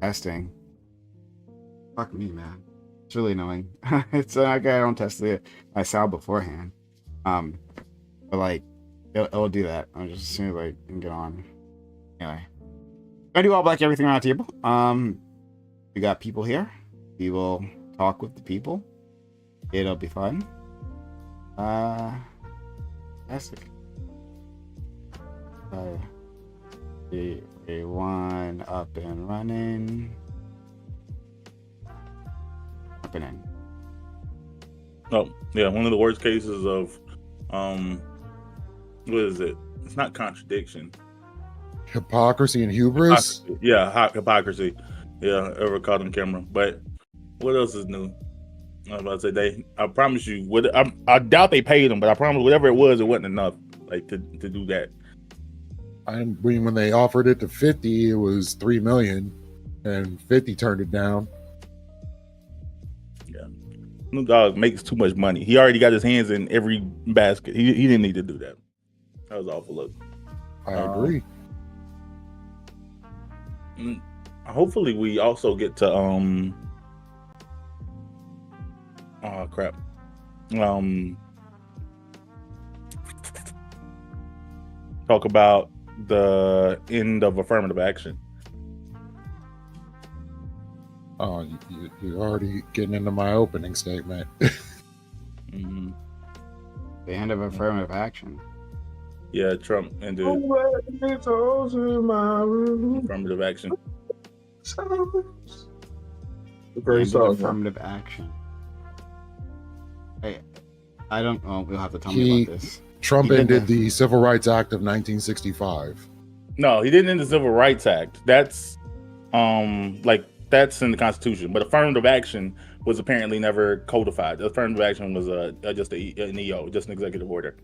testing. Fuck me, man. It's really annoying. It's like I don't test my sound beforehand. But like it'll do that. I'm just as soon as I can get on. Anyway, I do all black everything around the table. We got people here. We will talk with the people. It'll be fun. Fantastic. One up and running. Up and in. Oh, yeah, one of the worst cases of what is it? It's not contradiction. Hypocrisy and hubris. Hypocrisy. Yeah, ever caught on camera. But what else is new? I was about to say I promise you. I doubt they paid them, but I promise whatever it wasn't enough, like to do that. I mean, when they offered it to 50, it was $3 million, and 50 turned it down. Yeah, Snoop Dogg makes too much money. He already got his hands in every basket. He didn't need to do that. That was awful look. I agree. Hopefully, we also get to talk about the end of affirmative action. Oh, you're already getting into my opening statement. Mm-hmm. The end of affirmative action. Yeah, Trump ended affirmative action. Great song. Affirmative action. I don't know. We'll have to tell me about this. Trump ended the Civil Rights Act of 1965. No, he didn't end the Civil Rights Act. That's that's in the Constitution. But affirmative action was apparently never codified. Affirmative action was just an EO, just an executive order.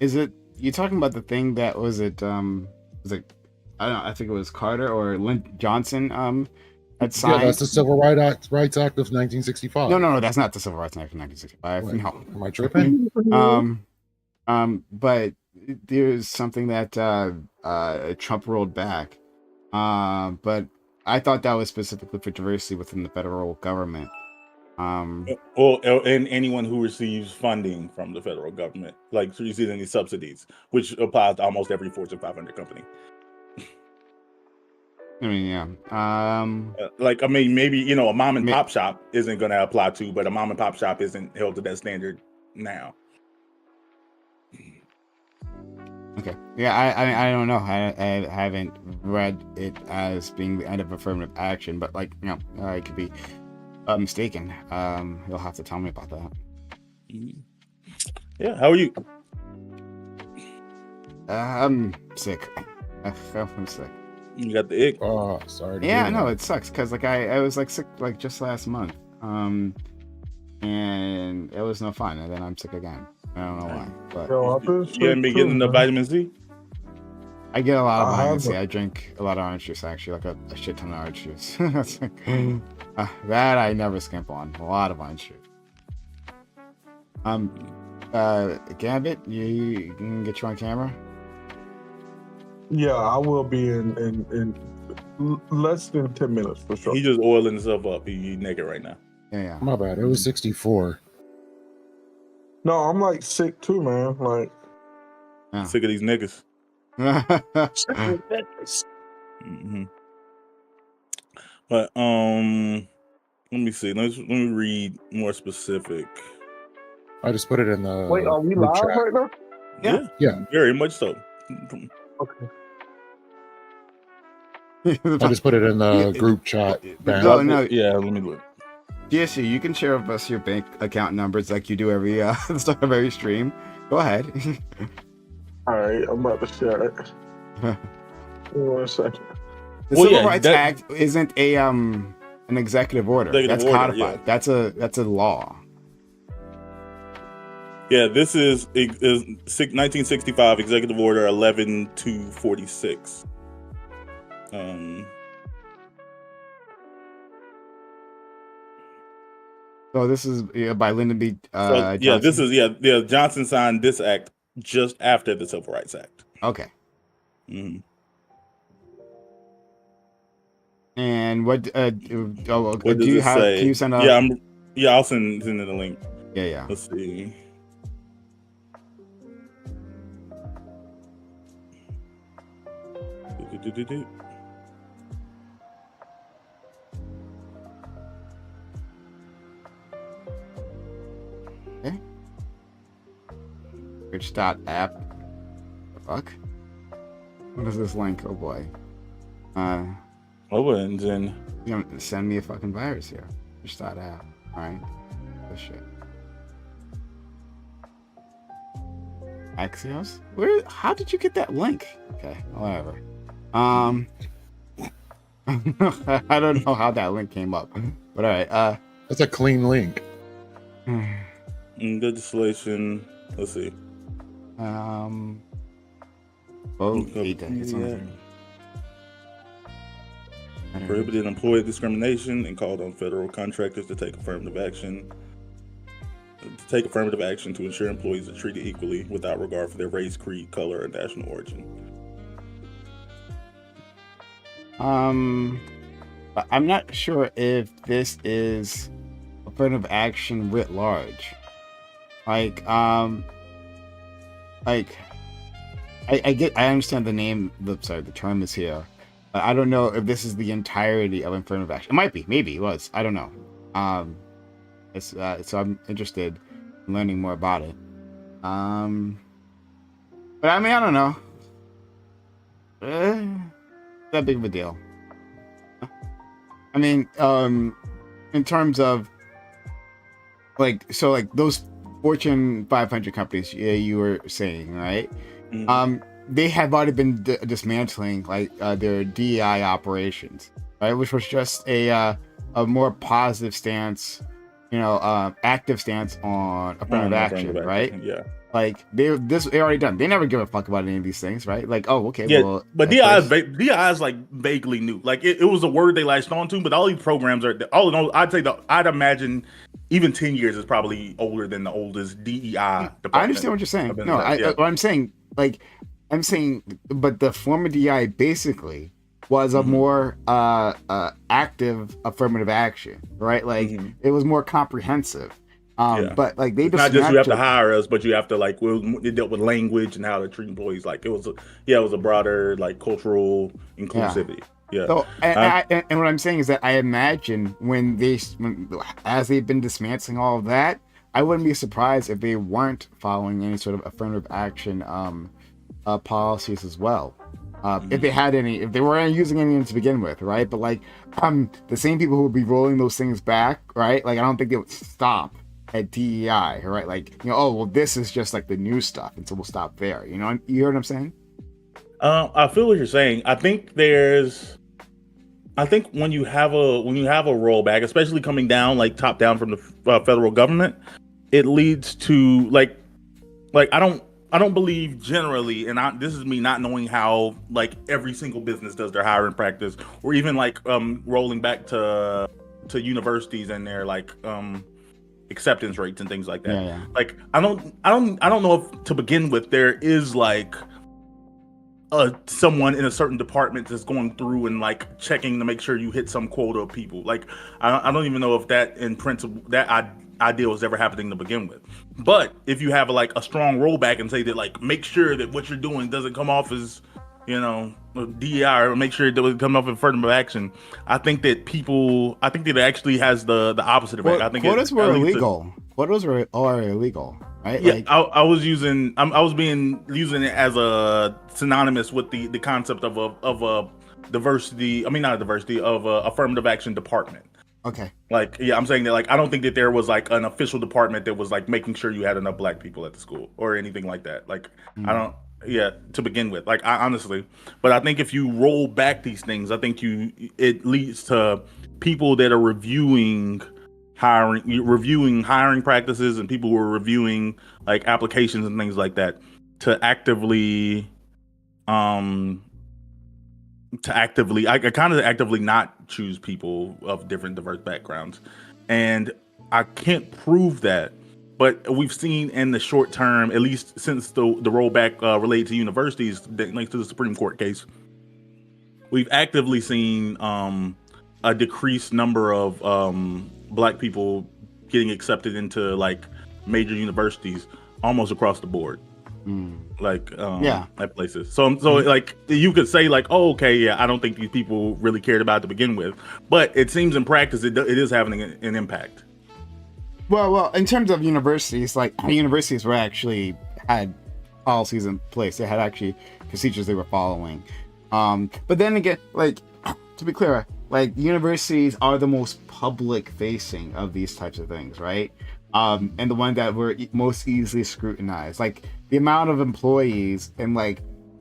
Is it you talking about the thing that was it? Was it? I don't know. I think it was Carter or Lyndon Johnson. Had signed. Yeah, that's the Civil Rights Act of 1965. No, that's not the Civil Rights Act of 1965. Wait, no, am I tripping? But there's something that Trump rolled back. But I thought that was specifically for diversity within the federal government. And anyone who receives funding from the federal government, like receives any subsidies, which applies to almost every Fortune 500 company. I mean, yeah. Maybe a mom and pop shop isn't going to apply to, but a mom and pop shop isn't held to that standard now. Okay. Yeah, I don't know. I haven't read it as being the end of affirmative action, but I could be mistaken. You'll have to tell me about that. Yeah. How are you? I'm sick. I'm sick. You got the ick? Oh, sorry. Yeah, no, it sucks because I was sick just last month, and it was no fun, and then I'm sick again. I don't know why, but you haven't been getting the vitamin C. I get a lot of vitamin C. I drink a lot of orange juice, actually, like a shit ton of orange juice. That I never skimp on. A lot of orange juice. Gambit, you can get you on camera. Yeah, I will be in less than 10 minutes for sure. He just oiling himself up. He naked right now. Yeah. My bad. It was 64. No, I'm sick too, man. Sick of these niggas. Mm-hmm. But let me see. Let me read more specific. I just put it in the. Wait, are we live chat right now? Yeah, very much so. Okay. I just put it in the group chat. No. Yeah, let me look. GSU, you can share with us your bank account numbers like you do every start of every stream. Go ahead. All right, I'm about to share it. Give me 1 second. The Civil Rights Act isn't an executive order. That's codified. Yeah. That's a law. Yeah, this is 1965 Executive Order 11246. So this is by Lyndon B. Johnson. Johnson signed this act just after the Civil Rights Act. Okay. Mm-hmm. And what? What Do does you it have? Can say? you send Yeah, a? I'll send it the link. Yeah, yeah. Let's see. Do. Okay. Rich.app. Fuck. What is this link? Oh boy. Oh, and then You're gonna send me a fucking virus here. Rich.app. All right. This shit. Axios? Where? How did you get that link? Okay, whatever. I don't know how that link came up, but all right. That's a clean link. legislation. Let's see. Oh, data. It's on. Prohibited employee discrimination and called on federal contractors to take affirmative action. To ensure employees are treated equally without regard for their race, creed, color, or national origin. But I'm not sure if this is affirmative action writ large. I understand the name. The term is here. But I don't know if this is the entirety of affirmative action. It might be. Maybe it was. I don't know. So I'm interested in learning more about it. But I mean, I don't know. That big of a deal. I mean, in terms of like those Fortune 500 companies, you were saying, right? Mm-hmm. They have already been dismantling their DEI operations, right? Which was just a more positive stance, active stance on affirmative action, right? Yeah. Like they already done. They never give a fuck about any of these things, right? Like, oh, okay, yeah, well, but DI is like vaguely new. Like it was a word they latched on to, but all these programs are all in all. I'd imagine even 10 years is probably older than the oldest DEI department. I understand what you're saying. No, what I'm saying, but the former DI basically was a more active affirmative action, right? Like it was more comprehensive. But like they it's not just you have to hire us, but you have to it dealt with language and how to treat employees. Like it was a broader like cultural inclusivity. Yeah. So and what I'm saying is that I imagine as they've been dismantling all of that, I wouldn't be surprised if they weren't following any sort of affirmative action policies as well. If they had any, if they weren't using any to begin with, right? But like the same people who would be rolling those things back, right? Like I don't think they would stop at DEI, right? Like, oh, well, this is just like the new stuff, and so we'll stop there. You hear what I'm saying? I feel what you're saying. I think when you have a rollback, especially coming down like top down from the federal government, it leads to like I don't believe generally, and this is me not knowing how like every single business does their hiring practice, or even like rolling back to universities and their acceptance rates and things like that. Yeah. Like I don't know if to begin with there is like someone in a certain department that's going through and like checking to make sure you hit some quota of people. Like I don't even know if that in principle that idea was ever happening to begin with. But if you have like a strong rollback and say that like make sure that what you're doing doesn't come off as DEI, or make sure it doesn't come off in affirmative action, I think that it actually has the opposite effect. I think quotas were illegal. Quotas are illegal, right? Yeah, I was using it as a synonymous with the concept of a diversity. I mean, not a diversity of a affirmative action department. Okay. Like, yeah, I'm saying that like I don't think that there was like an official department that was like making sure you had enough black people at the school or anything like that. Like I don't. Yeah, to begin with, like I honestly, but I think if you roll back these things, I think it leads to people that are reviewing hiring practices and people who are reviewing like applications and things like that to actively not choose people of different diverse backgrounds. And I can't prove that, but we've seen in the short term, at least since the rollback related to universities, thanks to the Supreme Court case, we've actively seen a decreased number of black people getting accepted into like major universities almost across the board. Like at places. So like you could say like, oh, okay, yeah, I don't think these people really cared about it to begin with, but it seems in practice it is having an impact. Well, in terms of universities, like universities were actually had policies in place. They had actually procedures they were following. But then again, like to be clear, like universities are the most public facing of these types of things, right? And the one that were most easily scrutinized. Like the amount of employees and like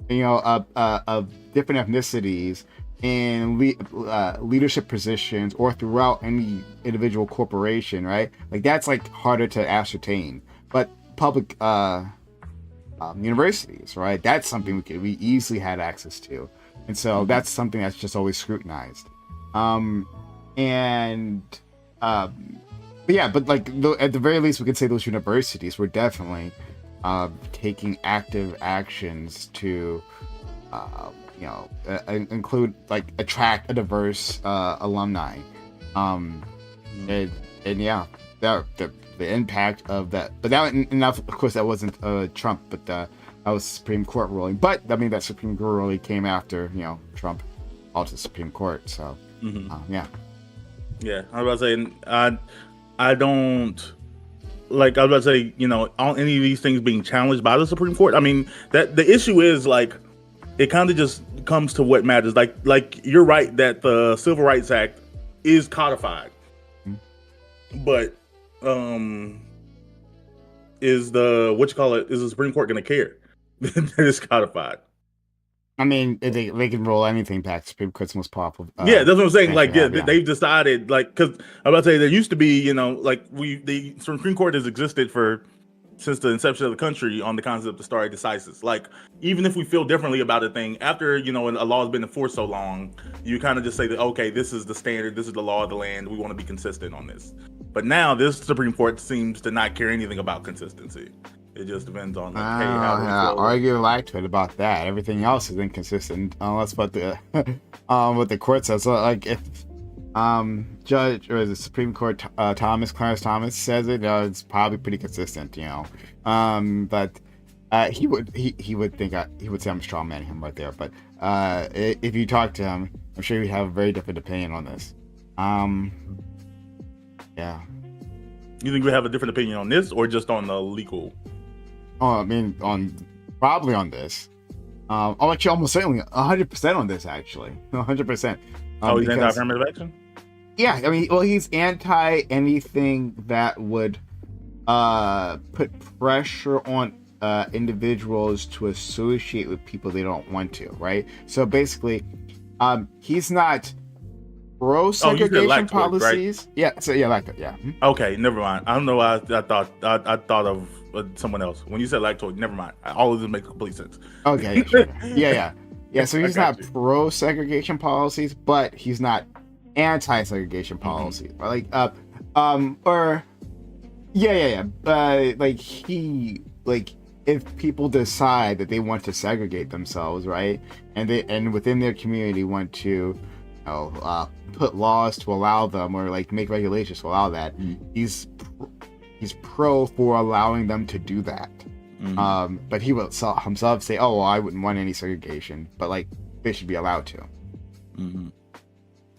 of different ethnicities in leadership positions or throughout any individual corporation, right? Like that's like harder to ascertain. But public universities, right? That's something we easily had access to, and so that's something that's just always scrutinized. But like at the very least, we could say those universities were definitely taking active actions to, include like attract a diverse alumni, and yeah, the impact of that. But that, enough, of course, that wasn't Trump, but that was Supreme Court ruling. But I mean, that Supreme Court ruling came after Trump out to the Supreme Court. So yeah, I was about to say, I don't like. I was about to say, all any of these things being challenged by the Supreme Court. I mean, that the issue is like, it kind of just comes to what matters. Like you're right that the Civil Rights Act is codified, but is the Supreme Court going to care that it's codified? I mean, they can roll anything back. Supreme Court's most powerful. That's what I'm saying. Like, they've decided, like, because I'm about to say there used to be, like the Supreme Court has existed since the inception of the country on the concept of stare decisis. Like, even if we feel differently about a thing, after a law has been enforced so long, you kind of just say that, okay, this is the standard, this is the law of the land. We want to be consistent on this. But now this Supreme Court seems to not care anything about consistency. It just depends on argue electorate about that. Everything else is inconsistent unless what the what the court says. So, like if Judge or the Supreme Court Clarence Thomas says it, it's probably pretty consistent, But he would say I'm strong manning him right there. But if you talk to him, I'm sure he'd have a very different opinion on this. Yeah. You think we have a different opinion on this, or just on the legal? Oh, I mean, probably on this. Actually, almost certainly 100% on this. Actually, 100%. He's anti-affirmative action. Yeah, I mean, well, he's anti anything that would put pressure on individuals to associate with people they don't want to. Right. So basically, he's not pro segregation policies. Right? Yeah. So yeah, like that. Yeah. Okay, never mind. I don't know why I thought of someone else when you said lactoid. Never mind. All of this makes complete sense. Okay. Sure. Yeah. So he's not pro segregation policies, but he's not anti segregation policies. Like if people decide that they want to segregate themselves, right, and within their community want to put laws to allow them, or like make regulations to allow that, he's pro for allowing them to do that. But he will himself say, oh, well, I wouldn't want any segregation, but like they should be allowed to.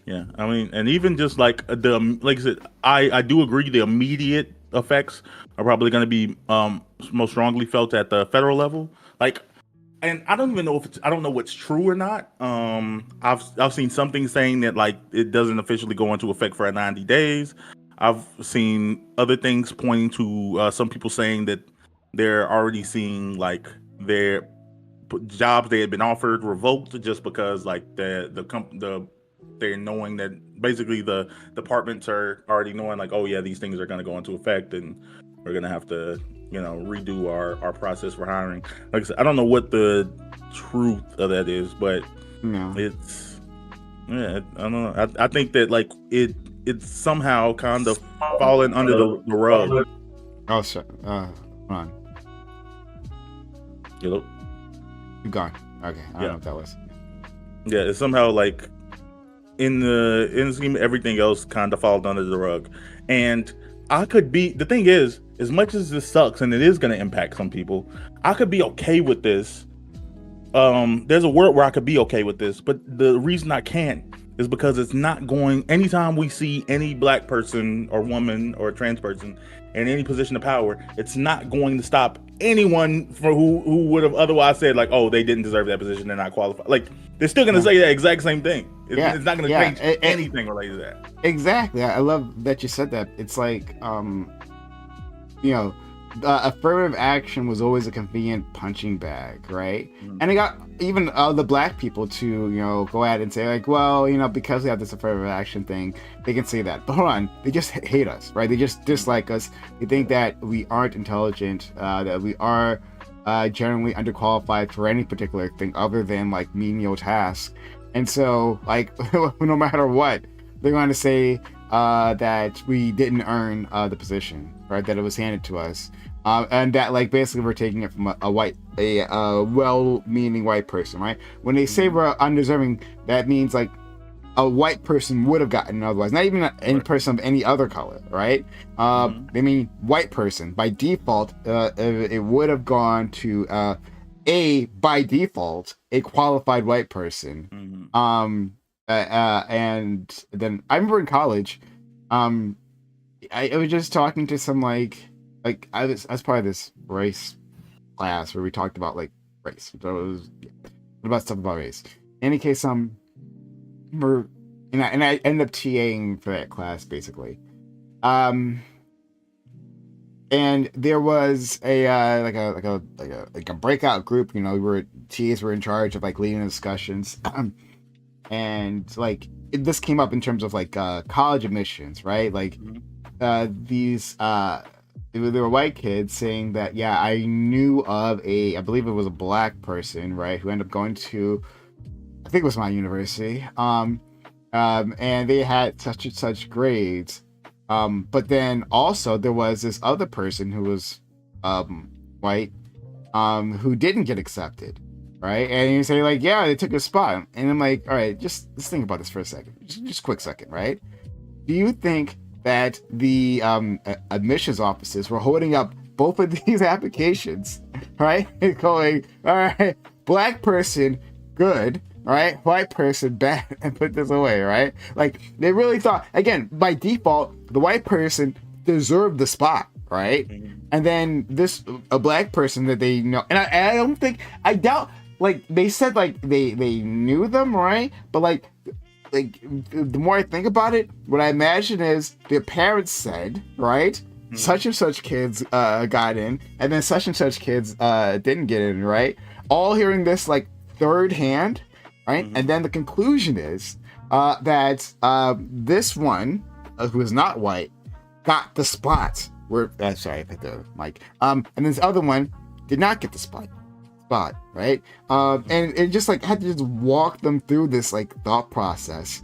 Yeah, I mean, and even just like like I said, I do agree the immediate effects are probably going to be most strongly felt at the federal level. Like, and I don't even know I don't know what's true or not. I've seen something saying that like it doesn't officially go into effect for 90 days. I've seen other things pointing to some people saying that they're already seeing like their jobs they had been offered revoked just because like they're knowing that basically the departments are already knowing like, oh yeah, these things are going to go into effect and we're going to have to redo our process for hiring. Like I said, I don't know what the truth of that is, but it's I don't know. I think that like it's somehow kind of fallen under the rug. Oh, sorry. Hold on. Hello? You gone? Okay, I don't know what that was. Yeah, it's somehow like in the scheme, everything else kind of falls under the rug. And the thing is, as much as this sucks and it is going to impact some people, I could be okay with this. There's a world where I could be okay with this, but the reason I can't is because it's not going. Anytime we see any black person or woman or trans person in any position of power, it's not going to stop anyone for who would have otherwise said like, oh, they didn't deserve that position, they're not qualified. Like they're still going to say that exact same thing. It's not going to change anything related to that. Exactly. I love that you said that. It's like, affirmative action was always a convenient punching bag, right? Mm-hmm. And it got even the black people to, go ahead and say like, well, because we have this affirmative action thing, they can say that. But hold on, they just hate us, right? They just dislike us. They think that we aren't intelligent, that we are generally underqualified for any particular thing other than like menial tasks. And so, like, no matter what, they're going to say that we didn't earn the position, right? That it was handed to us. And that, like, basically we're taking it from a well-meaning white person, right? When they say we're undeserving, that means, like, a white person would have gotten otherwise. Not even any person of any other color, right? They mean white person. By default, it would have gone to, by default, a qualified white person. And then I remember in college, I was just talking to some I was part of this race class where we talked about like race. So it was about stuff about race. In any case, I ended up TAing for that class basically. And there was a breakout group. TAs were in charge of like leading the discussions. And like this came up in terms of like college admissions, right? Like these there were white kids saying that I knew of I believe it was a black person, right, who ended up going to, I think it was my university, and they had such and such grades, but then also there was this other person who was white, who didn't get accepted. Right, and you say like, they took a spot, and I'm like, all right, let's think about this for a second, just a quick second, right? Do you think that the admissions offices were holding up both of these applications, right? Going, all right, black person, good, all right, white person, bad, and put this away, right? Like they really thought, again, by default, the white person deserved the spot. Right, and then a black person that they know, and I doubt. Like they said, like they knew them, right? But like the more I think about it, what I imagine is their parents said, right? Such and such kids got in, and then such and such kids didn't get in, right? All hearing this like third hand, right? And then the conclusion is that this one who is not white got the spot. Sorry, I picked the mic. And this other one did not get the spot, right? And it just like had to just walk them through this like thought process,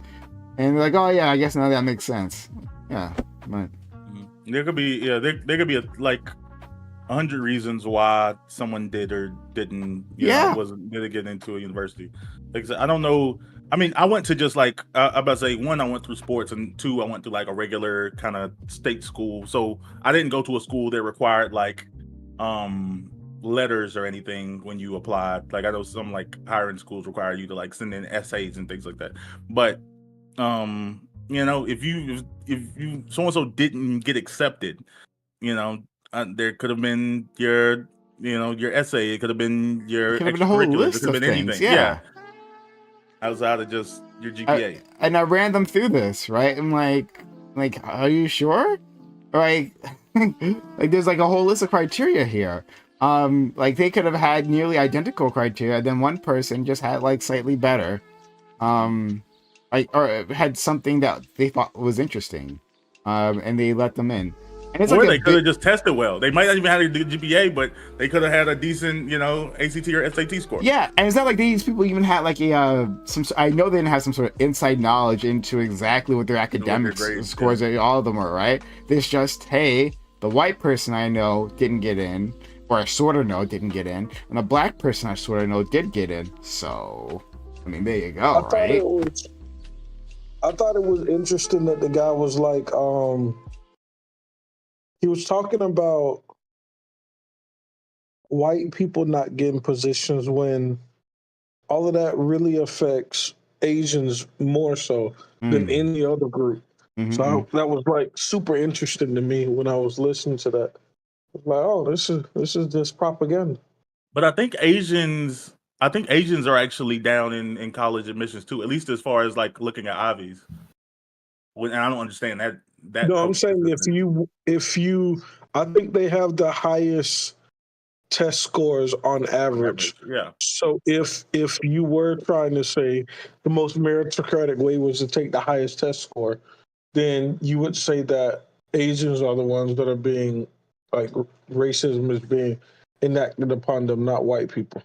and they're like, oh yeah, I guess now that makes sense. Yeah, but there could be there could be like 100 reasons why someone did or didn't didn't get into a university. Like I said, I don't know. I mean, I went to just like I'm about to say, one, I went through sports, and two, I went to like a regular kind of state school. So I didn't go to a school that required like letters or anything when you applied. Like I know some like hiring schools require you to like send in essays and things like that. But if you so and so didn't get accepted, there could have been your essay. It could have been your extracurriculars. It could have been anything. Yeah. Outside of just your GPA. And I ran them through this, right? I'm like, are you sure? Like, like there's like a whole list of criteria here. Like they could have had nearly identical criteria, then one person just had like slightly better, or had something that they thought was interesting, and they let them in. And it's or they could have just tested well. They might not even have a good GPA, but they could have had a decent, ACT or SAT score. Yeah, and it's not like these people even had like I know they didn't have some sort of inside knowledge into exactly what their academic scores, all of them were, right? There's just, hey, the white person I know didn't get in, or I sort of know didn't get in, and a black person I sort of know did get in. So, I mean, there you go, right? I thought it was interesting that the guy was like, he was talking about white people not getting positions when all of that really affects Asians more so than Mm. any other group. So Mm-hmm. that was like super interesting to me when I was listening to that. Like, oh, this is just propaganda. But I think Asians are actually down in college admissions too, at least as far as like looking at Ivies. And I don't understand that No, I'm culture saying system. if you, I think they have the highest test scores on On average. average. Yeah. So if you were trying to say the most meritocratic way was to take the highest test score, then you would say that Asians are the ones that are being like racism is being enacted upon them, not white people.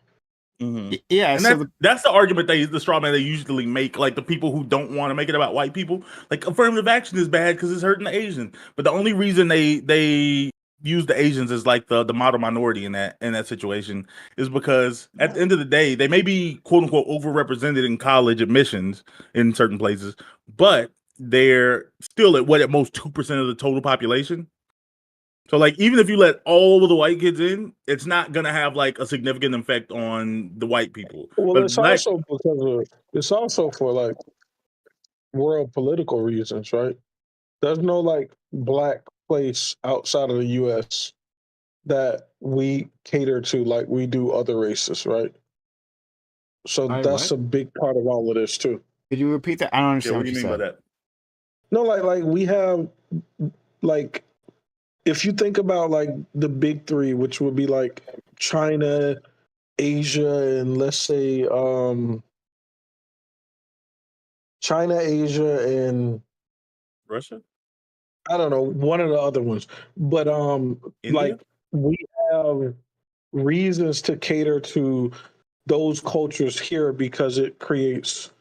Yeah. And So that's the argument the straw man they usually make, like the people who don't want to make it about white people. Like affirmative action is bad because it's hurting the Asian. But the only reason they use the Asians as like the model minority in that situation is because at the end of the day, they may be quote unquote overrepresented in college admissions in certain places, but they're still at most 2% of the total population. So like even if you let all of the white kids in, it's not gonna have like a significant effect on the white people. Well, But it's black, also because of it's also for like world political reasons, right? There's no like black place outside of the U.S. that we cater to like we do other races, right? So I that's what? a big part of all of this too. Could you repeat that? I don't yeah, understand what what do you you mean by said. that? No, like we have like if you think about like the big three, which would be like China, Asia, and let's say China, Asia, and Russia? I don't know, one of the other ones. But India? like we have reasons to cater to those cultures here because it creates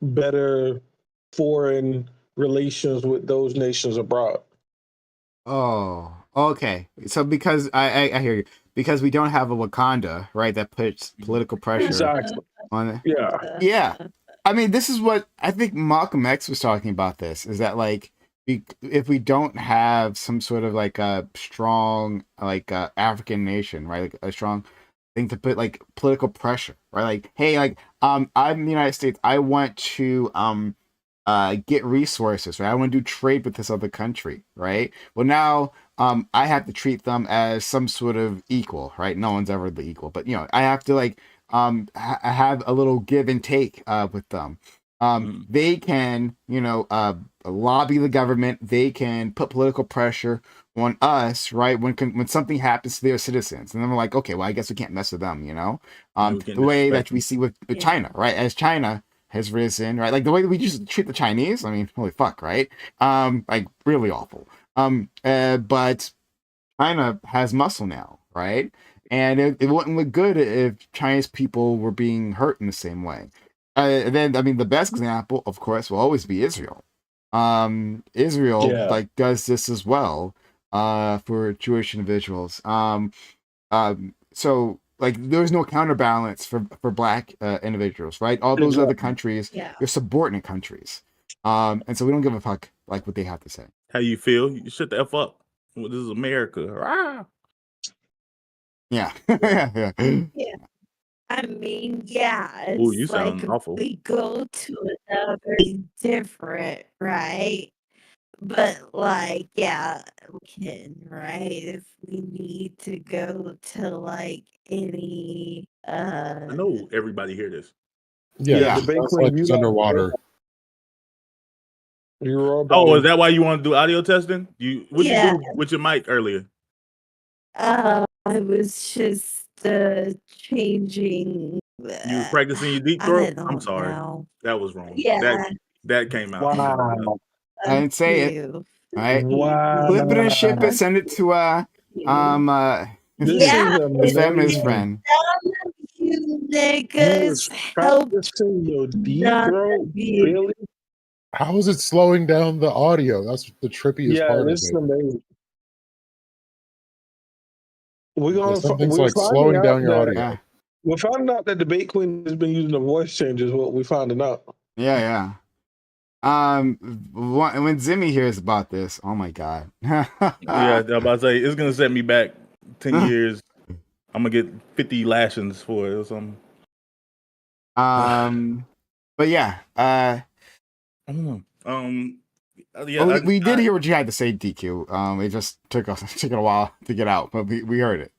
better foreign relations with those nations abroad. Oh, okay. So because I hear you. Because we don't have a Wakanda, right? That puts political pressure Exactly. on it. Yeah. Yeah. I mean, this is what I think Malcolm X was talking about this is that like if we don't have some sort of like a strong like African nation, right? Like a strong thing to put like political pressure, right? Like, hey, like I'm in the United States. I want to get resources, right? I want to do trade with this other country, right? Well, now I have to treat them as some sort of equal, right? No one's ever the equal, but you know, I have to like have a little give and take with them. They can, you know, lobby the government. They can put political pressure on us, right? When something happens to their citizens, and then we're like, okay, well, I guess we can't mess with them, you know. We can't The way disrespect that we them. see with China, right? As China has risen, right? Like the way that we just treat the Chinese. I mean, holy fuck, right? Like really awful. But China has muscle now, right? And it wouldn't look good if Chinese people were being hurt in the same way. And then, I mean, the best example, of course, will always be Israel. Israel Yeah. like does this as well for Jewish individuals. So like there's no counterbalance for black individuals, right? All those other Exactly. countries, they're subordinate countries, and so we don't give a fuck like what they have to say. How you feel? You shut the F up. Well, this is America. Ah. Yeah. Yeah. Yeah. I mean, yeah, Ooh, you it's like sound if awful. we go to another different, right? But like, yeah, we can, right? If we need to go to like any I know everybody hear this. Yeah, Yeah, Yeah. the it sounds Queen, like he's underwater. you were about Oh, is to. that why you want to do audio testing? What'd you yeah, do with your mic earlier? I was just changing You was practicing your deep I throat? I'm don't sorry. know. That was wrong. Yeah, That came out. I'm sorry. Wow. I didn't say it. you. All right. Clip it and ship it. Wow. Send it to You. This his is Yeah, family's it's amazing. friend. you You was niggas helped practicing your deep none throat, of you. really? How is it slowing down the audio? That's the trippiest Yeah, part of this is it. amazing. Yeah, something's We're like finding slowing out down your that audio. Yeah. we're finding out that Debate Queen has been using the voice changes. What we finding out. Yeah. Yeah. when Zimmy hears about this, oh my god. Yeah, I'm about to say it's gonna set me back 10 years. I'm gonna get 50 lashings for it or something. But yeah, I don't know. Yeah, well, we did hear what you had to say, DQ. It just took a while to get out, but we heard it.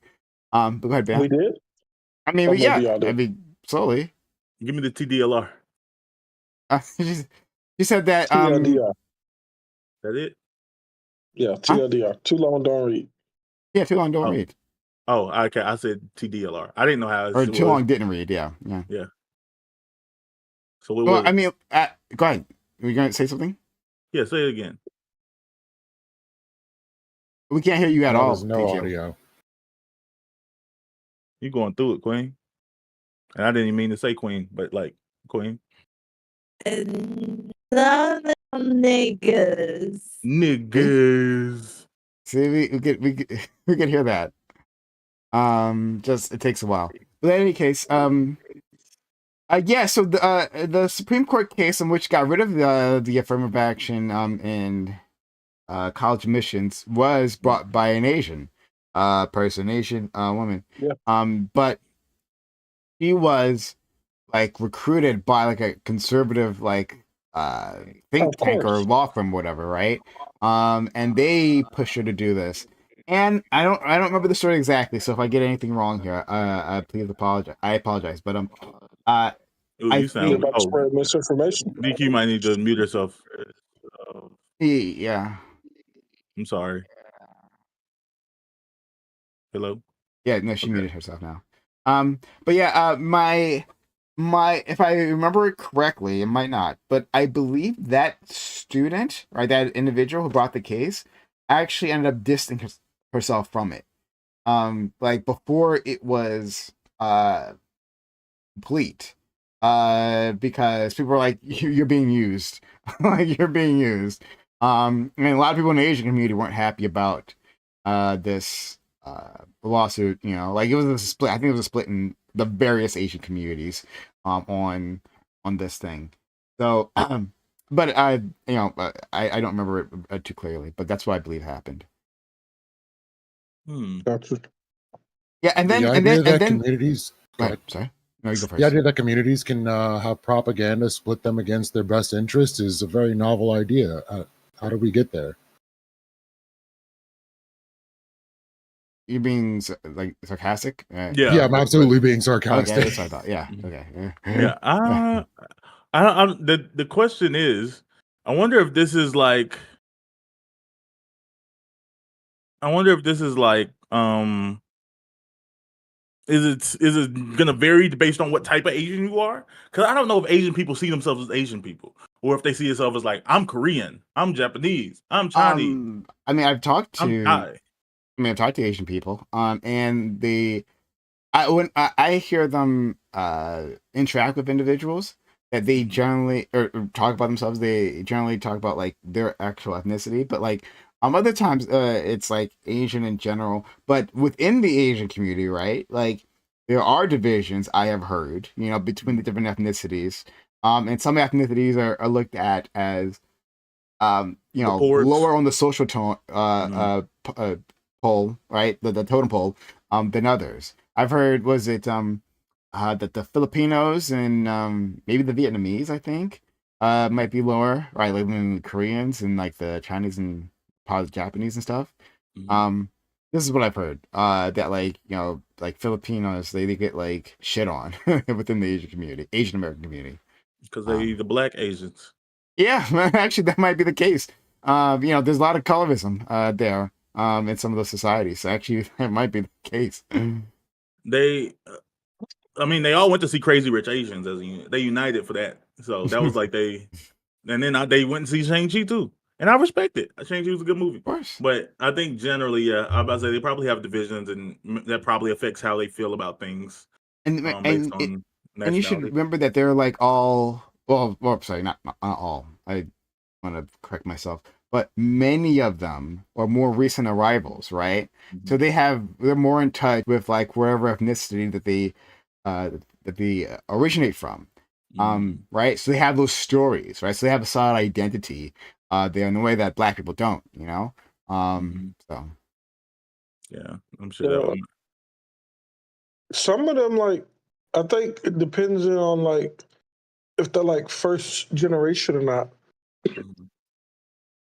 But go ahead, We Ben. did. I mean, Or yeah, maybe y'all I did. mean, slowly. give me the TDLR. She said that. TLDR. That it? Yeah, TLDR. Too long, don't read. Yeah, too long don't Oh. read, Oh, okay. I said TDLR. I didn't know how it or was. too long didn't read. Yeah. Yeah. So what Well, was it? I mean, go ahead. Were you gonna say something? Yeah, say it again. We can't hear you at No, all, there's no DQ. audio. You going through it, Queen? And I didn't even mean to say Queen, but like Queen. And some niggas. Niggas. See, we could hear that. Just it takes a while. But in any case, yeah. So the Supreme Court case in which got rid of the affirmative action in college admissions was brought by an Asian person, Asian woman. Yeah. But she was like recruited by like a conservative like think Of tank or course. law firm, whatever, right? And they pushed her to do this. And I don't remember the story exactly. So if I get anything wrong here, I please apologize. I apologize. But Ooh, I you You're sound. about to Oh, spread misinformation. DQ might need to mute herself. yeah. I'm sorry. Hello. Yeah, no, she Okay. muted herself now. But yeah, my if I remember it correctly, it might not, but I believe that student or that individual who brought the case actually ended up distancing herself from it. Like before it was complete. Because people were like, you're being used. Like you're being used. I mean a lot of people in the Asian community weren't happy about this lawsuit, you know, like it was a split. I think it was a split in the various Asian communities on this thing. So but I I don't remember it too clearly, but that's what I believe happened. Gotcha. Yeah, and then The and idea then that and then communities, go ahead. sorry. No, you go first. The idea that communities can have propaganda split them against their best interest is a very novel idea. How do we get there? You're being like sarcastic? Yeah, I'm absolutely being sarcastic. Okay, that's what I thought. Yeah. Okay. Yeah. The question is, I wonder if this is like. I wonder if this is like. Is it gonna vary based on what type of Asian you are? Because I don't know if Asian people see themselves as Asian people, or if they see themselves as like I'm Korean, I'm Japanese, I'm Chinese, I mean, I've talked I'm to Thai. I've talked to Asian people, and when I hear them interact with individuals that they generally or talk about themselves, they generally talk about like their actual ethnicity, but like other times it's like Asian in general, but within the Asian community, right? Like there are divisions I have heard, you know, between the different ethnicities. And some ethnicities are looked at as you know, Reports. lower on the social tone pole, right? The totem pole, than others. I've heard that the Filipinos and maybe the Vietnamese, I think, might be lower, right? Like than the Koreans and like the Chinese and probably Japanese and stuff. This is what I've heard. That like, you know, like Filipinos, they get like shit on within the Asian community, Asian American community. Because they the black Asians. Yeah, actually, that might be the case. You know, there's a lot of colorism there in some of those societies. So actually, that might be the case. They, I mean, they all went to see Crazy Rich Asians they united for that. So that was like and then they went and see Shang-Chi too. And I respect it. Shang-Chi was a good movie. Of course. But I think generally, yeah, I'm about to say they probably have divisions, and that probably affects how they feel about things based on And you should nationality. remember that they're like all well sorry, not all. I want to correct myself, but many of them are more recent arrivals, right? So they're more in touch with like wherever ethnicity that they originate from. Right? So they have those stories, right? So they have a solid identity there in the way that Black people don't, you know? So Yeah, I'm sure that one. Some of them, like, I think it depends on like if they're like first generation or not. Mhm.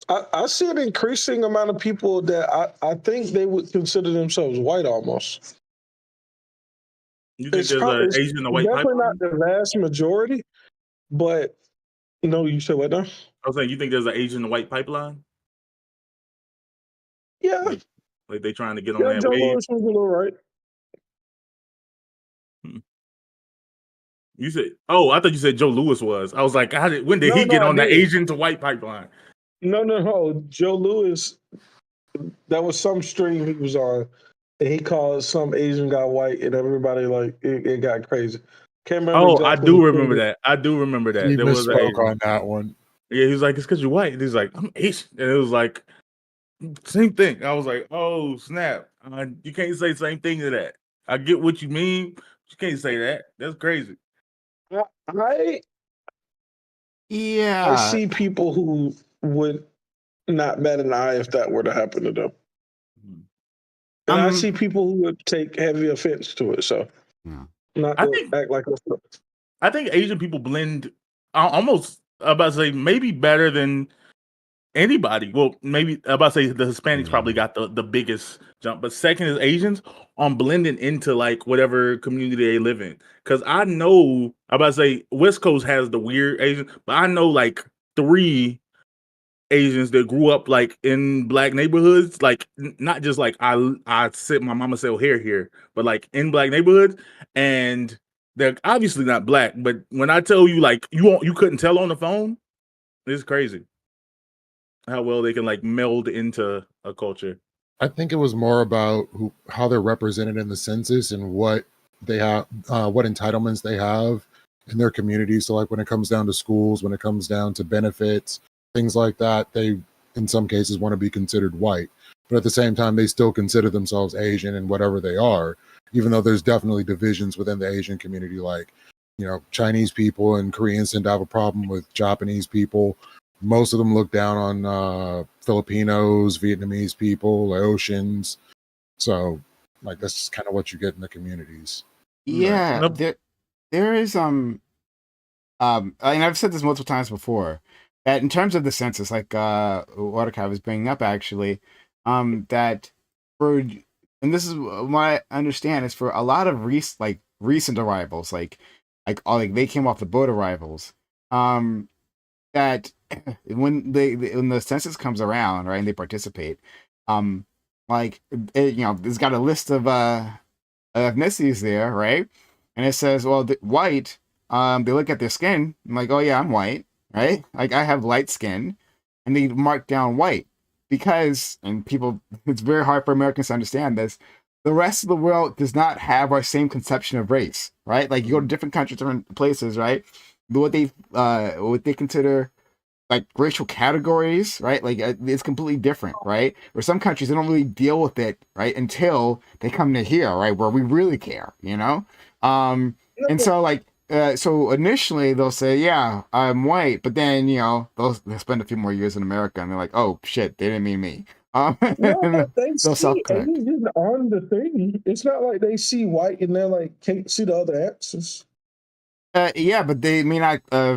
I see an increasing amount of people that I think they would consider themselves white almost. You think there's an It's Asian to white definitely not pipeline? the vast majority, but no, you said what now? I was saying, you think there's an Asian to white pipeline? Yeah, Like they trying to get on yeah, that Joe wave? Lewis was a little right. Hmm. You said, oh, I thought you said Joe Lewis was. I was like, when did he No, get I on the did. Asian to white pipeline? No. Joe Lewis, that was some stream he was on, and he called some Asian guy white, and everybody like it got crazy. Can't remember Oh, I exactly do who said remember it. that. I do remember He that. There was an misspoke Asian. on that one. Yeah, he was like, it's because you're white. And he's like, I'm Asian. And it was like, same thing. I was like, oh, snap. You can't say same thing to that. I get what you mean. You can't say that. That's crazy. I yeah. see people who would not bat an eye if that were to happen to them, and I see people who would take heavy offense to it. So Yeah. not I to think act like I think Asian people blend almost I'm about to say maybe better than anybody. Well, maybe I'm about to say the Hispanics probably Yeah. got the biggest jump, but second is Asians on blending into like whatever community they live in. Because I know I'm about to say West Coast has the weird Asian, but I know like 3 Asians that grew up like in black neighborhoods, like not just like I sit my mama sell hair here, but like in black neighborhoods, and they're obviously not black. But when I tell you like you couldn't tell on the phone, it's crazy how well they can like meld into a culture. I think it was more about how they're represented in the census and what they have, what entitlements they have in their community. So, like when it comes down to schools, when it comes down to benefits, things like that, they in some cases want to be considered white, but at the same time, they still consider themselves Asian and whatever they are. Even though there's definitely divisions within the Asian community, like Chinese people and Koreans tend to have a problem with Japanese people. Most of them look down on Filipinos, Vietnamese people, Laotians. So, like, that's just kind of what you get in the communities. Right. Yeah, Nope. there is and I've said this multiple times before that in terms of the census, like Watercow was bringing up actually, that for and this is what I understand is for a lot of recent arrivals, like they came off the boat arrivals, that when the census comes around, right, and they participate, um, it's got a list of ethnicities there, right? And it says, well, white. They look at their skin. I'm like, oh yeah, I'm white, right? Like I have light skin, and they mark down white because, and people, it's very hard for Americans to understand this. The rest of the world does not have our same conception of race, right? Like you go to different countries, different places, right? What they consider like racial categories, right? Like it's completely different, right? Or some countries they don't really deal with it, right, until they come to here, right, where we really care, you know. And so so initially they'll say, yeah, I'm white, but then they'll spend a few more years in America and they're like, oh shit, they didn't mean me. no, they They'll see self-correct. Asian on the thing. It's not like they see white and they're like can't see the other answers. Yeah, but they may not they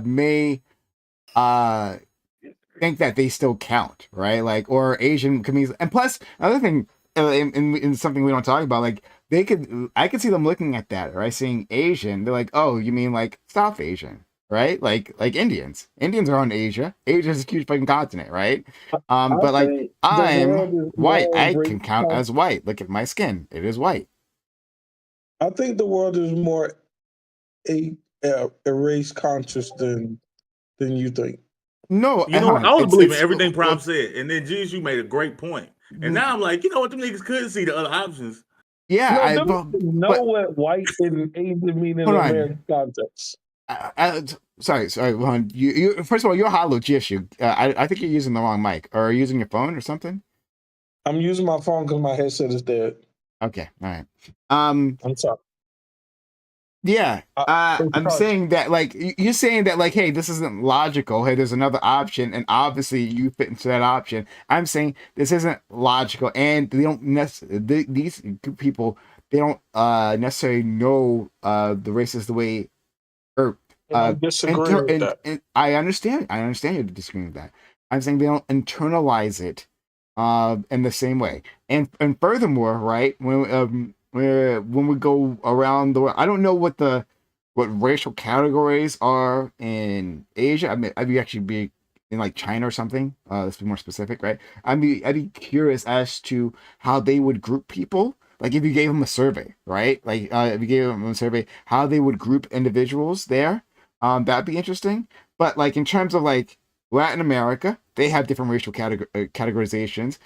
may think that they still count, right? Like, or Asian communities. And plus, another thing, in something we don't talk about, like, I could see them looking at that, right? Seeing Asian, they're like, oh, you mean like South Asian, right? Like Indians. Indians are on Asia. Asia is a huge fucking continent, right? I But like, think the I'm world is white. more I race. can count as white. Look at my skin. It is white. I think the world is more a race conscious than you think. No, You know what? I was believing it's everything well, Prime said, and then GSU made a great point. And now I'm like, you know what? Them niggas could see the other options. yeah. No, them know But what white and Asian mean in hold an on. American context. Sorry. Juan. You first of all, you're hollow GSU. I think you're using the wrong mic, or using your phone or something. I'm using my phone because my headset is dead. Okay, all right. I'm sorry. Yeah, It's I'm hard. saying that like you're saying that like, hey, this isn't logical. Hey, there's another option, and obviously you fit into that option. I'm saying this isn't logical, and they don't necessarily these people they don't necessarily know the races the way or And I'm disagreeing with that. and I understand you're disagreeing with that. I'm saying they don't internalize it in the same way. And furthermore, right, when we go around the world, I don't know what racial categories are in Asia. I mean, I'd be actually be in like China or something. Let's be more specific, right? I'd be curious as to how they would group people. Like if you gave them a survey, right? Like if you gave them a survey, how they would group individuals there. That'd be interesting. But like in terms of like Latin America, they have different racial categorizations.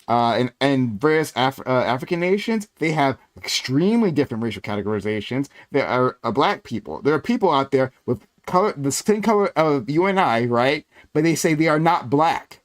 And various African nations, they have extremely different racial categorizations. There are black people. There are people out there with color, the skin color of you and I, right? But they say they are not black,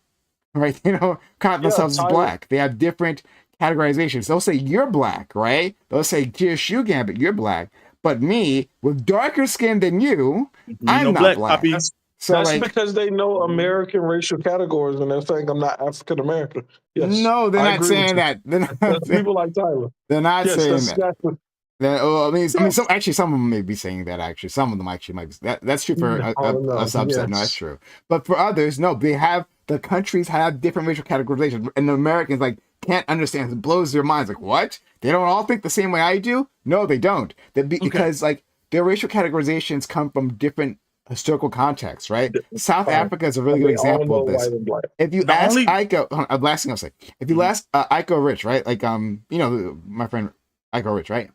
right? They don't count Yeah, themselves as Tyler. black. They have different categorizations. They'll say you're black, right? They'll say, "Cheers, you Gambit, you're black." But me, with darker skin than you, You I'm know, not black black. poppy. So That's like, because they know American racial categories and they're saying I'm not African American. Yes, no, they're I not agree with saying you. that. They're not, That's people like Tyler. they're not Yes, saying that's that. exactly. Oh, I mean, Yes. some of them may be saying that. Actually, some of them actually might be. That's true for Oh a no, subset. No, that's yes. true. But for others, no. The countries have different racial categorizations, and the Americans like can't understand. It blows their minds. Like what? They don't all think the same way I do. No, they don't. Okay. Because like their racial categorizations come from different historical contexts, right? South Fine. Africa is a really And good they all example know of this. white and black. If you The ask only Iko, last thing I'll say, if you Mhm. ask Iko Rich, right? Like my friend Iko Rich, right?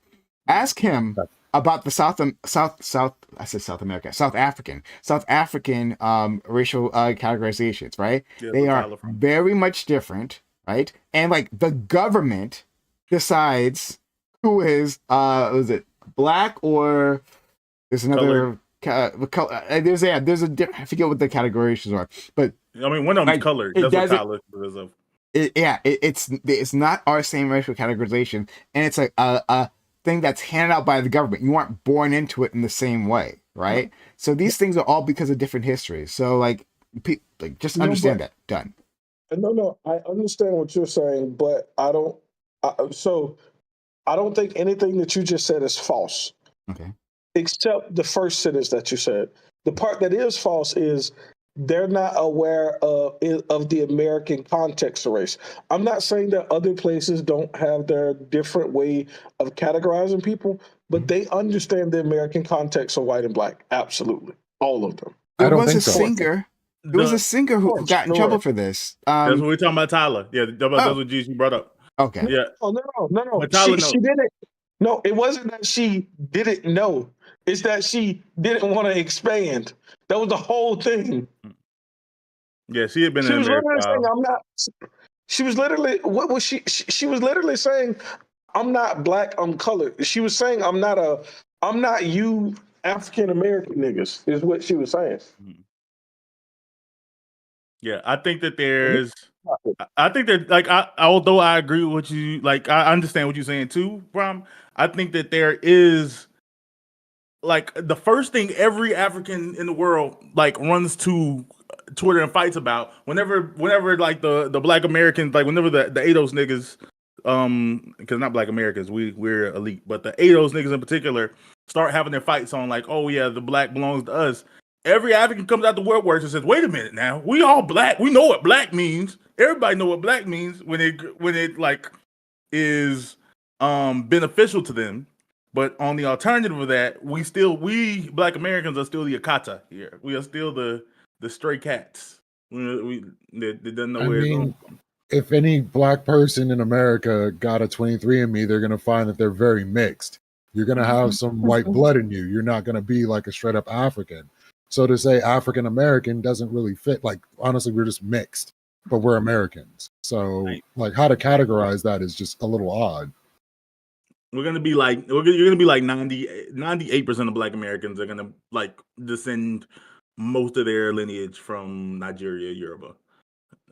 Ask him about the South African racial categorizations, right? Yeah, They where are Tyler from. very much different, right? And like the government decides who is is it black or there's Colored. another there's I forget what the categorizations are, but I mean, one of them's like colored. it That's what doesn't Tyler because of. it's not our same racial categorization, and it's a thing that's handed out by the government. You aren't born into it in the same way, right? So these things are all because of different histories. So like, like just No, understand but that. Done. no. I understand what you're saying, but I don't. So I don't think anything that you just said is false, Okay. except the first sentence that you said. The part that is false is they're not aware of the American context of race. I'm not saying that other places don't have their different way of categorizing people, but they understand the American context of white and black. Absolutely, all of them. I There don't was a think so. singer. There was a singer Of who course, got in trouble sure. for this. That's what we're talking about, Tyler. Yeah, that's Oh, what G brought up. okay. Yeah, No. but Tyler She knows. didn't. No, it wasn't that she didn't know. It's that she didn't want to expand. That was the whole thing. Yeah, she had been She in was America literally a saying, while. "I'm not." She was literally. What was she? She was literally saying, "I'm not black. I'm colored." She was saying, "I'm not a. I'm not you African American niggas." Is what she was saying. Mhm. Yeah, I think that there's. I think that like although I agree with what you like, I understand what you're saying too, Brom. I think that there is like the first thing every African in the world like runs to Twitter and fights about whenever like the black Americans like whenever the ADOS niggas because not black Americans we're elite but the ADOS niggas in particular start having their fights on like oh yeah the black belongs to us. Every African comes out the woodworks and says wait a minute now we all black we know what black means everybody know what black means when it like is beneficial to them. But on the alternative of that, we Black Americans are still the Akata here. We are still the stray cats. They doesn't know I where it's going mean, from. if any black person in America got a 23andMe, they're going to find that they're very mixed. You're going to have some white blood in you. You're not going to be like a straight up African. So to say African American doesn't really fit. Like, honestly, we're just mixed, but we're Americans. So, Right. like, how to categorize that is just a little odd. You're gonna be like 98% of Black Americans are gonna like descend most of their lineage from Nigeria, Yoruba.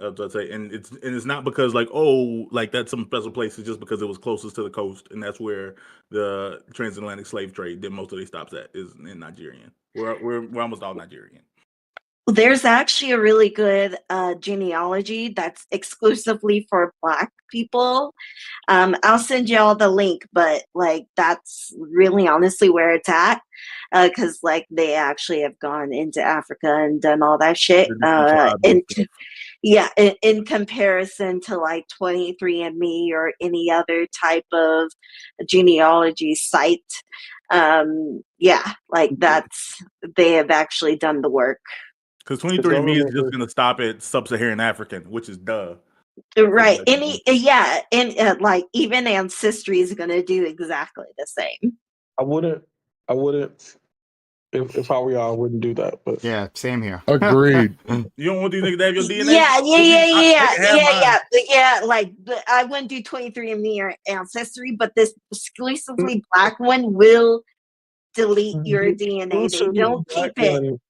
Let's say, and it's not because like, oh, like that's some special place. It's just because it was closest to the coast, and that's where the transatlantic slave trade did most of their stops at, is in Nigerian. We're almost all Nigerian. There's actually a really good genealogy that's exclusively for Black people. I'll send y'all the link, but like that's really honestly where it's at, because like they actually have gone into Africa and done all that shit. In comparison to like 23andMe or any other type of genealogy site, like they have actually done the work. Because 23andMe is just going to stop at sub-Saharan African, which is duh. Right. And like even Ancestry is going to do exactly the same. I wouldn't. If I were y'all, I wouldn't do that. But yeah, same here. Agreed. You don't want these niggas to have your DNA? Yeah. Like, but I wouldn't do 23andMe or Ancestry, but this exclusively Black one will delete your DNA. They don't keep it.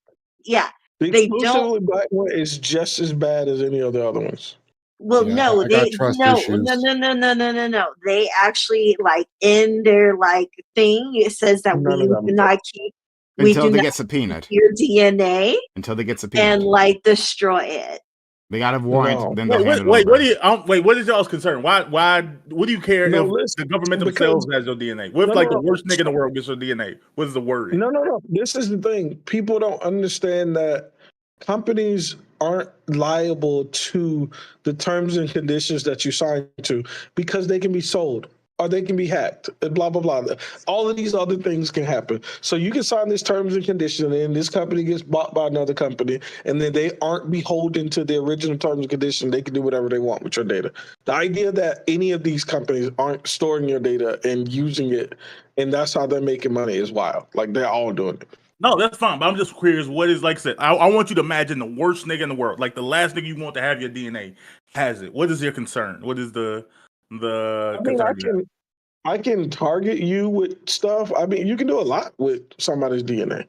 Yeah. The exclusively Black one is just as bad as any of the other ones. Well, Yeah, no, I got trust issues. No. They actually like in their like thing. It says that we do not keep until they get subpoenaed your DNA until they get subpoenaed and like destroy it. They got a warrant. Then wait, what is y'all's concern? Why? What do you care if the government themselves has your DNA? What if the worst nigga in the world gets your DNA? What is the word? No. This is the thing. People don't understand that companies aren't liable to the terms and conditions that you sign to because they can be sold or they can be hacked, and blah, blah, blah. All of these other things can happen. So you can sign this terms and conditions, and this company gets bought by another company, and then they aren't beholden to the original terms and conditions. They can do whatever they want with your data. The idea that any of these companies aren't storing your data and using it, and that's how they're making money is wild. Like, they're all doing it. No, that's fine. But I'm just curious. What is, like I said, I want you to imagine the worst nigga in the world, like the last nigga you want to have your DNA has it. What is your concern? What is the concern? I can target you with stuff. I mean, you can do a lot with somebody's DNA.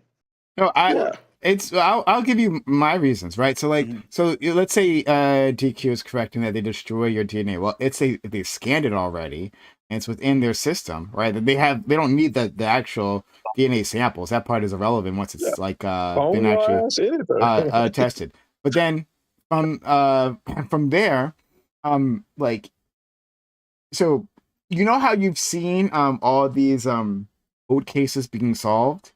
No, I'll give you my reasons, right? So like, so let's say DQ is correct in that they destroy your DNA. Well, they scanned it already, and it's within their system, right? They don't need the actual DNA samples. That part is irrelevant once it's been actually tested. But then from there, like, so you know how you've seen all these old cases being solved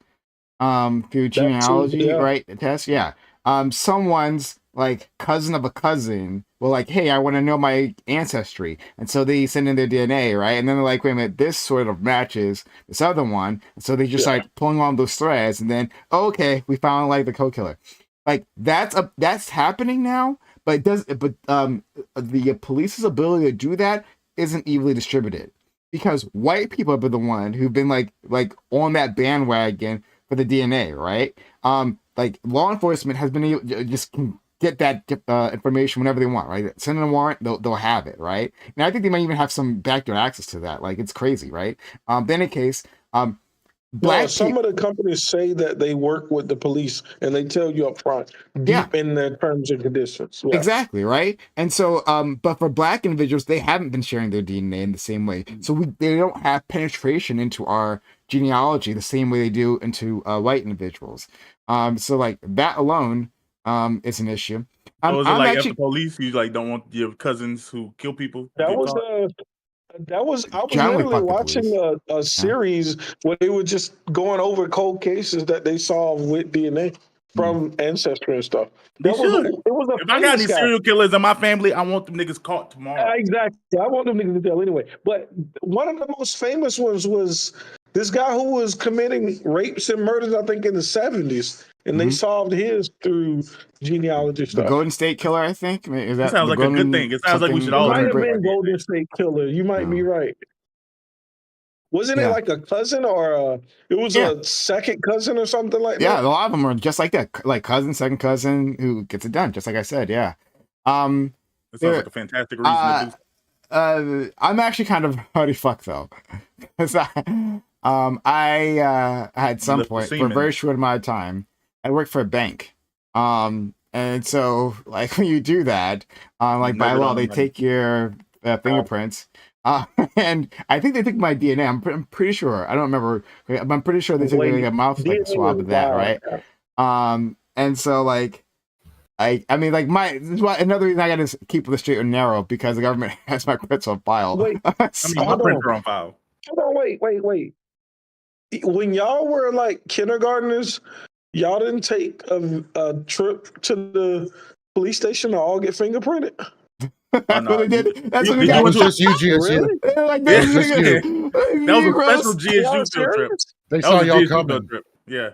through genealogy, right? Test, yeah. Someone's like cousin of a cousin will like, hey, I want to know my ancestry, and so they send in their DNA, right? And then they're like, wait a minute, this sort of matches this other one, and so they just like pulling on those threads, and then okay, we found like the co-killer. Like that's happening now, but the police's ability to do that isn't evenly distributed because white people have been the one who've been like on that bandwagon for the DNA, right? Like law enforcement has been able to just get that information whenever they want, right? Send in a warrant, they'll have it, right? And I think they might even have some backdoor access to that. Like it's crazy, right? In any case, some of the companies say that they work with the police and they tell you up front, deep in their terms and conditions. Yeah. Exactly, right? And so, but for Black individuals, they haven't been sharing their DNA in the same way. So they don't have penetration into our genealogy the same way they do into white individuals. So like that alone is an issue. So is it like after police, you like don't want your cousins who kill people? I was literally watching a series where they were just going over cold cases that they solved with DNA from Ancestry and stuff. If I got any serial killers in my family, I want them niggas caught tomorrow. Exactly. I want them niggas to tell anyway. But one of the most famous ones was this guy who was committing rapes and murders, I think, in the 70s. And they solved his through genealogy stuff. The Golden State Killer, I think. That sounds like a good thing. It sounds like we should all. It might have been Golden State Killer. You might be right. Wasn't it like a cousin or it was a second cousin or something like that? Yeah, a lot of them are just like that, like cousin, second cousin who gets it done, just like I said. Yeah. That sounds like a fantastic reason to do. I'm actually kind of already fucked though, because I at some point for a very short amount of time I worked for a bank, and And so, like, when you do that, like by Never law, done they money. take your fingerprints. And I think they took my DNA. I'm pretty sure. I don't remember. I'm pretty sure they took like a mouth like DNA swab is of that, wild. right? And so like I mean like this is why another reason I gotta keep the straight and narrow because the government has my prints on file. Wait, I So- mean, my Hold on. prints are on file. hold on, wait. When y'all were like kindergartners, y'all didn't take a trip to the police station to all get fingerprinted? that's what they did. That's what they you got. It was went to just you, GSU. Really? They're like Yeah. those Just niggas. That was a special Negroes. Y'all GSU field trip. serious? They That saw was a y'all GSU field coming. trip. Yeah.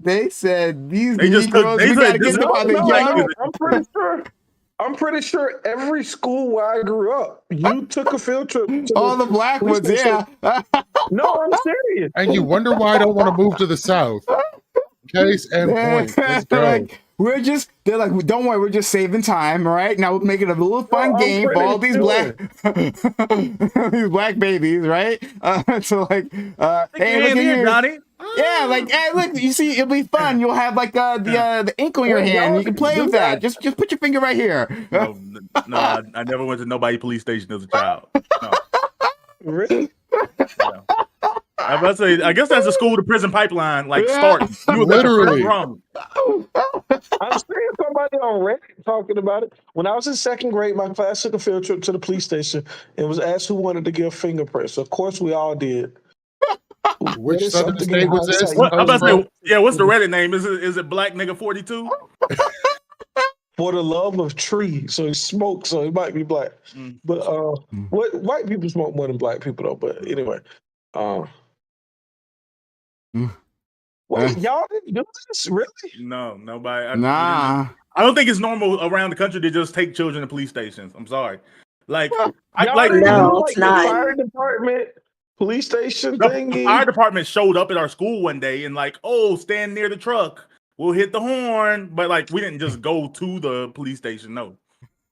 They said these They just took- Negroes. they We said gotta this- get them No, while they're no, young. no. I'm pretty sure every school where I grew up, you took a field trip to All the black police ones, station. yeah. No, I'm serious. And you wonder why I don't want to move to the South. Case and point. Let's go. Like, they're like, don't worry, we're just saving time, all right? Now we're making a little fun I'm game for pretty all these sure. these black babies, right? So like, hey, look at here, you. Johnny. Yeah, like, hey, look, you see, it'll be fun. You'll have like the ink on your Wait, hand. y'all You can play do with that. that? Just put your finger right here. No, I never went to nobody police station as a child. No. Really? No. I was about to say, I guess that's a school to prison pipeline, like Yeah. starting. You was at the first Literally. rung. I'm seeing somebody on Reddit talking about it. When I was in second grade, my class took a field trip to the police station and was asked who wanted to give fingerprints. Of course, we all did. Which That is southern something in state was this? hindsight. What, I'm about to Bro? say, yeah, what's the Reddit name? Is it Black Nigga 42? For the love of tree. So he smokes, so he might be black. Mm. But what white people smoke more than black people though. But anyway. Mm. Wait, y'all didn't do this? Really? No, nobody. Nah. I don't think it's normal around the country to just take children to police stations. I'm sorry. Like, Y'all like didn't No, do it's the not. fire department, police station the thingy. fire department showed up at our school one day and like, oh, stand near the truck. We'll hit the horn. But like, we didn't just go to the police station. No,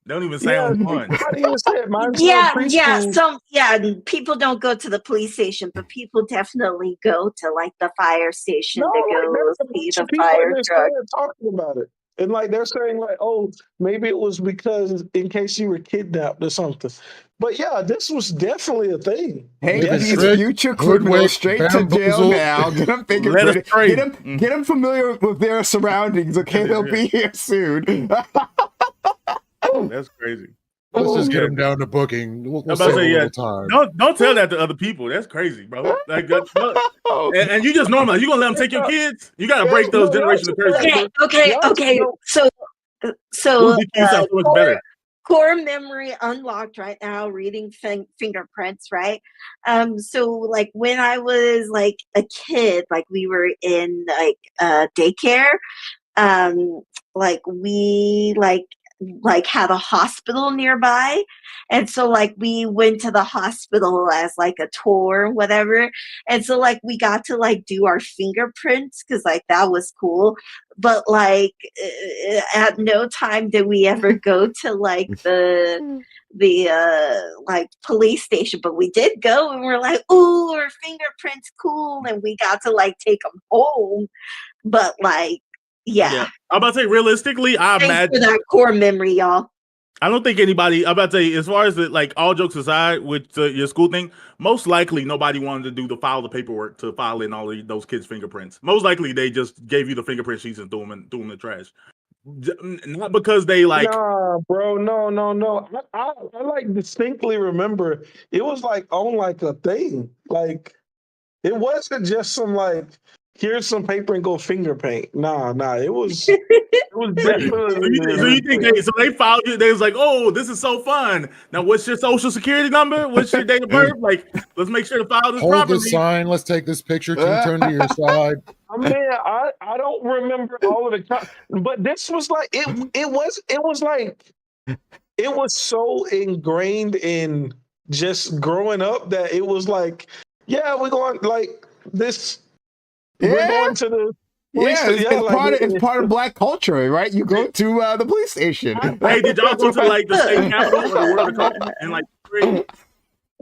they don't even sound fun. Somebody even said mine's Yeah, preschool. people don't go to the police station, but people definitely go to like the fire station No, to like go there's a see bunch the of people in fire this truck. area talking about it. And like they're saying like, oh, maybe it was because in case you were kidnapped or something. But yeah, this was definitely a thing. Hey, Maybe these tricked, future hoodwinked, criminals straight to jail bamboozled. now. Get them Led us fingerprinted. astray. Get them familiar with their surroundings. Okay, they'll be here soon. That's crazy. Let's just get Yeah. them down to booking. We'll I'm about to save say, a yeah. little time. Don't tell that to other people. That's crazy, bro. Like, and you just normalize. You gonna let them take your kids? You gotta break those generational curses. Okay. So Ooh, you sound so much better. core memory unlocked right now. Reading fingerprints, right? So like when I was like a kid, like we were in like daycare. Like we like had a hospital nearby, and so like we went to the hospital as like a tour or whatever, and so like we got to like do our fingerprints because like that was cool, but like at no time did we ever go to like the like police station, but we did go and we're like, ooh, our fingerprints cool, and we got to like take them home, but like yeah. I'm about to say, realistically, I Thanks imagine for that core memory, y'all. I don't think anybody. I'm about to say, as far as the, like all jokes aside, with your school thing, most likely nobody wanted to file the paperwork to file in all of those kids' fingerprints. Most likely they just gave you the fingerprint sheets and threw them in the trash. Not because they like. Nah, bro, no. I like distinctly remember it was like on like a thing. Like it wasn't just some like here's some paper and go finger paint. Nah. It was definitely So you think they filed you? They was like, oh, this is so fun. Now, what's your social security number? What's your date of birth? Like, let's make sure to file this Hold properly. the sign. Let's take this picture. Can you turn to your side? I mean, I don't remember all of the but this was like it was like it was so ingrained in just growing up that it was like, yeah, we're going like this. We're Yeah. going to the police Yeah, station. it's part of black culture, right? You go to the police station. Hey, did y'all go to like the state capitol or the World Cup and like?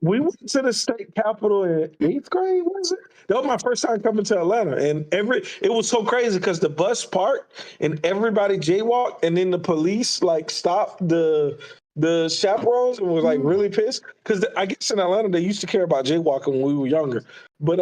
We went to the state capitol in 8th grade, was it? That was my first time coming to Atlanta. And it was so crazy because the bus parked and everybody jaywalked, and then the police like stopped the chaperones and was like really pissed. Because I guess in Atlanta they used to care about jaywalking when we were younger. But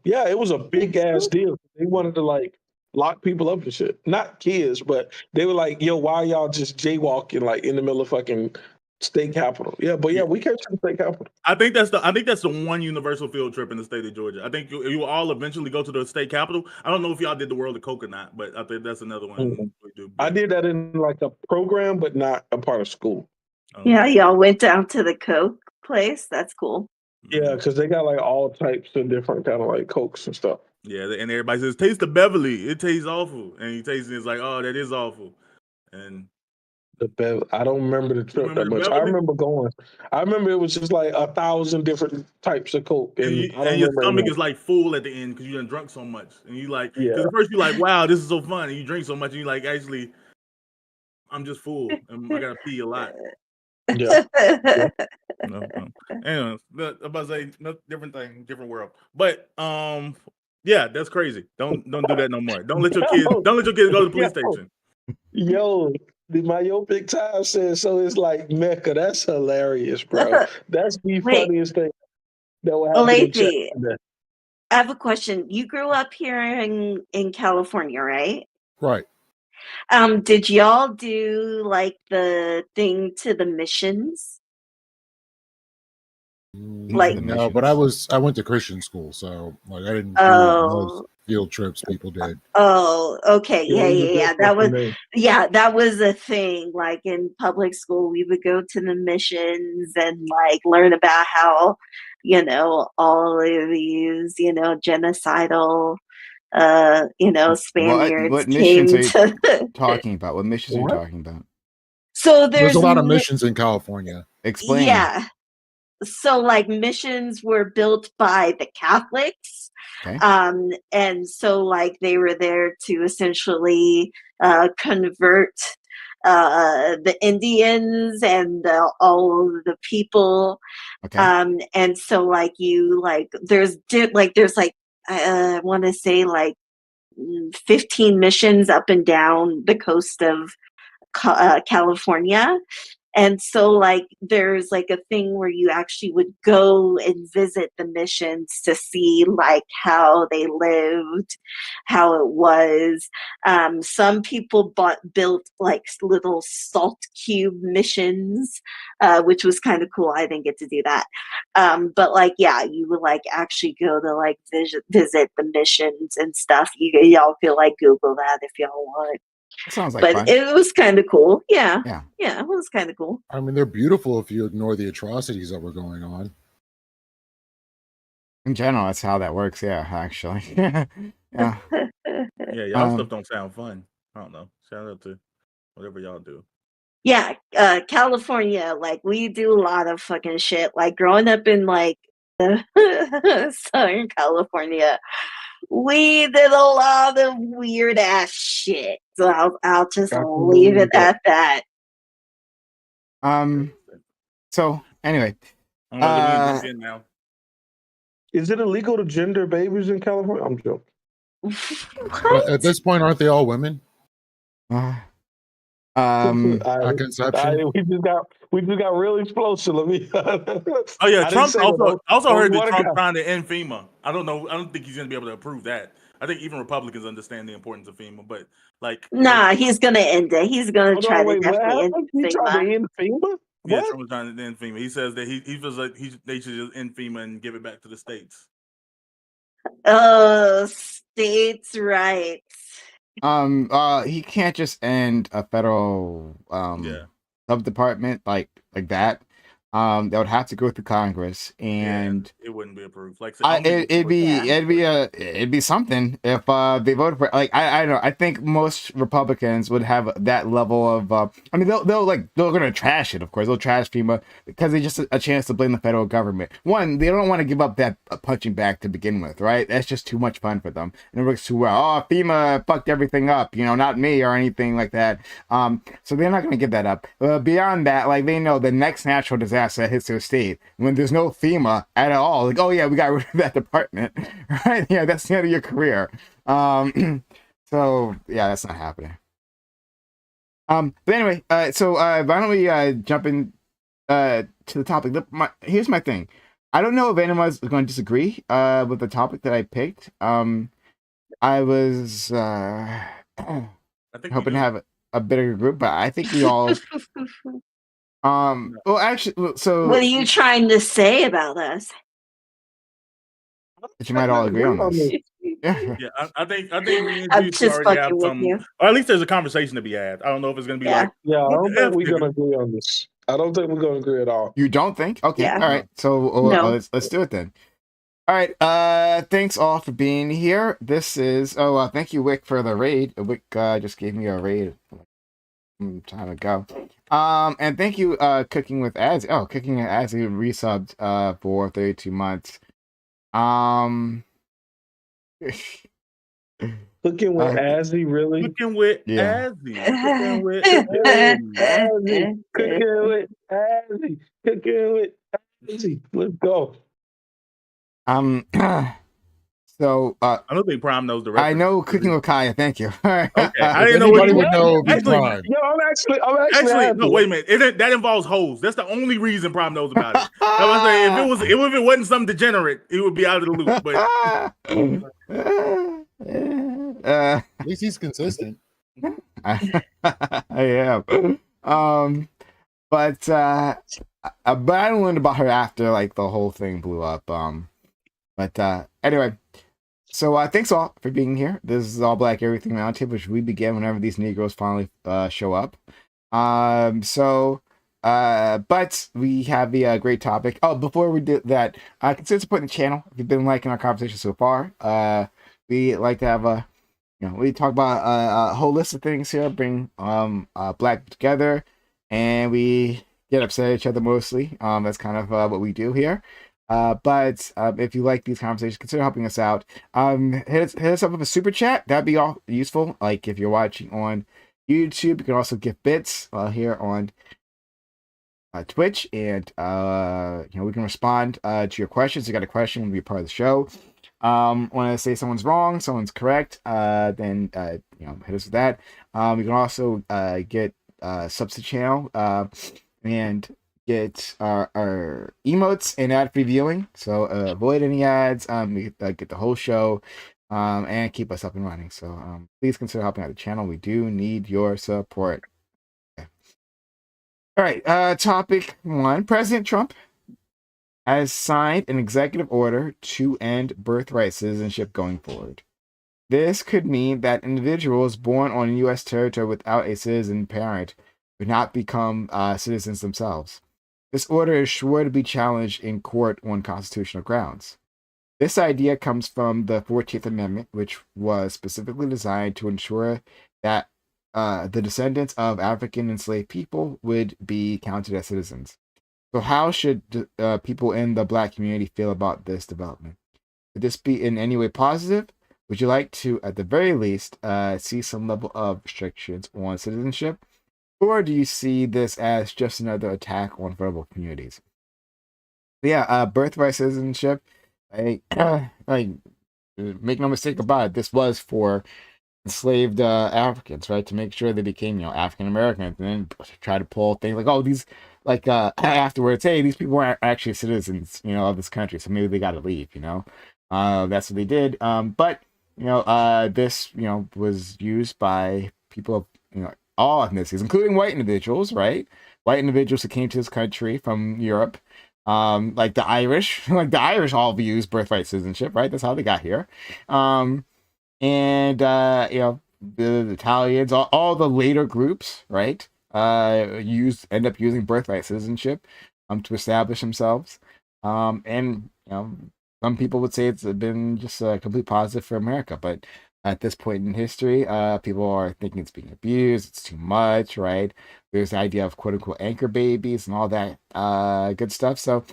yeah, it was a big ass deal. They wanted to like lock people up and shit. Not kids, but they were like, yo, why y'all just jaywalking like in the middle of fucking state capitol? Yeah, but yeah, we came to the state capitol. I think that's the one universal field trip in the state of Georgia. I think you will all eventually go to the state capitol. I don't know if y'all did the World of Coke or not, but I think that's another one we do. I did that in like a program, but not a part of school. Yeah, y'all went down to the Coke place. That's cool. Yeah, because they got like all types of different kind of like Cokes and stuff. Yeah, and everybody says, taste the Beverly. It tastes awful. And he tastes it, it's like, oh, that is awful. And I don't remember the trip that much. Beverly? I remember going. I remember it was just like 1,000 different types of Coke. And your stomach is like full at the end because you done drunk so much. And you like, because at first you're like, wow, this is so fun. And you drink so much and you like, actually, I'm just full. And I got to pee a lot. Yeah. No. Anyways, I'm about to say, different thing, different world. But, yeah, that's crazy. Don't do that no more. Don't let your kids go to the police station. Yo, the myopic time says so. It's like Mecca. That's hilarious, bro. That's the funniest thing that will happen. Lately, I have a question. You grew up here in California, right? Right. Did y'all do like the thing to the missions? Like no, but I went to Christian school, so like I didn't do those field trips people did. Oh, okay. Yeah. That was a thing. Like in public school, we would go to the missions and like learn about how, all of these, genocidal Spaniards what missions came are you to talking about? What missions are you talking about? So there's a lot of missions in California. Explain. Yeah. So like missions were built by the Catholics. Okay. And so like they were there to essentially convert the Indians and all of the people. Okay. And so like there's I want to say like 15 missions up and down the coast of California. And so like there's like a thing where you actually would go and visit the missions to see like how they lived, how it was. Some people built like little salt cube missions, which was kind of cool. I didn't get to do that. But like, yeah, you would like actually go to like visit the missions and stuff. Y'all feel like Google that if y'all want. Sounds like but fun. It was kind of cool. Yeah, it was kind of cool. I mean, they're beautiful if you ignore the atrocities that were going on. In general, that's how that works. Yeah, actually. Yeah. Y'all stuff don't sound fun. I don't know. Shout out to whatever y'all do. Yeah, California, like we do a lot of fucking shit. Like growing up in like Southern California, we did a lot of weird ass shit. So I'll just leave it at that. So anyway, now. Is it illegal to gender babies in California? I'm joking. At this point, aren't they all women? Conception. We just got real explosive. Let me. Oh yeah, Trump also heard that Trump trying to end FEMA. I don't know. I don't think he's going to be able to approve that. I think even Republicans understand the importance of FEMA, but like, nah, he's going to end it. He's going to try to definitely end FEMA. He tried to end FEMA. Yeah, Trump was trying to end FEMA. He says that he feels like they should just end FEMA and give it back to the states. Oh, states' rights. He can't just end a federal sub department like that. That would have to go through Congress, and it wouldn't be approved. Like it'd be something if they voted for. Like I don't know. I think most Republicans would have that level of. I mean, they're gonna trash it. Of course, they'll trash FEMA because it's just a chance to blame the federal government. One, they don't want to give up that punching bag to begin with, right? That's just too much fun for them, and it works too well. Oh, FEMA fucked everything up, not me or anything like that. So they're not gonna give that up. Beyond that, like they know the next natural disaster disaster that hits their state when there's no FEMA at all. Like, oh yeah, we got rid of that department, right? Yeah, that's the end of your career. So yeah, that's not happening. But anyway, so why don't we jump in to the topic? Here's my thing. I don't know if anyone's going to disagree with the topic that I picked. I was I think hoping to have a bigger group, but I think we all well actually so What are you trying to say about us? that you might all agree on this. Yeah, I think me and I'm you just already have fucking with some, you. or at least there's a conversation to be had. I don't know if it's gonna be Yeah. like, Yeah, I what don't the think F, we're nigga? gonna agree on this. I don't think we're gonna agree at all. You don't think? Okay, Yeah. all right. So No. let's do it then. All right. Thanks all for being here. This is thank you, Wick, for the raid. Wick just gave me a raid some time ago. And thank you, Cooking with Azzy. Oh, Cooking with Azzy resubbed for 32 months. Cooking with Azzy, really? Cooking with Yeah. Azzy. Cooking with Azzy. Cooking with Azzy. Cooking with Azzy. Let's go. So I don't think Prime knows the I reference. know Cooking with Kaya. Thank you. Okay, I If didn't know what anybody you would know, it'd be actually. Prime. Yo, I'm actually Actually, no. happy. Wait a minute. That involves hoes. That's the only reason Prime knows about it. I was saying if it wasn't something degenerate, it would be out of the loop. But At least he's consistent. I am. But I learned about her after like the whole thing blew up. But anyway, so thanks all for being here. This is All Black Everything Roundtable, which we begin whenever these Negroes finally show up. But we have a great topic. Oh, before we do that, consider supporting the channel. If you've been liking our conversation so far, we like to have we talk about a whole list of things here, bring black together, and we get upset at each other mostly. That's kind of what we do here. But if you like these conversations, consider helping us out. Hit us up with a super chat. That'd be all useful. Like if you're watching on YouTube, you can also give bits here on Twitch, and we can respond to your questions. You got a question, we'll be a part of the show. Want to say someone's wrong, someone's correct, then hit us with that. You can also get subs to channel and get our emotes and ad-free viewing, so avoid any ads. We get the whole show and keep us up and running. So please consider helping out the channel. We do need your support. Okay. All right, topic 1. President Trump has signed an executive order to end birthright citizenship going forward. This could mean that individuals born on U.S. territory without a citizen parent would not become citizens themselves. This order is sure to be challenged in court on constitutional grounds. This idea comes from the 14th Amendment, which was specifically designed to ensure that the descendants of African enslaved people would be counted as citizens. So how should people in the Black community feel about this development? Could this be in any way positive? Would you like to, at the very least, see some level of restrictions on citizenship? Or do you see this as just another attack on vulnerable communities? Yeah, birthright citizenship, make no mistake about it, this was for enslaved Africans, right? To make sure they became, African Americans, and then try to pull things like, oh, these, afterwards, hey, these people aren't actually citizens, of this country, so maybe they got to leave, that's what they did. But this, was used by people of, all ethnicities, including white individuals, right? White individuals who came to this country from Europe, like the Irish, the Irish all used birthright citizenship, right? That's how they got here. And the Italians, all the later groups, right? End up using birthright citizenship to establish themselves. And some people would say it's been just a complete positive for America, but at this point in history, people are thinking it's being abused, it's too much, right? There's the idea of quote unquote anchor babies and all that good stuff. So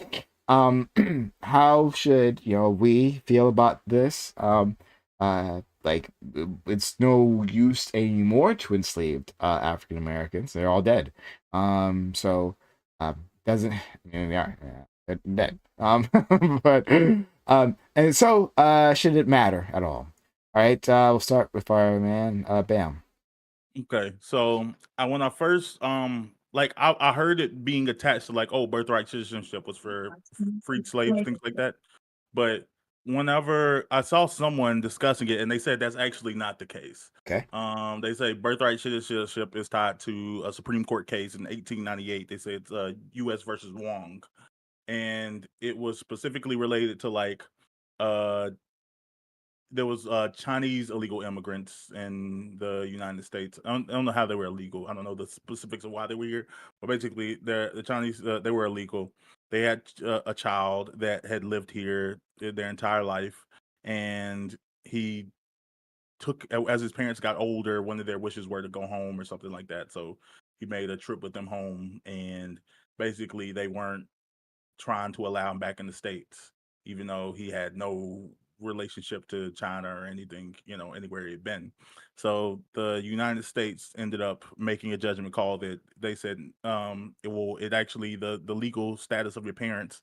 how should we feel about this? It's no use anymore to enslaved African Americans. They're all dead. doesn't. Yeah, that. But and so should it matter at all? All right, we'll start with our man, Bam. Okay, so when I first like I heard it being attached to like, oh, birthright citizenship was for freed slaves, things like that. But whenever I saw someone discussing it, and they said that's actually not the case. Okay. They say birthright citizenship is tied to a Supreme Court case in 1898. They say it's U.S. versus Wong, and it was specifically related to like uh there was Chinese illegal immigrants in the United States. I don't know how they were illegal. I don't know the specifics of why they were here, but basically, the Chinese they were illegal. They had a child that had lived here their entire life, and he took as his parents got older. One of their wishes were to go home or something like that. So he made a trip with them home, and basically, they weren't trying to allow him back in the States, even though he had no relationship to China or anything, anywhere he'd been. So the United States ended up making a judgment call that they said it actually the legal status of your parents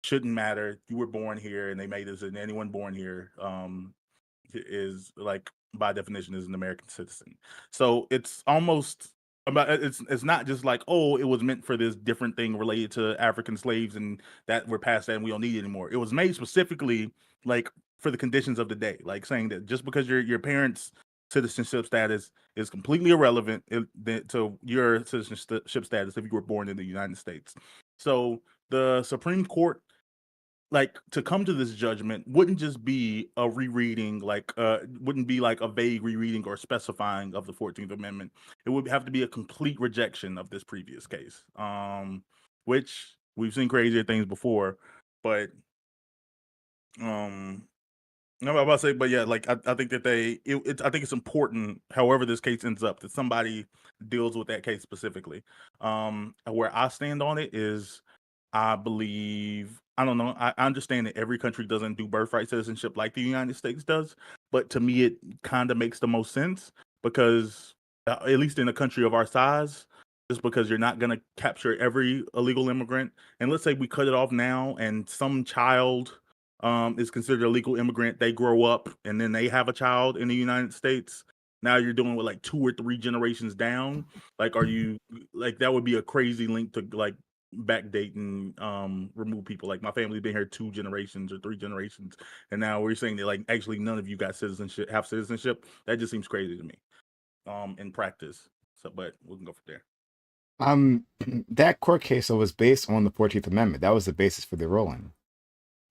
shouldn't matter. You were born here, and they made this, and anyone born here is like by definition is an American citizen. So it's almost about it's not just like, oh, it was meant for this different thing related to African slaves and that we're past that and we don't need it anymore. It was made specifically like for the conditions of the day, like saying that just because your parents' citizenship status is completely irrelevant to your citizenship status if you were born in the United States. So the Supreme Court, like, to come to this judgment wouldn't just be a rereading, like wouldn't be like a vague rereading or specifying of the 14th Amendment. It would have to be a complete rejection of this previous case, which we've seen crazier things before. But I'm about to say, but yeah, like I think that I think it's important, however this case ends up, that somebody deals with that case specifically. Where I stand on it is, I believe, I don't know, I understand that every country doesn't do birthright citizenship like the United States does, but to me, it kind of makes the most sense because, at least in a country of our size, just because you're not going to capture every illegal immigrant, and let's say we cut it off now, and some child is considered a legal immigrant. They grow up and then they have a child in the United States. Now you're doing with like 2 or 3 generations down. Like, are you like that would be a crazy link to like backdate and remove people. Like, my family's been here 2 generations or 3 generations, and now we're saying that like actually none of you got have citizenship. That just seems crazy to me in practice. So, but we can go from there. That court case was based on the 14th Amendment. That was the basis for the ruling.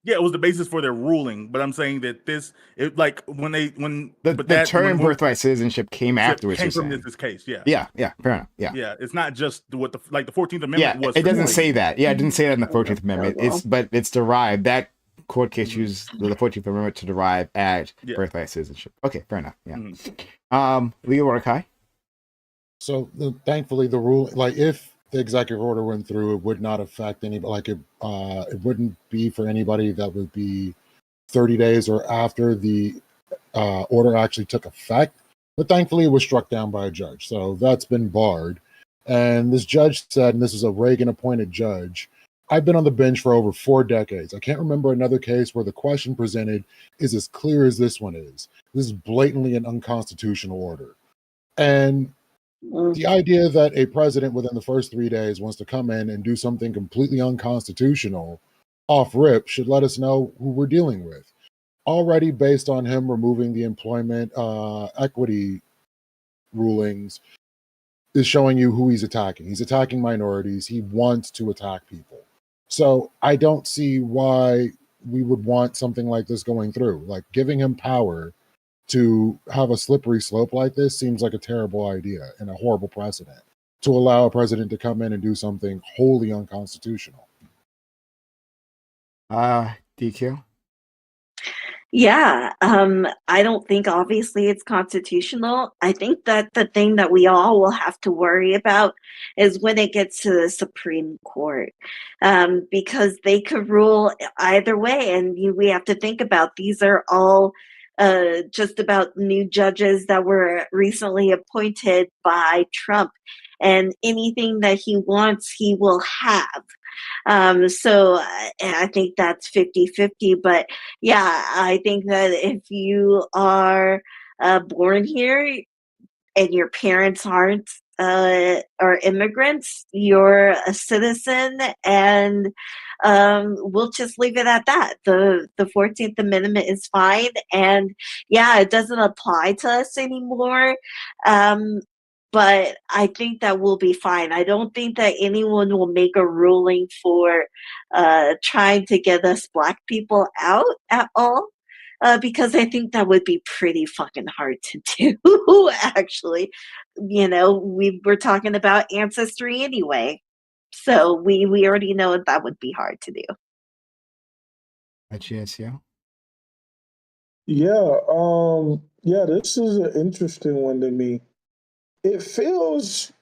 Yeah, it was the basis for their ruling, but I'm saying that the term birthright citizenship came afterwards. Came from this case, yeah. Yeah, fair enough. Yeah, it's not just what the 14th Amendment was. It doesn't say that. Yeah, it didn't say that in the 14th Amendment. It's derived. That court case used the 14th Amendment to derive at birthright citizenship. Okay, fair enough. Yeah. Leo Mordecai. So thankfully, the rule, like if the executive order went through, it would not affect anybody. Like it wouldn't be for anybody that would be 30 days or after the order actually took effect. But thankfully, it was struck down by a judge, so that's been barred. And this judge said, and this is a Reagan-appointed judge, I've been on the bench for over 4 decades. I can't remember another case where the question presented is as clear as this one is. This is blatantly an unconstitutional order. And the idea that a president within the first 3 days wants to come in and do something completely unconstitutional off rip should let us know who we're dealing with. Already based on him removing the employment equity rulings is showing you who he's attacking. He's attacking minorities. He wants to attack people. So I don't see why we would want something like this going through. Like, giving him power to have a slippery slope like this seems like a terrible idea and a horrible precedent to allow a president to come in and do something wholly unconstitutional. DQ? Yeah, I don't think obviously it's constitutional. I think that the thing that we all will have to worry about is when it gets to the Supreme Court, because they could rule either way, and we have to think about these are all just about new judges that were recently appointed by Trump, and anything that he wants, he will have. So I think that's 50-50. But yeah, I think that if you are born here and your parents aren't are immigrants, you're a citizen, and we'll just leave it at that. The 14th Amendment is fine, and yeah, it doesn't apply to us anymore. But I think that we'll be fine. I don't think that anyone will make a ruling for trying to get us Black people out at all. Because I think that would be pretty fucking hard to do, actually. You know, we were talking about ancestry anyway. So we already know that would be hard to do. Yes, yeah. Yeah, this is an interesting one to me. It feels,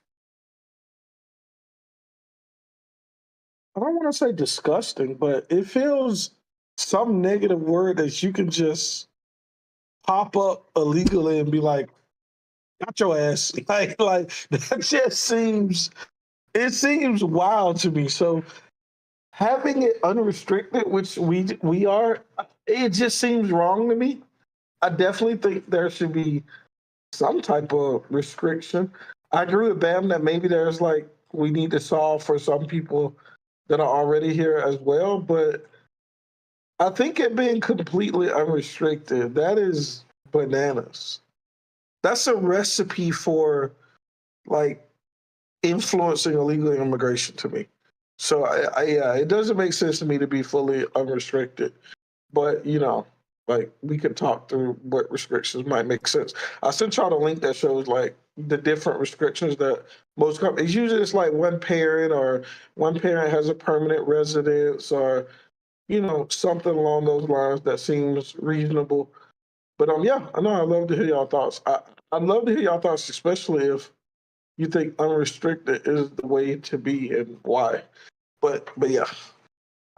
I don't want to say disgusting, but it feels some negative word that you can just pop up illegally and be like, got your ass. Like that just seems, it seems wild to me. So having it unrestricted, which we are, it just seems wrong to me. I definitely think there should be some type of restriction. I agree with Bam that maybe there's like we need to solve for some people that are already here as well, but I think it being completely unrestricted, that is bananas. That's a recipe for like influencing illegal immigration to me. So yeah, it doesn't make sense to me to be fully unrestricted. But you know, like we could talk through what restrictions might make sense. I sent y'all the link that shows like the different restrictions that most companies. Usually it's like one parent or one parent has a permanent residence or you know something along those lines that seems reasonable. But yeah, I know I'd love to hear y'all thoughts. I'd love to hear y'all thoughts, especially if you think unrestricted is the way to be and why. But yeah.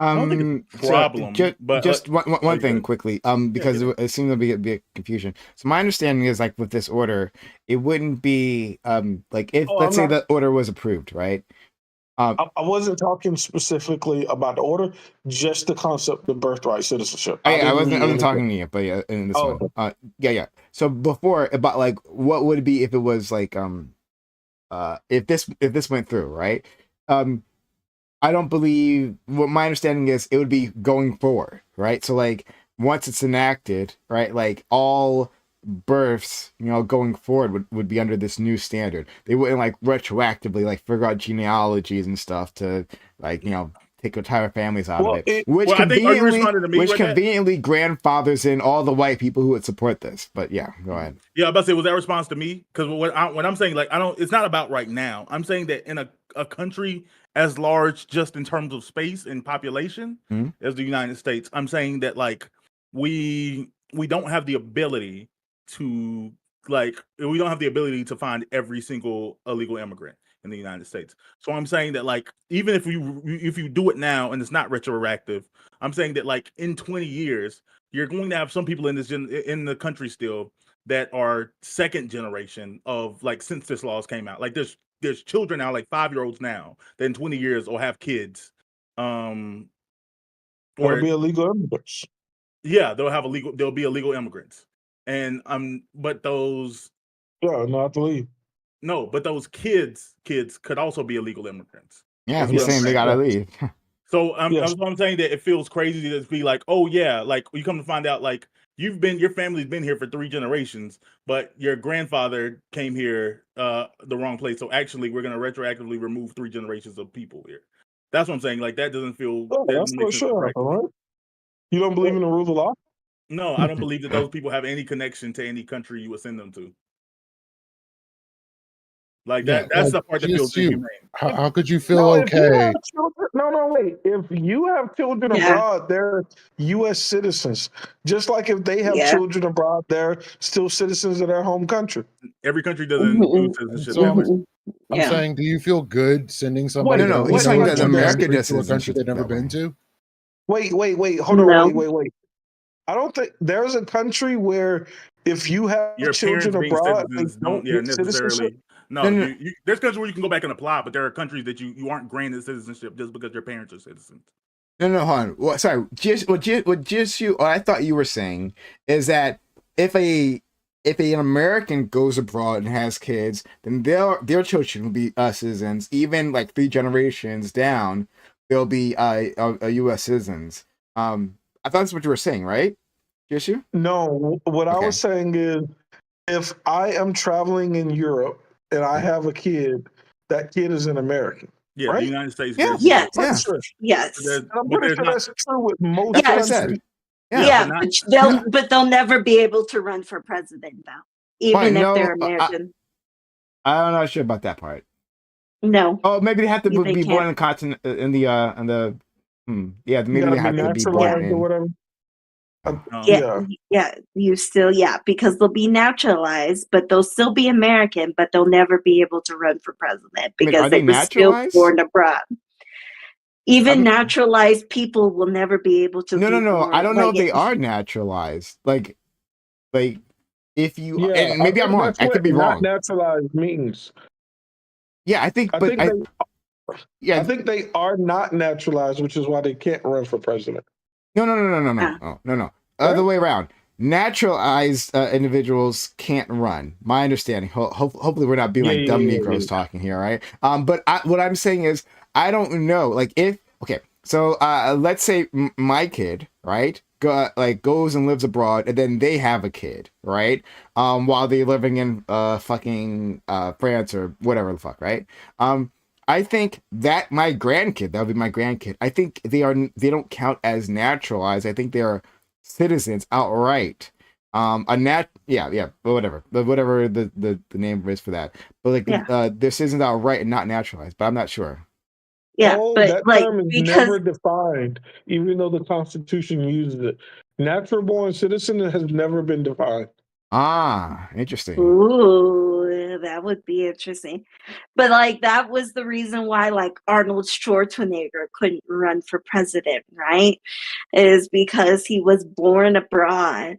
I don't think it's a So problem, but just one thing good. quickly, because Yeah. it seems to be a confusion. So my understanding is like with this order, it wouldn't be like if Oh, let's I'm say not. the order was approved, right? I wasn't talking specifically about the order, just the concept of birthright citizenship. I I didn't wasn't mean anything. talking to you, but yeah, in this Oh, one, yeah. So before about like what would it be if it was like if this went through, right? I don't believe what my understanding is it would be going forward, right? So like once it's enacted, right, like all births, you know, going forward would be under this new standard. They wouldn't like retroactively like figure out genealogies and stuff to like, you know, take entire families out of well, it. Which I think, are you conveniently responding to me with that? grandfathers in all the white people who would support this. But yeah, go ahead. Yeah, I was about to say, was that a response to me? Because what I'm saying, like, I don't. It's not about right now. I'm saying that in a country as large, just in terms of space and population, as the United States, I'm saying that like we don't have the ability to find every single illegal immigrant in the United States. So I'm saying that like even if you do it now and it's not retroactive, I'm saying that like in 20 years you're going to have some people in in the country still that are second generation of like since this laws came out. Like there's children now, like 5-year-olds now, that in 20 years will have kids. That'll Or be illegal immigrants. yeah, they'll be illegal immigrants. And but those Yeah, not to leave. no, but those kids could also be illegal immigrants. Yeah, Is he's what I'm saying they saying. gotta leave. So Yes. I'm saying that it feels crazy to be like, oh yeah, like you come to find out like your family's been here for 3 generations, but your grandfather came here the wrong place. So actually we're gonna retroactively remove 3 generations of people here. That's what I'm saying. Like that doesn't Oh, that's make what sense should happen, practically. right? You don't believe in the rule of law? No, I don't believe that those people have any connection to any country you would send them to. Like Yeah, that's like the part that feels GSU. inhumane. How could you feel No, if you okay? have children, no, wait. If you have children Yeah. abroad, they're U.S. citizens. Just like if they have Yeah. children abroad, they're still citizens of their home country. Every country doesn't do Mhm. citizenship So that way. I'm Yeah. saying, do you feel good sending somebody Wait, No, that he's only saying knows that one America country does to a country citizenship they've never that way. been to? Wait. Hold on. No. Wait. I don't think there's a country where if you have Your children parents being abroad, they citizens don't don't get citizenship. necessarily. No, there's countries where you can go back and apply, but there are countries that you aren't granted citizenship just because your parents are citizens. No, hold on. Well, sorry. What I thought you were saying is that if an American goes abroad and has kids, then their children will be citizens. Even like 3 generations down, they'll be U.S. citizens. I thought that's what you were saying, right? Jisoo? No, what I Okay. was saying is if I am traveling in Europe and I have a kid, that kid is an American. Yeah, the right? United States Yeah. grants Yes. Yeah. Sure. Yes. And I'm but pretty there's sure not. that's true with most That's what I Yes. said. countries. Yeah. Yeah, but but they'll never be able to run for president though, even if they're American. I'm not sure about that part. No. Oh, maybe they have to They be born can't. in the continent yeah, You maybe gotta they be have to be born naturalized or in. whatever. Yeah, you still because they'll be naturalized, but they'll still be American, but they'll never be able to run for president Wait, because are they they were still naturalized? born abroad. Even naturalized people will never be able to. No. I don't know if they it. are naturalized. Like if you Yeah, and maybe I'm wrong. that's I what could be not wrong. naturalized means. Yeah, I think, I but I think they are not naturalized, which is why they can't run for president. No. Other way around. Naturalized individuals can't run. My understanding. Hopefully, we're not being like dumb Negroes talking here, right? But what I'm saying is, I don't know. Like, so let's say my kid, right, goes and lives abroad, and then they have a kid, right? While they're living in fucking France or whatever the fuck, right? I think that that would be my grandkid. I think they don't count as naturalized. I think they are citizens outright. But whatever the name is for that. But they're citizens outright and not naturalized. But I'm not sure. Yeah, but that term is never defined, even though the Constitution uses it. Natural born citizen has never been defined. Ah, interesting. Ooh, that would be interesting. But that was the reason why Arnold Schwarzenegger couldn't run for president, right? Is because he was born abroad.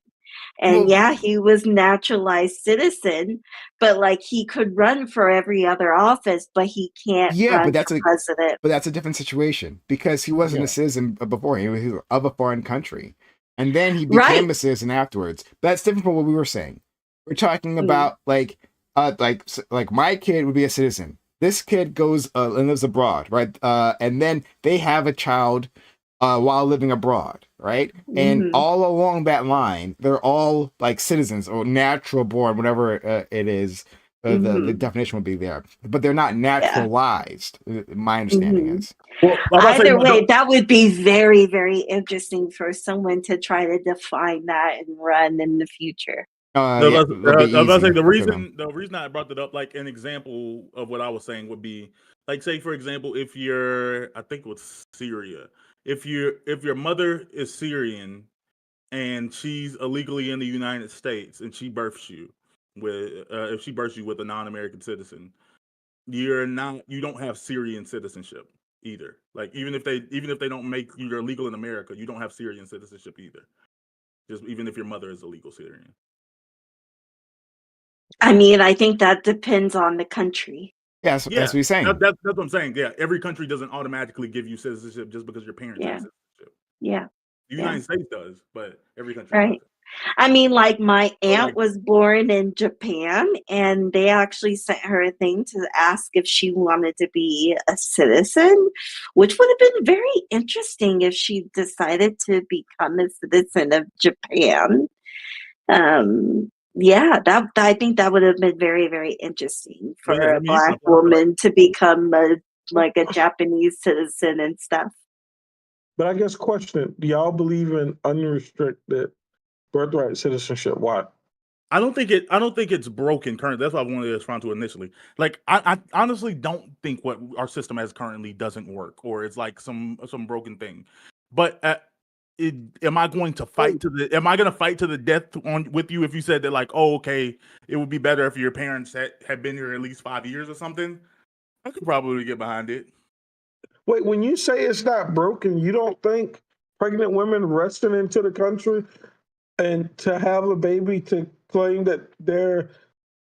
And he was naturalized citizen, but he could run for every other office, but he can't run for president. But that's a different situation because he wasn't a citizen before. He was of a foreign country. And then he became a citizen afterwards. But that's different from what we were saying. We're talking about like my kid would be a citizen. This kid goes and lives abroad, right? And then they have a child while living abroad, right? And all along that line, they're all like citizens or natural born, whatever it is. The definition would be there, but they're not naturalized. My understanding is. Well, either way, that would be very, very interesting for someone to try to define that and run in the future. I was about to say the reason I brought that up, like an example of what I was saying would be like, say for example, if you're, I think it was Syria, if your mother is Syrian and she's illegally in the United States and she births you with if she births you with a non-American citizen, you don't have Syrian citizenship either. Like even if they don't make you illegal in America, you don't have Syrian citizenship either. Just even if your mother is a legal Syrian. I mean, I think that depends on the country. Yeah, that's what he's saying. That's what I'm saying. Yeah, every country doesn't automatically give you citizenship just because your parents have citizenship. Yeah. The United States does, but every country doesn't. I mean, my aunt was born in Japan, and they actually sent her a thing to ask if she wanted to be a citizen, which would have been very interesting if she decided to become a citizen of Japan. I think that would have been very, very interesting for a Black woman to become a Japanese citizen and stuff. But I guess question, do y'all believe in unrestricted birthright citizenship? Why? I don't think it's broken currently. That's what I wanted to respond to initially. Like I honestly don't think what our system has currently doesn't work or it's like some broken thing. But am I going to fight to the death with you if you said that like, oh, okay, it would be better if your parents had been here at least 5 years or something? I could probably get behind it. Wait, when you say it's not broken, you don't think pregnant women resting into the country and to have a baby to claim that they're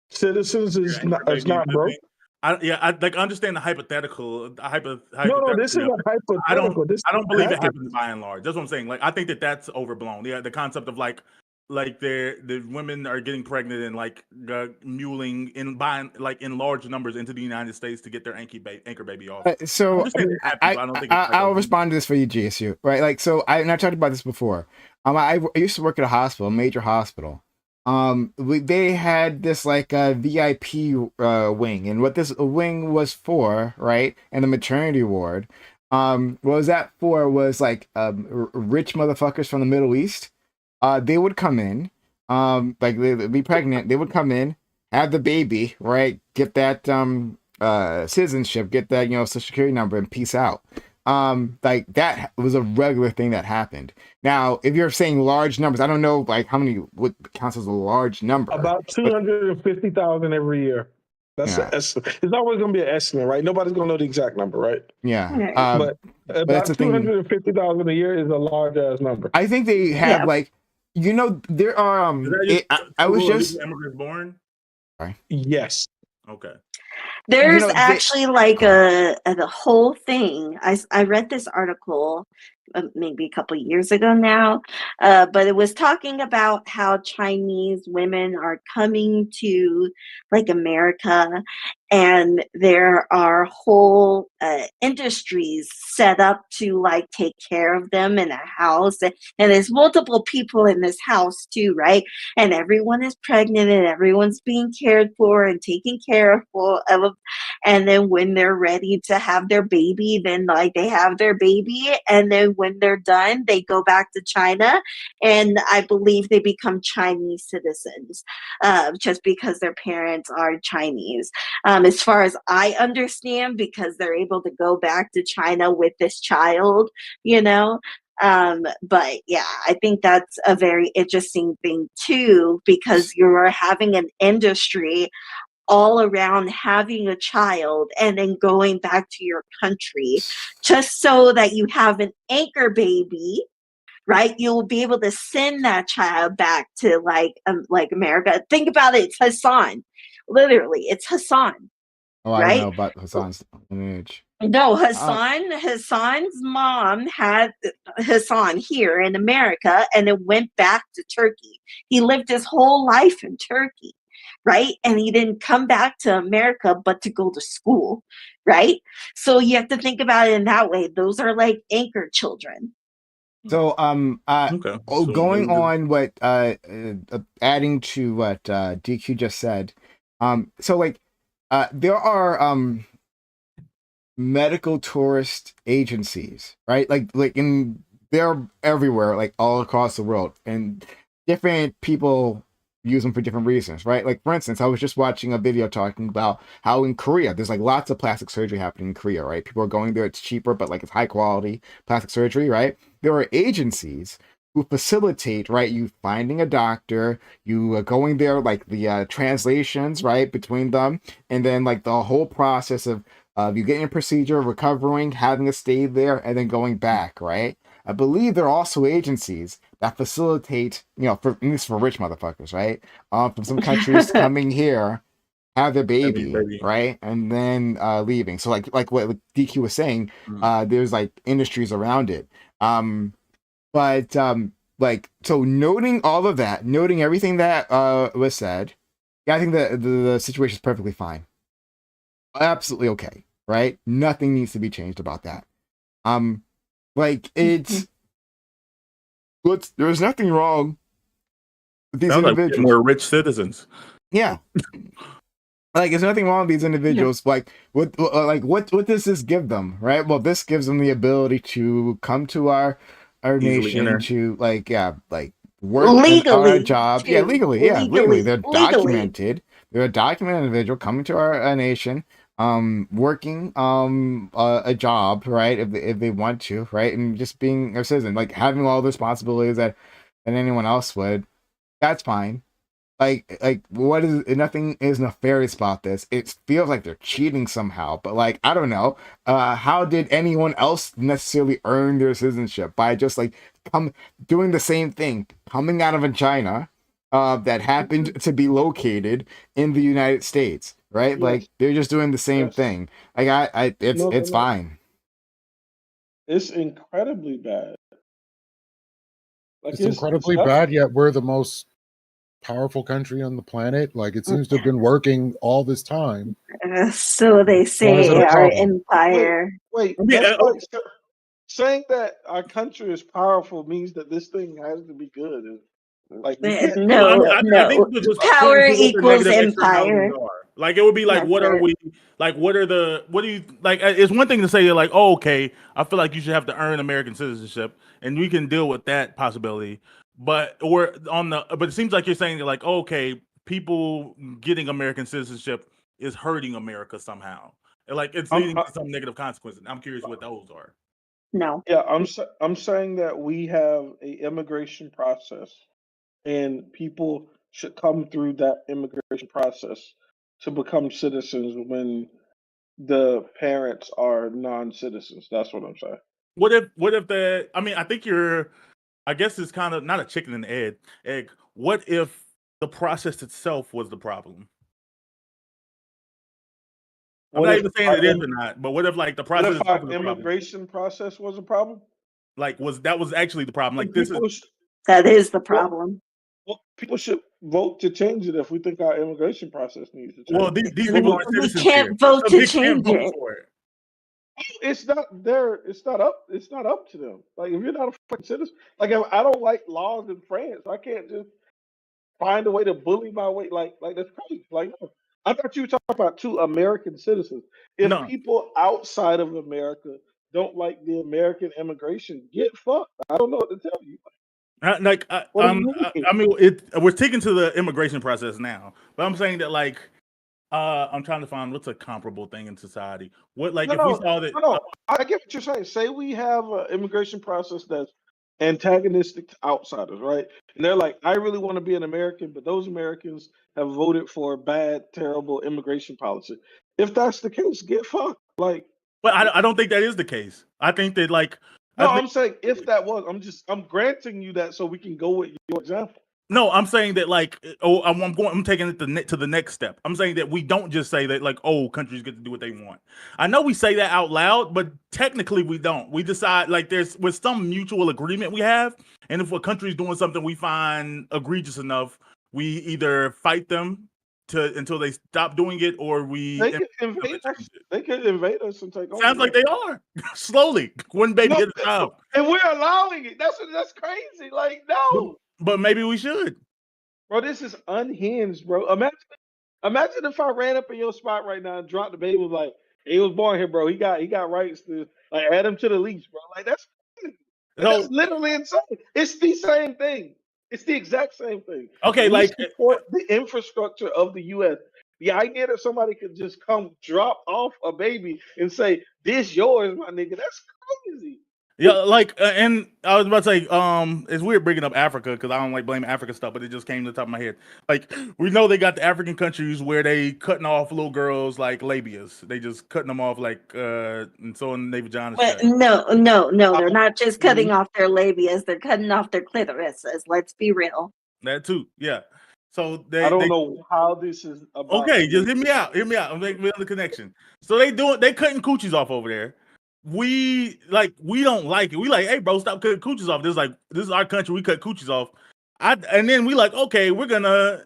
citizens Your is anchor not, is baby not could broke. be. I like understand the hypothetical, No, this hypothetically of isn't it. hypothetical. This I don't believe it happened. happens by and large. That's what I'm saying. Like I think that's overblown. Yeah, the concept of like the women are getting pregnant and like muling in buying like in large numbers into the United States to get their anchor baby off. I So understand it happens, but I don't think it's like I'll respond to this for you, GSU. Right, like so. I talked about this before. I used to work at a hospital, a major hospital. They had this like VIP wing, and what this wing was for, right, and the maternity ward, what was that for? Was like rich motherfuckers from the Middle East. They would come in, like they'd be pregnant. They would come in, have the baby, right, get that citizenship, get that social security number, and peace out. Like that was a regular thing that happened. Now, if you're saying large numbers, I don't know like how many would counts as a large number. About but 250,000 every year. That's yeah, it's always going to be an estimate, right? Nobody's going to know the exact number, right? yeah. Right. But That's about the thing. 250,000 a year is a large ass number. I think they have Yeah. like there are Is that just I was total just illegal immigrants born? Yes. Okay. There's they, actually like a whole thing. I read this article maybe a couple years ago now, but it was talking about how Chinese women are coming to like America, and there are whole industries set up to like take care of them in a house, and there's multiple people in this house too, right? And everyone is pregnant, and everyone's being cared for and taken care of. And then when they're ready to have their baby, then like they have their baby, and then when they're done, they go back to China, and I believe they become Chinese citizens, just because their parents are Chinese. As far as I understand, because they're able to go back to China with this child, you know. But yeah, I think that's a very interesting thing too, because you're having an industry all around having a child and then going back to your country just so that you have an anchor baby, right? You'll be able to send that child back to like America. Think about it, it's Hassan. Literally, it's Hassan, Oh, I don't right? know about Hassan's lineage. No, Uh, Hassan's mom had Hassan here in America and then went back to Turkey. He lived his whole life in Turkey, right? And he didn't come back to America but to go to school, right? So you have to think about it in that way. Those are like anchor children. so Okay. So going maybe on what adding to what DQ just said. So like there are medical tourist agencies, right? Like in they're everywhere, like all across the world, and different people use them for different reasons, right? Like for instance, I was just watching a video talking about how in Korea there's like lots of plastic surgery happening in Korea, right? People are going there, it's cheaper, but like it's high quality plastic surgery, right? There are agencies who facilitate, right, you finding a doctor, you going there, like the translations, right, between them, and then like the whole process of you getting a procedure, recovering, having to stay there, and then going back, right? I believe there are also agencies that facilitate, for at least for rich motherfuckers, right? From some countries coming here, have their baby, baby. right, and then leaving. So like what DQ was saying, there's like industries around it. But like so, noting all of that, noting everything that was said, yeah, I think the situation is perfectly fine, absolutely okay, right? Nothing needs to be changed about that. Like it's there's nothing wrong with these Sounds like individuals. more rich citizens. Yeah, like there's nothing wrong with these individuals. Like what does this give them, right? Well, this gives them the ability to come to our Easily nation enter. to like work in our Legally, job. too. Yeah, legally. They're Legally. documented. They're a documented individual coming to our nation, working a job, right? If they want to, right, and just being a citizen, like having all the responsibilities that anyone else would. That's fine. Like what is nothing is nefarious about this. It feels like they're cheating somehow, but like I don't know. How did anyone else necessarily earn their citizenship by just like come doing the same thing, coming out of a China that happened to be located in the United States, right? Like Yes, they're just doing the same yes. thing. Like it's No, they're it's not. fine. It's incredibly bad. Like It's it's incredibly hell. bad, yet we're the most powerful country on the planet. Like it seems to have been working all this time. So they Why is it say a our problem? Wait, empire. wait. Yeah, That's like saying that our country is powerful means that this thing has to be good. Like we can't. well, I, No, mean, I think no. we're just Power pointing to what the equals negative externalities empire. are. Like it would be like, That's what are it. we? Like, what do you like? It's one thing to say like, oh, okay, I feel like you should have to earn American citizenship, and we can deal with that possibility. But it seems like you're saying that like, okay, people getting American citizenship is hurting America somehow. And, like it's I'm, leading to some negative consequences. I'm curious what those are. No. yeah, I'm saying that we have a immigration process, and people should come through that immigration process to become citizens when the parents are non-citizens. That's what I'm saying. What if the? I mean, I think you're. I guess it's kind of not a chicken and egg. What if the process itself was the problem? I'm What not if even saying our it is or not, but what if like the what process if itself our is the problem? immigration process was a problem? Like was actually the problem? Then Like this is That is the well, problem. people should vote to change it if we think our immigration process needs to well change. these people We aren't we citizens here, can't vote so to they can't change vote it. for it. It's not their. It's not up to them. Like if you're not a fucking citizen, like if I don't like laws in France, I can't just find a way to bully my way. Like that's crazy. Like no. I thought you were talking about two American citizens. If No, people outside of America don't like the American immigration, get fucked. I don't know what to tell you. like What do you mean? I mean, we're sticking to the immigration process now, but I'm saying that like I'm trying to find what's a comparable thing in society. What like No, if we no, saw that? no, no. I get what you're saying. Say we have an immigration process that's antagonistic to outsiders, right? And they're like, I really want to be an American, but those Americans have voted for a bad, terrible immigration policy. If that's the case, get fucked. Like, But I don't think that is the case. I think that like I no, think. I'm saying if that was, I'm granting you that so we can go with your example. No, I'm saying that like I'm taking it to the next step. I'm saying that we don't just say that like oh countries get to do what they want. I know we say that out loud, but technically we don't. We decide like there's with some mutual agreement we have, and if a country's doing something we find egregious enough, we either fight them to until they stop doing it, or we They implement could them to invade change us. it. They could invade us and take over. Sounds like Yeah. they are slowly, one baby No, at a time. and we're allowing it. That's crazy. Like, But, no, but maybe we should. bro, this is unhinged, bro. Imagine if I ran up in your spot right now and dropped the baby was like, he was born here, bro. He got rights to like add him to the lease, bro. Like that's crazy. Like that's So literally insane. It's the same thing. It's the exact same thing. okay, We like support the infrastructure of the US. The idea that somebody could just come drop off a baby and say, this yours, my nigga, that's crazy. yeah, like, and I was about to say, it's weird bringing up Africa because I don't like blaming Africa stuff, but it just came to the top of my head. Like, we know they got the African countries where they cutting off little girls like labias. They just cutting them off like, and sewing their vaginas But shut. no, they're Um, not just cutting off their labias, they're cutting off their clitorises. Let's be real. That too, yeah. So I don't they know how this is about okay, to just make hear me out. Hear me out. I'm making the connection. So they cutting coochies off over there. We don't like it. We like, hey bro, stop cutting coochies off. This is our country. We cut coochies off. And then we like, okay, we're gonna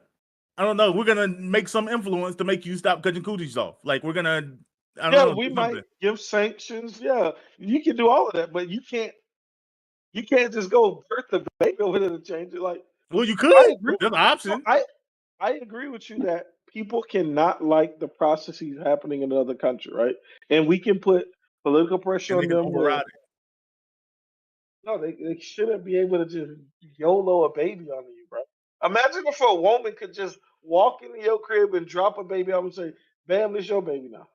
I don't know, we're gonna make some influence to make you stop cutting coochies off. Like we're gonna I don't Yeah, know, we do might something. give sanctions. Yeah, you can do all of that, but you can't just go birth the baby over there to change it. Like Well, you I could. agree. That's an No, option. I agree with you that people cannot like the processes happening in another country, right? And we can put political pressure And they on can them where override it. no, they shouldn't be able to just YOLO a baby on you, bro. Imagine if a woman could just walk into your crib and drop a baby off and say, "Bam, this your baby now."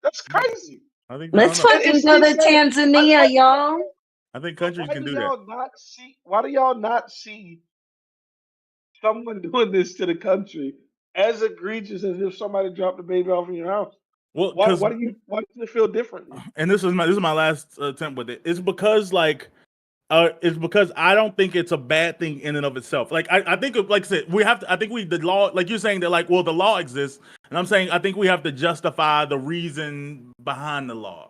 That's crazy. I don't Let's know. And fucking it's go the to same. Tanzania, y'all. I think countries Why can do do that. y'all not see? Why do y'all not see someone doing this to the country as egregious as if somebody dropped a baby off in your house? Well, Why because why does it feel differently? and this is my last attempt with it. It's because I don't think it's a bad thing in and of itself. Like I think like I said, we have to. I think the law, like you're saying that, like, well, the law exists, and I'm saying I think we have to justify the reason behind the law.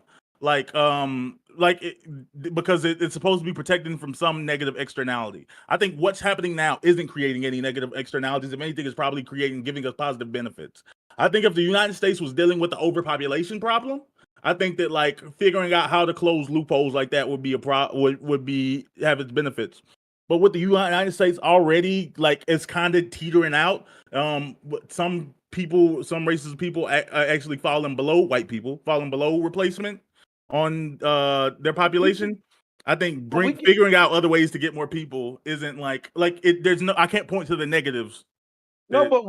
Because it's supposed to be protecting from some negative externality. I think what's happening now isn't creating any negative externalities. If anything, it's probably giving us positive benefits. I think if the United States was dealing with the overpopulation problem, I think that, like, figuring out how to close loopholes like that would be have its benefits. But with the United States already, like, it's kind of teetering out. Some races of people actually falling below white people, falling below replacement on their population. I think figuring out other ways to get more people isn't I can't point to the negatives. No, but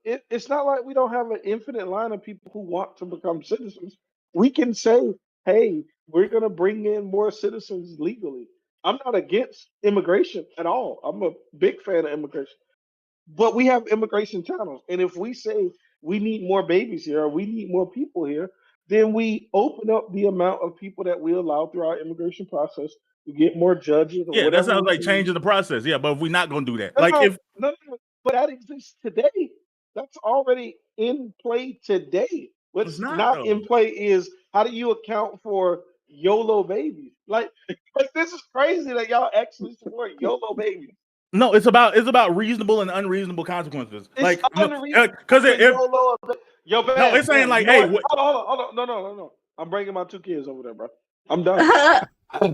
it's not like we don't have an infinite line of people who want to become citizens. We can say, hey, we're going to bring in more citizens legally. I'm not against immigration at all. I'm a big fan of immigration. But we have immigration channels. And if we say we need more babies here or we need more people here, then we open up the amount of people that we allow through our immigration process to get more judges. Or Yeah, whatever that sounds like changing the process. Yeah, but if we're not going to do that, no, but that exists today. That's already in play today. What's not in play is how do you account for YOLO babies? Like this is crazy that y'all actually support YOLO babies. No, it's about reasonable and unreasonable consequences. It's unreasonable because no, it's saying like, hey, hold on, no. I'm bringing my 2 kids over there, bro. I'm done.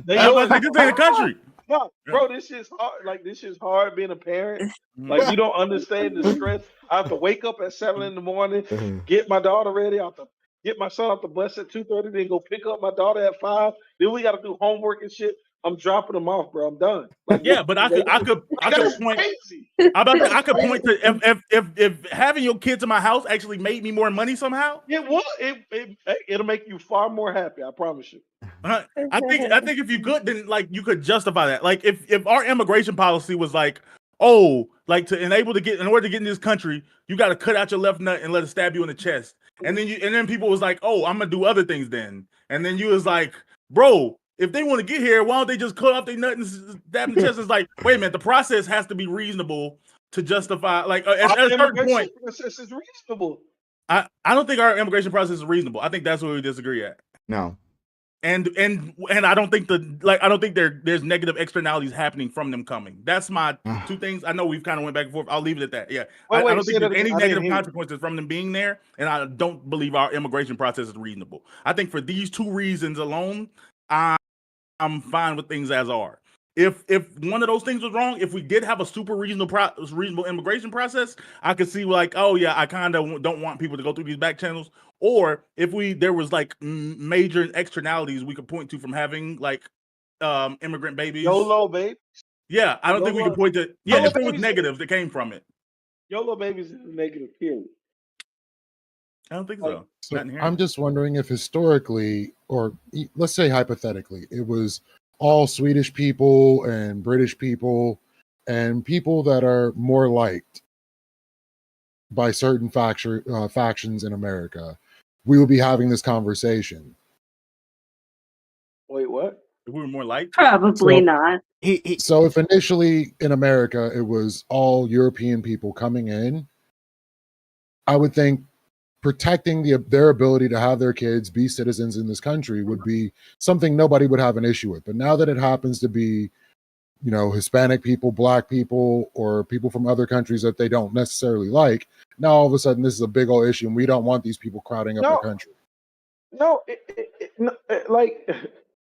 They in the country. No, bro, this shit's hard. Like, this shit's hard being a parent. Like, you don't understand the stress. I have to wake up at 7 in the morning, get my daughter ready. I have to get my son off the bus at 2:30, then go pick up my daughter at 5. Then we got to do homework and shit. I'm dropping them off, bro. I'm done. Like, yeah, but I could point. I could point to if having your kids in my house actually made me more money somehow. It will. It'll make you far more happy. I promise you. I think if you could, then like you could justify that. Like if our immigration policy was like, oh, like in order to get in this country, you got to cut out your left nut and let it stab you in the chest, and then people was like, oh, I'm gonna do other things then, and then you was like, bro, if they want to get here, why don't they just cut off their nut and stab in the chest? It's like, wait a minute, the process has to be reasonable to justify. Like at a certain point, process is reasonable. I don't think our immigration process is reasonable. I think that's where we disagree at. No. And I don't think there's negative externalities happening from them coming. That's my 2 things. I know we've kind of went back and forth. I'll leave it at that. Yeah, I don't think there's any negative consequences from them being there, and I don't believe our immigration process is reasonable. I think for these 2 reasons alone, I'm fine with things as are. If one of those things was wrong, if we did have a super reasonable immigration process, I could see like, oh yeah, I kind of don't want people to go through these back channels. Or if there was like major externalities we could point to from having like immigrant babies. YOLO babies. Yeah, I don't think we could point to. Yeah, if there was negatives that came from it. YOLO babies is a negative period. I don't think so. So I'm just wondering if historically, or let's say hypothetically, it was all Swedish people and British people and people that are more liked by certain factions in America, we would be having this conversation. Wait, what? If we were more liked? Probably not. So if initially in America it was all European people coming in, I would think protecting their ability to have their kids be citizens in this country would be something nobody would have an issue with. But now that it happens to be, Hispanic people, Black people, or people from other countries that they don't necessarily like, now all of a sudden this is a big old issue and we don't want these people crowding up our country. No,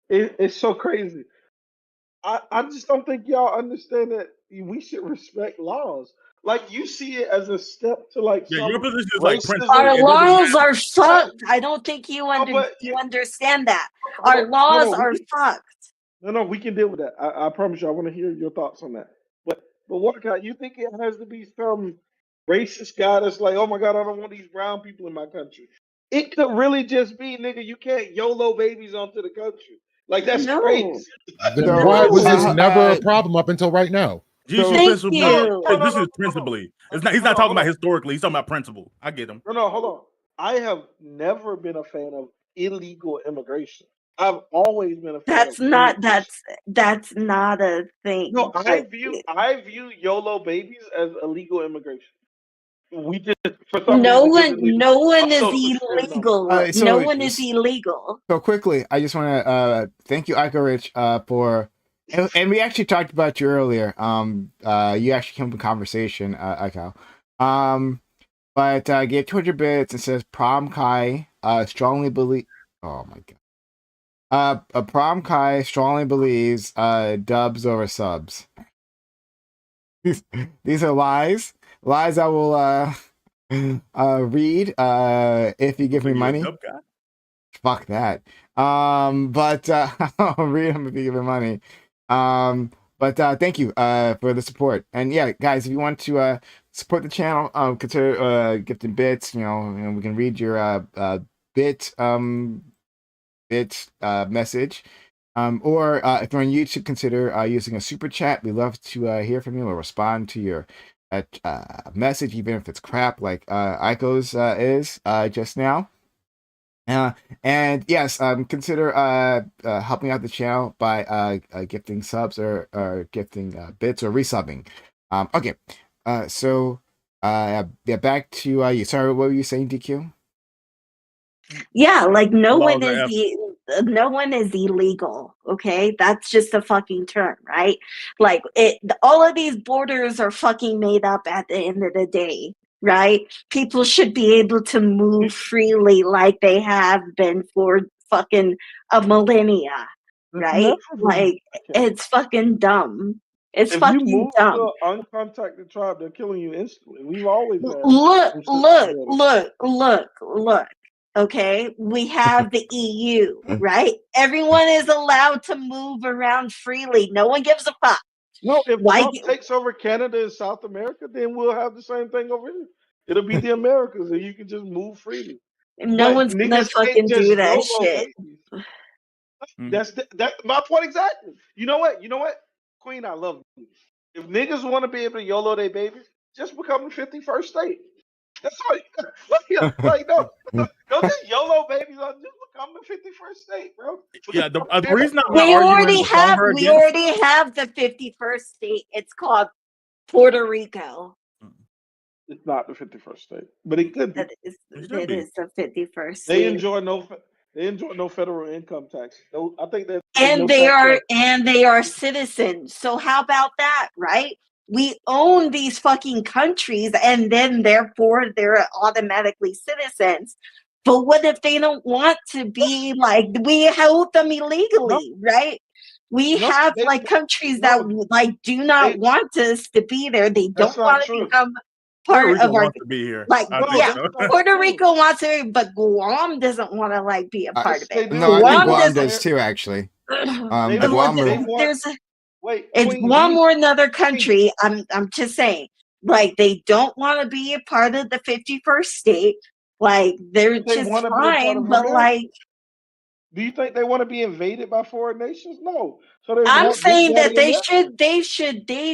it's so crazy. I just don't think y'all understand that we should respect laws. Like, you see it as a step to like. Yeah, your position is like our laws are fucked. I don't think you understand that. Our laws are fucked. No, we can deal with that. I promise you. I want to hear your thoughts on that. But what you think it has to be some racist guy that's like, oh my God, I don't want these brown people in my country. It could really just be, nigga, you can't YOLO babies onto the country. Like, that's crazy. Then why was this never a problem up until right now? GSU Thank principle. you. This is principally. It's not. He's not talking about historically. He's talking about principle. I get him. No, hold on. I have never been a fan of illegal immigration. I've always been a fan That's of not immigration. that's not a thing. No, But I view YOLO babies as illegal immigration. We just for some no reason one given me no one a is social security number. illegal. So No one is illegal. So quickly, I just want to thank you, Iko Rich, for, and we actually talked about you earlier. You actually came up with conversation, Iko. But gave 200 bits and says Prom Kai strongly believe. Oh my god. Prom Kai strongly believes dubs over subs. These are lies. Lies I will read if you give me money. Fuck that. But I'll read them if you give me money. But thank you for the support. And yeah, guys, if you want to support the channel, consider gifting bits. You know, we can read your bit message. Or if you're on YouTube, consider using a super chat. We love to hear from you. We'll respond to your message, even if it's crap, like Iko's is just now. And yes, consider helping out the channel by gifting subs or gifting bits or resubbing. Okay, so yeah, back to you. Sorry, what were you saying, DQ? Yeah, like no Laws one are is illegal. Okay, that's just a fucking term, right? Like all of these borders are fucking made up at the end of the day, right? People should be able to move freely like they have been for fucking a millennia, right? Like it's fucking dumb. It's If you fucking move dumb. to an uncontacted tribe, they're killing you instantly. We've always had Look. Okay, we have the EU, right? Everyone is allowed to move around freely. No one gives a fuck. No, if Why Trump takes over Canada and South America, then we'll have the same thing over here. It'll be the Americas, and you can just move freely. no one's gonna fucking do that shit. Babies. That's my point exactly. You know what? Queen, I love you. If niggas want to be able to YOLO their babies, just become the 51st state. That's all. Like no, don't just YOLO babies. Just become the 51st state, bro. Yeah, the reason I'm We not arguing already against have the 51st state. It's called Puerto Rico. It's not the 51st state, but it could be. It is the 51st state. They enjoy no federal income tax. No, I think that. And they are citizens. So how about that, right? We own these fucking countries, and then therefore they're automatically citizens. But what if they don't want to be? Like, we hold them illegally, right? We have like countries that like do not want us to be there. They don't want to become part of our. To be here. Like, yeah, Puerto Rico wants to, but Guam doesn't want to like be a part of it. No, I think Guam does too, actually. It's Guam or another country. I'm just saying, like, they don't want to be a part of the 51st state. Like, they're just fine, but like, do you think they want to be invaded by foreign nations? No. So I'm saying that they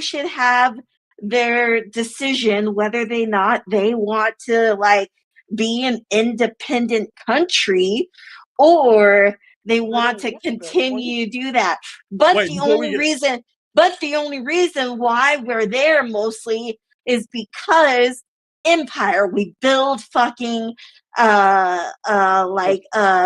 should have their decision whether they want to like be an independent country or they want to continue to do that. But the only reason why we're there mostly is because empire. We build fucking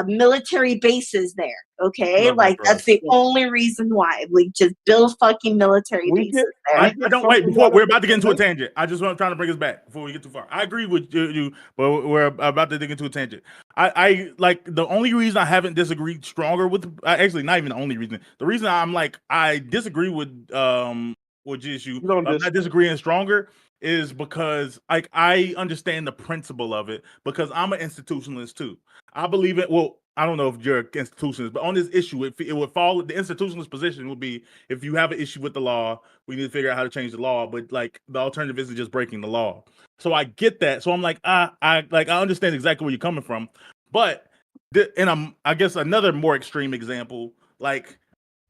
military bases there. Okay, like that's the only reason why we just build fucking military bases there. I don't wait before we're about to get into a tangent. I just want trying to bring us back before we get too far. I agree with you, but we're about to dig into a tangent. I like the only reason I haven't disagreed stronger with actually not even the only reason. The reason I'm like I disagree with GSU. I'm not disagreeing stronger is because like I understand the principle of it because I'm an institutionalist too. I believe it. Well, I don't know if you're institutionalist, but on this issue, it would fall. The institutionalist position would be if you have an issue with the law, we need to figure out how to change the law. But like the alternative isn't just breaking the law. So I get that. So I'm like, I understand exactly where you're coming from. But and I guess another more extreme example, like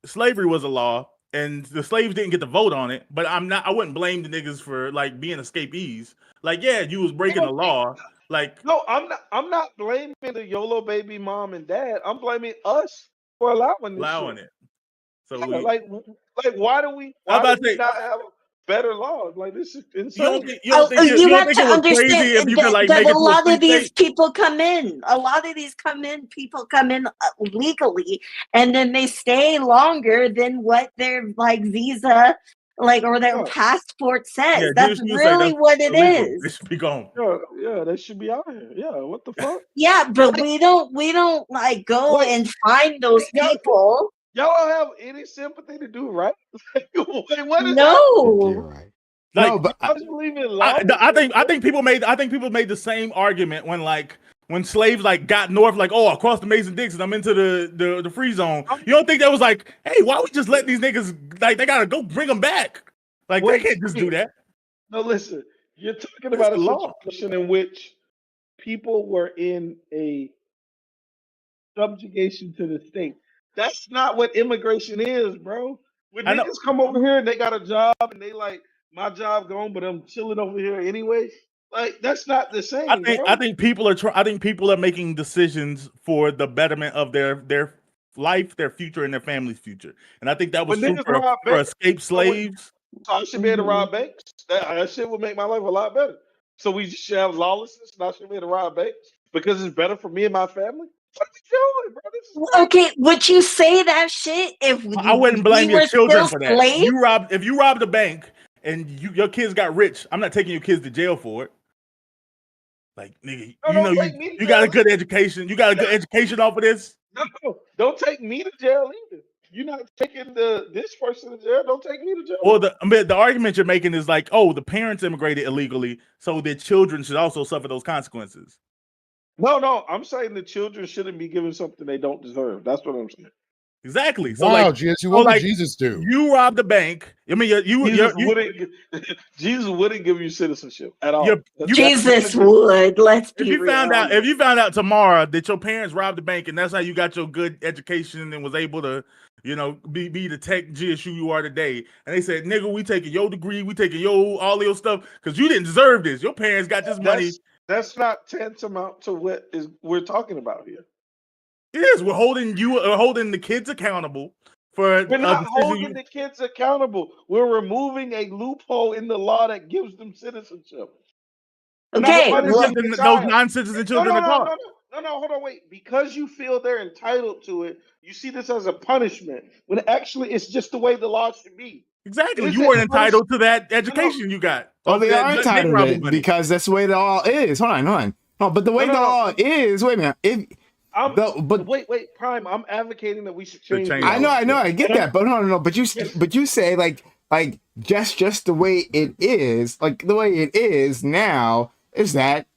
slavery was a law. and the slaves didn't get to vote on it. But I wouldn't blame the niggas for like being escapees. Like, yeah, you was breaking the law. Like, No, I'm not blaming the YOLO baby mom and dad. I'm blaming us for allowing this allowing shit. it. So Yeah, like why do we I was about to say, not have better laws? Like this is you don't insane. think you don't think you, You don't have think to it was understand crazy if you could like that make a it to a lot free of these state? people come in. A lot of these people come in legally, and then they stay longer than what their like visa, like or their Yeah, passport Yeah, says. That's Jewish people say really that's what it illegal. is. They should be gone. yeah, they should be out here. Yeah, what the fuck? Yeah, but we don't like go Like, and find those y'all people. don't have any sympathy to do right? Like, what is happening? You're No. right. Like, No, but I just believe in I, law. I think people made the same argument when slaves like got north, like, oh, across the Mason-Dixon, I'm into the free zone. You don't think that was like, hey, why we just let these niggas, like, they gotta go bring them back? Like, they Wait, can't just do that. no, listen. You're talking That's about a the law. situation in which people were in a subjugation to the state. That's not what immigration is, bro. When I know. niggas come over here and they got a job and they like my job gone, but I'm chilling over here anyway. Like that's not the same, I bro. think I think people are making decisions for the betterment of their life, their future, and their family's future. And I think that was When true niggas rob for banks, escaped slaves. so I should be able to Mhm. rob banks. That shit would make my life a lot better. So we should have lawlessness, and I should be able to rob banks because it's better for me and my family. What are we doing, bro? This is crazy. Okay, would you say that shit if I wouldn't we blame your were children still for that. slaves? If you robbed a bank and your kids got rich, I'm not taking your kids to jail for it. Like, nigga, No, you know don't take me to you got jail a good either. education. You got a good education off of this. No, don't take me to jail either. You're not taking this person to jail. Don't take me to Or jail. the argument you're making is like, oh, the parents immigrated illegally, so their children should also suffer those consequences. No, I'm saying the children shouldn't be given something they don't deserve. That's what I'm saying. Exactly. Wow, GSU, what would Jesus do? You robbed the bank. I mean, Jesus wouldn't give you citizenship at you all. Jesus would. Let's if be you found real. out if you found out tomorrow that your parents robbed the bank and that's how you got your good education and was able to, be the tech GSU you are today, and they said, nigga, we taking your degree, we taking all your stuff because you didn't deserve this. Your parents got this money. That's not tantamount to what we're talking about here. It is. We're holding the kids accountable for We're not holding decision. the kids accountable. We're removing a loophole in the law that gives them citizenship. Okay, Why did well, those non-citizen children a car? No, hold on, wait. Because you feel they're entitled to it, you see this as a punishment, when actually it's just the way the law should be. Exactly. Is You it weren't punish- entitled to that No, education you got. oh, Off they of are that entitled bank to robbery it money. because that's the way the law is. Hold on. No, but the way the law is, wait a minute. Wait, Prime. I'm advocating that we should To change the change law. I know, I get that, but no. But you say like just the way it is, like the way it is now is that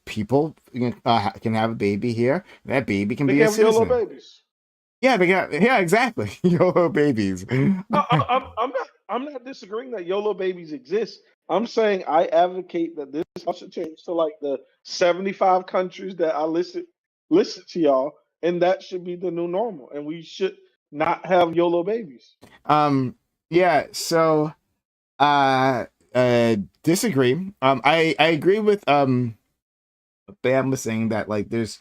people can have a baby here. That baby can They be a have YOLO citizen. babies. Yeah, exactly. YOLO babies. No, I'm not disagreeing that YOLO babies exist. I'm saying I advocate that this law should change to like the 75 countries that I listed to y'all, and that should be the new normal. And we should not have YOLO babies. Yeah. So, disagree. I agree with Bam was saying that like there's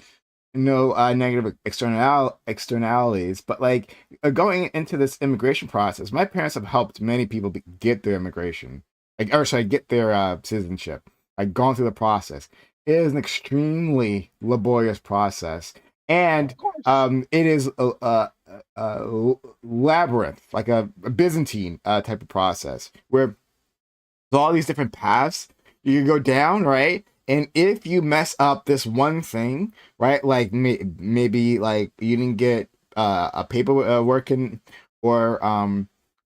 no negative externalities, but like going into this immigration process, my parents have helped many people get their immigration, get their citizenship. Like gone through the process. It is an extremely laborious process, and it is a labyrinth, like a Byzantine type of process where there's all these different paths you can go down, right? And if you mess up this one thing, right, like maybe like you didn't get a paper working, or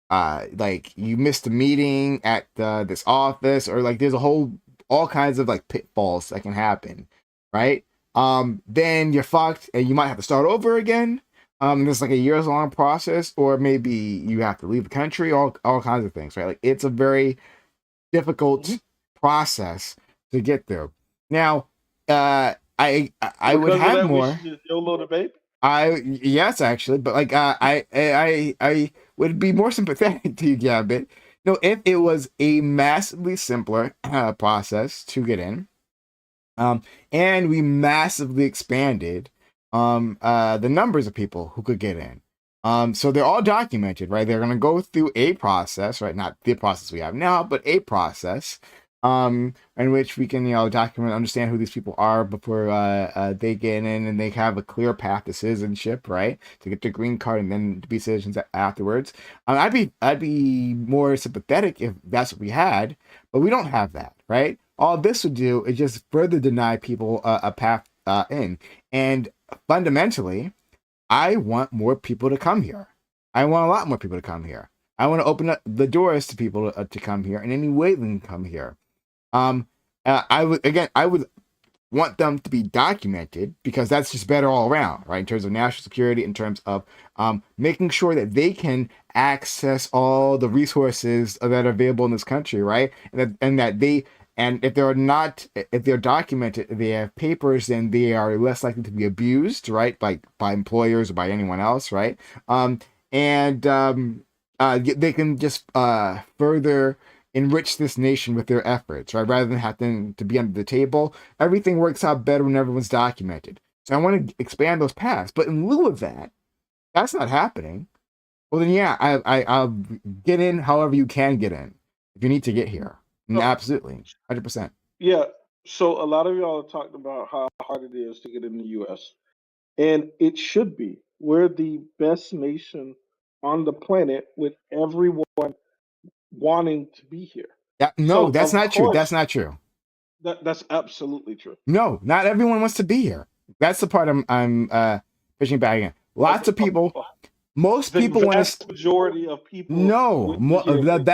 like you missed a meeting at this office, or like there's all kinds of like pitfalls that can happen, right? Then you're fucked, and you might have to start over again. There's like a years long process, or maybe you have to leave the country. All kinds of things, right? Like it's a very difficult process to get there. Now, I would have more. YOLO the baby. Yes, actually, but like I would be more sympathetic to you, Gambit. No, if it was a massively simpler process to get in, um, and we massively expanded the numbers of people who could get in. So they're all documented, right? They're gonna go through a process, right? Not the process we have now, but a process in which we can, document, understand who these people are before they get in, and they have a clear path to citizenship, right? To get the green card and then to be citizens afterwards. I'd be more sympathetic if that's what we had, but we don't have that, right? All this would do is just further deny people a path in, and fundamentally, I want more people to come here. I want a lot more people to come here. I want to open up the doors to people to come here in any way they can come here. Um, I would want them to be documented because that's just better all around, right? In terms of national security, in terms of making sure that they can access all the resources that are available in this country, right? And if they're documented, they have papers, then they are less likely to be abused, right? By employers or by anyone else, right? They can just further enrich this nation with their efforts, right? Rather than having to be under the table. Everything works out better when everyone's documented. So I want to expand those paths. But in lieu of that, that's not happening. Well, then, yeah, I'll get in however you can get in. If you need to get here. So, Absolutely. 100%. yeah. So a lot of y'all have talked about how hard it is to get in the U.S. And it should be. We're the best nation on the planet with everyone wanting to be here. Yeah, no, So that's of not true. That's course not true. that's absolutely true. No, not everyone wants to be here. That's the part I'm pushing back again. Lots of people, most The people want vast to. majority of people No, would be here if they could.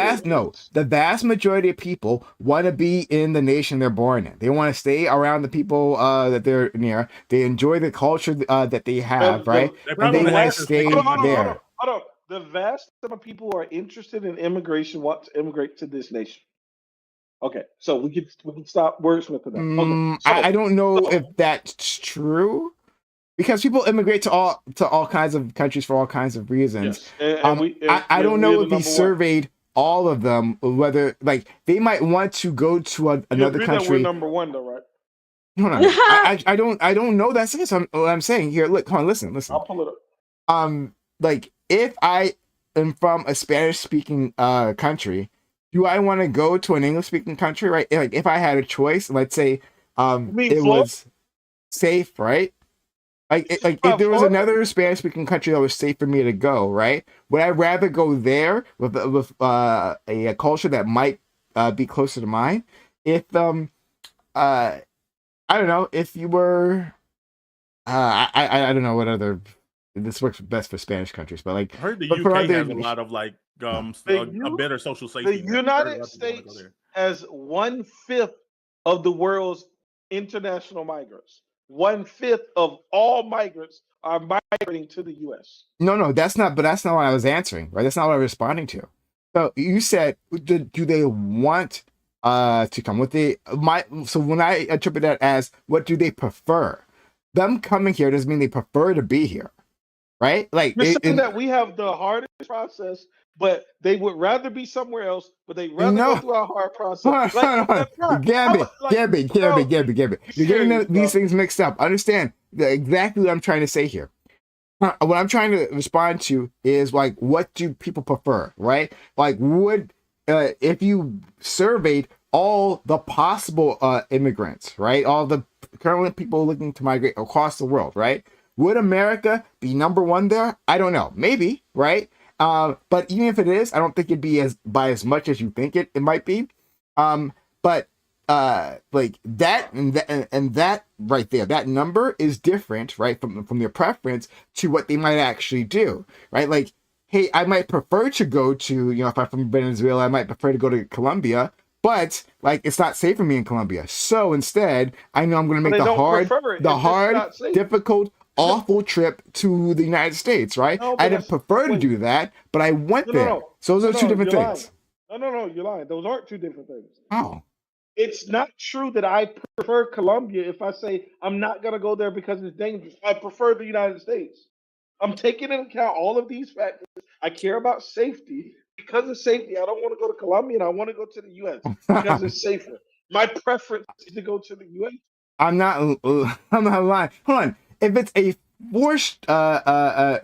the vast majority of people want to be in the nation they're born in. They want to stay around the people that they're near. They enjoy the culture that they have, right? They And probably they would want have to to stay take Hold on, hold on, hold there. on, hold on. The vast amount of people who are interested in immigration want to immigrate to this nation. Okay, so we can stop wordsmithing that. Okay, I don't know so if that's true because people immigrate to all kinds of countries for all kinds of reasons. yes, and I don't we're know the if he number one. surveyed all of them, whether like they might want to go to You another agree that we're country. number one, though, right? Hold on, I don't know that's it. So what I'm saying here. Look, hold on, listen. I'll pull it up. Like if I am from a Spanish speaking country, do I want to go to an English speaking country, right? Like if I had a choice, let's say You mean it Florida? was safe, right? Like if there was Florida? another Spanish speaking country that was safe for me to go, right? Would I rather go there with a culture that might be closer to mine? If uh I don't know if you were I don't know what other this works best for Spanish countries, but like I heard the but for UK other has a lot of like The a U better social the safety net. I heard a lot United of people want to go States there. has 1/5 of the world's international migrants. 1/5 of all migrants are migrating to the U.S. no, that's not what I was answering, right? That's not what I was responding to. So you said, do they want to come? What they my so when I interpret that as what do they prefer? Them coming here doesn't mean they prefer to be here, right? Like You're saying that we have the hardest process, but they would rather be somewhere else, but they'd rather go no. through our hard process. Hold on, Like hold on. that's not. Gambit, Like, Gambit, bro, Gambit, Gambit, Gambit. be You're getting serious, these bro. things mixed up. Understand exactly what I'm trying to say here. What I'm trying to respond to is like, what do people prefer, right? Like, would if you surveyed all the possible immigrants, right? All the current people looking to migrate across the world, right? Would America be number one there? I don't know. Maybe, right? But even if it is, I don't think it'd be as by as much as you think it might be. But like that and that right there, that number is different, right, from their preference to what they might actually do, right? Like, hey, I might prefer to go to, if I'm from Venezuela, I might prefer to go to Colombia, but like it's not safe for me in Colombia. So instead, I know I'm going to But make they don't prefer it. It's just not safe. difficult, awful trip to the United States, right? No, but I'd that's prefer to wait. do that, but I went No, there. no, no. So those No, are two no, different you're lying. things. No, you're lying. Those aren't two different things. Oh. It's not true that I prefer Colombia if I say I'm not going to go there because it's dangerous. I prefer the United States. I'm taking into account all of these factors. I care about safety. Because of safety, I don't want to go to Colombia and I want to go to the US because it's safer. My preference is to go to the US. I'm not. I'm not lying. Hold on. If it's a forced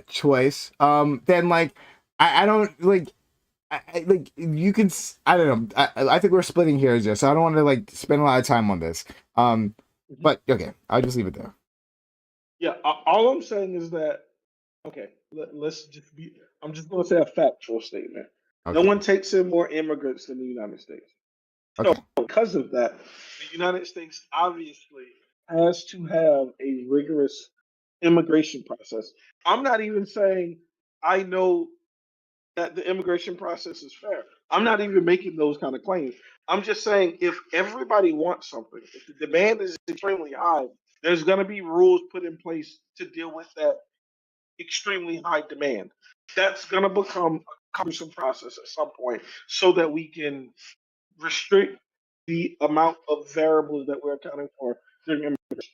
choice, then like I don't like. Like you can. I don't know. I think we're splitting hairs here, so I don't want to like spend a lot of time on this. But okay, I'll just leave it there. Yeah, all I'm saying is that, okay, let's just be, I'm just going to say a factual statement. No Okay. one takes in more immigrants than the United States. So, Okay. because of that, the United States obviously has to have a rigorous immigration process. I'm not even saying I know that the immigration process is fair. I'm not even making those kind of claims. I'm just saying if everybody wants something, if the demand is extremely high, there's going to be rules put in place to deal with that extremely high demand. That's going to become a cumbersome process at some point so that we can restrict the amount of variables that we're accounting for during immigration.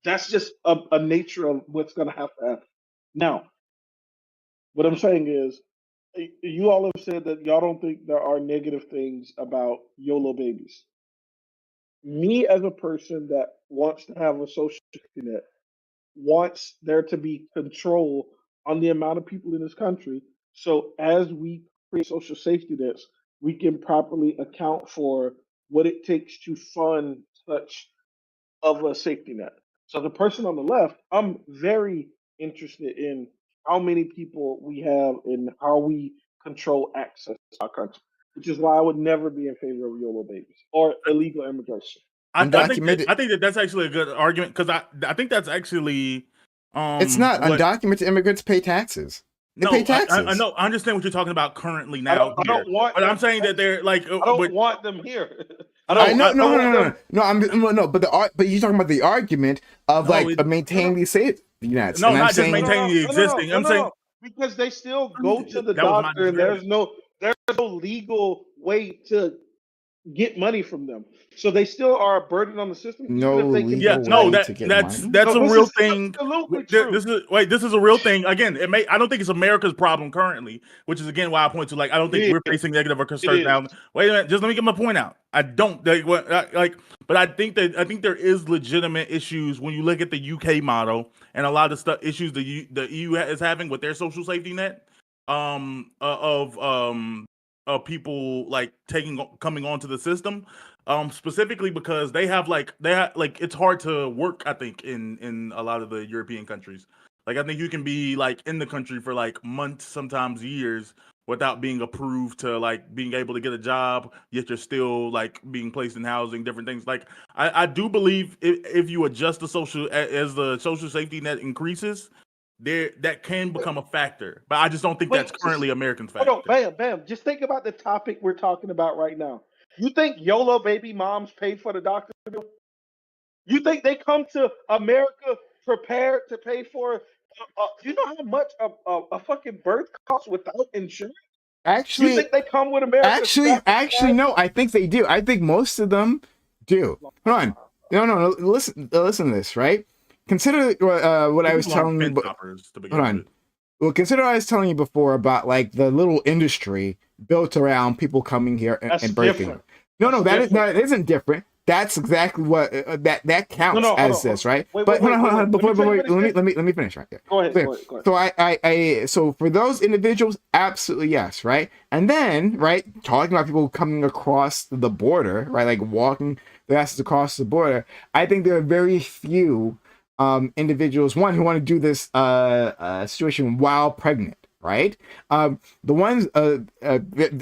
That's just a nature of what's going to happen. Now, what I'm saying is, you all have said that y'all don't think there are negative things about YOLO babies. Me, as a person that wants to have a social safety net, wants there to be control on the amount of people in this country. So as we create social safety nets, we can properly account for what it takes to fund such of a safety net. So the person on the left, I'm very interested in how many people we have and how we control access to our country, which is why I would never be in favor of YOLO babies or illegal immigration. I Undocumented. think that's actually a good argument because I think that's actually It's not what undocumented immigrants pay taxes. They pay no I taxes. know I understand what you're talking about currently I now don't, I here, don't want but I'm them. saying that they're like I don't but want them here. I know, I no, want them. but you're talking about the argument of no, like maintaining these safety nets, no, and I'm not just saying maintaining the existing. I'm saying Because they still go to the that was my doctor and disagreement. there's no legal way to get money from them. So they still are a burden on the system, no even if they can Yeah, legal get no, way tested. to get that's money. that's No, a this real is thing. absolutely true. This is a real thing. Again, I don't think it's America's problem currently, which is again why I point to like I don't think It we're is. facing negative or It concerns is. now. Wait a minute, just let me get my point out. I don't but I think there is legitimate issues when you look at the UK model and a lot of stuff issues the EU is having with their social safety net of people like coming onto the system specifically because they have like it's hard to work I think in a lot of the European countries. Like I think you can be like in the country for like months, sometimes years, without being approved to like being able to get a job, yet you're still like being placed in housing, different things. Like I do believe if you adjust the as the social safety net increases, there that can become a factor. But I just don't think that's Wait, just currently Americans' hold on, factor. bam. Just think about the topic we're talking about right now. You think YOLO baby moms pay for the doctor bill? You think they come to America prepared to pay for? You know how much a fucking birth costs without insurance? You Actually, think they come with America strapped to cash? no. I think they do. I think most of them do. Hold on. No. Listen to this, right? Consider what I was People aren't telling you. fence But hoppers to hold begin on. with. Well, consider what I was telling you before about like the little industry built around people coming here That's and birthing. different. No, That's different. that isn't different. That's exactly what that No, counts no, as hold this, on. right? Wait. But hold on. Let me tell you what it Let is. me finish right there. Go ahead. Clear. Go ahead. So so for those individuals, absolutely yes, right? And then, right, talking about people coming across the border, right, like walking the asses across the border, I think there are very few individuals, one, who want to do this situation while pregnant, right? The ones,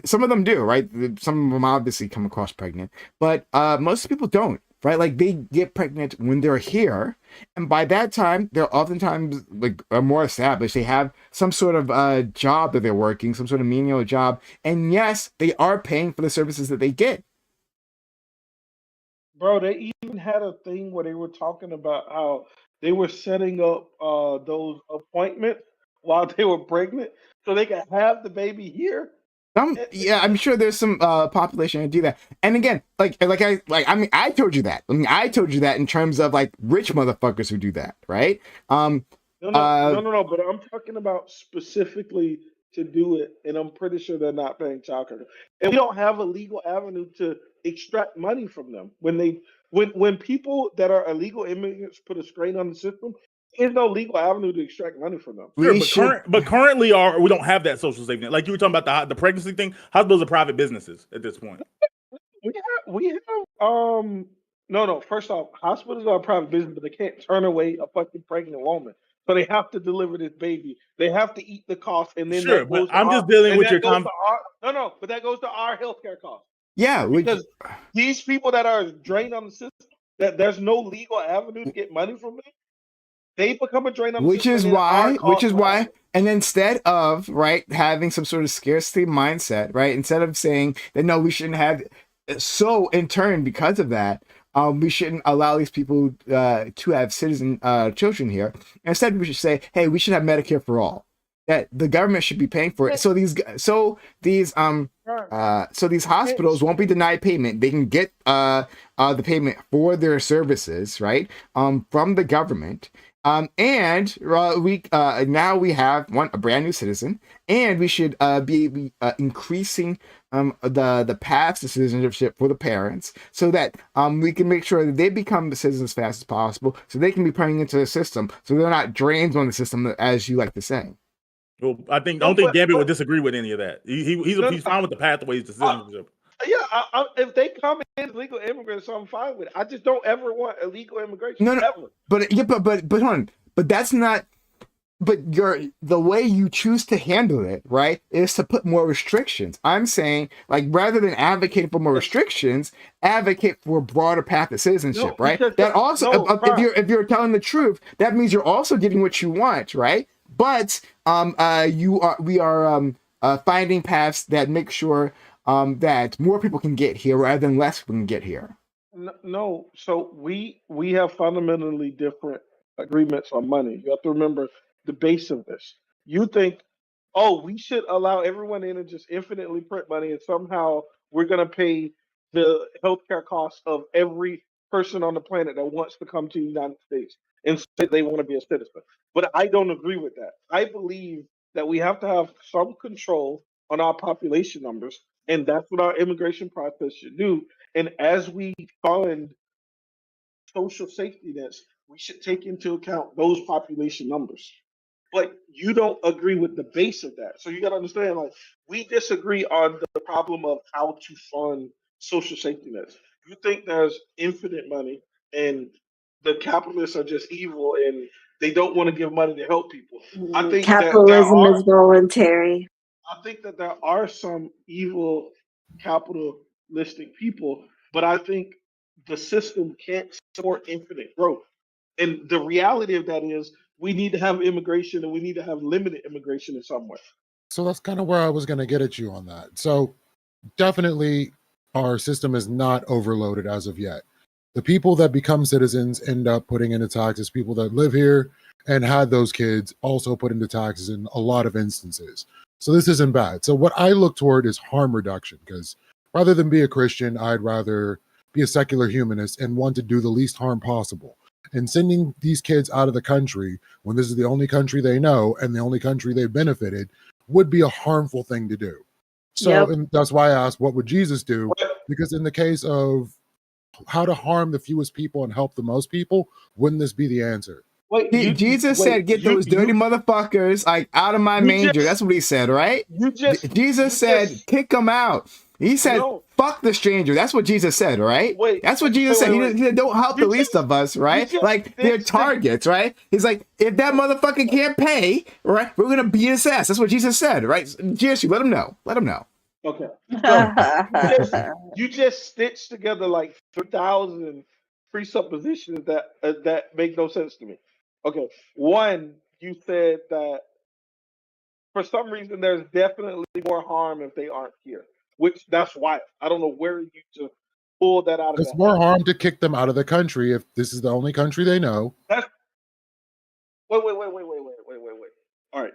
some of them do, right? Some of them obviously come across pregnant, but most people don't. Right, like they get pregnant when they're here, and by that time they're oftentimes like are more established. They have some sort of job that they're working, some sort of menial job, and yes, they are paying for the services that they get. Bro, they even had a thing where they were talking about how they were setting up those appointments while they were pregnant so they could have the baby here. Yeah, I'm sure there's some population that do that. And again, I told you that. I mean, I told you that in terms of like rich motherfuckers who do that, right? No. But I'm talking about specifically to do it, and I'm pretty sure they're not paying child care. And we don't have a legal avenue to extract money from them. When people that are illegal immigrants put a strain on the system, there's no legal avenue to extract money from them. Sure, We should. but currently, we don't have that social safety net. Like you were talking about the pregnancy thing. Hospitals are private businesses at this point. We have no. First off, hospitals are a private business, but they can't turn away a fucking pregnant woman. So they have to deliver this baby. They have to eat the cost, and then Sure, that but goes to I'm our, just dealing and with that your goes to our no, but that goes to our healthcare costs. Yeah, Because these people that are drained on the system, that there's no legal avenue to get money from them, they become a drain on the which system, is and then our which is costs rise. why, and instead of right having some sort of scarcity mindset, right, instead of saying that no, we shouldn't have, so in turn because of that, we shouldn't allow these people to have citizen children here. Instead we should say, hey, we should have Medicare for all, that the government should be paying for it, so these hospitals won't be denied payment. They can get the payment for their services, right, from the government. And we now we have a brand new citizen, and we should be increasing the paths to citizenship for the parents, so that we can make sure that they become the citizens as fast as possible, so they can be putting into the system, so they're not drains on the system, as you like to say. Well, I don't No, think Gambit but would disagree with any of that. He's fine with the pathways to citizenship. yeah, if they come in as legal immigrants, I'm fine with it. I just don't ever want illegal immigration No, ever. but hold on, but that's not. But the way you choose to handle it, right, is to put more restrictions. I'm saying, like, rather than advocating for more restrictions, advocate for a broader path to citizenship, No, right? because That also, if you're telling the truth, that means you're also getting what you want, right? But we are finding paths that make sure that more people can get here rather than less people can get here. No, so we have fundamentally different agreements on money. You have to remember the base of this. You think, oh, we should allow everyone in and just infinitely print money, and somehow we're going to pay the healthcare costs of every person on the planet that wants to come to the United States and say they want to be a citizen. But I don't agree with that. I believe that we have to have some control on our population numbers, and that's what our immigration process should do. And as we fund social safety nets, we should take into account those population numbers. But you don't agree with the base of that. So you got to understand, like, we disagree on the problem of how to fund social safety nets. You think there's infinite money and the capitalists are just evil and they don't want to give money to help people. I think that Capitalism is voluntary. I think that there are some evil capitalistic people, but I think the system can't support infinite growth. And the reality of that is we need to have immigration, and we need to have limited immigration in some way. So that's kind of where I was going to get at you on that. So definitely our system is not overloaded as of yet. The people that become citizens end up putting into taxes. People that live here and had those kids also put into taxes in a lot of instances. So this isn't bad. So what I look toward is harm reduction, because rather than be a Christian, I'd rather be a secular humanist and want to do the least harm possible. And sending these kids out of the country when this is the only country they know and the only country they've benefited would be a harmful thing to do. So, and that's why I asked, what would Jesus do? Because in the case of how to harm the fewest people and help the most people, wouldn't this be the answer? Jesus said, "Get those dirty motherfuckers like out of my manger." That's what he said, right? Jesus said, "Kick them out." He said, "Fuck the stranger." That's what Jesus said, right? That's what Jesus said. He said, "Don't help the least of us," right? Like they're targets, right? He's like, if that motherfucker can't pay, right, we're gonna beat his ass. That's what Jesus said, right? Jesus, let him know. Let him know. Okay. So you just stitched together like 3,000 presuppositions that make no sense to me. Okay. One, you said that for some reason there's definitely more harm if they aren't here, which that's why I don't know where you just pulled that out of It's that. more harm to kick them out of the country if this is the only country they know. Wait. All right.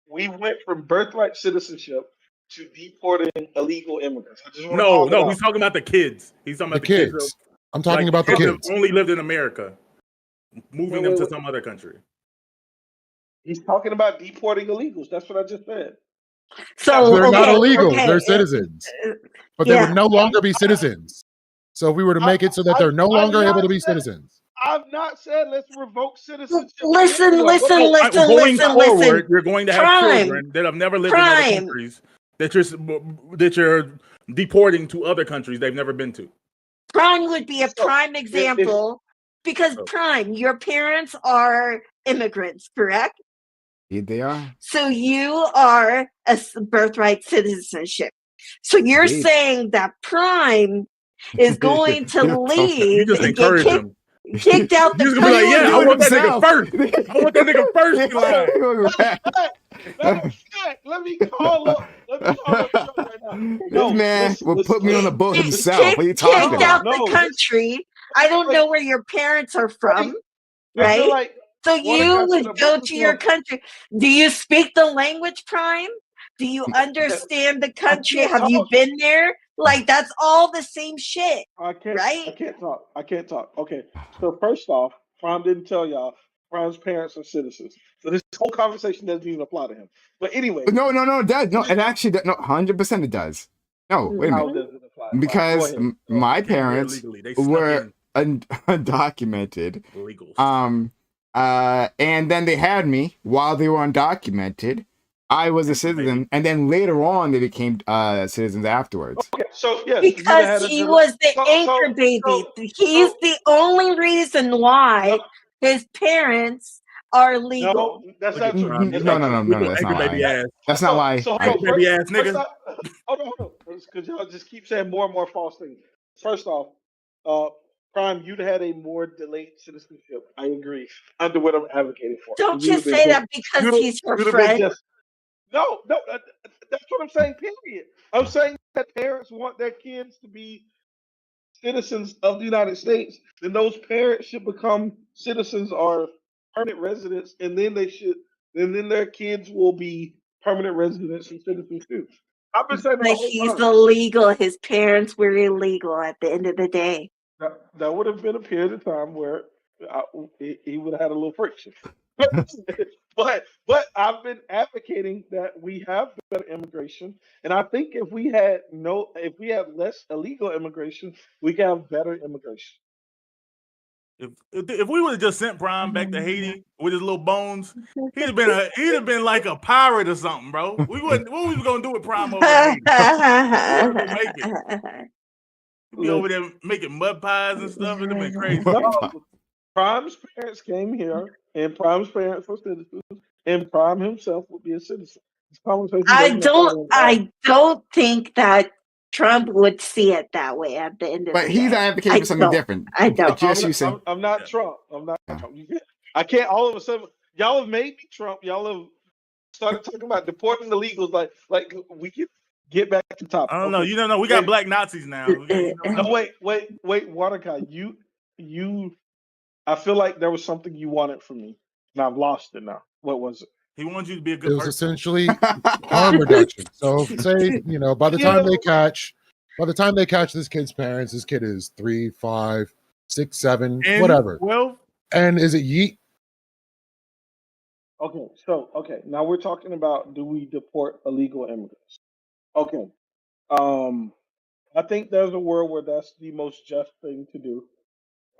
We went from birthright citizenship to deporting illegal immigrants? I just want to No, call it no, out. he's talking about the kids. He's talking The about the kids. kids. I'm talking Like, about the kids that kids. only lived in America, moving them to some other country. He's talking about deporting illegals. That's what I just said. So They're not okay, illegal. okay, They're citizens. But they would no longer be citizens. So if we were to make it so that they're no longer able to be citizens. I've not said let's revoke citizenship. Listen, Anyone. listen, No, listen, going listen, forward, listen. you're going to have Prime. children that have never lived in other Prime. countries that you're deporting to other countries they've never been to. Prime would be a So, prime example because Prime, your parents are immigrants, correct? They are. So you are a birthright citizenship. So you're Indeed. saying that Prime is going to You leave just and get encourage him. kicked out the You're gonna be like, country. yeah, I doing want that nigga himself. first. I want that nigga first in line. Let me call up Trump right now. No, This man listen, will listen, put me on the listen. boat Kick- himself. What are you talking kicked about? out the country. I don't know where your parents are from, I feel right? like So one you of would us go should to your have- country. Do you speak the language, Prime? Do you understand the country? can't Have you talk. been there? Like, that's all the same shit, I can't. right? I can't talk. Okay. So first off, Prime didn't tell y'all. Prime's parents are citizens, so this whole conversation doesn't even apply to him. But anyway, No, it does. No, it actually does. No, 100% it does. No, wait a how minute. does it apply? Because Go ahead. my Came here parents illegally. They snuck were in. undocumented. Illegals. And then they had me while they were undocumented. I was a citizen, and then later on they became citizens afterwards. Okay, so yes, Because he was the anchor baby. He's the only reason why his parents are legal. No, that's not true. No, that's not baby why. ass. That's not why. So Anchor baby ass nigga. Hold on. Because y'all just keep saying more and more false things. First off, Prime, you'd had a more delayed citizenship. I agree. Under what I'm advocating for. Don't you say that because he's your friend. No, that's what I'm saying, period. I'm saying that parents want their kids to be citizens of the United States, then those parents should become citizens or permanent residents, and then then their kids will be permanent residents and citizens too. I've been saying that But he's illegal. His parents were illegal at the end of the day. That would have been a period of time where he would have had a little friction. but I've been advocating that we have better immigration, and I think if we had less illegal immigration, we could have better immigration. If we would have just sent Prime back to Haiti with his little bones, he'd have been like a pirate or something, bro. What we was gonna do with Prime over in Haiti? He'd be over there making mud pies and stuff. It'd have been crazy. Prime's parents came here, and Prime's parents were citizens, and Prime himself would be a citizen. I don't think that Trump would see it that way at the end of the day. But he's advocating for something different. I don't. I'm not Trump. I'm not Trump. I can't all of a sudden. Y'all have made me Trump. Y'all have started talking about deporting the illegals. Like we can get back to the topic. I don't know. You don't know. We got black Nazis now. No, wait, Waterkai. You. I feel like there was something you wanted from me, and I've lost it now. What was it? He wanted you to be a good It was person. essentially harm reduction. So say, by the time they catch this kid's parents, this kid is 3, 5, 6, 7, whatever. 12. And is it yeet? Okay. Now we're talking about, do we deport illegal immigrants? Okay. I think there's a world where that's the most just thing to do.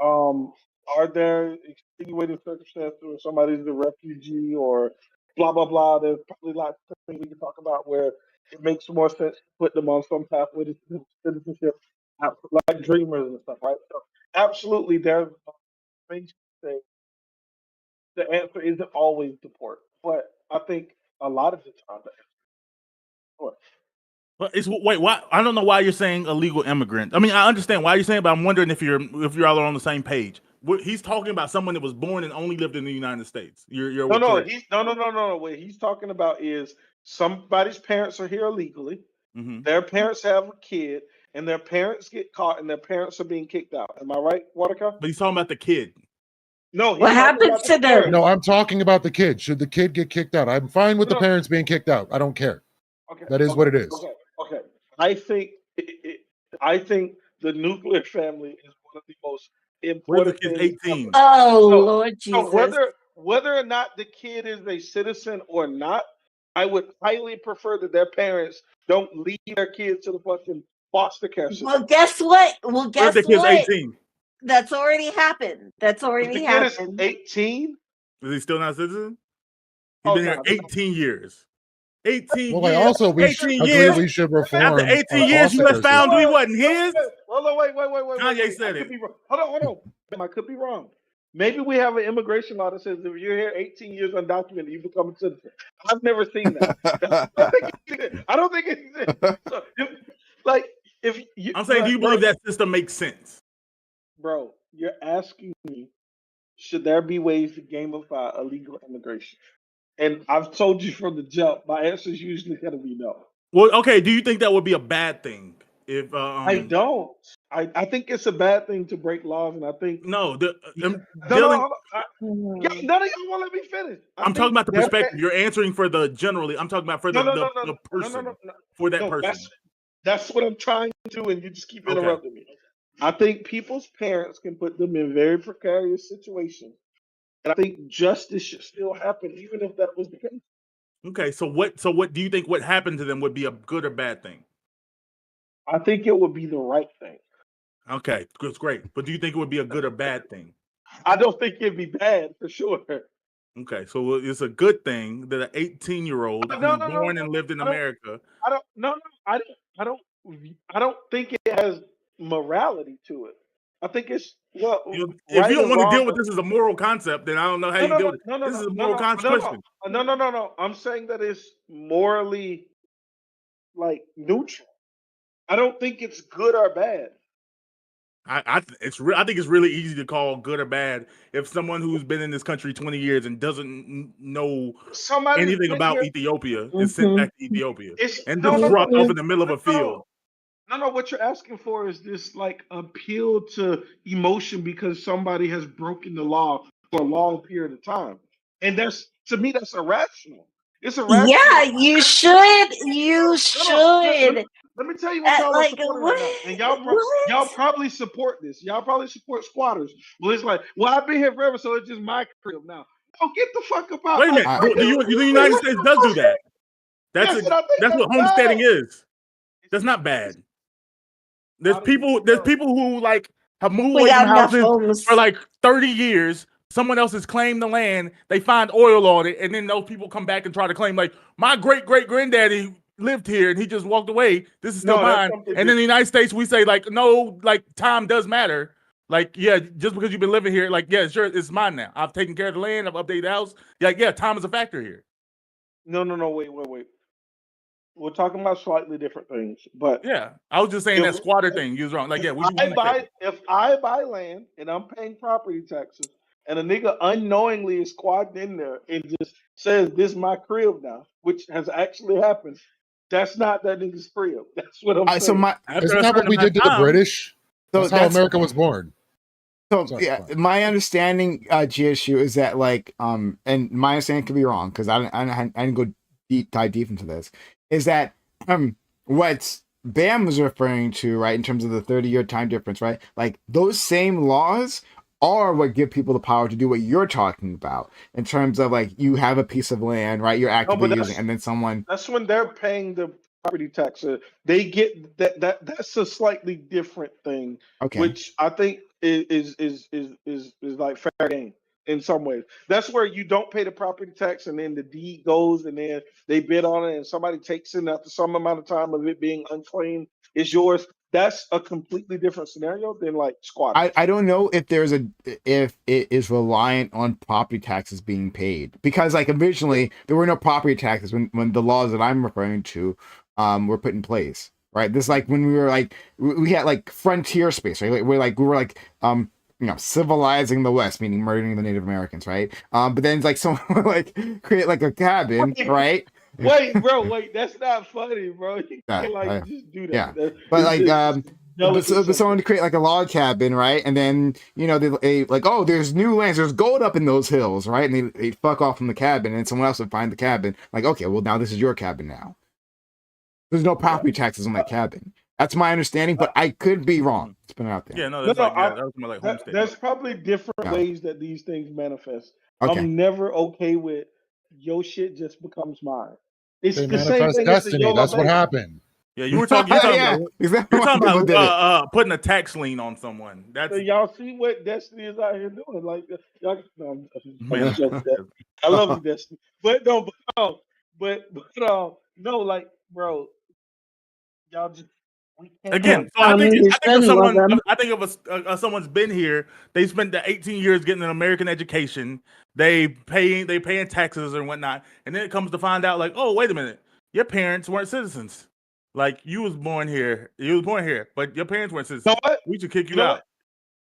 Are there extenuating circumstances where somebody's a refugee or blah blah blah? There's probably lots of things we can talk about where it makes more sense to put them on some pathway to citizenship, like dreamers and stuff, right? So absolutely, there's things to say. The answer isn't always deport, but I think a lot of the time the answer is deport. But why? I don't know why you're saying illegal immigrant. I mean, I understand why you're saying, but I'm wondering if you're all on the same page. He's talking about someone that was born and only lived in the United States. No. What he's talking about is somebody's parents are here illegally. Mm-hmm. Their parents have a kid, and their parents get caught, and their parents are being kicked out. Am I right, Waterka? But he's talking about the kid. No. What happens to them? No, I'm talking about the kid. Should the kid get kicked out? I'm fine with the parents being kicked out. I don't care. Okay. That is Okay. what it is. Okay. Okay. I think I think the nuclear family is one of the most What if the important kid's things ever. 18? Oh So, Lord so Jesus. whether or not the kid is a citizen or not, I would highly prefer that their parents don't leave their kids to the fucking foster care system. Well, guess what? Well, What if guess the kid's what? 18? That's already happened. That's If already the kid is happened. 18, Is he still not a citizen? He's oh been here no, 18 years. 18 Well, I years. also we 18 agree years. we should After reform 18 our years, you foster left care found system. he wasn't his. Hold on, wait. Kanye I said could it. be wrong. Hold on. I could be wrong. Maybe we have an immigration law that says if you're here 18 years undocumented, you become a citizen. I've never seen that. I don't think it exists. So, like, if you, I'm saying, do you believe that system makes sense? bro, you're asking me, should there be ways to gamify illegal immigration? And I've told you from the jump, my answer is usually going to be no. Well, okay. Do you think that would be a bad thing? If I don't. I think it's a bad thing to break laws, and I think no, no, dealing. hold on. Yeah, none of y'all want to let me finish. I'm talking about the perspective. You're answering for the generally. I'm talking about for the person. For that person. That's what I'm trying to do, and you just keep interrupting me. I think people's parents can put them in very precarious situations, and I think justice should still happen, even if that was the case. Okay, so what do you think what happened to them would be a good or bad thing? I think it would be the right thing. Okay, that's great. But do you think it would be a good or bad thing? I don't think it'd be bad for sure. Okay, so it's a good thing that an 18-year-old who's born and lived in America. I don't think it has morality to it. I think it's If you don't want to deal with this this as a moral concept, then I don't know how you deal with it. This is a moral question. No. I'm saying that it's morally like neutral. I don't think it's good or bad. I think it's really easy to call good or bad if someone who's been in this country 20 years and doesn't know anything about Ethiopia is sent back to Ethiopia and just dropped off in the middle of a field. No. What you're asking for is this like appeal to emotion because somebody has broken the law for a long period of time, and to me that's irrational. It's irrational. Yeah, you should. You should. Let me tell you what y'all are supporting what? right now. And y'all probably support this. Y'all probably support squatters. Well, it's like, well, I've been here forever, so it's just my crib now. Oh, get the fuck up out. Wait a minute. The United States does do that. That's what homesteading is. That's not bad. There's people who like have moved away from houses for like 30 years. Someone else has claimed the land. They find oil on it, and then those people come back and try to claim like my great granddaddy lived here and he just walked away. This is still mine. And in the United States, we say like no, like time does matter. Like yeah, just because you've been living here, like yeah, sure, it's mine now. I've taken care of the land. I've updated the house. Yeah, time is a factor here. No, wait. We're talking about slightly different things, but yeah, I was just saying that squatter thing. You was wrong. Like yeah, if I buy land and I'm paying property taxes, and a nigga unknowingly is squatting in there and just says this is my crib now, which has actually happened. That's not that nigga's crib. That's what I'm saying. Isn't that what we did to the British? That's how America was born. So yeah, my understanding, GSU, is that like and my understanding could be wrong because I didn't go dive deep into this. Is that what Bam was referring to, right? In terms of the 30-year time difference, right? Like those same laws are what give people the power to do what you're talking about in terms of like you have a piece of land, right? You're actively using, and then someone. That's when they're paying the property tax. They get that's a slightly different thing, which I think is like fair game in some ways. That's where you don't pay the property tax, and then the deed goes, and then they bid on it, and somebody takes it after some amount of time of it being unclaimed. It's yours. That's a completely different scenario than like squatting. I don't know if if it is reliant on property taxes being paid, because like originally there were no property taxes when the laws that I'm referring to were put in place, right? This like when we were like we had like frontier space, right? Like we were like civilizing the West, meaning murdering the Native Americans, right? But then it's like someone would like create like a cabin, right? Wait, that's not funny, bro. You can't just do that. Yeah, but like but someone to create like a log cabin, right? And then they like, oh, there's new lands, there's gold up in those hills, right? And they fuck off from the cabin, and someone else would find the cabin, like, okay, well now this is your cabin now. There's no property taxes on that cabin. That's my understanding, but I could be wrong. It's been out there. Yeah, no, No, that's no, like that was more like homestead. there's probably different Yeah. ways that these things manifest. Okay. I'm never okay with your shit just becomes mine. It's They the same manifest thing as the destiny. YOLO That's what baby. happened. Yeah, you were talking. Yeah, exactly. You're talking People did it. about putting a tax lien on someone. That's So y'all see what Destiny is out here doing? Like, y'all, no, I'm man. joking. I love you, Destiny, but no, no, like, bro, y'all just we can't. Again, so I think You if shouldn't love someone, them. I think if someone's been here, they spent the 18 years getting an American education, they paying taxes and whatnot, and then it comes to find out like, oh, wait a minute, your parents weren't citizens. Like you was born here, but your parents weren't citizens. Know what? We should kick you know out. what?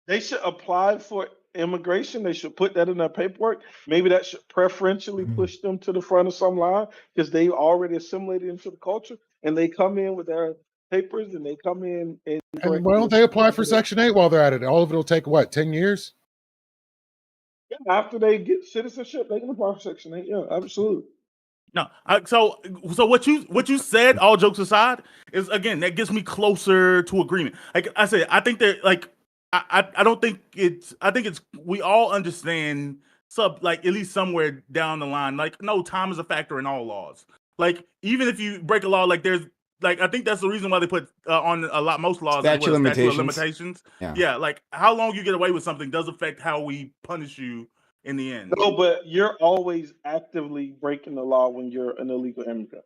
They should apply for immigration. They should put that in their paperwork. Maybe that should preferentially push them to the front of some line because they already assimilated into the culture and they come in with their papers and they come in and And why don't they apply for Section 8 while they're at it? All of it will take, what, 10 years? Yeah, after they get citizenship, they can apply for Section 8. Yeah, absolutely. No, so what you said, all jokes aside, is again that gets me closer to agreement. Like I said, I think that like I don't think it's I think it's we all understand like at least somewhere down the line, like no, time is a factor in all laws. Like even if you break a law, like there's like I think that's the reason why they put on most laws Statute of limitations. Yeah. Yeah, like how long you get away with something does affect how we punish you in the end. No, but you're always actively breaking the law when you're an illegal immigrant.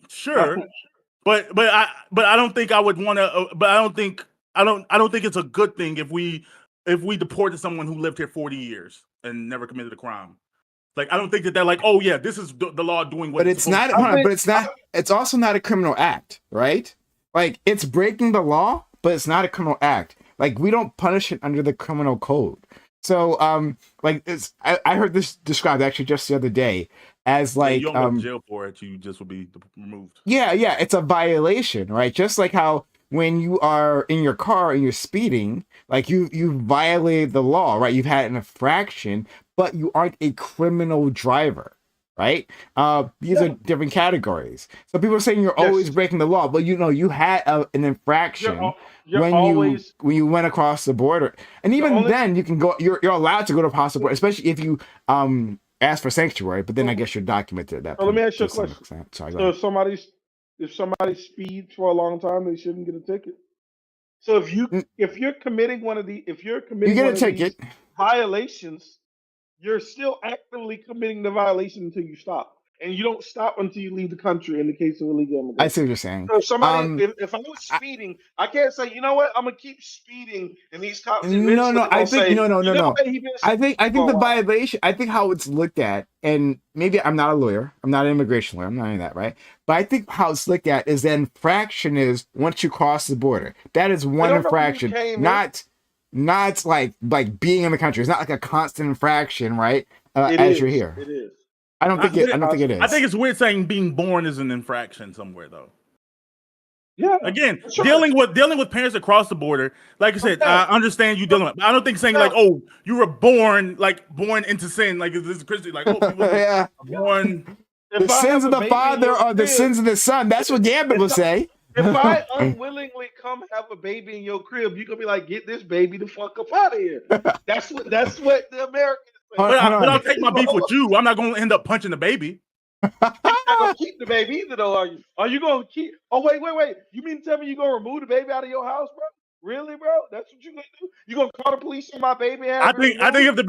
Sure, but I don't think I would want to. But I don't think it's a good thing if we deported someone who lived here 40 years and never committed a crime. Like I don't think that they're like, oh yeah, this is the law doing what. But it's not. But it's not. It's also not a criminal act, right? Like it's breaking the law, but it's not a criminal act. Like we don't punish it under the criminal code. So, like it's. I heard this described actually just the other day as like you don't go to jail for it. You just will be removed. Yeah, it's a violation, right? Just like how when you are in your car and you're speeding, like you violated the law, right? You've had an infraction, but you aren't a criminal driver, right? These are different categories. So people are saying you're always breaking the law, but you had an infraction when you went across the border, and even then you can go. You're allowed to go to across the border, especially if you ask for sanctuary. But then I guess you're documented at that point. Let me ask you a question. Sorry, so if somebody speeds for a long time, they shouldn't get a ticket. So if you're committing you get a ticket. Violations, you're still actively committing the violation until you stop. And you don't stop until you leave the country in the case of illegal immigration. I see what you're saying. So somebody, if I was speeding, I can't say, you know what, I'm gonna keep speeding, and these cops. No. I think the violation. I think how it's looked at, and maybe I'm not a lawyer, I'm not an immigration lawyer, I'm not any of that, right? But I think how it's looked at is the infraction is once you cross the border. That is one infraction, not like being in the country. It's not like a constant infraction, right? As you're here. It is. I don't think it is. I think it's weird saying being born is an infraction somewhere though. Yeah. Again, dealing with parents across the border, like I said, I understand you dealing with. I don't think saying like, oh, you were born into sin, like this is Christian, like oh, people born. The sins of the father are the sins of the son. That's what Gambit will say. If I unwillingly come have a baby in your crib, you're gonna be like, get this baby the fuck up out of here. That's what the Americans. But I'll take my beef with you. I'm not going to end up punching the baby. You're not going to keep the baby either, though, are you? Are you going to keep? Oh, wait. You mean to tell me you're going to remove the baby out of your house, bro? Really, bro? That's what you're going to do? You're going to call the police on my baby? I think if the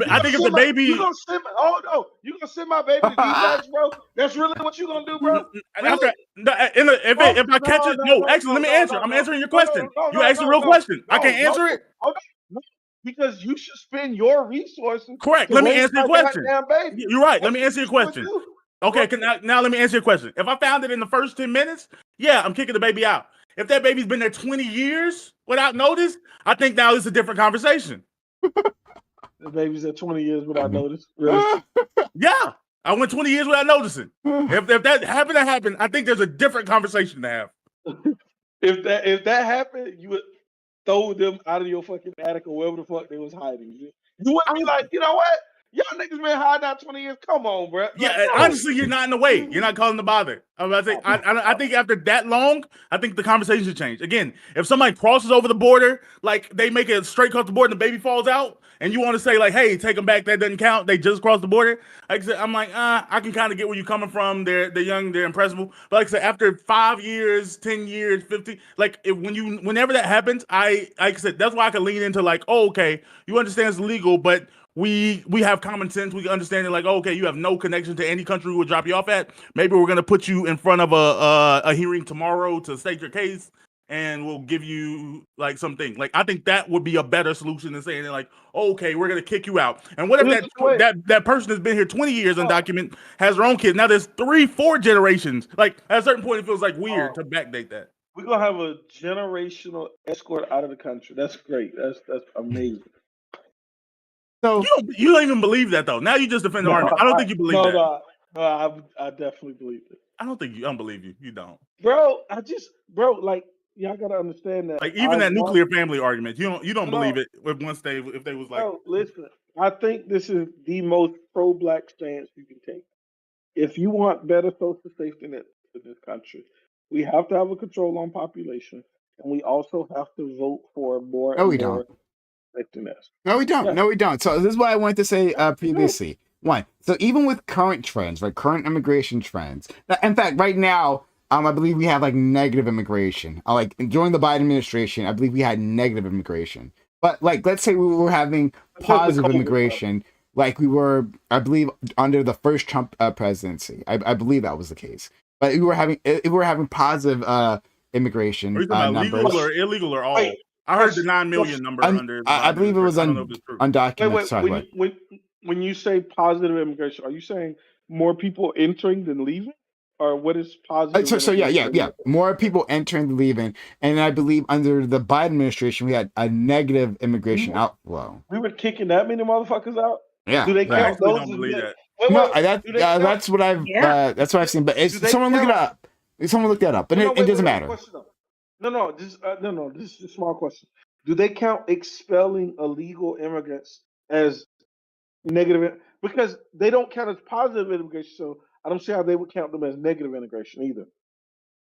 baby... You're going to send my baby to DMAX, bro? That's really what you're going to do, bro? Really? If I catch it... No, actually, let me answer. I'm answering your question. You asked a real question. I can't answer it? No. Because you should spend your resources. Correct. Let me answer your question. You're right. Let me answer your question. Okay, now let me answer your question. If I found it in the first 10 minutes, yeah, I'm kicking the baby out. If that baby's been there 20 years without notice, I think now it's a different conversation. The baby's there 20 years without notice. Really? Yeah, I went 20 years without noticing. If that happened to happen, I think there's a different conversation to have. If that happened, you would throw them out of your fucking attic or wherever the fuck they was hiding. You wouldn't be like, you know what? Y'all niggas been hiding out 20 years. Come on, bro. Yeah, Like, no. honestly, you're not in the way. You're not calling the bother. I'm about to say, I think after that long, I think the conversation should change. Again, if somebody crosses over the border, like they make it straight across the border and the baby falls out, and you want to say like, hey, take them back, that doesn't count. They just crossed the border. Like I said, I'm like, I can kind of get where you're coming from. They're young, they're impressionable. But like I said, after 5 years, 10 years, 50, like whenever that happens, like I said, that's why I can lean into like, oh, okay, you understand it's legal, but we have common sense. We can understand it like, oh, okay, you have no connection to any country we would drop you off at. Maybe we're gonna put you in front of a hearing tomorrow to state your case, and we'll give you like something. Like I think that would be a better solution than saying like, oh, okay, we're gonna kick you out. And what if that person has been here 20 years undocumented, has their own kids? Now there's 3-4 generations. Like at a certain point, it feels like weird to backdate that. We're gonna have a generational escort out of the country. That's great. That's amazing. So you don't even believe that though. Now you just defend the argument. I don't think you believe that. No, I definitely believe it. I don't believe you. You don't, bro. Like y'all gotta understand that. Like even that nuclear family argument, you don't believe it. If they was like, bro, listen. I think this is the most pro-black stance you can take. If you want better social safety net in this country, we have to have a control on population, and we also have to vote for more and more safety nets. No, we don't. Yeah. No, we don't. So this is what I wanted to say previously. One, so even with current trends, right, current immigration trends, in fact, right now, I believe we have like negative immigration. Like during the Biden administration, I believe we had negative immigration. But like, let's say we were having positive immigration, like we were, I believe, under the first Trump presidency. I believe that was the case. But we were having positive immigration. Are you talking about legal or illegal or all? Wait, I heard the 9 million number under. I believe it was undocumented. When you say positive immigration, are you saying more people entering than leaving, or what is positive? So yeah. More people entering than leaving, and I believe under the Biden administration we had a negative immigration outflow. We were kicking that many motherfuckers out. Yeah. Do they count those? Don't believe that. No, that's what I've seen. But someone look it up. Someone look that up, but it doesn't matter. No. This is a small question. Do they count expelling illegal immigrants as negative? Because they don't count as positive immigration, so I don't see how they would count them as negative integration either.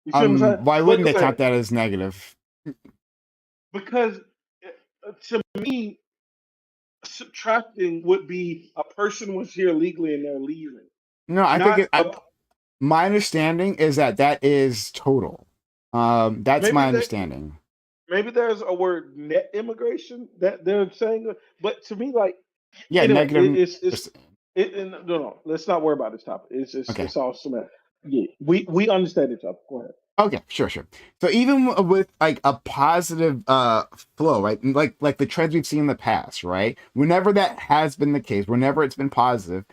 You see what I'm saying? Why wouldn't they count that as negative? Because to me, subtracting would be a person was here legally and they're leaving. No, I think my understanding is that is total. That's my understanding. Maybe there's a word net immigration that they're saying, but to me, like, anyway, negative. No, let's not worry about this topic. It's all cement. Yeah, we understand each other. Go ahead. Okay, sure. So even with like a positive flow, right? Like the trends we've seen in the past, right? Whenever that has been the case, whenever it's been positive,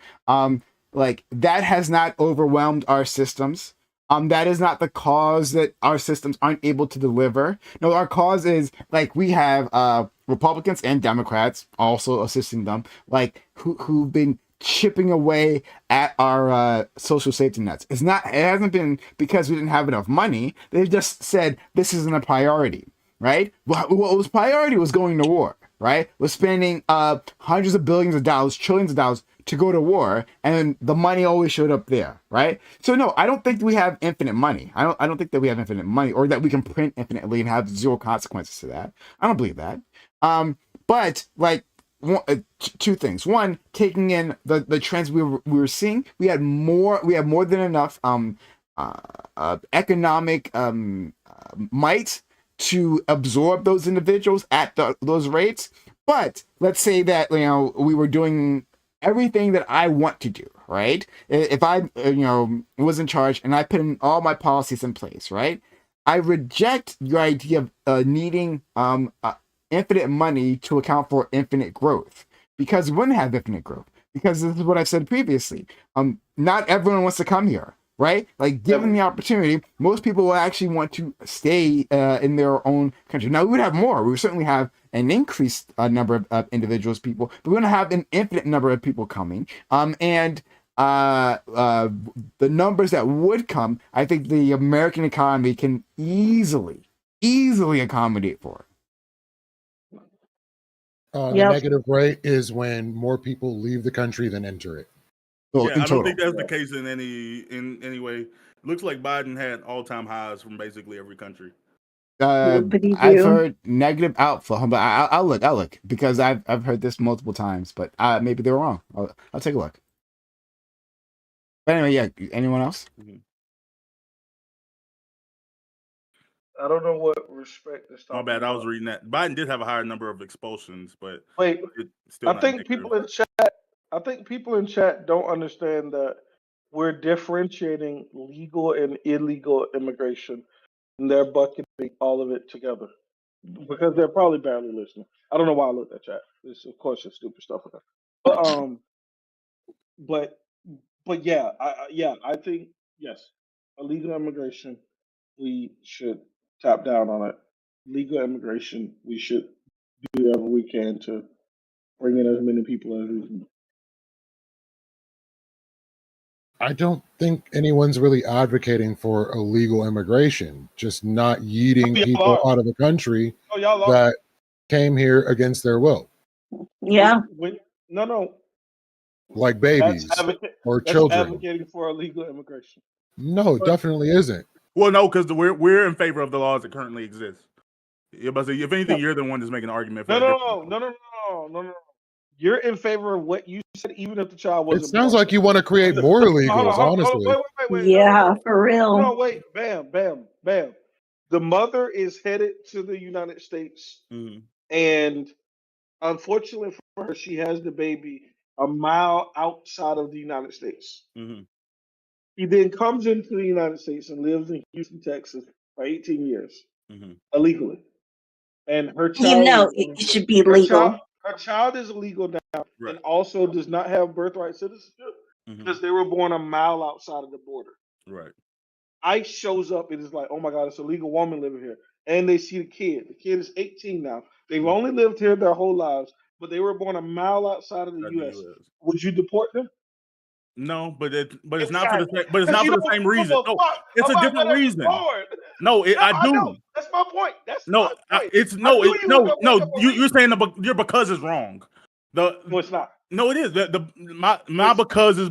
like that has not overwhelmed our systems. That is not the cause that our systems aren't able to deliver. No, our cause is like we have Republicans and Democrats also assisting them, like who've been chipping away at our social safety nets. It hasn't been because we didn't have enough money. They've just said this isn't a priority, right? What was priority was going to war, right? Was spending hundreds of billions of dollars, trillions of dollars to go to war, and the money always showed up there, right? So no, I don't think we have infinite money. I don't think that we have infinite money, or that we can print infinitely and have zero consequences to that. I don't believe that. But like two things. One, taking in the trends we were seeing, we had more than enough economic might to absorb those individuals at those rates. But let's say that we were doing everything that I want to do, right? If I was in charge and I put in all my policies in place, right? I reject your idea of needing infinite money to account for infinite growth, because we wouldn't have infinite growth, because this is what I've said previously. Not everyone wants to come here, right? Like, given the opportunity, most people will actually want to stay in their own country. Now, we would have more. We would certainly have an increased number of individuals, people, but we're going to have an infinite number of people coming. And the numbers that would come, I think the American economy can easily accommodate for. The Yep. negative rate is when more people leave the country than enter it. So Yeah, in I don't total. think that's the case in any way. Looks like Biden had all-time highs from basically every country. Whoopity I've doo. heard negative outflow, but I'll look because I've heard this multiple times, but maybe they're wrong. I'll take a look. But anyway, yeah. Anyone else? I don't know what respect is My talking bad, I was about. reading that. Biden did have a higher number of expulsions, but Wait, it's still I not think negative. people in chat. I think people in chat don't understand that we're differentiating legal and illegal immigration, and they're bucketing all of it together because they're probably barely listening. I don't know why I looked at chat. This, of course, is stupid stuff. But but yeah, I think yes, illegal immigration, we should tap down on it. Legal immigration, we should do whatever we can to bring in as many people as we can. I don't think anyone's really advocating for illegal immigration, just not yeeting Y'all people are. out of the country Oh, y'all are. that came here against their will, Yeah. No, like that's babies or that's children. advocating for illegal immigration. No, it definitely isn't. Well, no, because we're in favor of the laws that currently exist. Yeah, but if anything, you're the one that's making an argument for No. You're in favor of what you said, even if the child It wasn't sounds born. like you want to create more illegals, Hold on. honestly. Wait. Yeah, for real. No, wait. Bam. The mother is headed to the United States, Mhm. and unfortunately for her, she has the baby a mile outside of the United States. Mhm. He then comes into the United States and lives in Houston, Texas for 18 years Mhm. illegally. And her You child know, is it should be her child legal. her child is illegal now Right. and also does not have birthright citizenship Mhm. because they were born a mile outside of the border. Right. ICE shows up and is like, oh my God, it's a legal woman living here. And they see the kid. The kid is 18 now. They've Mhm. only lived here their whole lives, but they were born a mile outside of the Not the US. U.S. Would you deport them? No, but it's not for the Exactly. same. But it's Because not you for the don't same give reason. a No, fuck it's a about different whether you're reason. born. No, No, I I know. do. That's my point. That's No, my point. it's I no, knew you was gonna bring up a you're reason. saying your because is wrong. No, it's not. No, it is. My because is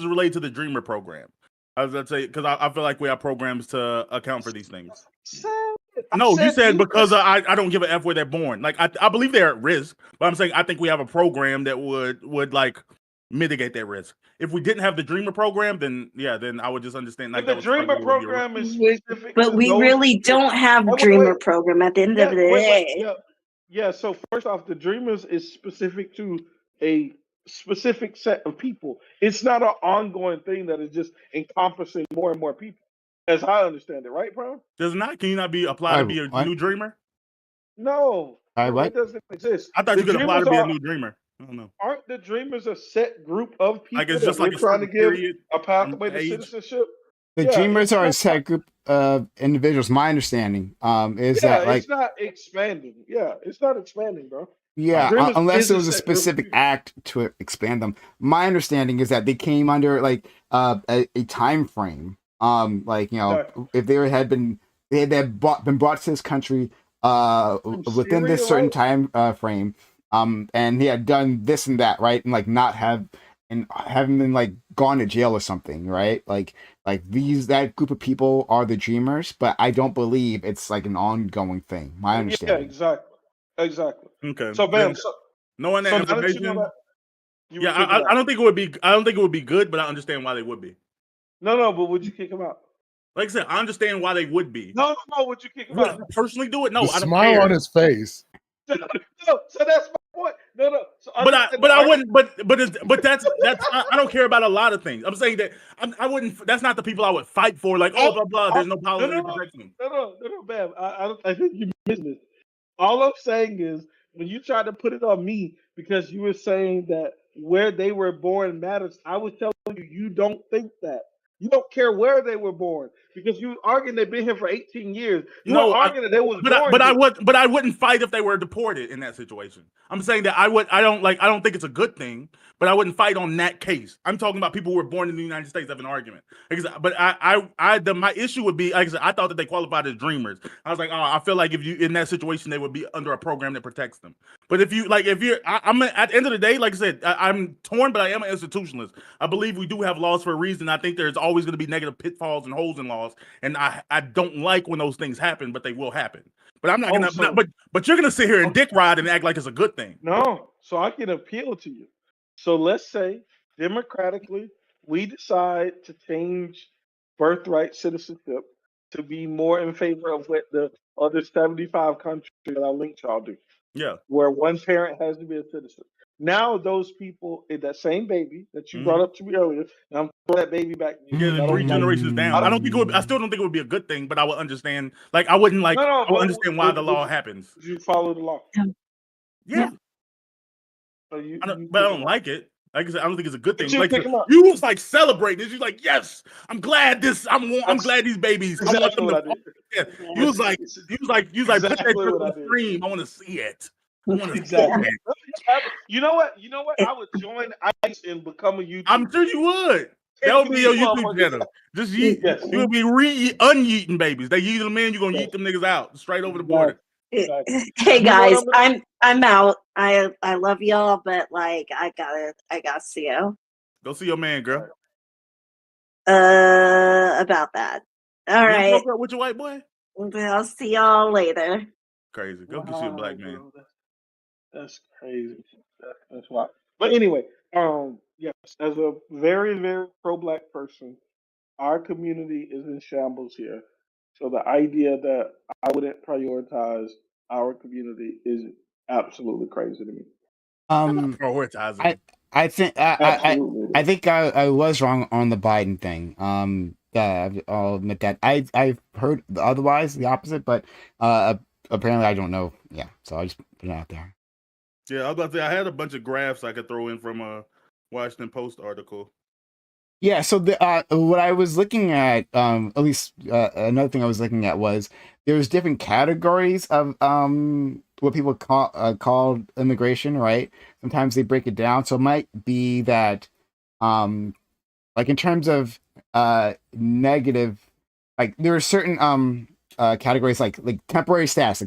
related to the Dreamer program. I was gonna say because I feel like we have programs to account for these things. No, you said because I don't give a f where they're born. Like I believe they're at risk, but I'm saying I think we have a program that would like mitigate that risk. If we didn't have the Dreamer program, then I would just understand like But the Dreamer program is specific But to we those really kids. don't have Wait. Dreamer program at the end of the day. Yeah. So first off, the Dreamers is specific to a specific set of people. It's not an ongoing thing that is just encompassing more and more people, as I understand it. Right, bro? Does not can you not be applied to be a What? new Dreamer? No, What? that doesn't exist. I thought The you could apply Dreamers to be a new Dreamer. I don't know. aren't the Dreamers a set group of Like people it's that just like we're a trying to certain give period a from pathway to age. citizenship? The Yeah, Dreamers it's are a not. set group of individuals. My understanding is Yeah, that like it's not expanding. Yeah, it's not expanding, bro. The yeah, Dreamers unless is it a was a set group of specific people. act to expand them. My understanding is that they came under like a time frame. Like Exactly. if they had been brought to this country From within this Syria, certain right? time frame, and he had done this and that, right, and like not have and haven't been like gone to jail or something, right? Like that group of people are the Dreamers, but I don't believe it's like an ongoing thing. My Yeah, understanding. exactly. Okay. So, bam. Then knowing that So now that you know information, that, you yeah, would kick him I out. don't think it would be. I don't think it would be good, but I understand why they would be. No, but would you kick him out? Like I said, I understand why they would be. No. Would you kick him Would I out? personally do it? The No, I don't smile care. on his face. So that's my point. No. So But understand the I argument. wouldn't. But that's I don't care about a lot of things. I'm saying that I wouldn't. That's not the people I would fight for. Like blah blah. There's no policy to protect them. No, bam. I think you missed it. All I'm saying is when you try to put it on me because you were saying that where they were born matters, I was telling you don't think that. You don't care where they were born because you arguing they've been here for 18 years. You weren't No, arguing that they was born here. but I wouldn't fight if they were deported in that situation. I'm saying that I don't think it's a good thing, but I wouldn't fight on that case. I'm talking about people who were born in the United States have an argument. But my issue would be, like I said, I thought that they qualified as Dreamers. I was like, oh, I feel like if you in that situation, they would be under a program that protects them. But if you're, I'm at the end of the day, like I said, I'm torn, but I am an institutionalist. I believe we do have laws for a reason. I think there's always going to be negative pitfalls and holes in laws, and I don't like when those things happen, but they will happen. But I'm not gonna. But you're gonna sit here and dick ride and act like it's a good thing. No, so I can appeal to you. So let's say democratically we decide to change birthright citizenship to be more in favor of what the other 75 countries that I linked y'all do, Yeah. where one parent has to be a citizen. Now those people, that same baby that you brought up to me earlier, and I'm throwing that baby back to you. Yeah, 3 generations down. I don't think I still don't think it would be a good thing, but I would understand. Like I wouldn't like. I would understand why the law happens. You follow the law. Yeah. So but I don't like it. Like I said, I don't think it's a good thing. You Like pick 'em up. you was like celebrating. You're like, yes, I'm glad this. I'm glad these babies. I want them Exactly what to. I did. Yeah. You was like, put that Exactly shit what on I the did. stream. I want to see it. I want to Exactly. see it. You know what? I would join ICE and become a YouTuber. I'm sure you would. That would be your YouTube channel. Just yeet. Yes. You would be un-yeeting babies. They yeet them in, you're gonna yeet them niggas out straight over the border. Hey guys, I'm out. I love y'all, but like I gotta see you. Go see your man, girl. About that. All You right. broke up with your white boy? I'll see y'all later. Crazy. Go get you a black man. That's crazy. That's wild. But anyway, yes, as a very, very pro-black person, our community is in shambles here. So the idea that I wouldn't prioritize our community is absolutely crazy to me. Prioritizing. I think I think I was wrong on the Biden thing. I'll admit that I've heard otherwise, the opposite, but apparently I don't know. Yeah, so I just put it out there. Yeah, I was about to say I had a bunch of graphs I could throw in from a Washington Post article. Yeah, so what I was looking at least another thing I was looking at was there's different categories of what people call immigration, right? Sometimes they break it down, so it might be that like in terms of negative, like there are certain categories like temporary status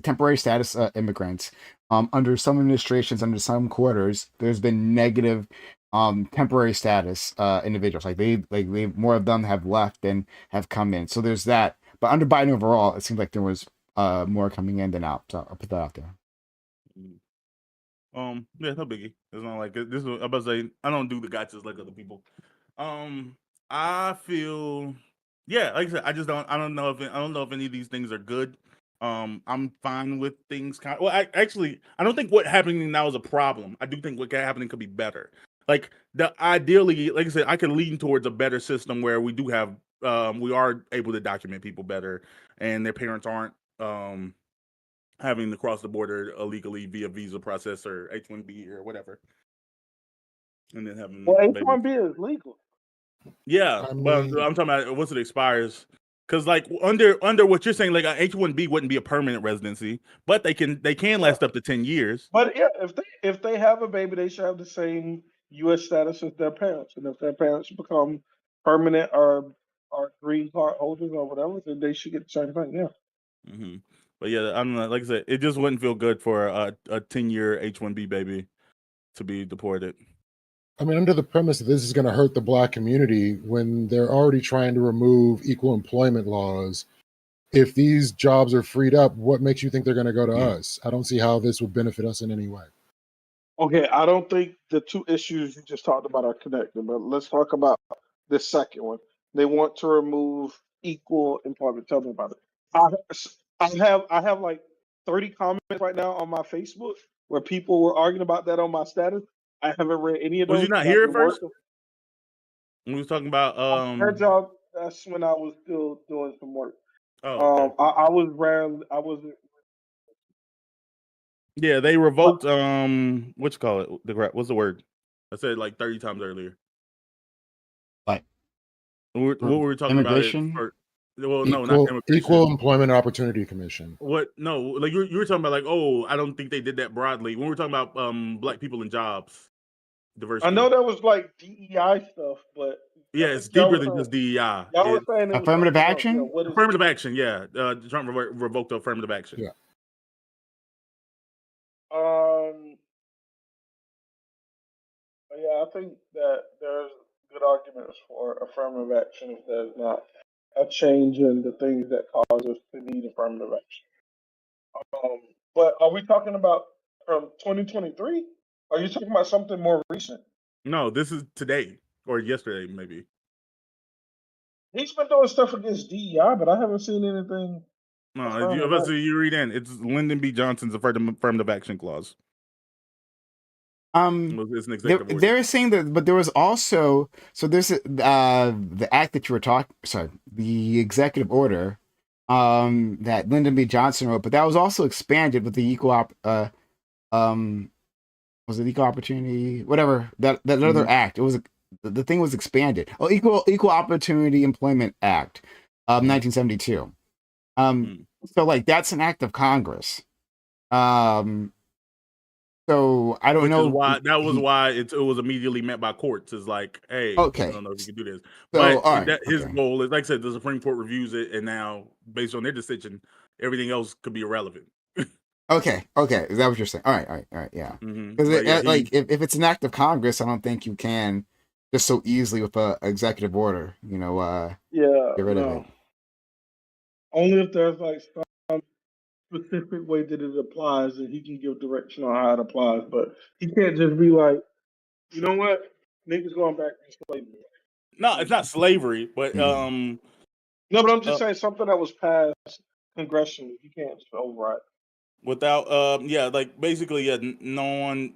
immigrants under some administrations, under some quarters, there's been negative temporary status individuals, like they more of them have left than have come in, so there's that. But under Biden overall, it seems like there was more coming in than out, so I'll put that out there. Yeah, no biggie. It's not like this. I'm about to say I don't do the gotchas like other people. I feel, yeah, like I said, I don't know if any of these things are good. I'm fine with things I don't think what happening now is a problem. I do think what happening could be better. Like ideally, like I said, I can lean towards a better system where we do have we are able to document people better and their parents aren't having to cross the border illegally via visa process or H-1B or whatever. And then having H-1B is legal. Yeah, but I'm talking about once it expires. Because like under what you're saying, like an H-1B wouldn't be a permanent residency, but they can last up to 10 years. But yeah, if they have a baby, they should have the same U.S. status as their parents, and if their parents become permanent or green card holders or whatever, then they should get the same thing. Yeah. Mm-hmm. But yeah, I'm not, like I said, it just wouldn't feel good for a 10-year H-1B baby to be deported. I mean, under the premise that this is going to hurt the black community when they're already trying to remove equal employment laws, if these jobs are freed up, what makes you think they're going to go to us? I don't see how this would benefit us in any way. Okay, I don't think the two issues you just talked about are connected, but let's talk about the second one. They want to remove equal employment. Tell me about it. I have like 30 comments right now on my Facebook where people were arguing about that on my status. I haven't read any of those. Was you not here at first? We was talking about I heard y'all. That's when I was still doing some work. Oh, okay. I was rarely. I wasn't. Yeah, they revoked what you call it? What's the word? I said it like 30 times earlier. Like what were we talking immigration? about? Well, no, not immigration. Equal Employment Opportunity Commission. What? No, like you were talking about, like, oh, I don't think they did that broadly. When we were talking about black people in jobs, diversity. I know that was like DEI stuff, but yeah, it's deeper than just DEI. Y'all were saying affirmative action. Affirmative action, yeah. Trump revoked affirmative action. Yeah. Yeah, I think that there's good arguments for affirmative action if there's not a change in the things that cause us to need affirmative action. Um, but are we talking about from 2023? Are you talking about something more recent? No, this is today or yesterday, maybe. He's been doing stuff against DEI, but I haven't seen anything No, affirmative action. you read in. It's Lyndon B. Johnson's affirmative action clause. It's an executive order. They're saying that, but there was also there's the act that you were talking. Sorry, the executive order that Lyndon B. Johnson wrote, but that was also expanded with the was it equal opportunity, whatever that other act. It was the thing was expanded. Oh, equal opportunity employment act of 1972. So like that's an act of Congress. So I don't know. That was why it was immediately met by courts. Is like, hey, okay, I don't know if you can do this. So, but his goal is, like I said, the Supreme Court reviews it, and now based on their decision, everything else could be irrelevant. Okay. Is that what you're saying? All right. Yeah. Because like if it's an act of Congress, I don't think you can just so easily with a executive order, get rid of it. Only if there's like some specific way that it applies, and he can give direction on how it applies. But he can't just be like, you know what, niggas going back to slavery. No, it's not slavery, but no, but I'm just saying something that was passed congressionally, you can't just override. Without like basically no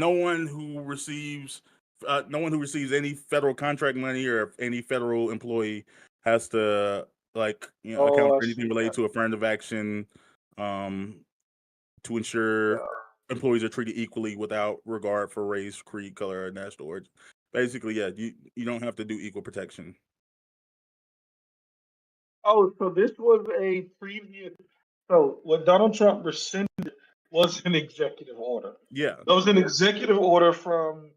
one who receives any federal contract money or any federal employee has to account for anything related to affirmative action to ensure employees are treated equally without regard for race, creed, color, or national origin. Basically, you don't have to do equal protection. Oh, so this was a previous. So what Donald Trump rescinded was an executive order. Yeah, that was an executive order from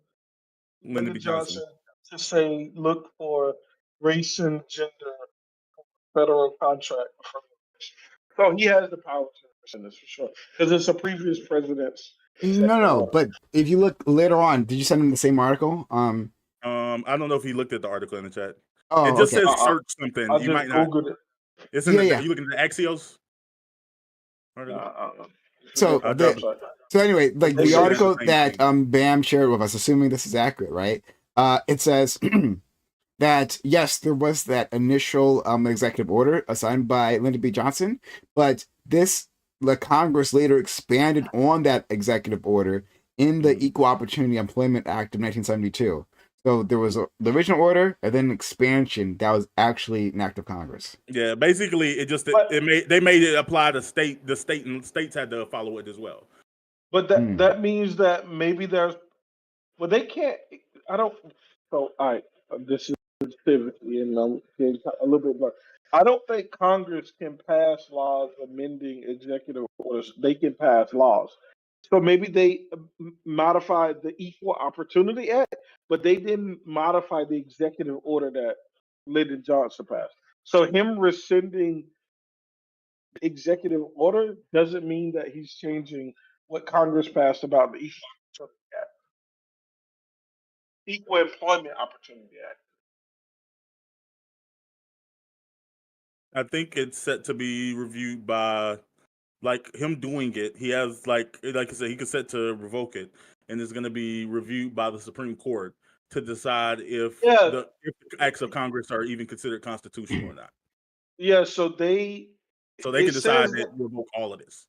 Lyndon B. Johnson to say look for race and gender federal contract. So he has the power to rescind this for sure because it's a previous president's. No. But if you look later on, did you send him the same article? I don't know if he looked at the article in the chat. Oh, it just okay. says search something. You might not. Googled it. It's in you looking at the Axios? So anyway, like the article that Bam shared with us, assuming this is accurate, right? It says that yes, there was that initial executive order assigned by Lyndon B. Johnson, but the Congress later expanded on that executive order in the Equal Opportunity Employment Act of 1972. So there was the original order and then an expansion that was actually an act of Congress. Yeah, basically they made it apply to state. The states had to follow it as well. But that means that maybe there's they can't. I don't. So all right, this is specifically, and I'm getting a little bit more. I don't think Congress can pass laws amending executive orders. They can pass laws. So maybe they modified the Equal Opportunity Act, but they didn't modify the executive order that Lyndon Johnson passed. So him rescinding the executive order doesn't mean that he's changing what Congress passed about the Equal Opportunity Act. Equal Employment Opportunity Act. I think it's set to be reviewed by, like him doing it. He has like I said, he could set to revoke it, and it's going to be reviewed by the Supreme Court to decide if the acts of Congress are even considered constitutional or not. Yeah, so they can decide that revoke all of this.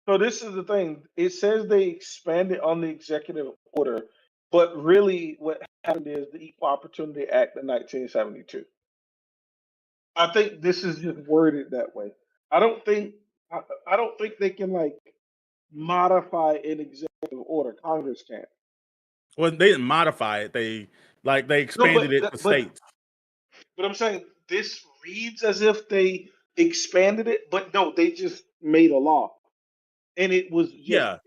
So this is the thing. It says they expanded on the executive order, but really what happened is the Equal Opportunity Act of 1972. I think this is just worded that way. I don't think they can like modify an executive order. Congress can't. Well, they didn't modify it. They expanded it to states. But I'm saying this reads as if they expanded it, but no, they just made a law. And it was that's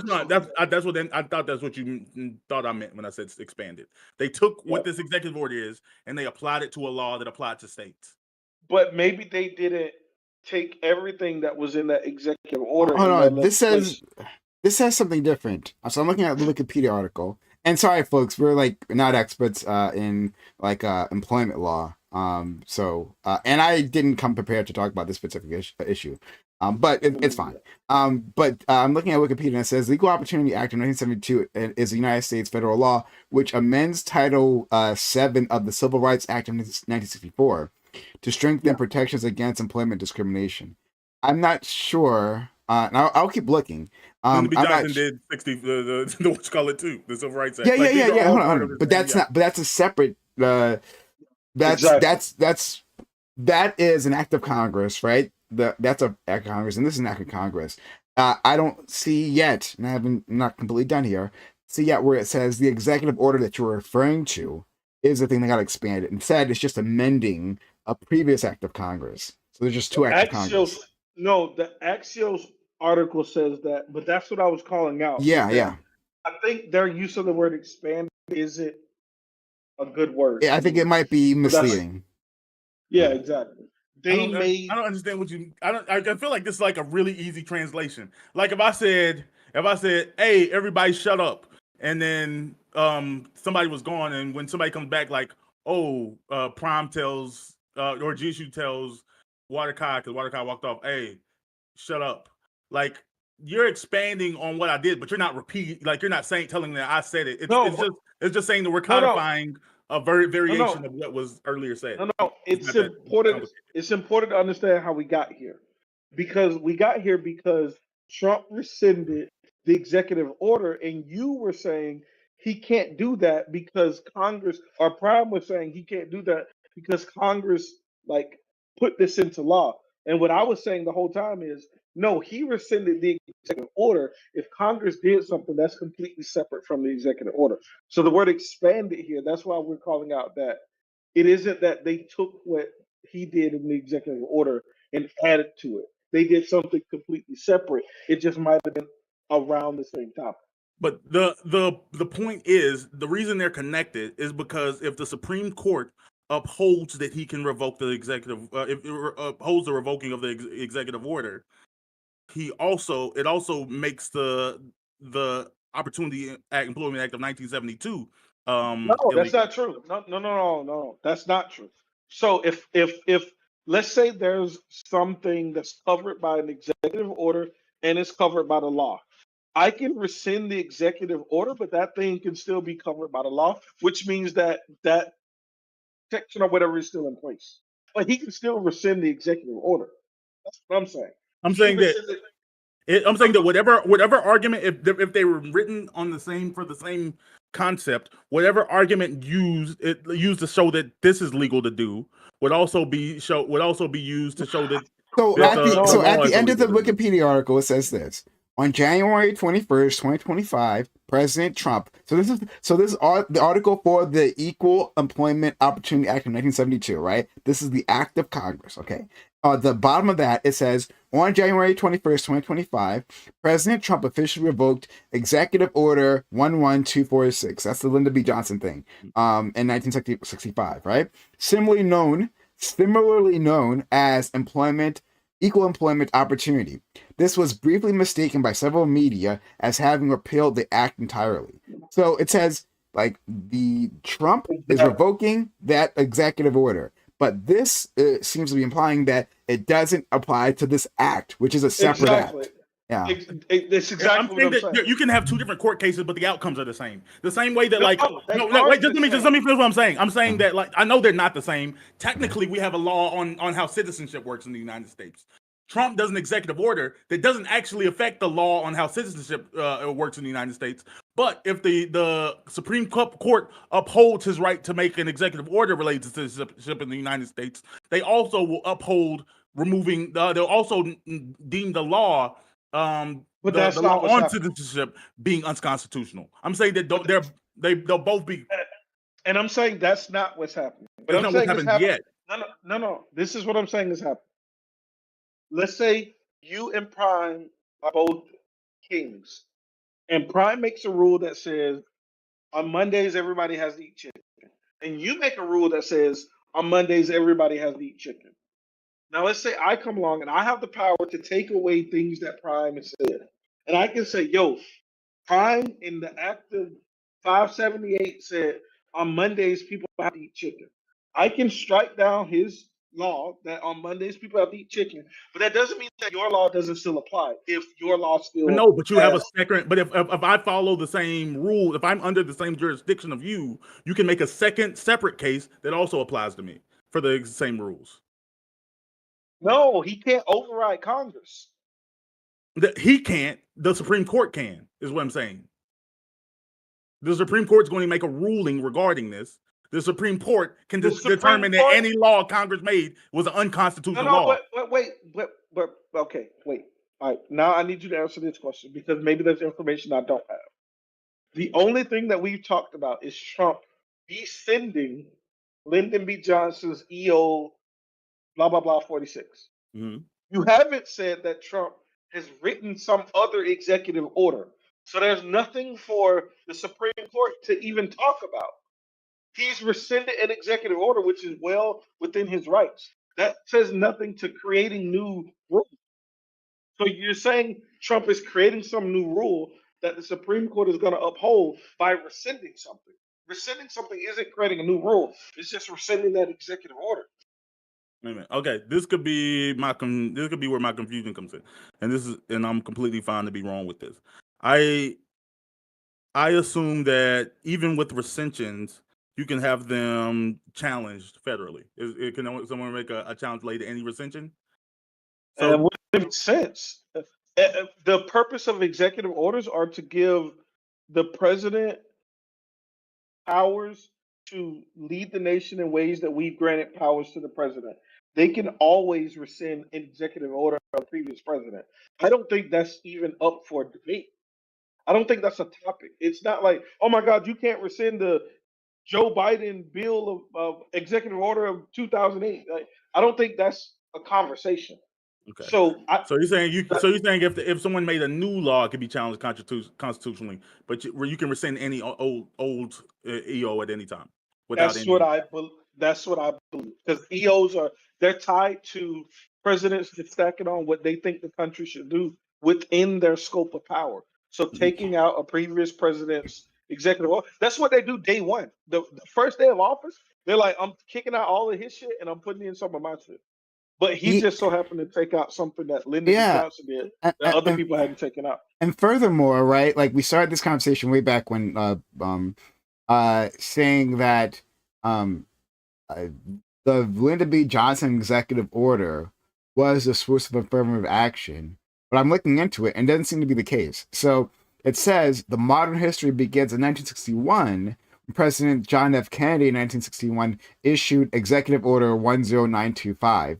what I thought that's what you thought I meant when I said expanded. They took what this executive order is and they applied it to a law that applied to states. But maybe they didn't take everything that was in that executive order. Oh no, this says this says something different. So I'm looking at the Wikipedia article. And sorry, folks, we're like not experts in like employment law. And I didn't come prepared to talk about this specific issue. But it's fine. But I'm looking at Wikipedia and it says Equal Opportunity Act of 1972 is the United States federal law which amends Title 7 of the Civil Rights Act of 1964 to strengthen protections against employment discrimination. I'm not sure. And I'll keep looking. Lyndon B. I'm not Johnson did 60 the what you call it too, the Civil Rights Act. yeah, Like, yeah, yeah, these are yeah. all Hold on, part hold of on. the But same- that's yeah. not. But that's a separate. That is an act of Congress, right? That's an act of Congress, and this is an act of Congress. I don't see yet, and I'm not completely done here. See yet where it says the executive order that you're referring to is the thing that got expanded. Instead, it's just amending a previous act of Congress. So there's just two acts of Congress. Axios, no, the Axios article says that, but that's what I was calling out. Yeah, is that yeah. I think their use of the word expand isn't a good word. I to think it use. might be But that's- misleading. Yeah, exactly. I They made. don't understand what you. I feel like this is like a really easy translation. Like if I said, "Hey, everybody, shut up," and then somebody was gone, and when somebody comes back, like, "Oh, Prime tells or Jishu tells Waterkai because Waterkai walked off, hey, shut up," like you're expanding on what I did, but you're not repeating. Like you're not telling that I said it. It's just saying that we're codifying a variation of what was earlier said. No, it's important. It's important to understand how we got here, because we got here because Trump rescinded the executive order, and you were saying he can't do that because Congress, or Prime was saying he can't do that because Congress like put this into law. And what I was saying the whole time is, no, he rescinded the executive order. If Congress did something, that's completely separate from the executive order. So the word expanded here, that's why we're calling out that it isn't that they took what he did in the executive order and added to it. They did something completely separate. It just might have been around the same topic. But the point is, the reason they're connected is because if the Supreme Court upholds that he can revoke the executive, if it upholds the revoking of the executive order, it also makes the Opportunity Act, Employment Act of 1972. No, that's not true. No. That's not true. So if let's say there's something that's covered by an executive order and it's covered by the law, I can rescind the executive order, but that thing can still be covered by the law, which means that section or whatever is still in place. But he can still rescind the executive order. That's what I'm saying. I'm saying that whatever argument, if they were written on the same concept, whatever argument used to show that this is legal to do would also be used to show that. At the end of the Wikipedia article, it says this: on January 21st, 2025, President Trump. So this is the article for the Equal Employment Opportunity Act of 1972, right? This is the act of Congress. Okay. The bottom of that, it says, on January 21st, 2025, President Trump officially revoked Executive Order 11246. That's the Lyndon B. Johnson thing in 1965, right? Similarly known as Equal Employment Opportunity. This was briefly mistaken by several media as having repealed the act entirely. So it says, like, the Trump is revoking that executive order. But this seems to be implying that it doesn't apply to this act, which is a separate act. Yeah, it's exactly what I'm saying. You can have two different court cases, but the outcomes are the same. The same way that, wait, just let me finish what I'm saying. I'm saying that, like, I know they're not the same. Technically, we have a law on how citizenship works in the United States. Trump does an executive order that doesn't actually affect the law on how citizenship works in the United States. But if the Supreme Court upholds his right to make an executive order related to citizenship in the United States, they also will uphold removing. They'll also deem the law, but that's the not law on citizenship being unconstitutional. I'm saying that they'll both be. And I'm saying that's not what's happening. But that's not what's happened yet. No. This is what I'm saying is happening. Let's say you and Prime are both kings, and Prime makes a rule that says on Mondays everybody has to eat chicken, and you make a rule that says on Mondays everybody has to eat chicken. Now let's say I come along and I have the power to take away things that Prime has said, and I can say, yo, Prime in the Act of 578 said on Mondays people have to eat chicken. I can strike down his law that on Mondays people have to eat chicken, but that doesn't mean that your law doesn't still apply if your law still No, but you have a has. second. But if I follow the same rule, if I'm under the same jurisdiction of you, you can make a second separate case that also applies to me for the same rules. No, he can't override Congress. He can't. The Supreme Court can, is what I'm saying. The Supreme Court's going to make a ruling regarding this. The Supreme Court can The just Supreme determine that Court- any law Congress made was an unconstitutional law. But okay, wait. All right, now I need you to answer this question because maybe there's information I don't have. The only thing that we've talked about is Trump rescinding Lyndon B. Johnson's EO blah blah blah 46. Mhm. You haven't said that Trump has written some other executive order. So there's nothing for the Supreme Court to even talk about. He's rescinded an executive order, which is well within his rights. That says nothing to creating new rules. So you're saying Trump is creating some new rule that the Supreme Court is going to uphold by rescinding something. Rescinding something isn't creating a new rule. It's just rescinding that executive order. Wait a minute. Okay, this could be this could be where my confusion comes in, and I'm completely fine to be wrong with this. I assume that even with rescissions, you can have them challenged federally. Can someone make a challenge laid to any rescission? So it wouldn't make sense. The purpose of executive orders are to give the president powers to lead the nation in ways that we've granted powers to the president. They can always rescind an executive order of a previous president. I don't think that's even up for debate. I don't think that's a topic. It's not like, oh my God, you can't rescind the Joe Biden bill of executive order of 2008. Like, I don't think that's a conversation. Okay. So you're saying if someone made a new law, it could be challenged constitutionally, but where you can rescind any old EO at any time without That's any. what I believe because EOs they're tied to presidents just stacking on what they think the country should do within their scope of power. So taking out a previous president's executive order, that's what they do day one. The first day of office, they're like, I'm kicking out all of his shit and I'm putting in some of my shit. But he just so happened to take out something that Lyndon B. Johnson did that other people hadn't taken out. And furthermore, right, like we started this conversation way back when saying that the Lyndon B. Johnson executive order was a source of affirmative action, but I'm looking into it and it doesn't seem to be the case. So it says the modern history begins in 1961 when President John F. Kennedy in 1961 issued Executive Order 10925,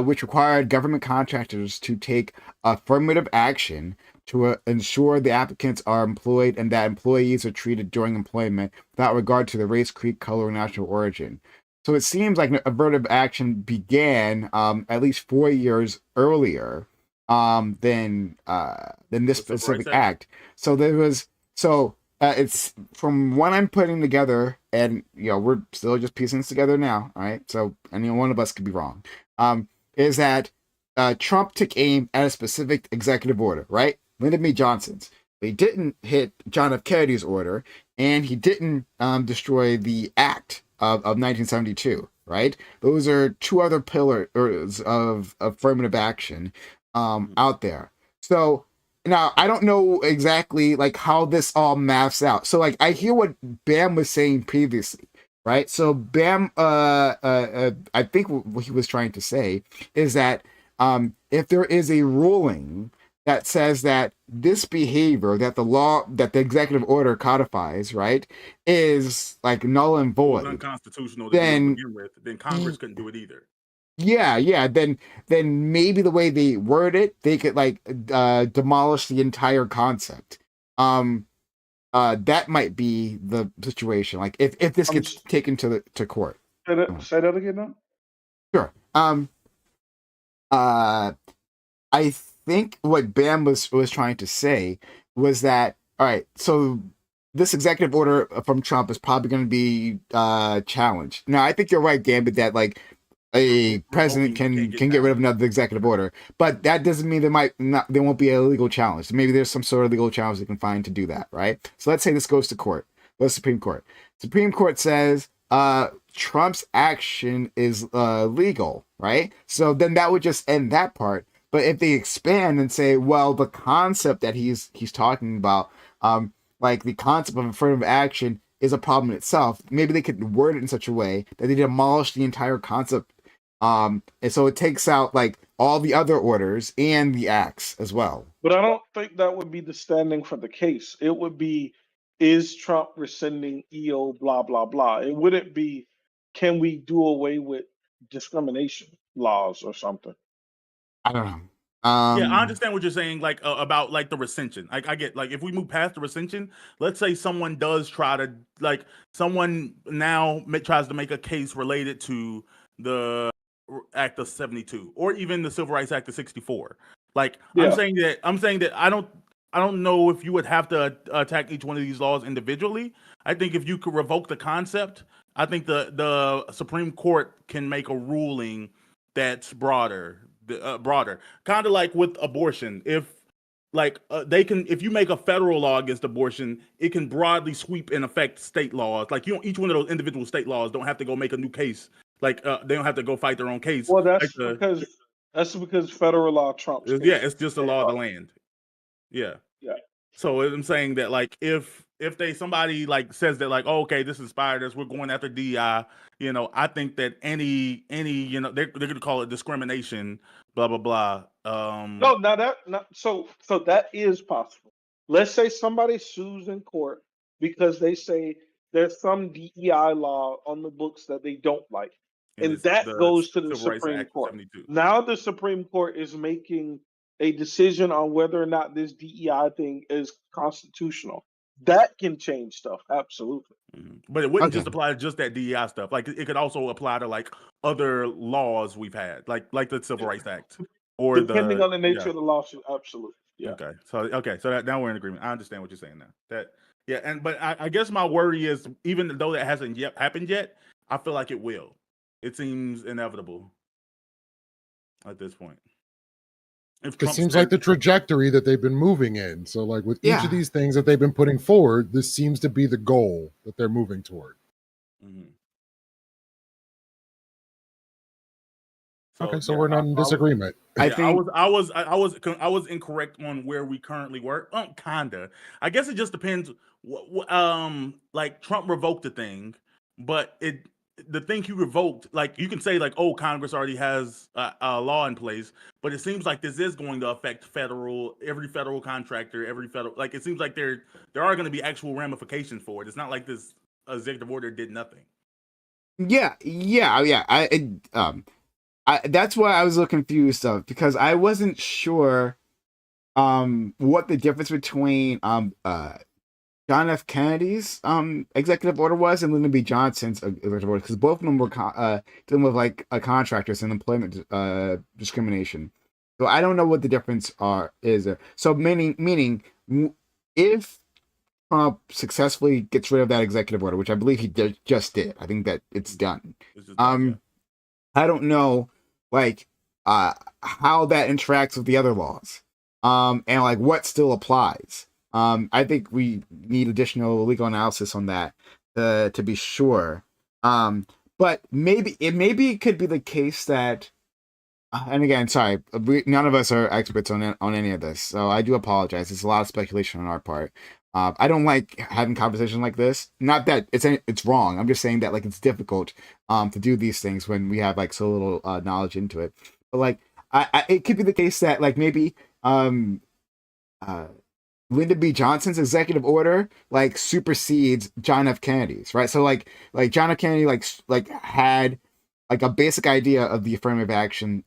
which required government contractors to take affirmative action to ensure the applicants are employed and that employees are treated during employment without regard to the race, creed, color, or national origin. So it seems like affirmative action began at least 4 years earlier than this specific act. So there was it's from what I'm putting together, and we're still just piecing this together now. All right, so any one of us could be wrong. Is that Trump took aim at a specific executive order, right? Lyndon B. Johnson's. But he didn't hit John F. Kennedy's order, and he didn't destroy the act of 1972, right? Those are two other pillars of affirmative action out there. So now I don't know exactly like how this all maps out. So like I hear what Bam was saying previously, right? So Bam, I think what he was trying to say is that if there is a ruling that says that this behavior that the executive order codifies, right, is like null and void, unconstitutional, then Congress couldn't do it either. Yeah. Then maybe the way they word it, they could like demolish the entire concept. That might be the situation. Like if this gets taken to court. Say that again now. Sure. I think what Bam was trying to say was that, all right, so this executive order from Trump is probably going to be challenged. Now, I think you're right, Gambit, that like a president revoking, you can't can get rid of challenged. another executive order, but that doesn't mean there won't be a legal challenge. Maybe there's some sort of legal challenge they can find to do that, right? So let's say this goes to court, the Supreme Court. Supreme Court says Trump's action is legal, right? So then that would just end that part. But if they expand and say, well, the concept that he's talking about, like the concept of affirmative action is a problem in itself, maybe they could word it in such a way that they demolish the entire concept. And so it takes out like all the other orders and the acts as well. But I don't think that would be the standing for the case. It would be, is Trump rescinding EO blah blah blah. It wouldn't be, can we do away with discrimination laws or something. I don't know. Yeah, I understand what you're saying, like about like the rescission. Like I get, like if we move past the rescission, let's say someone does try to, like someone now tries to make a case related to the Act of 72 or even the Civil Rights Act of 64. Like Yeah. I'm saying that I don't know if you would have to attack each one of these laws individually. I think if you could revoke the concept, I think the Supreme Court can make a ruling that's broader, kind of like with abortion. If like they can, if you make a federal law against abortion, it can broadly sweep and affect state laws. Like you don't, each one of those individual state laws don't have to go make a new case. Like they don't have to go fight their own case. Well, Like that's because federal law trumps. yeah, it's just the law of the land. Yeah. Yeah. So I'm saying that like if somebody like says that like, oh, okay, this inspired us, we're going after DI, I think that any they're gonna call it discrimination, blah blah blah. No, so that is possible. Let's say somebody sues in court because they say there's some DEI law on the books that they don't like, and that goes to the Supreme Court. Now the Supreme Court is making a decision on whether or not this DEI thing is constitutional. That can change stuff, absolutely. But it wouldn't just apply to just that DEI stuff. Like it could also apply to like other laws we've had, like the Civil Rights Act, or depending on the nature of the lawsuit, absolutely. Yeah. Okay. So that now we're in agreement. I understand what you're saying now. But I guess my worry is, even though that hasn't yet happened yet, I feel like it will. It seems inevitable at this point. It seems like the trajectory that they've been moving in. So, like with each of these things that they've been putting forward, this seems to be the goal that they're moving toward. Mm-hmm. So we're not in disagreement. I was incorrect on where we currently were. Kinda. I guess it just depends. Like Trump revoked the thing, but the thing he revoked, like you can say like, oh, Congress already has a law in place, but it seems like this is going to affect every federal contractor, like it seems like there are going to be actual ramifications for it. It's not like this executive order did nothing. Yeah. That's why I was a little confused because I wasn't sure what the difference between John F. Kennedy's executive order was and Lyndon B. Johnson's executive order, because both of them were dealing with like contractors and employment discrimination. So I don't know what the difference is. So meaning if Trump successfully gets rid of that executive order, which I believe he just did, I think that it's done. I don't know like how that interacts with the other laws, and like what still applies. I think we need additional legal analysis on that to be sure. But maybe it could be the case that, and again, sorry, none of us are experts on any of this, so I do apologize. It's a lot of speculation on our part. I don't like having conversations like this. Not that it's wrong. I'm just saying that like it's difficult to do these things when we have like so little knowledge into it. But like it could be the case that like maybe Lyndon B. Johnson's executive order like supersedes John F. Kennedy's, right? So like John F. Kennedy like had like a basic idea of the affirmative action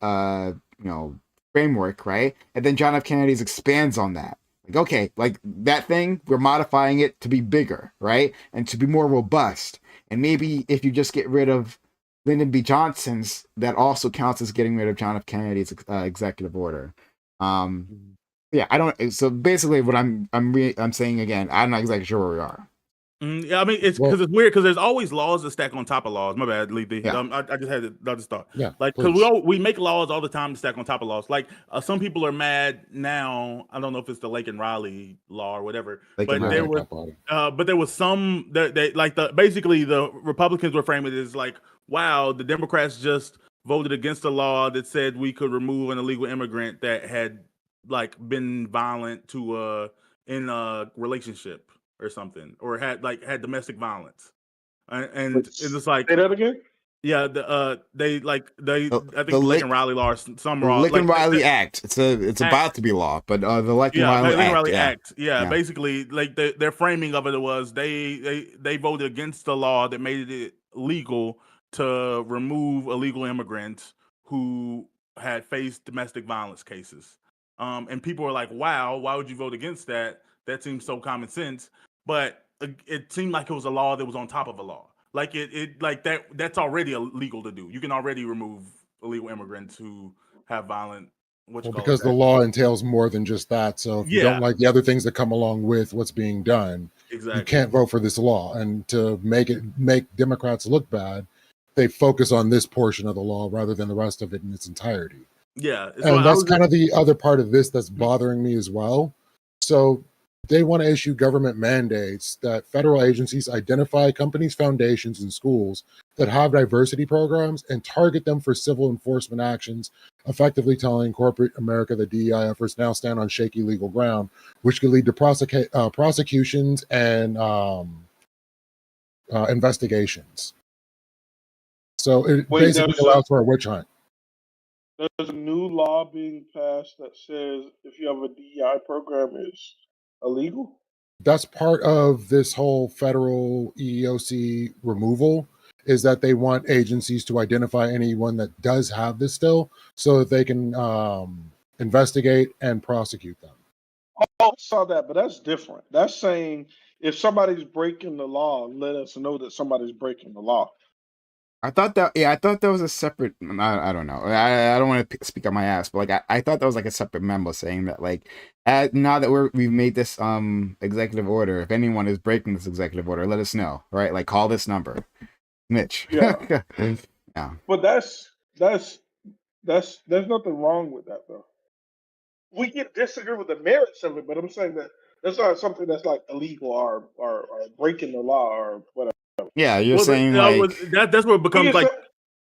framework, right? And then John F. Kennedy's expands on that. Like, okay, like that thing, we're modifying it to be bigger, right? And to be more robust. And maybe if you just get rid of Lyndon B. Johnson's, that also counts as getting rid of John F. Kennedy's executive order. Yeah, I don't. So basically, what I'm saying again, I'm not exactly sure where we are. Yeah, I mean, it's Well, because it's weird because there's always laws that stack on top of laws. My bad, Lethy. Yeah. I just had another thought. yeah, Like, because please. we make laws all the time to stack on top of laws. Like, some people are mad now. I don't know if it's the Lake and Raleigh law or whatever, Lake and but Yeah, Raleigh. there make was, that body. but there was some that they like basically the Republicans were framing it as like, wow, the Democrats just voted against a law that said we could remove an illegal immigrant that had like been violent to in a relationship or something, or had domestic violence, and it's just like, Say that again. yeah, they The, I the think the Lake and Lake Raleigh law, some the law Lake and like Riley the Act. It's act, about to be law, but the Lake and yeah, Riley Lake and Act. Raleigh Yeah. Act, yeah, Yeah. basically like their framing of it was they voted against the law that made it legal to remove illegal immigrants who had faced domestic violence cases. And people were like, wow, why would you vote against that? That seems so common sense. But it seemed like it was a law that was on top of a law. Like it like that's already illegal to do. You can already remove illegal immigrants who have violent, what you Well, call it, because the law entails more than just that. So if you don't yeah, like the other things that come along with what's being done, you exactly. can't vote for this law. And to make Democrats look bad, they focus on this portion of the law rather than the rest of it in its entirety. Yeah. So And I that's was just, kind of the other part of this that's bothering me as well. So they want to issue government mandates that federal agencies identify companies, foundations, and schools that have diversity programs and target them for civil enforcement actions, effectively telling corporate America that DEI efforts now stand on shaky legal ground, which could lead to prosecutions and investigations. So it Wait, basically there's allows for a witch hunt. a new law being passed that says if you have a DEI program, it's illegal. That's part of this whole federal EEOC removal is that they want agencies to identify anyone that does have this still so that they can investigate and prosecute them. Oh, I saw that, but that's different. That's saying if somebody's breaking the law, let us know that somebody's breaking the law. I thought that was a separate. I don't know. I don't want to speak on my ass, but like I thought that was like a separate memo saying that like now that we've made this executive order, if anyone is breaking this executive order, let us know. Right? Like call this number, Mitch. Yeah, Yeah. but there's nothing wrong with that though. We can disagree with the merits of it, but I'm saying that that's not something that's like illegal or breaking the law or whatever. Yeah. You're well, saying like that's where it We becomes can like say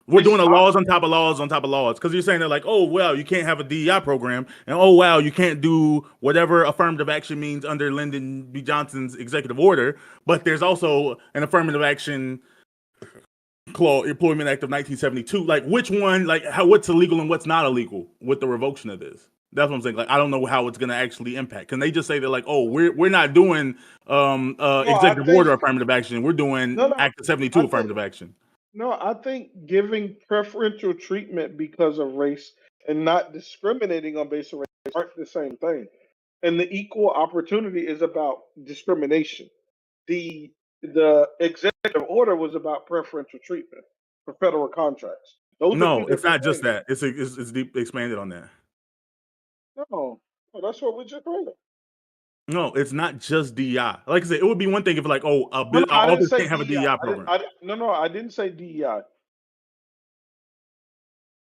we're doing it's the not. laws on top of laws on top of laws, because you're saying that like, oh well, you can't have a DEI program, and oh wow, you can't do whatever affirmative action means under Lyndon B. Johnson's executive order, but there's also an affirmative action clause, Employment Act of 1972. Like which one, like what's illegal and what's not illegal with the revocation of this? That's what I'm saying. Like I don't know how it's going to actually impact. Can they just say that like, oh, we're not doing No, I executive think order affirmative action, we're doing no. Act of 72 I think affirmative action? no. I think giving preferential treatment because of race and not discriminating on basis of race aren't the same thing. And the equal opportunity is about discrimination. The executive order was about preferential treatment for federal contracts. Those are two No, it's different not just things. that. It's deep expanded on that. No, no, that's what we just read. No, it's not just DEI. Like I said, it would be one thing if like, oh, No, no, a I didn't office say can't have a DEI. DEI program. No, I didn't say DEI.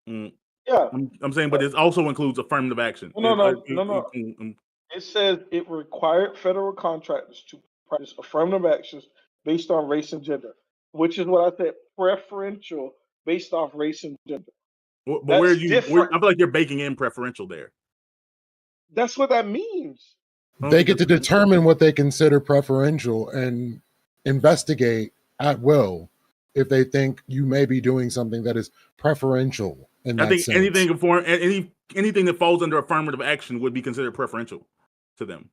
Mm, Yeah, I'm saying, uh, but it also includes affirmative action. no. It says it required federal contractors to practice affirmative actions based on race and gender, which is what I said, preferential based off race and gender. But That's different. I feel like you're baking in preferential there. That's what that means. I don't They think get that's to what determine what they consider preferential and investigate at will if they think you may be doing something that is preferential in I that think sense. anything that falls under affirmative action would be considered preferential to them.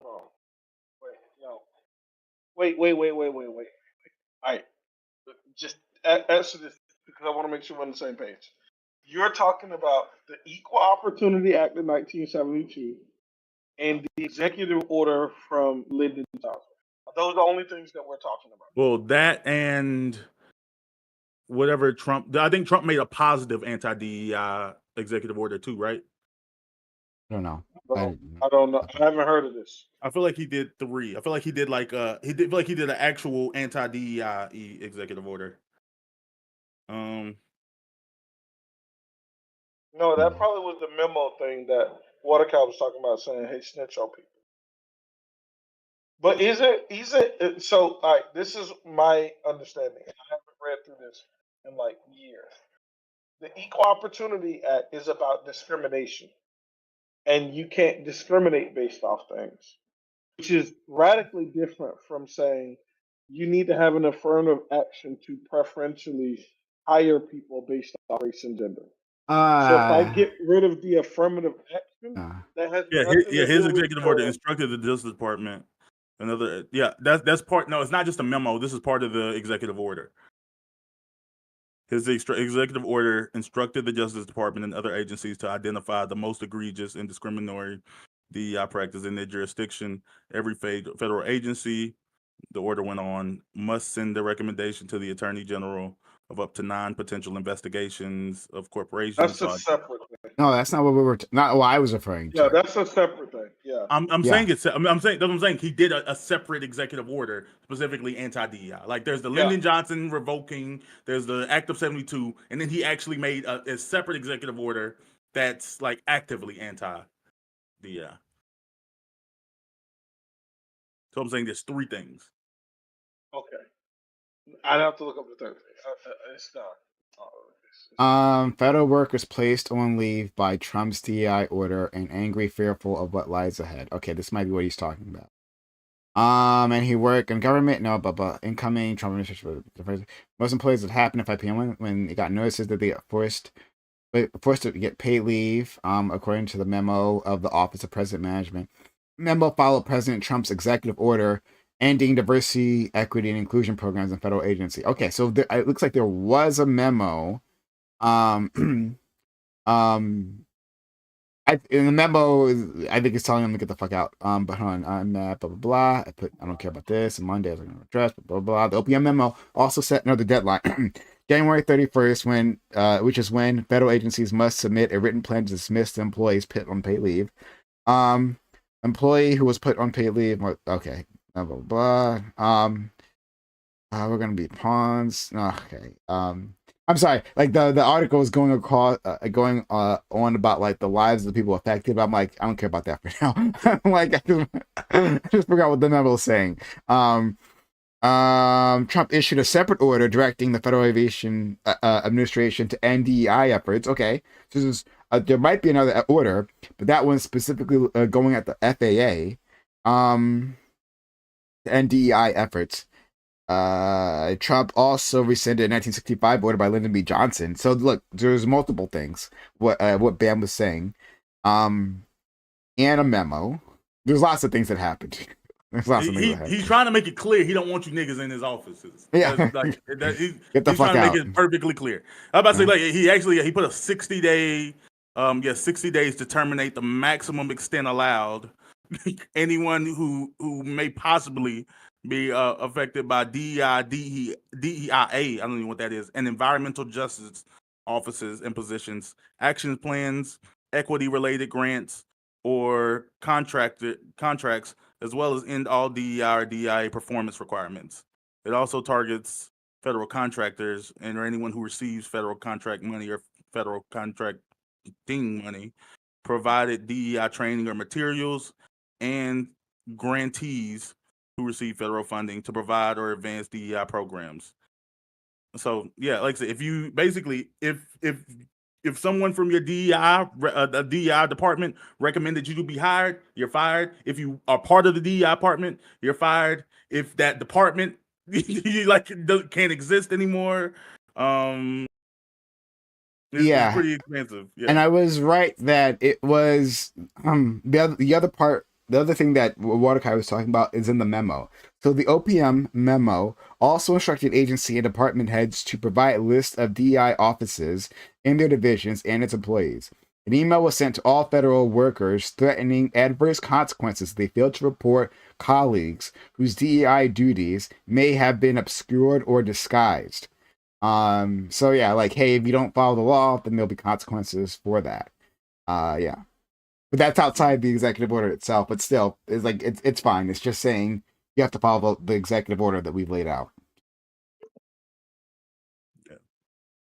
Oh, wait, no. Wait. All right, just answer this because I want to make sure we're on the same page. You're talking about the Equal Opportunity Act of 1972 and the executive order from Lyndon Johnson. Those are the only things that we're talking about. Well, that and whatever Trump. I think Trump made a positive anti-DEI executive order too, right? I don't know. I don't know. I haven't heard of this. I feel like he did 3. I feel like he did feel like he did an actual anti DEI executive order. No, that probably was the memo thing that Watercow was talking about, saying, "Hey, snitch on people." But is it so? All right, this is my understanding. I haven't read through this in like years. The Equal Opportunity Act is about discrimination, and you can't discriminate based off things, which is radically different from saying you need to have an affirmative action to preferentially hire people based on race and gender. So if I get rid of the affirmative action, that has nothing to his do with executive order instructed the Justice Department. That's part. No, it's not just a memo. This is part of the executive order. His executive order instructed the Justice Department and other agencies to identify the most egregious and discriminatory DEI practice in their jurisdiction. Every federal agency, the order went on, must send the recommendation to the Attorney General of up to 9 potential investigations of corporations. That's a separate thing. No, that's not what we were. Not what I was referring to. Yeah, that's a separate thing. Yeah, I'm saying it's. I'm saying that's what I'm saying. He did a separate executive order specifically anti-DEI. Like there's the Lyndon Johnson revoking. There's the Act of '72, and then he actually made a separate executive order that's like actively anti-DEI. So I'm saying there's 3 things. Okay, I'd have to look up the third thing. It's not. Federal workers placed on leave by Trump's DEI order and angry, fearful of what lies ahead. Okay, this might be what he's talking about. And he worked in government. No, but incoming Trump administration. Most employees, it happened at 5 p.m. when they got notices that they got forced to get paid leave. According to the memo of the Office of President Management, memo followed President Trump's executive order ending diversity, equity, and inclusion programs in federal agency. Okay, so it looks like there was a memo. In the memo, I think it's telling them to get the fuck out. But hold on, I'm blah blah blah. I don't care about this. And Monday I was going to address blah blah blah. The OPM memo also set another deadline, January 31st, which is when federal agencies must submit a written plan to dismiss the employees put on paid leave. Employee who was put on paid leave. Okay, blah blah blah. We're gonna be pawns. Okay. I'm sorry. Like the article is going on about like the lives of the people affected. But I'm like, I don't care about that for now. Like, I just forgot what the memo was saying. Trump issued a separate order directing the Federal Aviation Administration to end DEI efforts. Okay, so this is, there might be another order, but that one's specifically going at the FAA. To end DEI efforts. Trump also rescinded a 1965 order by Lyndon B. Johnson. So look, there's multiple things. What Bam was saying, and a memo. There's lots of things that happened. There's lots of things that happened. He's trying to make it clear he don't want you niggas in his offices. Yeah, he's get the fuck trying to out. make it perfectly clear. I'm about to say like he put a 60-day, 60 days to terminate the maximum extent allowed. Anyone who may possibly be affected by DEIA, I don't know what that is, and environmental justice offices and positions, action plans, equity-related grants, or contracts, as well as end all DEI or DEIA performance requirements. It also targets federal contractors or anyone who receives federal contract money or federal contracting money, provided DEI training or materials, and grantees who receive federal funding to provide or advance DEI programs. So yeah, like I said, if you basically if someone from your DEI department recommended you to be hired, you're fired. If you are part of the DEI department, you're fired. If that department can't exist anymore, it's pretty expensive. Yeah. And I was right that it was the other thing that Waterkai was talking about is in the memo. So the OPM memo also instructed agency and department heads to provide a list of DEI offices in their divisions and its employees. An email was sent to all federal workers threatening adverse consequences if they failed to report colleagues whose DEI duties may have been obscured or disguised. So yeah, like, hey, if you don't follow the law, then there'll be consequences for that. Yeah. but that's outside the executive order itself. But still, it's like it's fine. It's just saying you have to follow the executive order that we've laid out. Yeah.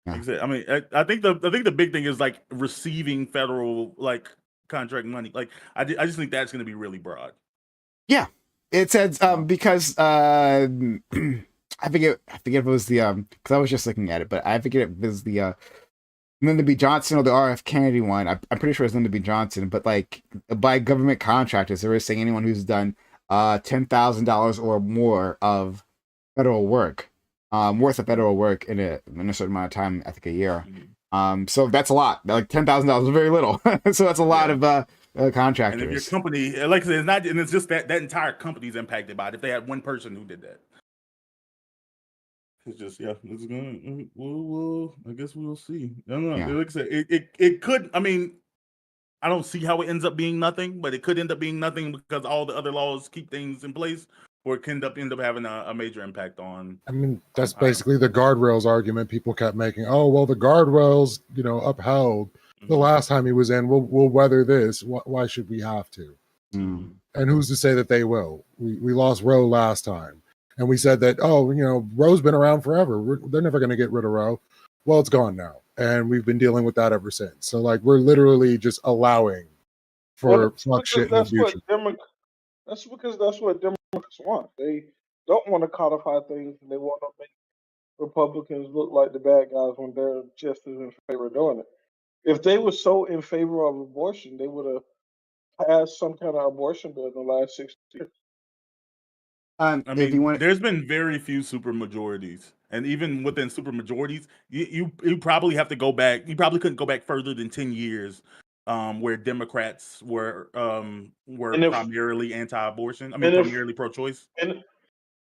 Yeah. Like I said, I mean, I think the big thing is like receiving federal like contract money. Like I just think that's going to be really broad. Yeah, it says because I forget if it was the because I was just looking at it, but I forget if it was the Lyndon B. Johnson or the R.F. Kennedy one. I'm pretty sure it's Lyndon B. Johnson, but like by government contractors, they were saying anyone who's done $10,000 or more of federal work, worth of federal work in a certain amount of time, I think a year. So that's a lot. Like $10,000 is very little. So that's a lot of contractors. And if your company, like I said, it's not, and it's just that entire company's impacted by it. If they had one person who did that, it's just it's gonna. We'll I guess we'll see. I don't know. Yeah. Like I said, it could. I mean, I don't see how it ends up being nothing, but it could end up being nothing because all the other laws keep things in place, or it can end up having a major impact on. I mean, that's basically the guardrails argument people kept making. Oh, well, the guardrails, upheld the last time he was in. We'll weather this. Why should we have to? Mm. And who's to say that they will? We lost Roe last time, and we said that Roe's been around forever. They're never going to get rid of Roe. Well, it's gone now, and we've been dealing with that ever since. So, like, we're literally just allowing for fuck shit in the future. That's because that's what Democrats want. They don't want to codify things, and they want to make Republicans look like the bad guys when they're just as in favor of doing it. If they were so in favor of abortion, they would have passed some kind of abortion bill in the last 60 years. I mean, there's been very few supermajorities, and even within supermajorities, you probably have to go back. You probably couldn't go back further than 10 years, where Democrats were primarily anti-abortion. I mean, primarily pro-choice.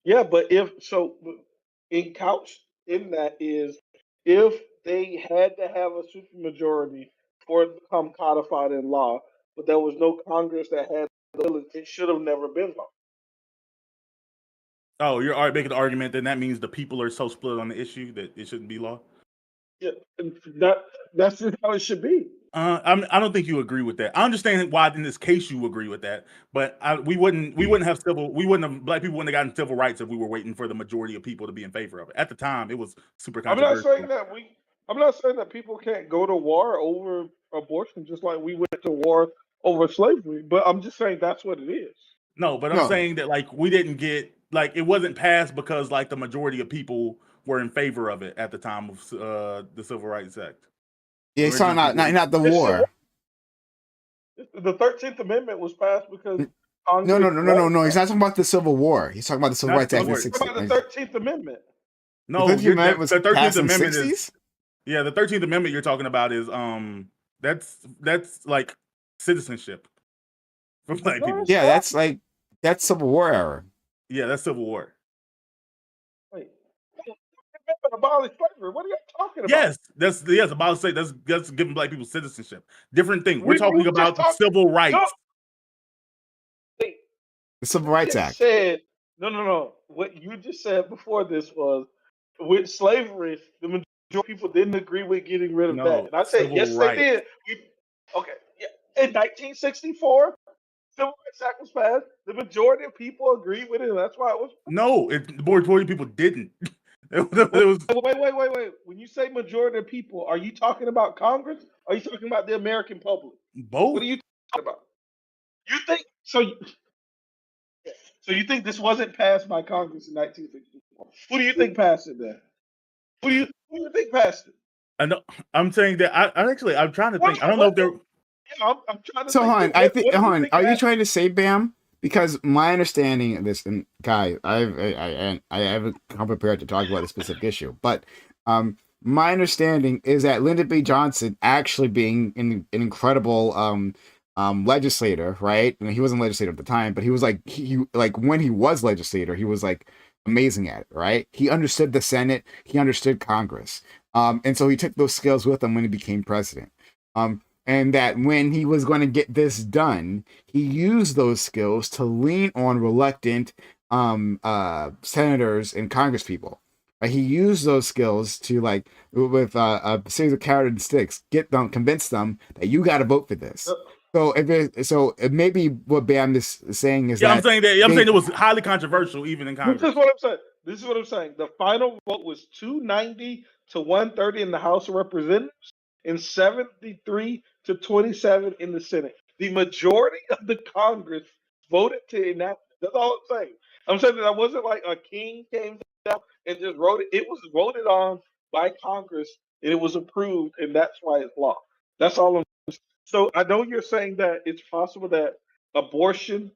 Yeah, but in couch in that is if they had to have a supermajority for it to become codified in law, but there was no Congress that had the bill, it should have never been law. Oh, you're making the argument, then that means the people are so split on the issue that it shouldn't be law? Yeah, that's just how it should be. I don't think you agree with that. I understand why in this case you agree with that, but black people wouldn't have gotten civil rights if we were waiting for the majority of people to be in favor of it. At the time, it was super controversial. I'm not saying that people can't go to war over abortion, just like we went to war over slavery. But I'm just saying that's what it is. No, but I'm saying that like we didn't get it wasn't passed because like the majority of people were in favor of it at the time of the Civil Rights Act. Yeah, it's not the war. The 13th Amendment was passed because Congress. No. He's not talking about the Civil War. He's talking about the Civil Rights Act. He's talking about the 13th Amendment. No, the 13th Amendment was the 13th Amendment is. Yeah, the 13th Amendment you're talking about is that's like citizenship for black people. Yeah, that's Civil War era. Yeah, that's Civil War. Wait, abolish slavery. What are you talking about? Yes, abolish slavery. That's giving black people citizenship. Different thing. We're talking about the civil rights. No. The Civil Rights Act. No. What you just said before this was with slavery, the majority of people didn't agree with getting rid of that. And I said, yes, they did. In 1964, Civil Rights Act was passed. The majority of people agreed with it, and that's why it was. No, the majority of people didn't. It was. Wait. When you say majority of people, are you talking about Congress? Or are you talking about the American public? Both. What are you talking about? You think so? So you think this wasn't passed by Congress in 1964? Who do you think passed it then? Who do you think passed it? I know. I'm saying that I'm trying to think. I don't know if there. I'm trying to. So, hon, are you trying to say, Bam? Because my understanding of this, and Kai, I haven't come prepared to talk about a specific issue, but my understanding is that Lyndon B. Johnson actually being an incredible legislator, right? And he wasn't legislator at the time, but he was when he was legislator, he was like amazing at it, right? He understood the Senate, he understood Congress, and so he took those skills with him when he became president. And that when he was going to get this done, he used those skills to lean on reluctant senators and congresspeople. He used those skills to, with a series of carrot and sticks, convince them that you got to vote for this. So maybe what Bam is saying is Yeah, that I'm saying it was highly controversial even in This Congress. is what I'm saying. This is what I'm saying. The final vote was 290 to 130 in the House of Representatives and 73 to 27 in the Senate. The majority of the Congress voted to enact it. That's all I'm saying. I'm saying that wasn't like a king came down and just wrote it. It was voted on by Congress and it was approved, and that's why it's law. That's all I'm saying. So I know you're saying that it's possible that abortion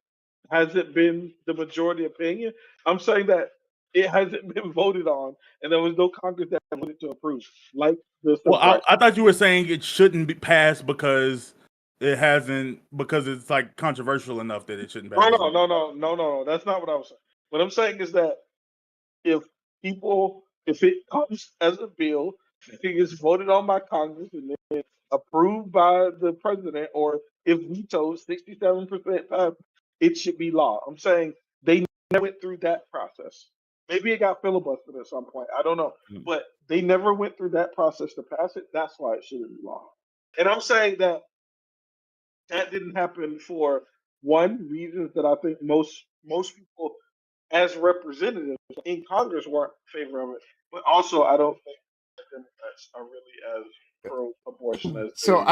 hasn't been the majority opinion. I'm saying that it hasn't been voted on, and there was no Congress that voted to approve, like the civil Well, rights. I thought you were saying it shouldn't be passed because because it's like controversial enough that it shouldn't pass. No. That's not what I was saying. What I'm saying is that if if it comes as a bill, if it gets voted on by Congress and then approved by the president, or if vetoed 67% pass, it should be law. I'm saying they never went through that process. Maybe it got filibustered at some point. I don't know. But they never went through that process to pass it. That's why it shouldn't be law. And I'm saying that didn't happen for one reasons that I think most people as representatives in Congress weren't in favor of it. But also I don't think Democrats are really as pro abortion as so they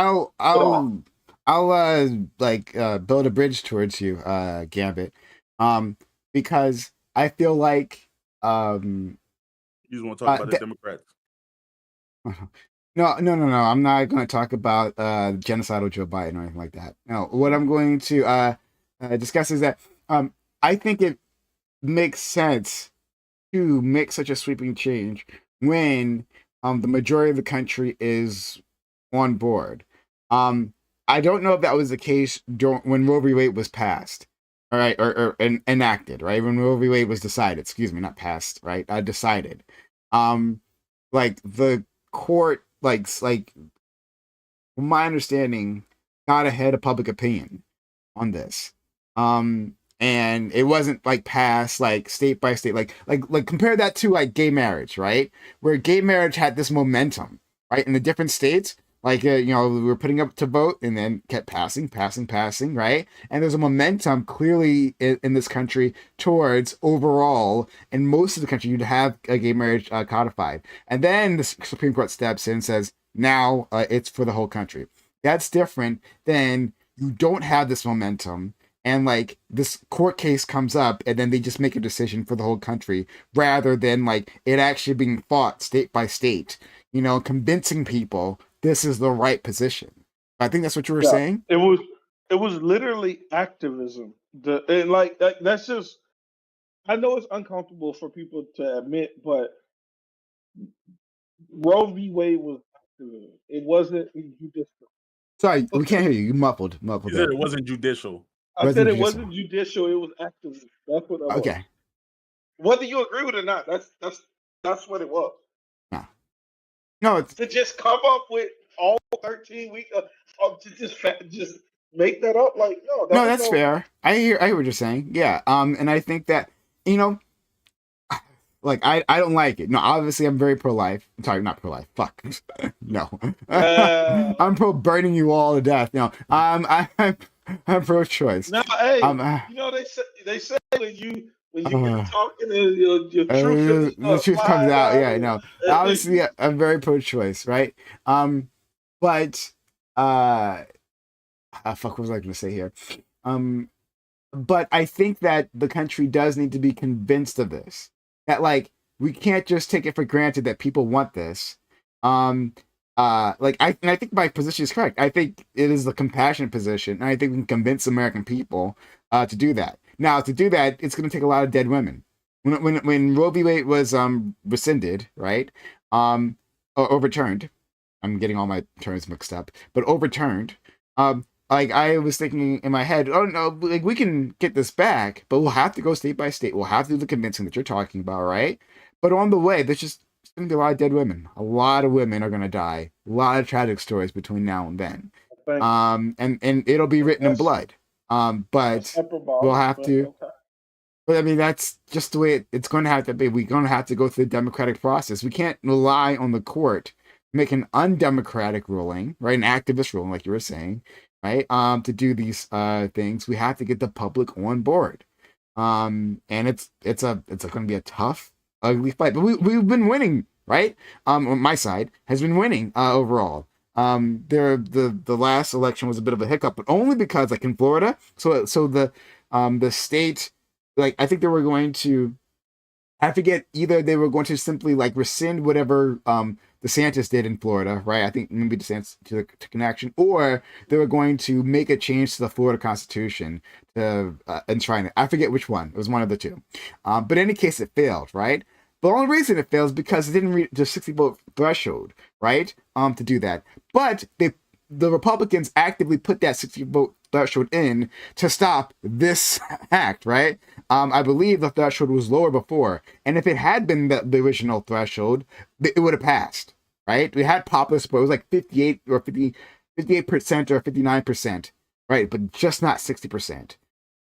I'll build a bridge towards you, Gambit. Because I feel like You just want to talk about the Democrats. No. I'm not going to talk about genocidal Joe Biden or anything like that. No, what I'm going to discuss is that I think it makes sense to make such a sweeping change when the majority of the country is on board. I don't know if that was the case when Roe v. Wade was passed, all right, or enacted, right? When Roe v. Wade was decided, excuse me, not passed, right? Decided. Like the court, like from my understanding, got ahead of public opinion on this. And it wasn't like passed like state by state, like compare that to like gay marriage, right? Where gay marriage had this momentum, right? In the different states, like we were putting up to vote and then kept passing, right? And there's a momentum clearly in this country towards overall, in most of the country, you'd have a gay marriage codified. And then the Supreme Court steps in and says, now it's for the whole country. That's different than you don't have this momentum and like this court case comes up and then they just make a decision for the whole country rather than like it actually being fought state by state, convincing people this is the right position. I think that's what you were saying. It was literally activism. That's just, I know it's uncomfortable for people to admit, but Roe v. Wade was activism. It wasn't judicial. Sorry, we can't hear you. You muffled. He said it wasn't judicial. I said it wasn't judicial. It was activism. That's what that was. Okay. Whether you agree with it or not, that's what it was. No, it's to just come up with all 13 weeks to just make that up. Like no, that's fair. I hear what you're saying. Yeah. And I think that like I don't like it. No, obviously I'm very pro-life. I'm sorry, not pro-life. Fuck. No. I'm pro burning you all to death. No. I'm pro-choice. No, hey, they say when you get talking and your truth the truth comes out. Yeah, no. Obviously I'm very pro-choice, right? But fuck, what was I gonna say here? But I think that the country does need to be convinced of this. That like we can't just take it for granted that people want this. I think my position is correct. I think it is the compassionate position, and I think we can convince American people to do that. Now, to do that, it's going to take a lot of dead women. When Roe v. Wade was rescinded, right, or overturned, I'm getting all my terms mixed up, but overturned. Like I was thinking in my head, oh no, like we can get this back, but we'll have to go state by state. We'll have to do the convincing that you're talking about, right? But on the way, there's going to be a lot of dead women. A lot of women are going to die. A lot of tragic stories between now and then. And it'll be written in blood. But we'll have to. Okay. But I mean, that's just the way it's going to have to be. We're going to have to go through the democratic process. We can't rely on the court make an undemocratic ruling, right? An activist ruling, like you were saying, right? To do these things, we have to get the public on board. And it's going to be a tough, ugly fight, but we've been winning, right? On my side has been winning overall. The last election was a bit of a hiccup, but only because like in Florida, so the state, like I think they were going to, I forget, either they were going to simply like rescind whatever DeSantis did in Florida, right? I think maybe DeSantis took an action, or they were going to make a change to the Florida Constitution to enshrine it. I forget which one. It was one of the two. But in any case, it failed, right? The only reason it fails is because it didn't reach the 60 vote threshold, right? To do that. But the Republicans actively put that 60 vote threshold in to stop this act, right? I believe the threshold was lower before, and if it had been the original threshold, it would have passed, right? We had popular support; it was like 58 or 58% or 59%, right? But just not 60%,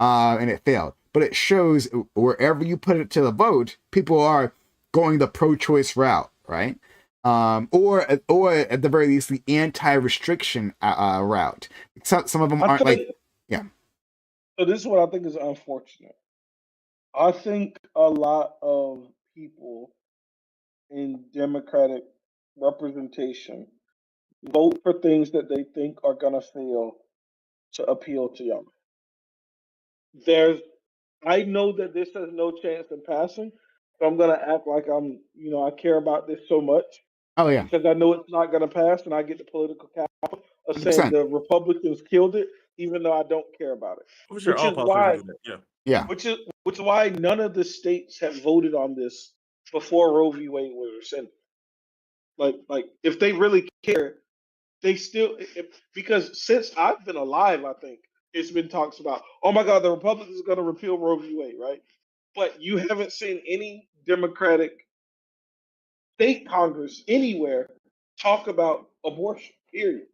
and it failed. But it shows wherever you put it to the vote, people are going the pro-choice route, right? Or at the very least the anti-restriction route. Some of them aren't like, yeah. So this is what I think is unfortunate. I think a lot of people in Democratic representation vote for things that they think are gonna fail to appeal to young. I know that this has no chance of passing, so I'm gonna act like I care about this so much Oh yeah, because I know it's not gonna pass, and I get the political capital of saying 100%. the Republicans killed it, even though I don't care about it. I'm sure Which all is politicians why, do that. Yeah. Yeah, which is why none of the states have voted on this before Roe v. Wade was rescinded. Like if they really care, they still because since I've been alive, I think it's been talks about, oh my God, the Republicans are going to repeal Roe v. Wade, right? But you haven't seen any Democratic state Congress anywhere talk about abortion, period.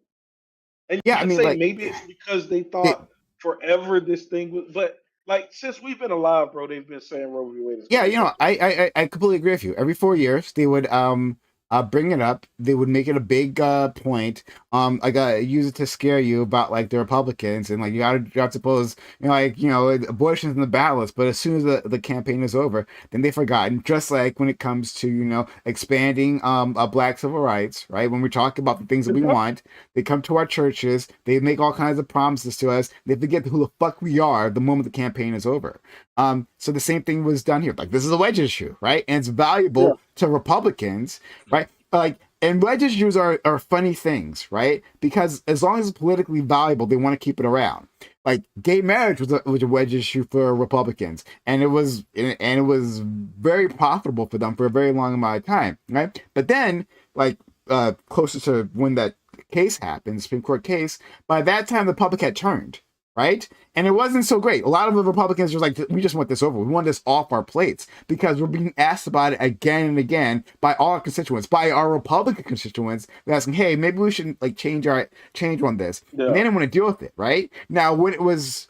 And you yeah. I can mean, say like, maybe it's because they they, thought forever this thing was, but like since we've been alive, bro, they've been saying Roe v. Wade is going yeah, to be kept. I completely agree with you. Every 4 years, they would bring it up. They would make it a big point. Like use it to scare you about like the Republicans and like you have to suppose abortion's in the ballots. But as soon as the campaign is over, then they've forgotten. Just like when it comes to expanding black civil rights, right? When we talk about the things that we want, they come to our churches. They make all kinds of promises to us. They forget who the fuck we are the moment the campaign is over. So the same thing was done here. Like this is a wedge issue, right? And it's Yeah. valuable to Republicans, right? Like, and wedge issues are funny things, right? Because as long as it's politically valuable, they want to keep it around. Like gay marriage was a wedge issue for Republicans, and it was very profitable for them for a very long amount of time, right? But then, like closer to when that case happened, the Supreme Court case, by that time the public had turned, right? And it wasn't so great. A lot of the Republicans were like, we just want this over. We want this off our plates because we're being asked about it again and again by all our constituents, by our Republican constituents. They're asking, hey, maybe we should like change on this. Yeah. And they didn't want to deal with it, right? Now, when it was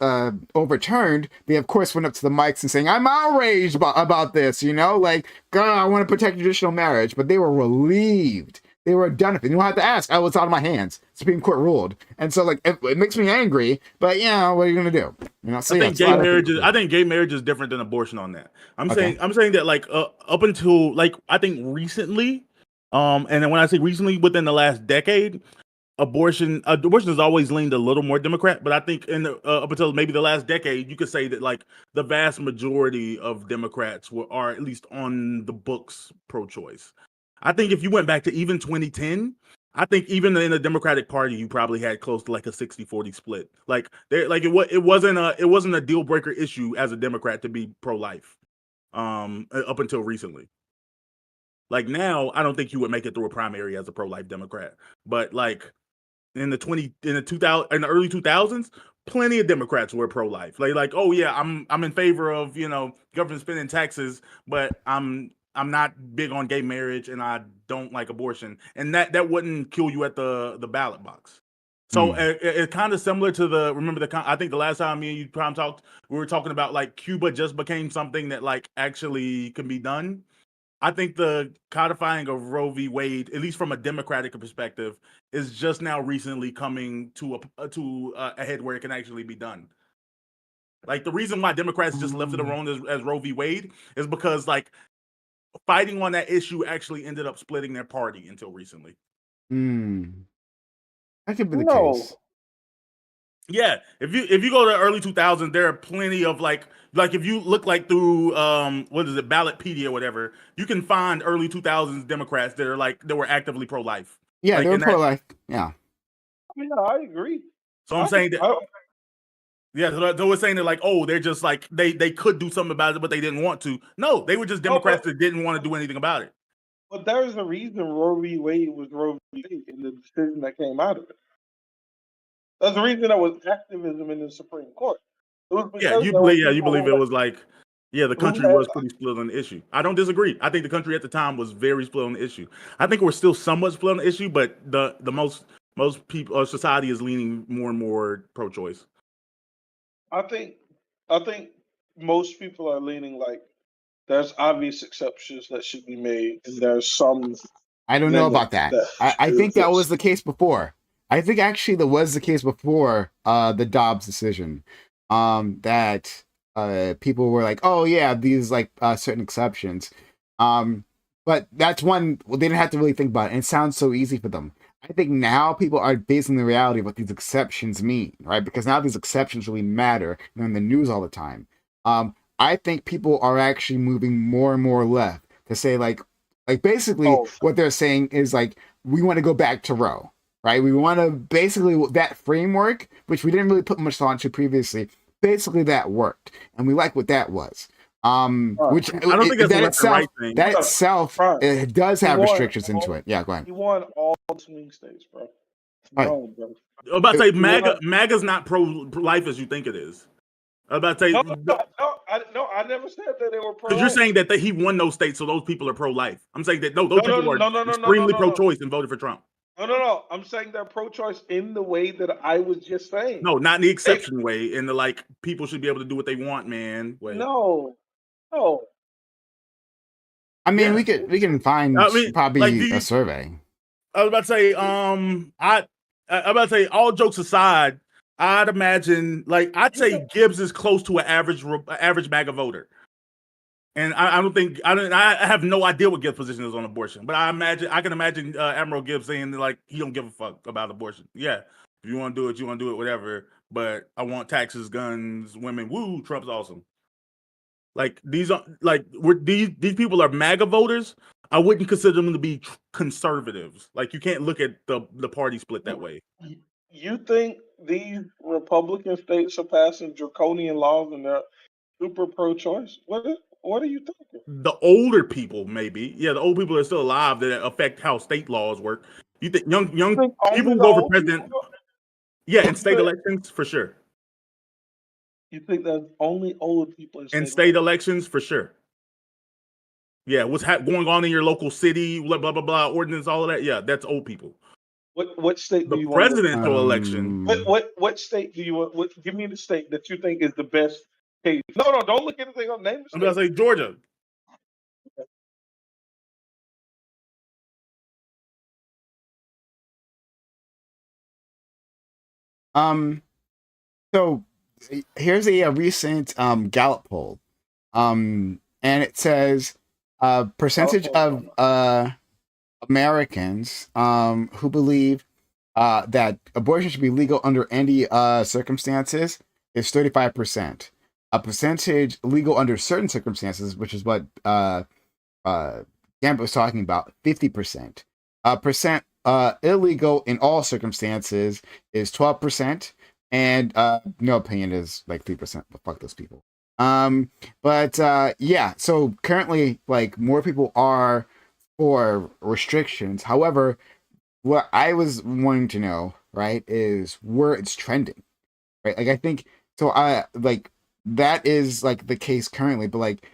overturned, they of course went up to the mics and saying, I'm outraged about this, like, God, I want to protect traditional marriage. But they were relieved. They were done with it. You don't have to ask. Oh, it's out of my hands. Supreme Court ruled, and so like it makes me angry. But what are you gonna do? So, I think gay marriage is. I think gay marriage is different than abortion on that. I'm saying that like up until like I think recently, and then when I say recently, within the last decade, abortion has always leaned a little more Democrat. But I think up until maybe the last decade, you could say that like the vast majority of Democrats are at least on the books pro-choice. I think if you went back to even 2010, I think even in the Democratic Party, you probably had close to like a 60-40 split. Like it wasn't a deal breaker issue as a Democrat to be pro-life, up until recently. Like now, I don't think you would make it through a primary as a pro-life Democrat. But like in the early 2000s, plenty of Democrats were pro-life. Like oh yeah, I'm in favor of government spending taxes, but I'm not big on gay marriage and I don't like abortion, and that wouldn't kill you at the ballot box. So it's kind of similar to I think the last time me and you talked, we were talking about like Cuba just became something that like actually can be done. I think the codifying of Roe v. Wade, at least from a Democratic perspective, is just now recently coming to a head where it can actually be done. Like the reason why Democrats just left it alone as Roe v. Wade is because like fighting on that issue actually ended up splitting their party until recently. That could be the No. case. Yeah, if you go to the early 2000s, there are plenty of like if you look like through what is it, Ballotpedia or whatever, you can find early 2000s Democrats that are like that were actively pro-life. Yeah, Like they were in that, pro-life. Yeah. Yeah, I agree. so I'm saying that I- yeah, so we're saying that like, oh, they're just like they could do something about it, but they didn't want to. No, they were just Democrats that didn't want to do anything about it. But there's a reason Roe v. Wade was Roe v. Wade in the decision that came out of it. There's a reason that was activism in the Supreme Court. It was Yeah, because you there were believe people it was like the country had- was pretty split on the issue. I don't disagree. I think the country at the time was very split on the issue. I think we're still somewhat split on the issue, but the most people society is leaning more and more pro-choice. I think most people are leaning like there's obvious exceptions that should be made, and there's some. I don't know about that. I think that was the the case before. I think actually that was the case before the Dobbs decision. That people were like, oh yeah, these like certain exceptions. But that's one they didn't have to really think about it, and it sounds so easy for them. I think now people are facing the reality of what these exceptions mean, right? Because now these exceptions really matter. They're in the news all the time. I think people are actually moving more and more left to say like basically what they're saying is like we want to go back to Roe, right? We want to basically that framework, which we didn't really put much thought into previously. Basically, that worked, and we like what that was. Which I don't think that's that the itself, right thing. that itself it does have restrictions into it. Yeah, go ahead. He won all swing states, bro. Right. No, bro. I'm about to say MAGA's not pro-life as you think it is. I'm about to say I never said that they were pro. because you're saying that he won those states, so those people are pro-life. I'm saying that those people are extremely pro-choice and voted for Trump. No. I'm saying they're pro-choice in the way that I was just saying. No, not in the exception way. In the like, people should be able to do what they want, man. Way. No. I mean, we can find probably like, a survey. I was about to say, I'm about to say, all jokes aside, I'd imagine, like, I'd say Gibbs is close to an average MAGA voter. And I have no idea what Gibbs' position is on abortion, but I can imagine Admiral Gibbs saying like he don't give a fuck about abortion. Yeah, if you want to do it, you want to do it, whatever. But I want taxes, guns, women. Woo, Trump's awesome. Like these people are MAGA voters. I wouldn't consider them to be conservatives. Like you can't look at the party split that way. You think these Republican states are passing draconian laws and they're super pro-choice? What are you thinking? The older people, maybe. Yeah, the old people that are still alive that affect how state laws work. You think young people who vote for president? Yeah, in state elections, for sure. You think there's only old people in state elections, for sure. Yeah, what's going on in your local city, blah, blah, blah, blah, ordinance, all of that. Yeah, that's old people. What state do you want? The presidential election. What state do you want? Give me the state that you think is the best case. No, don't look anything up. Name the state. I'm going to say Georgia. So here's a recent Gallup poll. And it says percentage of Americans who believe that abortion should be legal under any circumstances is 35%. A percentage legal under certain circumstances, which is what Gambit was talking about, 50%. Percent illegal in all circumstances is 12%. And no opinion is like 3%, but fuck those people. Yeah, so currently like more people are for restrictions. However, what I was wanting to know, right, is where it's trending. Right? Like I think so I like that is like the case currently, but like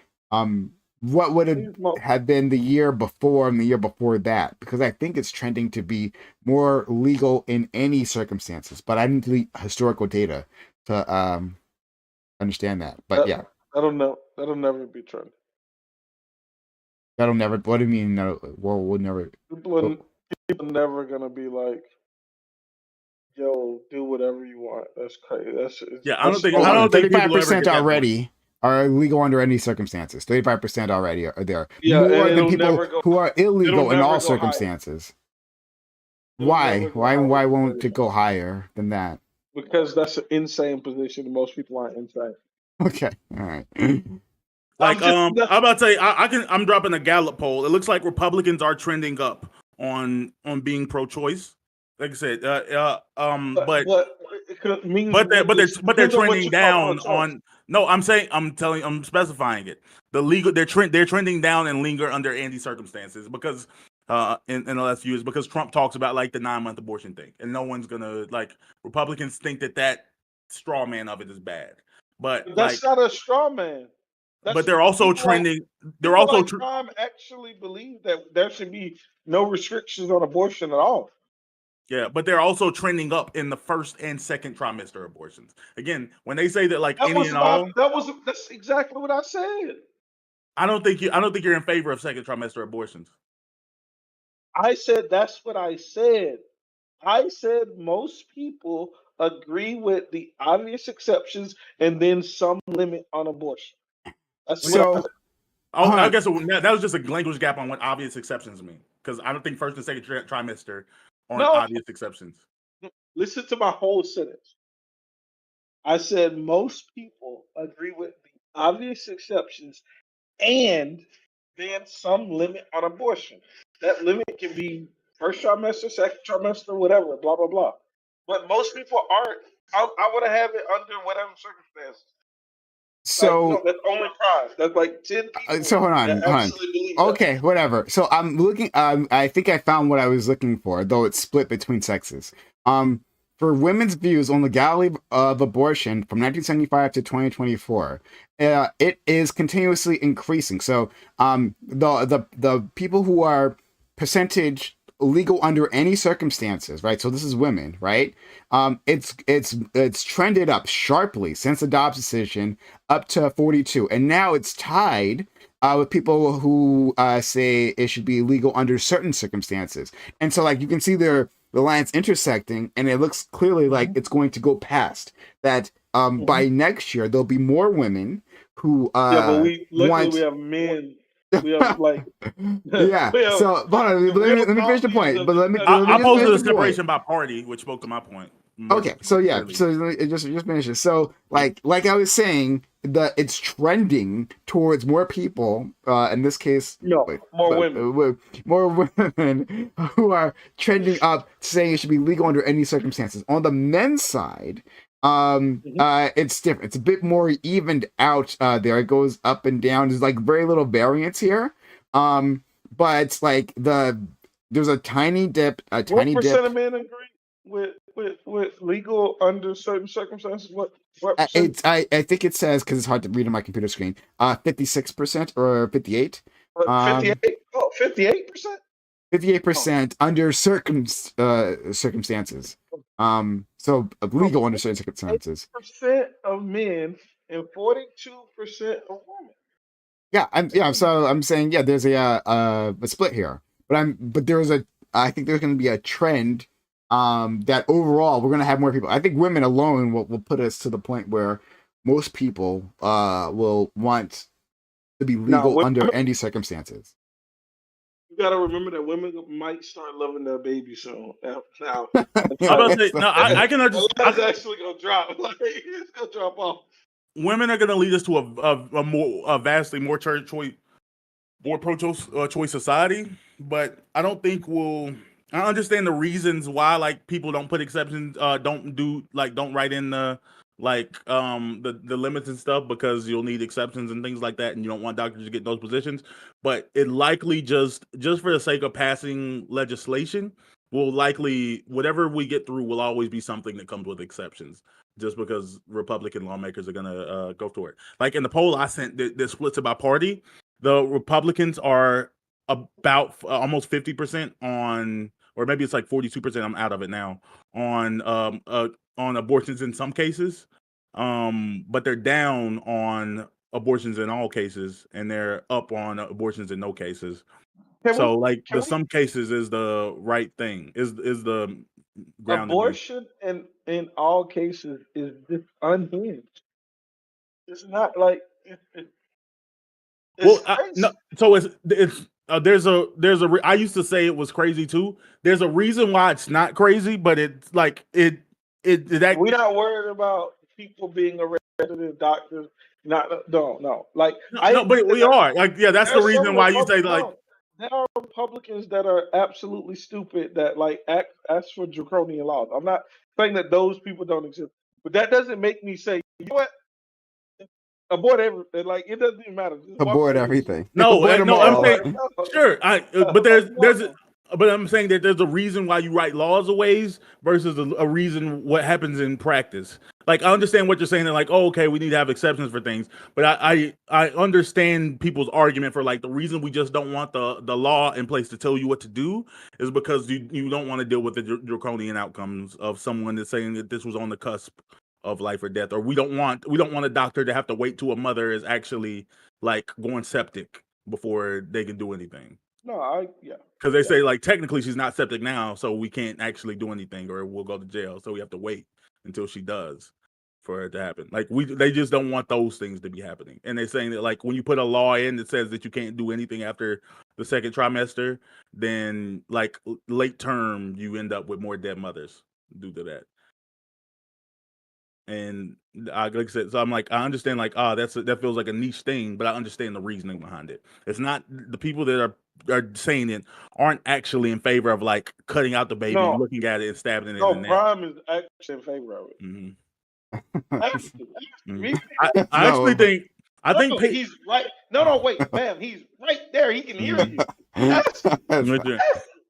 what would it have been the year before and the year before that? Because I think it's trending to be more legal in any circumstances, but I need the historical data to understand that. But yeah, I don't know. That'll never be trending. That'll never. What do you mean? No, war will never. People are never gonna be like, "Yo, do whatever you want." That's crazy. Yeah, I don't think Hold on, people will ever 35% get that point. already are illegal under any circumstances. 35% already are there. Yeah, and More than it'll people never go. who are illegal in never all go higher. circumstances. It'll Why? never go Why? higher Why than won't it 35. go higher than that? Because that's an insane position. Most people aren't insane. Okay, all right. Like, I'm just- I'm about to say, I'm dropping a Gallup poll. It looks like Republicans are trending up on being pro-choice. Like I said, but it means but they're depends on what trending you call down pro-choice. on. No, I'm specifying it. They're trending down and linger under any circumstances because in the last few years because Trump talks about like the 9-month abortion thing, and no one's gonna like Republicans think that straw man of it is bad, but That's not a straw man. but they're also trending. They're also Trump actually believe that there should be no restrictions on abortion at all. Yeah, but they're also trending up in the first and second trimester abortions. Again, when they say that like That's exactly what I said. I don't think you're in favor of second trimester abortions. I said that's what I said. I said most people agree with the obvious exceptions and then some limit on abortion. That's So, I guess that was just a language gap on what obvious exceptions mean because I don't think first and second trimester aren't obvious exceptions. Listen to my whole sentence. I said most people agree with the obvious exceptions and then some limit on abortion. That limit can be first trimester, second trimester, whatever, blah, blah, blah. But most people aren't. I want to have it under whatever circumstances. So no, that's only five. That's like 10 people. So hold on. Okay, whatever. So I'm looking. I think I found what I was looking for, though it's split between sexes. For women's views on legality of abortion from 1975 to 2024, it is continuously increasing. So, the people who are percentage legal under any circumstances, right? So this is women, right? It's trended up sharply since the Dobbs decision, up to 42, and now it's tied with people who say it should be legal under certain circumstances. And so, like, you can see the lines intersecting, and it looks clearly like it's going to go past that. By next year, there'll be more women who but we have men. We have like yeah. So, let me finish the point. But let me. I posted a separation by party, which spoke to my point. Okay, so yeah, so just finish it. So like I was saying, it's trending towards more people. In this case, more women who are trending up, saying it should be legal under any circumstances. On the men's side, it's different. It's a bit more evened out. There, it goes up and down. There's like very little variance here. But it's like there's a tiny dip. What percent of men agree with legal under certain circumstances? What percent? I think it says, because it's hard to read on my computer screen, 56% or 58. 58? 58%? 58% under circumstances. So legal under certain circumstances. 8% of men and 42% of women. Yeah, so I'm saying there's a split here, but I think there's going to be a trend that overall we're going to have more people. I think women alone will put us to the point where most people will want to be legal under any circumstances. You got to remember that women might start loving their baby soon. Now, I can understand. That's actually going to drop. It's going to drop off. Women are going to lead us to a vastly more pro-choice society, but I don't think I understand the reasons why like people don't put exceptions, don't write in the limits and stuff because you'll need exceptions and things like that, and you don't want doctors to get those positions. But it likely just for the sake of passing legislation will likely whatever we get through will always be something that comes with exceptions, just because Republican lawmakers are gonna go for it. Like in the poll I sent that splits it by party, the Republicans are about almost 50% on, or maybe it's like 42%. I'm out of it now on abortions in some cases, but they're down on abortions in all cases, and they're up on abortions in no cases. Can So, we? like, Can the we? some cases is the right thing, is the ground to be. Abortion in all cases is just unhinged. It's not like it's Well, no. crazy. So it's there's a I used to say it was crazy too. There's a reason why it's not crazy, but it's like that. We're not worried about people being arrested and doctors. Not no. Like I No, agree but that we are like, yeah. That's the there's some reason why you say Republicans. like, No, there are Republicans that are absolutely stupid that like ask for draconian laws. I'm not saying that those people don't exist, but that doesn't make me say, you know what, abort everything. Like it doesn't even matter. Just one Abort baby. everything. no, Abort them no. I'm all. saying sure. But Like, there's no. but I'm saying that there's a reason why you write laws of ways versus a reason what happens in practice. Like I understand what you're saying, that like, oh, okay, we need to have exceptions for things, but I understand people's argument for like the reason we just don't want the law in place to tell you what to do is because you don't want to deal with the draconian outcomes of someone that's saying that this was on the cusp of life or death, or we don't want a doctor to have to wait till a mother is actually like going septic before they can do anything. No, yeah. Because they say like technically she's not septic now, so we can't actually do anything, or we'll go to jail. So we have to wait until she does for it to happen. Like they just don't want those things to be happening. And they're saying that like when you put a law in that says that you can't do anything after the second trimester, then like late term you end up with more dead mothers due to that. And like I said, so I'm like, I understand like, that feels like a niche thing, but I understand the reasoning behind it. It's not the people that are saying it aren't actually in favor of like cutting out the baby, No, looking at it and stabbing it in no. the neck. Prime is actually in favor of it. Mhm. Me- I actually No. think he's right. No, wait, man, he's right there. He can hear you. Ask him. That's With fine. you.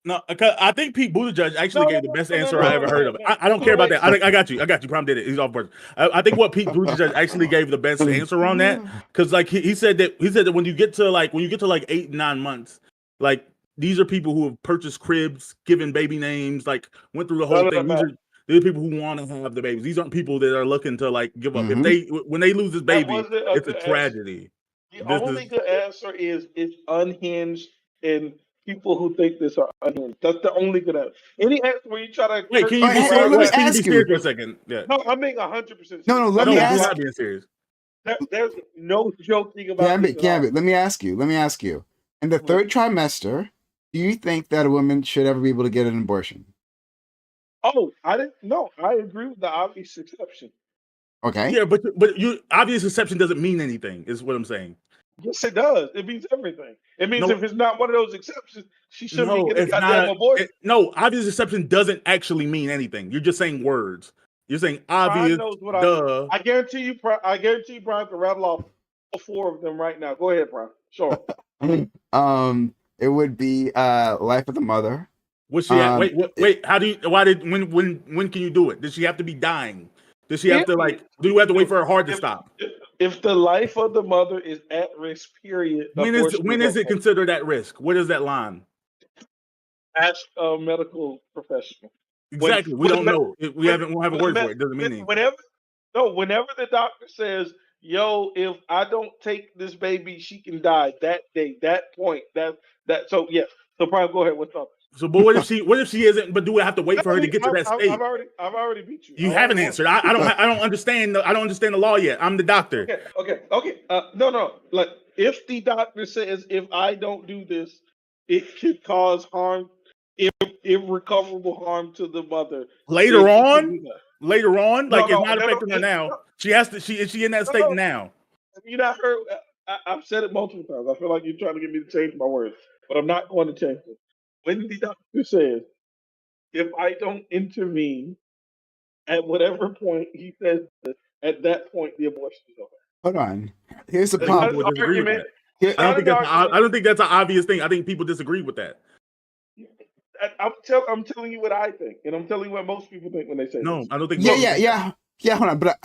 No, I think Pete Buttigieg actually No, gave the best no, answer I ever heard of. I don't care about that. I got you. Prom did it. He's off board. I think what Pete Buttigieg actually gave the best answer on that, because like he said that when you get to like 8-9 months, like these are people who have purchased cribs, given baby names, like went through the whole None of thing. that These are people who want to have the babies. These aren't people that are looking to like give up. Mhm. When they lose this That baby, wasn't a it's a good answer. tragedy. The This only is good answer is it's unhinged and people who think this are unhinged. That's the only good answer. Any answer where you try to wait. Can you All be right, serious? let me Wait, can you be ask you. serious for a second? Yeah. No, I'm being 100%. No, let No, me you're ask. not being serious. There's no joking about this at all. Gambit, let me ask you. In the third trimester, do you think that a woman should ever be able to get an abortion? Oh, I didn't. No, I agree with the obvious exception. Okay. Yeah, but you obvious exception doesn't mean anything, is what I'm saying. Yes, it does. It means everything. It means No, if it's not one of those exceptions, she shouldn't be no, getting a it's goddamn not. abortion. No, obvious exception doesn't actually mean anything. You're just saying words. You're saying Prime obvious, knows what I mean. duh. I guarantee you, Brian can rattle off all 4 of them right now. Go ahead, Brian. Sure. It would be life of the mother. What's she at? Wait. When can you do it? Does she have to be dying? Does she have to like? Do you have to wait for her heart to stop? If the life of the mother is at risk, period. When is it considered at risk? What is that line? Ask a medical professional. Exactly. We don't know. We don't have a word for it. It doesn't mean anything. Whenever the doctor says, "Yo, if I don't take this baby, she can die," that day, that point, that. So yeah. So Brian, go ahead. What's up? So, but what if she isn't? But do we have to wait for her to get to that state? I've already beat you. You haven't answered. I don't understand. I don't understand the law yet. I'm the doctor. Okay. No. Like if the doctor says if I don't do this, it could cause harm, irrecoverable harm to the mother. Later on, No, like it's not affecting her now. She has to. Is she in that state now? You not heard? I've said it multiple times. I feel like you're trying to get me to change my words, but I'm not going to change it. When the doctor says, if I don't intervene at whatever point he says this, at that point the abortion is over. Hold on. Here's the I think problem. people disagree with that. Here- I don't think that's an obvious thing. I think people disagree with that. I'm telling you what I think, and I'm telling you what most people think when they say No, this. I don't think. Yeah. Hold on, but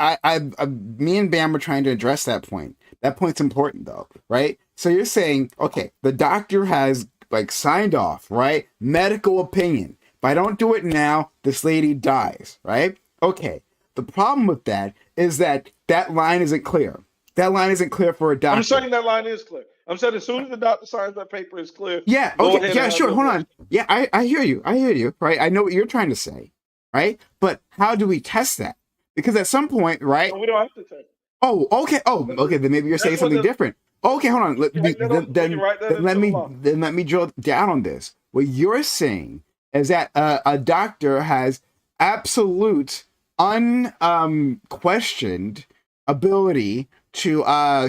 me and Bam were trying to address that point. That point's important, though, right? So you're saying, okay, the doctor has like signed off, right? Medical opinion. If I don't do it now, this lady dies, right? Okay. The problem with that is that line isn't clear. That line isn't clear for a doctor. I'm saying that line is clear. I'm saying as soon as the doctor signs that paper, it's clear. Yeah. Go Okay. ahead Yeah. and have Sure. the Hold abortion. on. Yeah. I hear you. I hear you. Right. I know what you're trying to say. Right. But how do we test that? Because at some point, right? No, we don't have to take. Oh. Okay. Oh. Okay. Then maybe you're saying That's what something the- different. Okay. Hold on. We can write that Let into me the law. let me drill down on this. What you're saying is that a doctor has absolute, unquestioned ability to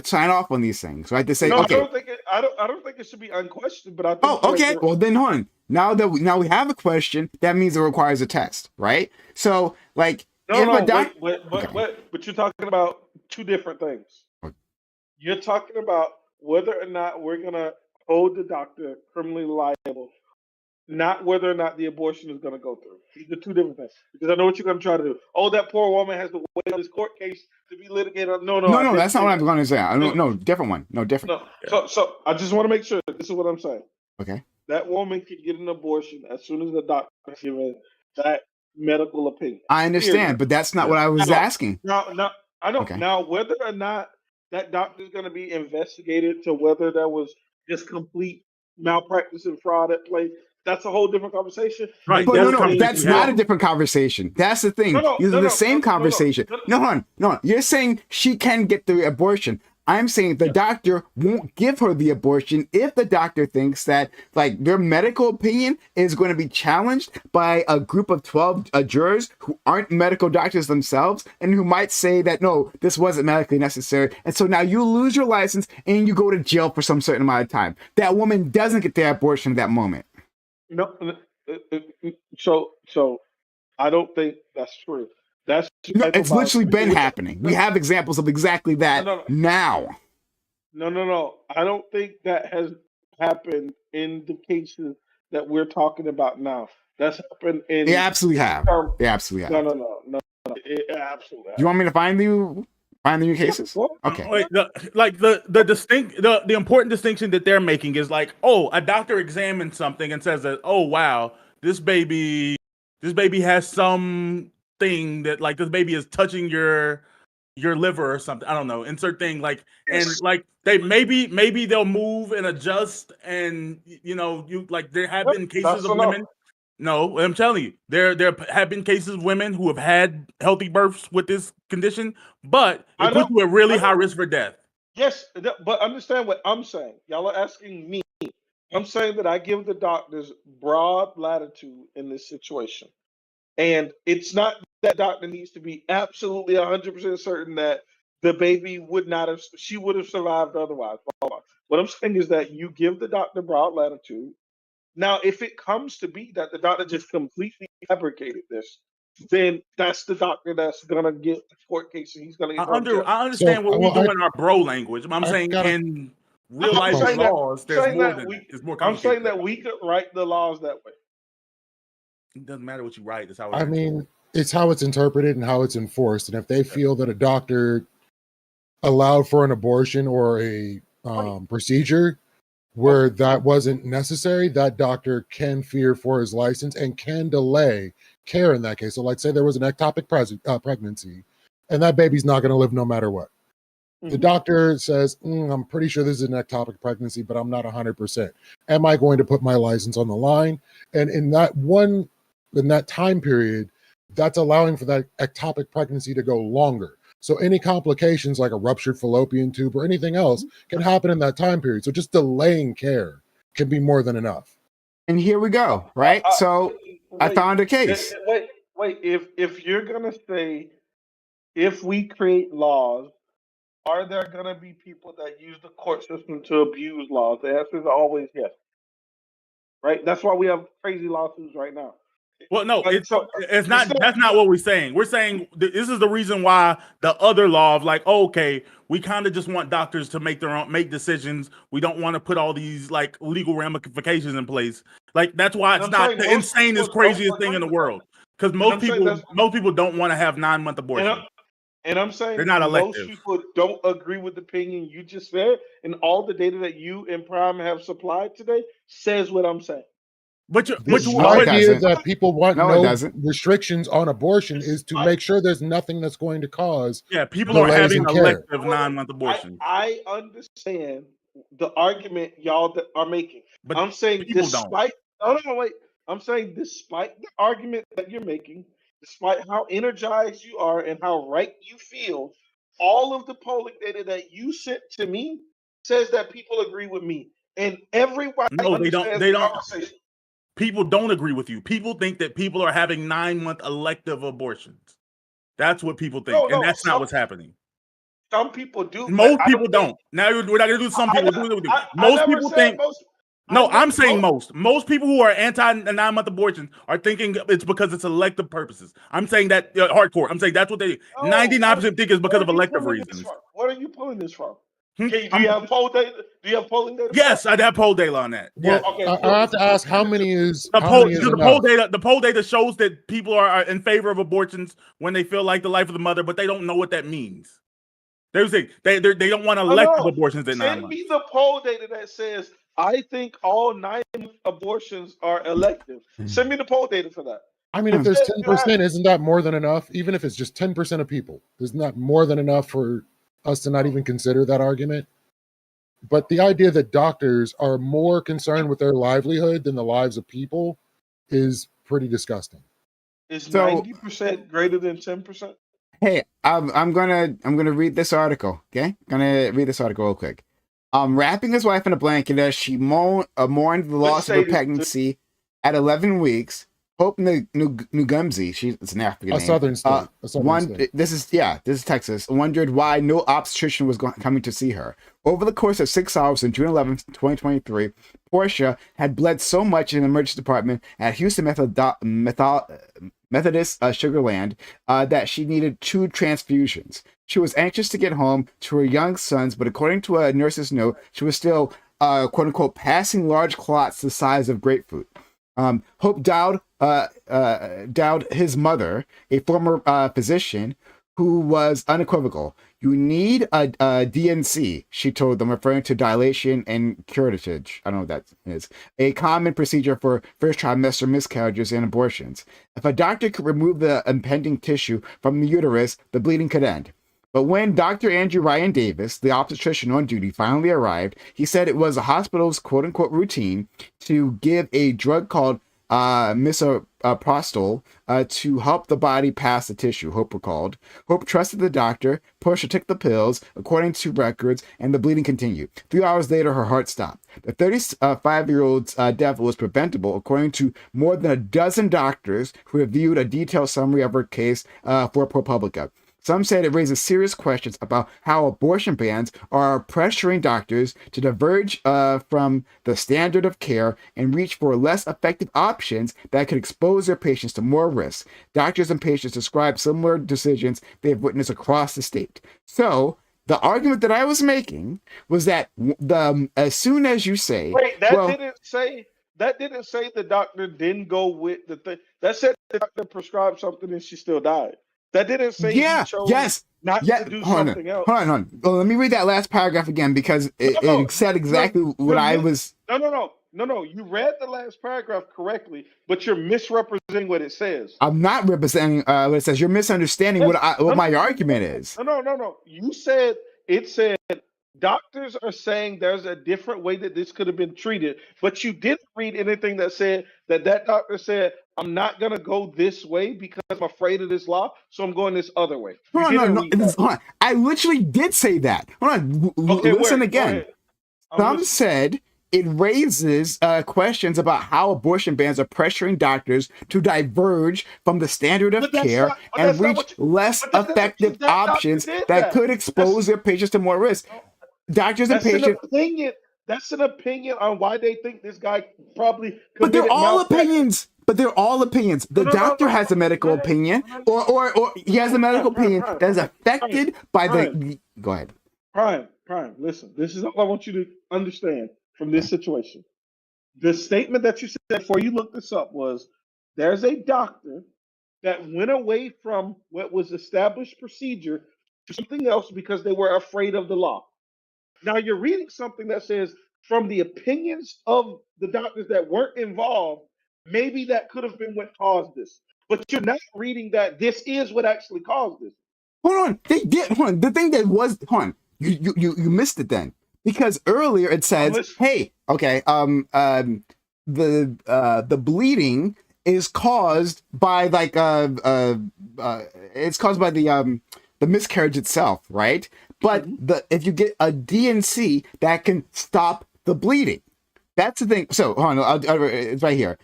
sign off on these things, right? To say, No, okay, I don't think it should be unquestioned, but I think. oh, okay, well then, hold on. Now that we have a question, that means it requires a test, right? So, like, if a doctor, but you're talking about two different things. Okay. You're talking about whether or not we're gonna hold the doctor criminally liable, not whether or not the abortion is going to go through. These are two different things. Because I know what you're going to try to do. Oh, that poor woman has to wait on this court case to be litigated. No, no, that's not what I'm going to say. No, different one. No, different. No. So I just want to make sure this is what I'm saying. Okay. That woman can get an abortion as soon as the doctor gives that medical opinion. I understand, but that's not what I was asking. Now, I know. Okay. Now, whether or not that doctor is going to be investigated to whether there was just complete malpractice and fraud at play, that's a whole different conversation. Right. But no, that's not a a different conversation. That's the thing. These are the same conversation. No, you're saying she can get the abortion. I'm saying the doctor won't give her the abortion if the doctor thinks that, like, their medical opinion is going to be challenged by a group of 12 jurors who aren't medical doctors themselves and who might say that, no, this wasn't medically necessary. And so now you lose your license and you go to jail for some certain amount of time. That woman doesn't get the abortion at that moment. No, so I don't think that's true. That's no, it's literally been happening. We have examples of exactly that now. No. I don't think that has happened in the cases that we're talking about now. That's happened in. They absolutely have. They absolutely have. No. It absolutely. Do you want me to find the new cases? Okay. Wait, the important distinction that they're making is like, oh, a doctor examines something and says that, oh wow, this baby has some thing that, like, this baby is touching your liver or something. I don't know. Insert thing, like, and like they maybe they'll move and adjust, and you like there have been cases of women. No, I'm telling you, there have been cases of women who have had healthy births with this condition, but it puts you at really high risk for death. Yes, but understand what I'm saying. Y'all are asking me. I'm saying that I give the doctors broad latitude in this situation. And it's not that doctor needs to be absolutely 100% certain that the baby would have survived otherwise. What I'm saying is that you give the doctor broad latitude. Now, if it comes to be that the doctor just completely fabricated this, then that's the doctor that's gonna get the court case, and he's gonna get. I understand what we do in our bro language. I'm saying in real life laws, there's more than that. It's more complicated. I'm saying that we could write the laws that way. It doesn't matter what you write. It's how I mean, it's how it's interpreted and how it's enforced. And if they feel that a doctor allowed for an abortion or a procedure where that wasn't necessary, that doctor can fear for his license and can delay care in that case. So, like, say there was an ectopic pregnancy and that baby's not going to live no matter what. The doctor says, I'm pretty sure this is an ectopic pregnancy, but I'm not 100%. Am I going to put my license on the line? And in that time period, that's allowing for that ectopic pregnancy to go longer. So any complications like a ruptured fallopian tube or anything else can happen in that time period. So just delaying care can be more than enough. And here we go, right? So I found a case. Wait. If you're gonna say, if we create laws, are there gonna be people that use the court system to abuse laws? The answer is always yes. Right? That's why we have crazy lawsuits right now. Well, no, it's not. That's not what we're saying. We're saying this is the reason why the other law of, like, okay, we kind of just want doctors to make decisions. We don't want to put all these, like, legal ramifications in place. Like, that's why it's not the insanest, craziest thing in the world. Because most people don't want to have 9-month abortion. And I'm saying they're not elective. Most people don't agree with the opinion you just said, and all the data that you and Prime have supplied today says what I'm saying. But you, The but you No, it idea doesn't. that people want No, it no doesn't. restrictions on abortion is to make sure there's nothing that's going to cause yeah, people are delays having in care. elective 9-month abortions, I understand the argument y'all are making. but I'm saying people don't. despite no, wait. I'm saying despite the argument that you're making, despite how energized you are and how right you feel, all of the polling data that you sent to me says that people agree with me. And everybody No, they don't. understands They the don't. conversation. People don't agree with you. People think that people are having 9-month elective abortions. That's what people think, and No, that's not what's happening. some people do, but Most I people don't think don't. Now we're not gonna do some people. We're do. I Most never people said think. most. No, I'm saying most. most people who are anti 9-month abortion are thinking it's because it's elective purposes. I'm saying that hardcore. I'm saying that's what they 99% think is because of elective reasons. What are you pulling this from? Hmm? Do you have poll data? Do you have polling data? Yes, I'd have poll data on that. Well, Yes. Okay, I have to ask how many is The how many is enough? poll data shows that people are in favor of abortions when they feel like the life of the mother, but they don't know what that means. They say they don't want elective abortions at 9 Send months. me the poll data that says I think all 9-month abortions are elective. Send me the poll data for that. I mean, if there's You have 10%, isn't that more than enough? Even if it's just 10% of people, isn't that more than enough for us to not even consider that argument? But the idea that doctors are more concerned with their livelihood than the lives of people is pretty disgusting. Is So 90% greater than 10%? hey, I'm gonna read this article. Okay, gonna read this article real quick. Wrapping his wife in a blanket as she mourned the loss of her pregnancy at 11 weeks. Hope Nugumzi, it's an African A name. southern state. A southern state. This is Texas. Wondered why no obstetrician was coming to see her. Over the course of 6 hours on June 11th, 2023, Portia had bled so much in the emergency department at Houston Methodist Sugarland that she needed 2 transfusions. She was anxious to get home to her young sons, but according to a nurse's note, she was still, quote unquote, passing large clots the size of grapefruit. Hope Dowd his mother, a former physician, who was unequivocal. You need a DNC, she told them, referring to dilation and curettage. I don't know what that is. A common procedure for first trimester miscarriages and abortions. If a doctor could remove the impending tissue from the uterus, the bleeding could end. But when Dr. Andrew Ryan Davis, the obstetrician on duty, finally arrived, he said it was the hospital's quote-unquote routine to give a drug called misoprostol to help the body pass the tissue, Hope recalled. Hope trusted the doctor. Portia took the pills, according to records, and the bleeding continued. 3 hours later, her heart stopped. The 35-year-old's death was preventable, according to more than a dozen doctors who reviewed a detailed summary of her case for ProPublica. Some said it raises serious questions about how abortion bans are pressuring doctors to diverge from the standard of care and reach for less effective options that could expose their patients to more risk. Doctors and patients describe similar decisions they have witnessed across the state. So, the argument that I was making was that as soon as you say, Wait, didn't say the doctor didn't go with the thing. That said the doctor prescribed something and she still died. That didn't say he chose not to do something else. Hold on. Well, let me read that last paragraph again because it said exactly what I was. No. You read the last paragraph correctly, but you're misrepresenting what it says. I'm not representing what it says. You're misunderstanding what my argument is. No. You said it said doctors are saying there's a different way that this could have been treated, but you didn't read anything that said that doctor said, I'm not going to go this way because I'm afraid of this law, so I'm going this other way. Hold on. I literally did say that. Hold on. Listen again. Some said it raises questions about how abortion bans are pressuring doctors to diverge from the standard of care and reach less effective options that could expose their patients to more risk. Doctors and patients. That's an opinion on why they think this guy probably committed But they're all malpractice. opinions. The doctor has a medical opinion, or he has a medical opinion that is affected by the. Go ahead. Prime. Listen, this is all I want you to understand from this situation. The statement that you said before you looked this up was there's a doctor that went away from what was established procedure to something else because they were afraid of the law. Now you're reading something that says from the opinions of the doctors that weren't involved, maybe that could have been what caused this. But you're not reading that this is what actually caused this. Hold on, they did. Hold on, the thing that was, hold on, you missed it then, because earlier it says, hey, okay, the bleeding is caused by like it's caused by the miscarriage itself, right? But if you get a DNC that can stop the bleeding, that's the thing. So hold on, it's right here.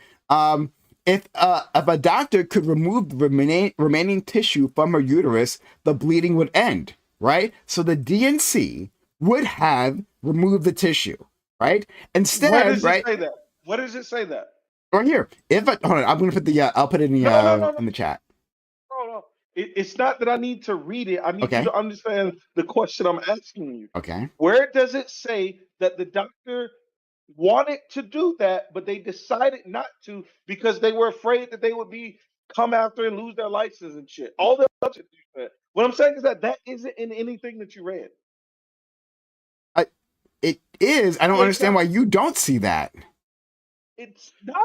If a doctor could remove the remaining tissue from her uterus, the bleeding would end, right? So the DNC would have removed the tissue, right? Instead, where does right? It say that? Where does it say that? Right here. Hold on, I'm gonna put the I'll put it in the in the chat. No. It's not that I need to read it. I need you to understand the question I'm asking you. Okay. Where does it say that the doctor wanted to do that, but they decided not to because they were afraid that they would be come after and lose their license and shit? All the other shit you said. What I'm saying is that isn't in anything that you read. It is. I don't understand why you don't see that. It's not.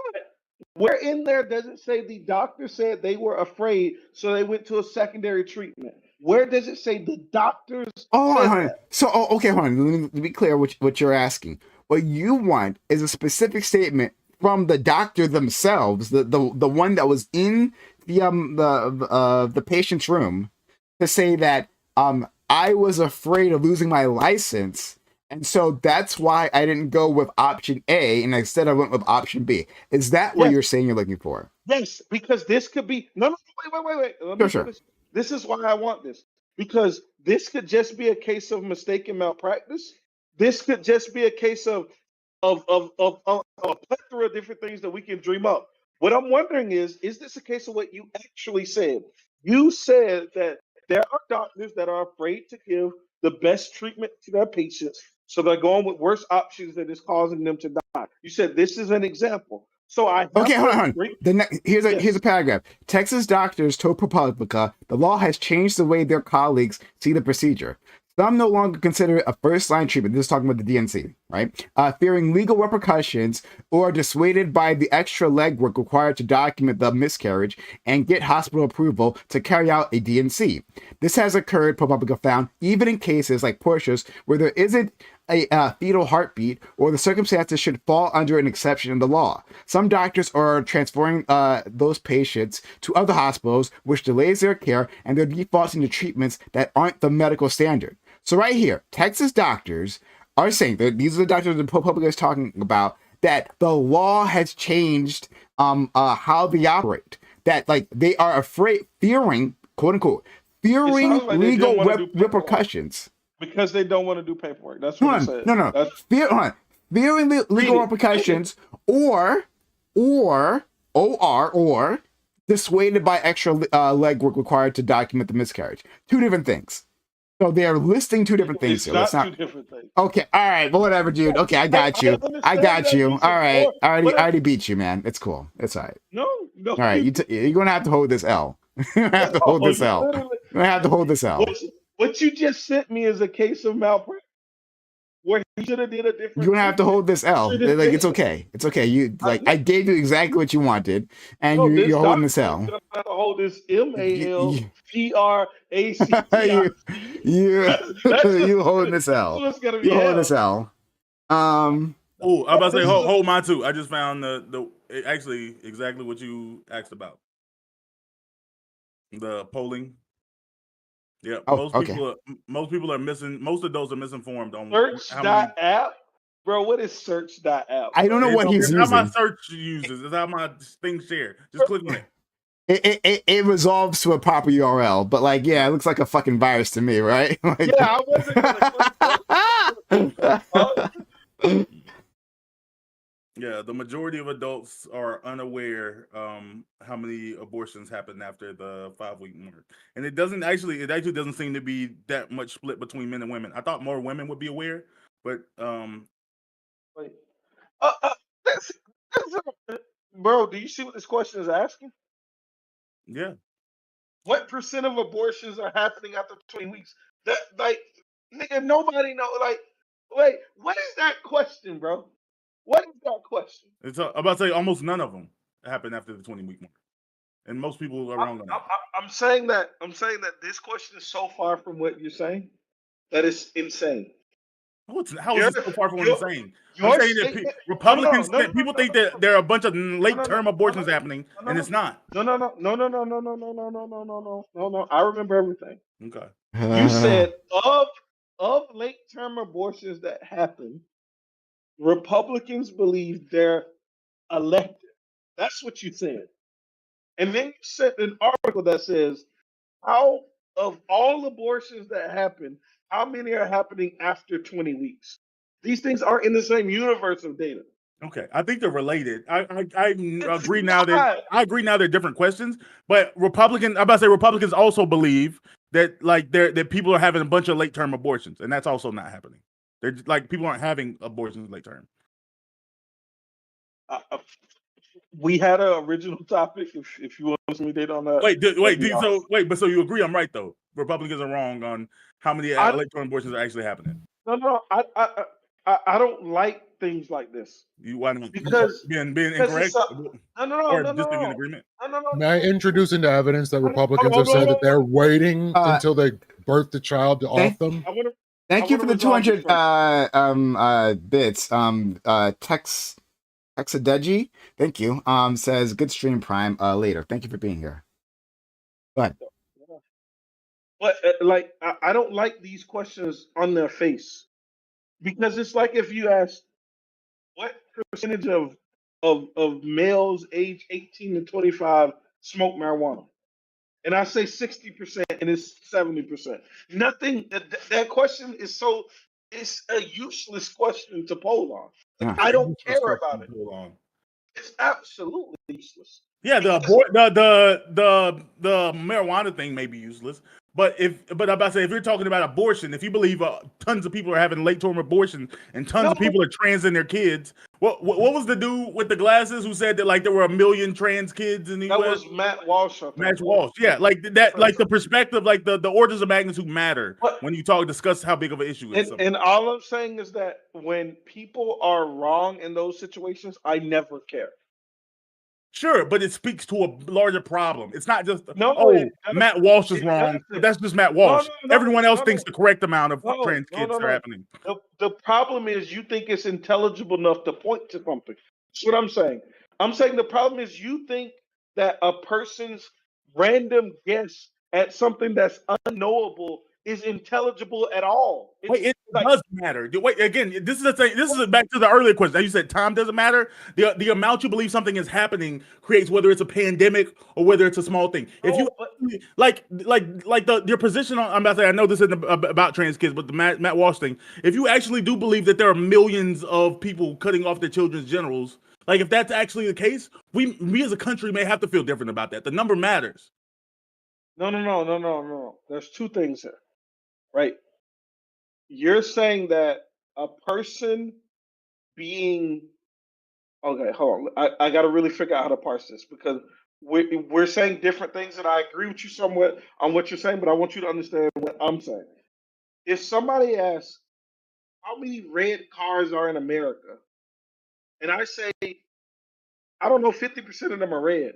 Where in there does it say the doctor said they were afraid, so they went to a secondary treatment? Where does it say the doctors said that? So, okay, hold on. Let me be clear what you're asking. What you want is a specific statement from the doctor themselves, the one that was in the patient's room, to say that I was afraid of losing my license. And so that's why I didn't go with option A, and instead I went with option B. Is that what you're saying you're looking for? Yes, because this could be no. Wait. Let me finish. This is why I want this, because this could just be a case of mistaken malpractice. This could just be a case of a plethora of different things that we can dream up. What I'm wondering is this a case of what you actually said? You said that there are doctors that are afraid to give the best treatment to their patients, so they're going with worse options that is causing them to die. You said this is an example. So I have hold on. Here's a paragraph. Texas doctors told ProPublica the law has changed the way their colleagues see the procedure. Some no longer consider it a first-line treatment. This is talking about the DNC, right? Fearing legal repercussions or dissuaded by the extra legwork required to document the miscarriage and get hospital approval to carry out a DNC. This has occurred, ProPublica found, even in cases like Portia's, where there isn't a fetal heartbeat, or the circumstances should fall under an exception in the law. Some doctors are transferring those patients to other hospitals, which delays their care, and they're defaulting to treatments that aren't the medical standard. So right here, Texas doctors are saying that these are the doctors that ProPublica is talking about, that the law has changed how they operate. That like they are fearing, quote unquote, fearing legal repercussions. Because they don't want to do paperwork. That's what it says. No. Fearing legal repercussions or dissuaded by extra legwork required to document the miscarriage. Two different things. So they are listing two different things here. It's not two different things. Okay, all right, well, whatever, dude. Okay, I got you. I got you. All right, I already beat you, man. It's cool. It's all right. No. All right, you're gonna have to hold this L. You're gonna have to hold this L. You're gonna have to hold this L. What you just sent me is a case of malpractice, where he should have did a different. You're gonna have to hold this L. Like it's okay. It's okay. You I gave you exactly what you wanted, and you're holding this L. I'm gonna have to hold this MALPRAC. You holding this L. You holding this L. I'm about to say hold mine too. I just found the actually exactly what you asked about. The polling. Yeah, most people are missing. Most adults are misinformed on Search.app, bro. What is Search.app? I don't know what he's using. It's how my search uses. It's how my thing share. Just click on it. It resolves to a proper URL, but like, yeah, it looks like a fucking virus to me, right? Like, yeah, I wasn't gonna. Yeah, the majority of adults are unaware how many abortions happen after the 5-week mark, and it actually doesn't seem to be that much split between men and women. I thought more women would be aware, but wait, bro, do you see what this question is asking? Yeah. What percent of abortions are happening after 20 weeks? That like, nigga, nobody know. Like, wait, what is that question, bro? What is that question? It's about to say almost none of them. happen after the 20-week mark. And most people are I, wrong on I, that. I'm saying that this question is so far from what you're saying that it's insane. How is Your it so far from what your I'm saying? I'm your saying that statement. Republicans, people think that there are a bunch of late term abortions happening, no, and it's not. No. I remember everything. Okay. You said of late term abortions that happen, Republicans believe they're elective. That's what you said. And then you sent an article that says how of all abortions that happen, how many are happening after 20 weeks? These things aren't in the same universe of data. Okay, I think they're related. I It's agree now that not. they're different questions. But I'm about to say Republicans also believe that that people are having a bunch of late term abortions, and that's also not happening. They're like people aren't having abortions late term. We had an original topic. If you want to me date on that, So you agree I'm right though? Republicans are wrong on how many late term abortions are actually happening. No. I don't like things like this. Why not? Because being incorrect or just being in agreement? May I introduce into evidence that Republicans have said that they're waiting until they birth the child to off them? Thank you for the 200 bits. Texadeji, thank you. Says good stream Prime later. Thank you for being here. Go ahead. But I don't like these questions on their face, because it's like if you ask what percentage of males age 18 to 25 smoke marijuana, and I say 60% and it's 70%. Nothing. That question is it's a useless question to poll on. Yeah. I don't care about it. It's absolutely useless. Yeah, the marijuana thing may be useless, but I'm about to say if you're talking about abortion, if you believe tons of people are having late term abortion and tons of people are trans in their kids, what was the dude with the glasses who said that there were 1 million trans kids in the That U.S.? was Matt Walsh. Matt Walsh, yeah, the perspective, the orders of magnitude matter when you discuss how big of an issue it is. And all I'm saying is that when people are wrong in those situations, I never care. Sure, but it speaks to a larger problem. It's not just Matt Walsh is wrong. But that's just Matt Walsh. Everyone else thinks the correct amount of trans kids are happening. The problem is you think it's intelligible enough to point to something. That's what I'm saying. I'm saying the problem is you think that a person's random guess at something that's unknowable is intelligible at all. It does matter. Wait, again, this is the thing. This is back to the earlier question. You said time doesn't matter. The amount you believe something is happening creates whether it's a pandemic or whether it's a small thing. If you your position on, I'm about to say, I know this isn't about trans kids, but the Matt Walsh thing. If you actually do believe that there are millions of people cutting off their children's genitals, if that's actually the case, we as a country may have to feel different about that. The number matters. No. There's two things here, right? You're saying that a person being okay. Hold on, I got to really figure out how to parse this, because we're saying different things, and I agree with you somewhat on what you're saying, but I want you to understand what I'm saying. If somebody asks how many red cars are in America, and I say I don't know, 50% of them are red,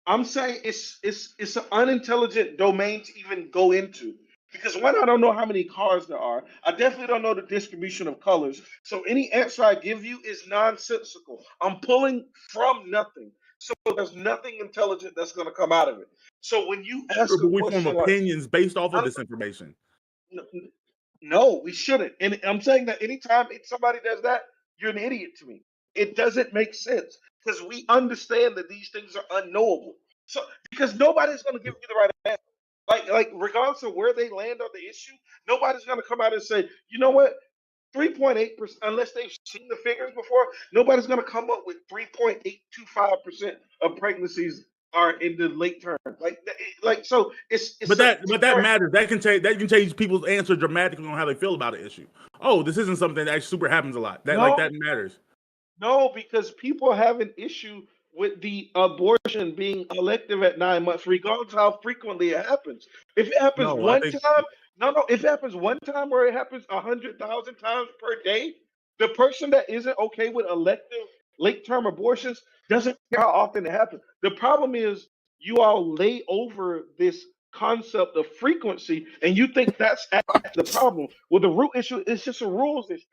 I'm saying it's an unintelligent domain to even go into. Because one, I don't know how many cars there are. I definitely don't know the distribution of colors. So any answer I give you is nonsensical. I'm pulling from nothing. So there's nothing intelligent that's going to come out of it. So when you ask but we form opinions based off of this information. No, we shouldn't. And I'm saying that anytime somebody does that, you're an idiot to me. It doesn't make sense, because we understand that these things are unknowable. So because nobody's going to give you the right answer. Like regardless of where they land on the issue, nobody's going to come out and say, you know what, 3.8%, unless they've seen the figures before, nobody's going to come up with 3.825% of pregnancies are in the late term. So it's but that matters. That can change people's answer dramatically on how they feel about an issue. Oh, this isn't something that actually super happens a lot. That matters. No, because people have an issue with the abortion being elective at 9 months, regardless of how frequently it happens. If it happens if it happens one time, or it happens 100,000 times per day, the person that isn't okay with elective late term abortions, doesn't care how often it happens. The problem is you all lay over this concept of frequency and you think that's actually the problem. Well, the root issue is just a rules issue.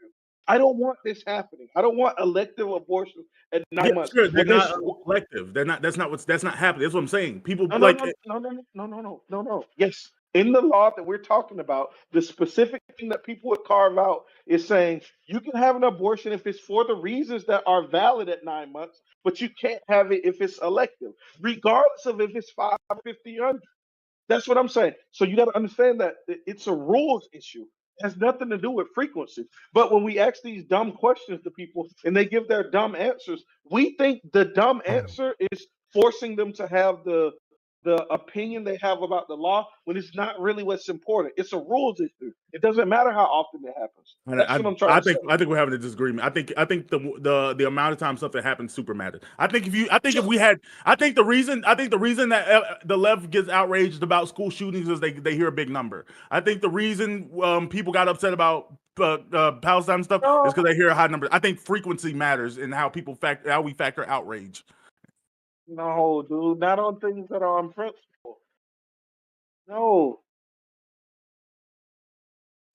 I don't want this happening. I don't want elective abortion at Yeah, 9 months. sure. They're Well, this not elective. They're not. That's not happening. That's what I'm saying. People no, no, like no, no, no, no, no, no, no, no. Yes, in the law that we're talking about, the specific thing that people would carve out is saying you can have an abortion if it's for the reasons that are valid at 9 months, but you can't have it if it's elective, regardless of if it's 5, 50, 100. That's what I'm saying. So you got to understand that it's a rules issue. It has nothing to do with frequency. But when we ask these dumb questions to people and they give their dumb answers, we think the dumb answer is forcing them to have the opinion they have about the law when it's not really what's important. It's a rules issue. It doesn't matter how often it happens. That's what I'm trying to say. I think we're having a disagreement. I think the amount of time something happens super matters. I think if we had I think the reason that the left gets outraged about school shootings is they hear a big number. I think the reason people got upset about Palestine stuff is because they hear a high number. I think frequency matters in how we factor outrage. No, dude, not on things that are on principle. No,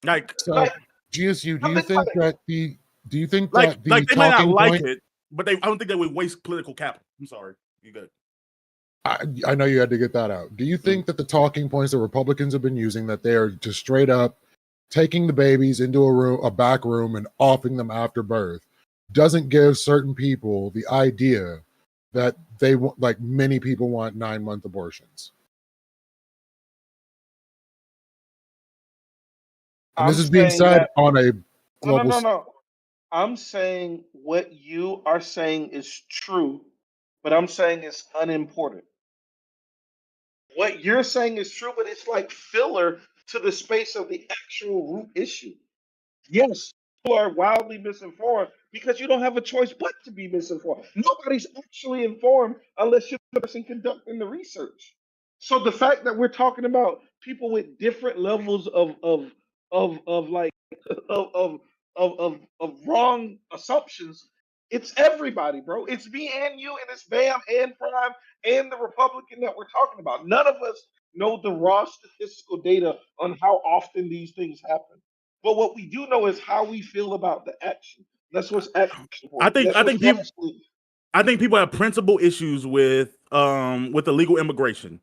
Like So, GSU, I think about it. do you think like that the like they might not talking like point? it, but I don't think they would waste political capital. I'm sorry, you good. I know you had to get that out. Do you think that the talking points that Republicans have been using, that they are just straight up taking the babies into a back room and offing them after birth, doesn't give certain people the idea that they want, like many people want 9-month abortions? And this I'm is being saying said that on a no, no, global. no, no. I'm saying what you are saying is true, but I'm saying it's unimportant. What you're saying is true, but it's like filler to the space of the actual root issue. Yes, people are wildly misinformed because you don't have a choice but to be misinformed. Nobody's actually informed unless you're the person conducting the research. So the fact that we're talking about people with different levels of like of wrong assumptions, it's everybody, bro. It's me and you, and it's Bam and Prime and the Republican that we're talking about. None of us know the raw statistical data on how often these things happen. But what we do know is how we feel about the action. That's what's actually important. That's I what's think people actually. I think people have principal issues with illegal immigration.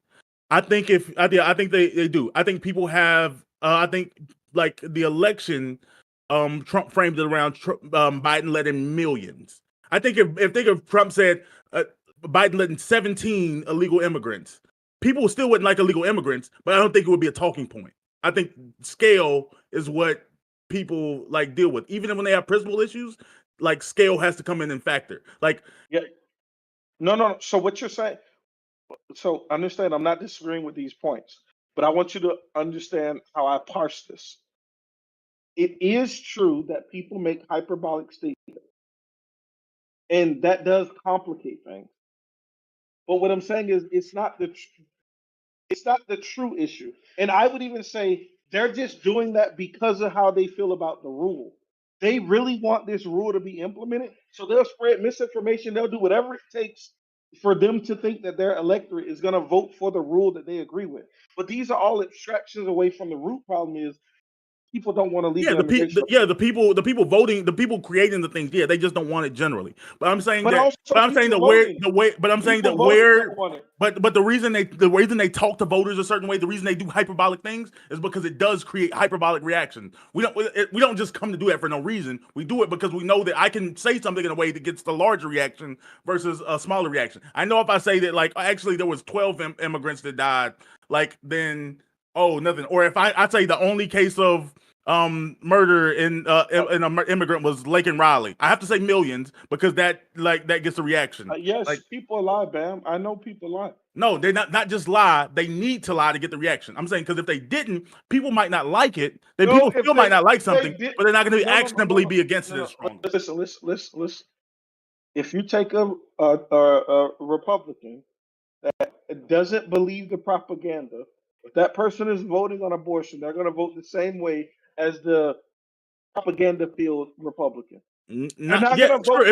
I think they do. I think people have I think like the election Trump framed it around Biden letting millions. I think if Trump said Biden letting 17 illegal immigrants, people still wouldn't like illegal immigrants, but I don't think it would be a talking point. I think scale is what people like deal with. Even when they have principal issues, like scale has to come in and factor. Like Yeah. No, no, no. So what you're saying, so understand, I'm not disagreeing with these points, but I want you to understand how I parse this. It is true that people make hyperbolic statements, and that does complicate things. But what I'm saying is, it's not the true issue. And I would even say they're just doing that because of how they feel about the rule. They really want this rule to be implemented, so they'll spread misinformation. They'll do whatever it takes for them to think that their electorate is going to vote for the rule that they agree with. But these are all abstractions away from the root problem is people don't want a yeah, legal immigration. the people voting, the people creating the things, yeah, they just don't want it generally. But I'm saying But that, also but I'm saying people that where voting. the way, but I'm saying People that voting where, don't want it. but the reason they talk to voters a certain way, the reason they do hyperbolic things is because it does create hyperbolic reactions. We don't just come to do that for no reason. We do it because we know that I can say something in a way that gets the larger reaction versus a smaller reaction. I know if I say that like actually there was 12 immigrants that died, like then oh nothing. Or if I say the only case of murder in an immigrant was Lake and Raleigh. I have to say millions because that gets a reaction. Yes, Like people lie, Bam. I know people lie. no, they're not just lie. They need to lie to get the reaction. I'm saying because if they didn't, people might not like it. Then No, people still might not like if they something, did, but they're not going to no, no, no, no, actionably no, be against no, it as no. strongly. Listen. If you take a Republican that doesn't believe the propaganda, if that person is voting on abortion, they're going to vote the same way as the propaganda-filled Republican. Not not yeah, gonna sure. vote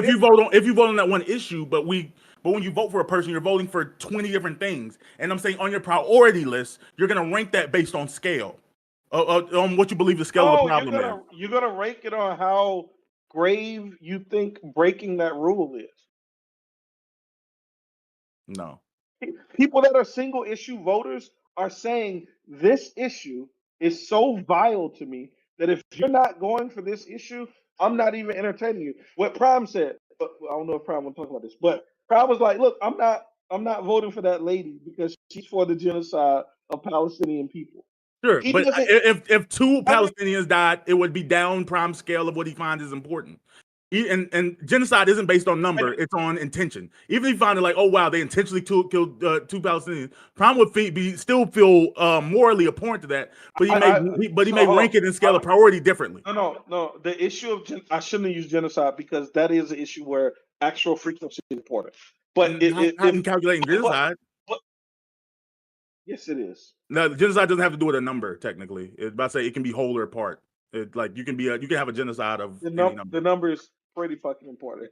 If you vote on that one issue, but when you vote for a person, you're voting for 20 different things. And I'm saying on your priority list, you're gonna rank that based on scale, on what you believe the scale of the No, problem is. you're gonna rank it on how grave you think breaking that rule is. No. People that are single issue voters are saying this issue is so vile to me that if you're not going for this issue, I'm not even entertaining you. What Prime said, but I don't know if Prime will talk about this, but Prime was like, look, I'm not voting for that lady because she's for the genocide of Palestinian people. Sure, He but doesn't. if two I mean, Palestinians died, it would be down prime scale of what he finds is important. And genocide isn't based on number; it's on intention. Even if you find it like, oh wow, they intentionally killed two Palestinians, prime would still feel morally abhorrent to that, but he may hold rank it in scale on. of priority differently. No. The issue of I shouldn't use genocide because that is an issue where actual frequency is important. But Not in calculating genocide. but yes, it is. No, genocide doesn't have to do with a number. Technically, it's about to say it can be whole or part. Like you can have a genocide of any number. The number is pretty fucking important.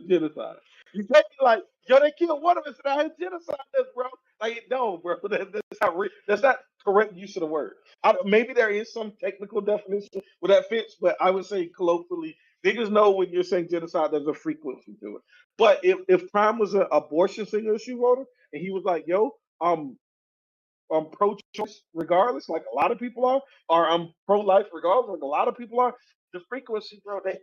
Genocide. You can't be like, yo, they killed one of us, and I had genocide this, bro. Like, no, bro, that's not correct use of the word. Maybe there is some technical definition where that fits, but I would say colloquially, niggas know when you're saying genocide, there's a frequency to it. But if Prime was an abortion single issue voter, and he was like, yo, I'm pro-choice regardless, like a lot of people are, or I'm pro-life regardless, like a lot of people are. The frequency, bro, they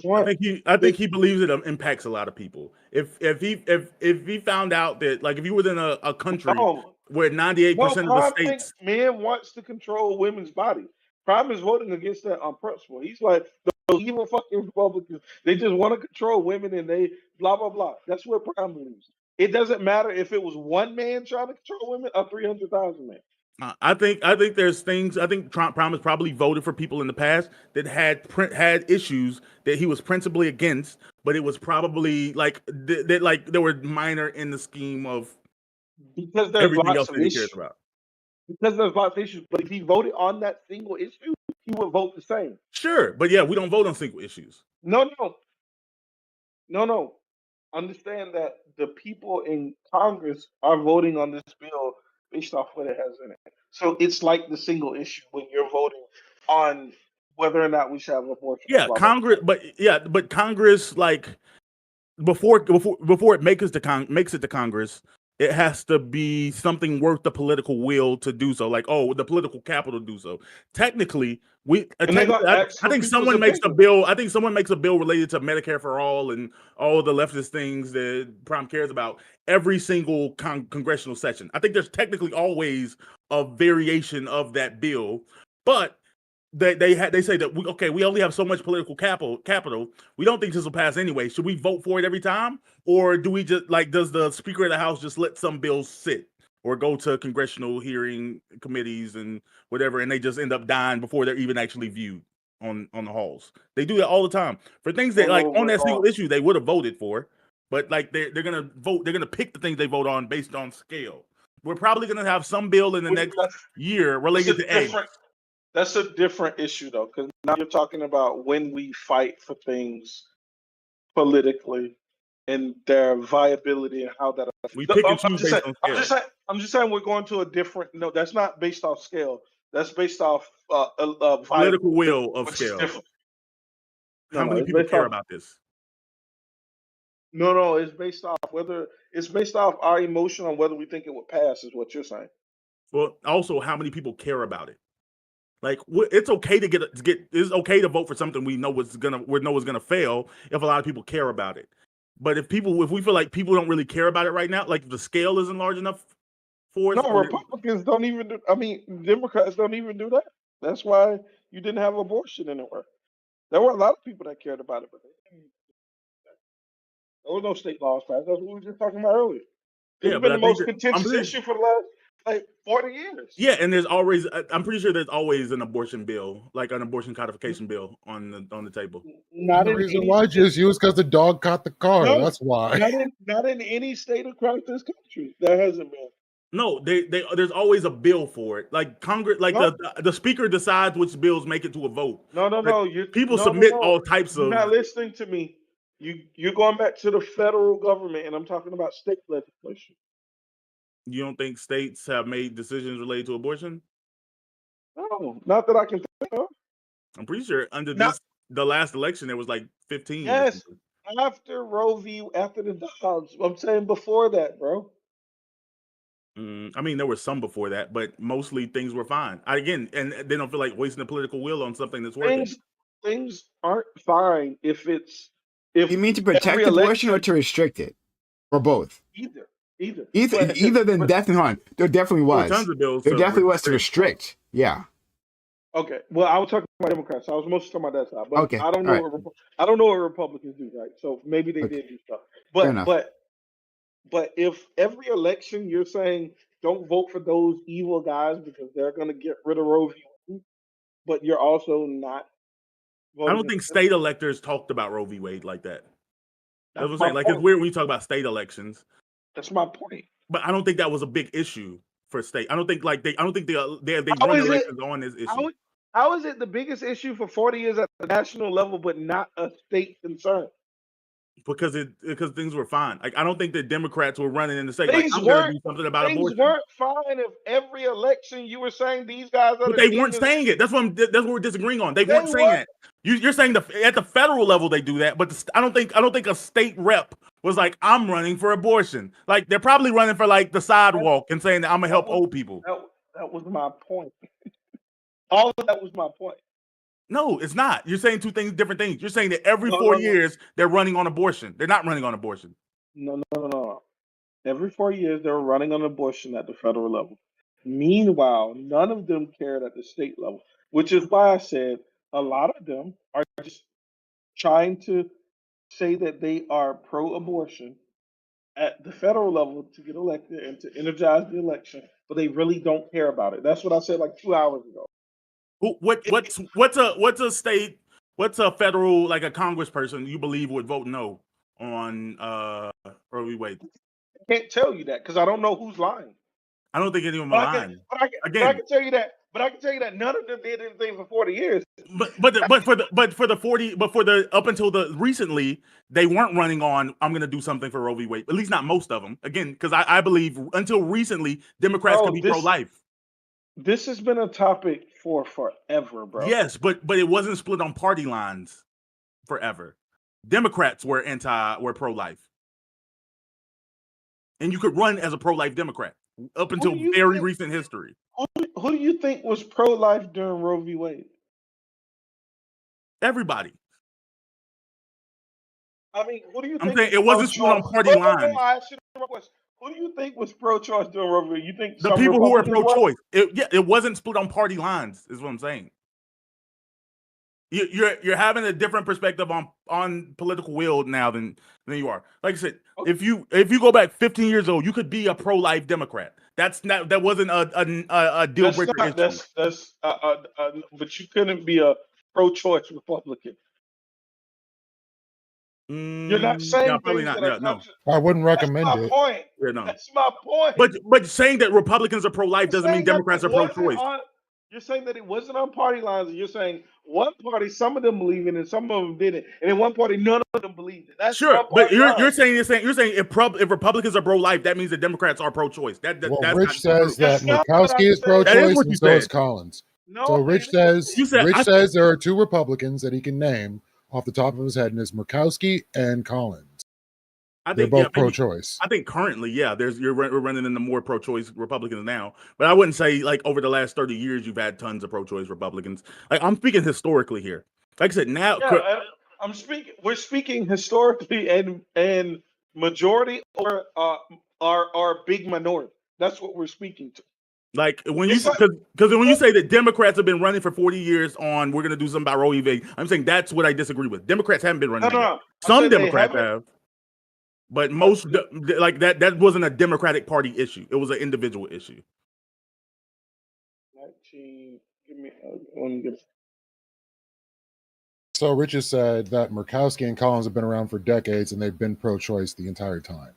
want. I think he believes it impacts a lot of people. If he found out that, like, if you were in a country where 98% of the Prime states, thinks man wants to control women's bodies. Prime is voting against that on principle. He's like the evil fucking Republicans. They just want to control women and they blah blah blah. That's what Prime believes. It doesn't matter if it was one man trying to control women or 300,000 men. I think there's things. I think Prime has probably voted for people in the past that had issues that he was principally against, but it was probably like that like they were minor in the scheme of because there's everything else lots of that he cares issues. about. Because there's lots of issues, but if he voted on that single issue, he would vote the same. Sure, but yeah, we don't vote on single issues. No. Understand that the people in Congress are voting on this bill based off what it has in it. So it's like the single issue when you're voting on whether or not we should have abortion. Yeah, Congress, but Congress, like before it makes it to Congress, it has to be something worth the political will to do so. Like, oh, the political capital to do so. Technically, I think someone makes a bill. I think someone makes a bill related to Medicare for all and all the leftist things that Prime cares about every single congressional session. I think there's technically always a variation of that bill, but they say that we only have so much political capital. We don't think this will pass anyway. Should we vote for it every time, or do we just does the Speaker of the House just let some bills sit or go to congressional hearing committees and whatever, and they just end up dying before they're even actually viewed on the halls? They do that all the time for things that on that single issue they would have voted for, but like they're gonna vote. They're gonna pick the things they vote on based on scale. We're probably gonna have some bill in the next year related to eggs. That's a different issue, though, because now you're talking about when we fight for things politically and their viability and how that. We pick and choose based on scale. I'm just saying we're going to a different. No, that's not based off scale. That's based off political will of scale. How many people care about this? No, it's based off our emotion on whether we think it would pass. Is what you're saying. Well, also how many people care about it. Like it's okay to it's okay to vote for something we know is gonna fail if a lot of people care about it. But if we feel like people don't really care about it right now, like if the scale isn't large enough for us. No, Republicans don't even do. I mean, Democrats don't even do that. That's why you didn't have abortion anywhere. There were a lot of people that cared about it, but there was no state laws passed. That's what we were just talking about earlier. It's been the most contentious issue for the last 40 years. Yeah, and I'm pretty sure there's always an abortion bill, like an abortion codification bill on the table. Not the reason why just used because the dog caught the car. That's why. Not in any state across this country. There hasn't been. No, there's always a bill for it. Like Congress, like No, the speaker decides which bills make it to a vote. no, no, Like, no. You people no, no, submit no. all types You're not of. listening to me. You're going back to the federal government, and I'm talking about state legislation. You don't think states have made decisions related to abortion? No, not that I can think of. I'm pretty sure under Not the last election there was like 15 or yes. something. After Roe v. After the Dobbs, I'm saying before that, bro. I mean, there were some before that, but mostly things were fine. And they don't feel like wasting the political will on something that's working. Things aren't fine if You mean to every protect abortion or election to restrict it, or both? either Either than definitely on. There definitely There were was. tons of bills There to definitely was to restrict. restrict. Yeah. Okay, well, I was talking about Democrats. I was mostly talking about that side, but Okay. I don't All know right. I don't know what Republicans do, right? So maybe they Okay. did do stuff, Fair but enough. but if every election you're saying don't vote for those evil guys because they're going to get rid of Roe v. Wade, but you're also not I voting don't think against them, state electors talked about Roe v. Wade like that. That's what that's I'm my saying. Like, it's point. weird when you talk about state elections, That's my point. but I don't think that was a big issue for state. I don't think they How run is it? elections on this How, issue how is it the biggest issue for 40 years at the national level, but not a state concern? because things were fine. Like, I don't think the Democrats were running in the state like, Things I'm going to weren't do something about things abortion. weren't fine if every election you were saying these guys are But the they weren't demons. saying it. That's what we're disagreeing on. They They weren't saying weren't. it. You're saying at the federal level they do that, but I don't think a state rep was like, I'm running for abortion. Like, they're probably running for like the sidewalk and saying that I'm gonna help old people. That was my point. All of that was my point. No, it's not. You're saying different things. You're saying that every No, 4 no, no, years they're running on abortion. They're not running on abortion. no. Every 4 years they were running on abortion at the federal level. Meanwhile, none of them cared at the state level, which is why I said a lot of them are just trying to say that they are pro-abortion at the federal level to get elected and to energize the election, but they really don't care about it. That's what I said like 2 hours ago. What's a state? What's a federal, like a congressperson you believe would vote no on Roe v. Wade? I can't tell you that because I don't know who's lying. I don't think any of them But are I can, lying. but I can, but I Again, can tell you that. But I can tell you that none of them did anything for 40 years. but for the up until the recently, they weren't running on I'm going to do something for Roe v. Wade. At least not most of them. Again, because I believe until recently Democrats could be pro-life. This has been a topic for forever, bro. Yes, but it wasn't split on party lines forever. Democrats were pro-life, and you could run as a pro-life Democrat up until very recent history. Who do you think was pro-life during Roe v. Wade? Everybody. I mean, who do you I'm think? saying it wasn't split on party lines. I asked you the question. Who do you think was pro-choice during Roe v. Wade? You think The some people who were Republicans pro-choice? It wasn't split on party lines. Is what I'm saying. You're having a different perspective on political will now than you are. Like I said, Okay. if you go back 15 years old, you could be a pro-life Democrat. That wasn't a deal breaker issue. But you couldn't be a pro-choice Republican. You're not saying probably things not. that Yeah, are no. I wouldn't recommend That's my it. point. Yeah, no. That's my point. But saying that Republicans are pro-life doesn't mean Saying that Democrats it are pro-choice. You're saying that it wasn't on party lines, and you're saying one party, some of them believe in it, and some of them didn't, and in one party, none of them believed it. That's Sure, on but party you're lines. saying if Republicans are pro-life, that means that Democrats are pro-choice. That's Rich not true. says that That's not what I Murkowski is said. pro-choice, That is what and you so is said. Collins. No, So I Rich didn't. says there are two Republicans that he can name off the top of his head, and it's Murkowski and Collins. They're both pro-choice. I think currently, we're running into more pro-choice Republicans now, but I wouldn't say like over the last 30 years you've had tons of pro-choice Republicans. Like, I'm speaking historically here. Like I said, now We're speaking historically, and majority or are big minority. That's what we're speaking to. like when you say that Democrats have been running for 40 years on we're gonna do something about Roe v. Wade, I'm saying that's what I disagree with. Democrats haven't been running. No. Some Democrats have. But most like that wasn't a Democratic Party issue. It was an individual issue. 19. Give me. Let me get. So Rich has said that Murkowski and Collins have been around for decades, and they've been pro-choice the entire time.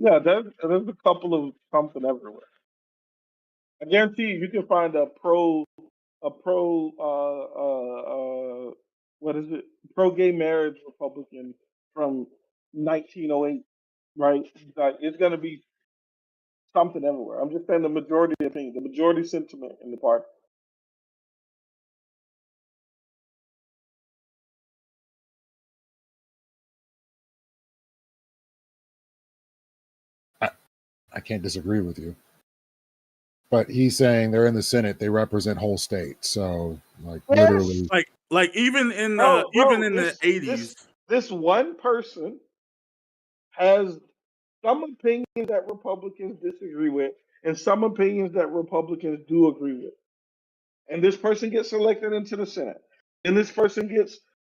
Yeah, there's a couple of something everywhere. I guarantee you can find a pro what is it? Pro gay marriage Republican from 1908, right? Like it's gonna be something everywhere. I'm just saying the majority opinion, the majority sentiment in the party. I can't disagree with you. But he's saying they're in the Senate, they represent whole states. So like Yes, literally Like even in bro. the This 80s. this one person has some opinions that Republicans disagree with, and some opinions that Republicans do agree with. And this person gets elected into the Senate, and this person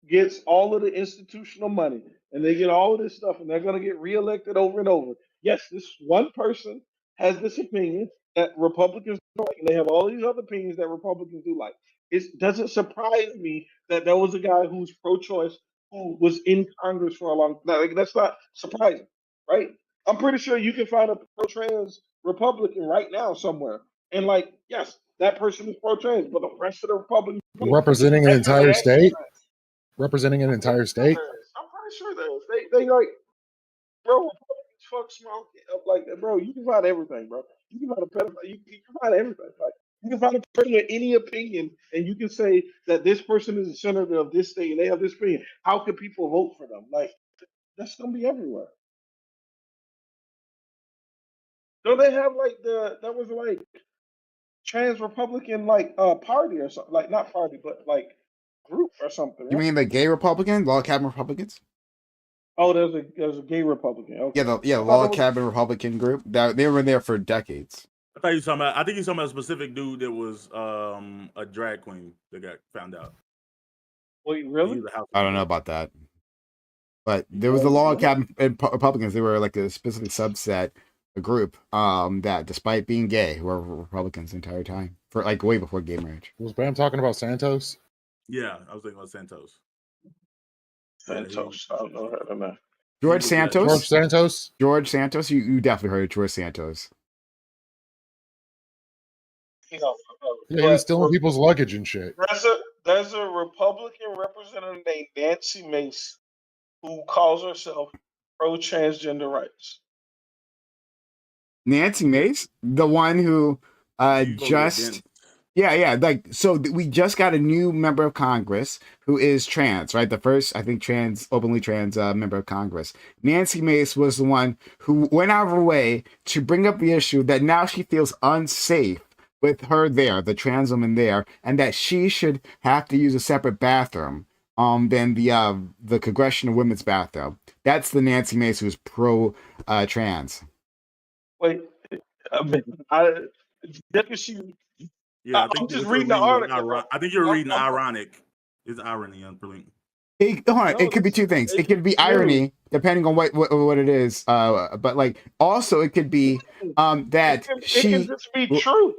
gets all of the institutional money, and they get all of this stuff, and they're going to get reelected over and over. Yes, this one person has this opinion that Republicans don't like, and they have all these other opinions that Republicans do like. It doesn't surprise me that there was a guy who's pro-choice who was in Congress for a long time. Like, that's not surprising, right? I'm pretty sure you can find a pro-trans Republican right now somewhere. And like, yes, that person is pro-trans, but the rest of the Republicans, representing an that's their entire reaction. state. Representing an I'm pretty entire sure state. there is. I'm pretty sure there is. They like, bro, Republicans fuck small up like that, bro. You can find everything, bro. You can find a pedophile. You can find everything. Like, you can find a person with any opinion, and you can say that this person is a senator of this state, and they have this opinion. How can people vote for them? Like, that's gonna be everywhere. Don't they have like that was like trans Republican like party or something, like not party but like group or something, You right? mean the gay Republican, log cabin Republicans? Oh, there's a gay Republican. Yeah, Okay, the I thought there log was. cabin Republican group. That they were there for decades. I thought you were talking about. I think you're talking about a specific dude that was a drag queen that got found out. Wait, He really? was a house I don't know member. about that, but there was the Wait, log what? cabin Republicans. They were like a specific subset, a group. That despite being gay, were Republicans the entire time for like way before gay marriage. Was Bam talking about Santos? Yeah, I was thinking about Santos. Yeah, Santos. I don't know. I don't know. George was, yeah, George Santos. Santos? George Santos. You definitely heard of George Santos. You know, Yeah, he was but stealing people's luggage and shit. there's a Republican representative named Nancy Mace who calls herself pro transgender rights. Nancy Mace, the one who She voted just against. yeah, like so we just got a new member of Congress who is trans, right? The first, I think, openly trans member of Congress. Nancy Mace was the one who went out of her way to bring up the issue that now she feels unsafe with her there, the trans woman there, and that she should have to use a separate bathroom than the Congressional Women's Bathroom. That's the Nancy Mace who's pro trans. Wait, I mean, I just because she. Yeah, I think I'm just what you're reading the was article. Bro. I think you're I'm- reading I'm- ironic. It's irony on Blink. Hold on, No, it could be two things. It could be irony, depending on what it is. But like also it could be that it she. can just be true.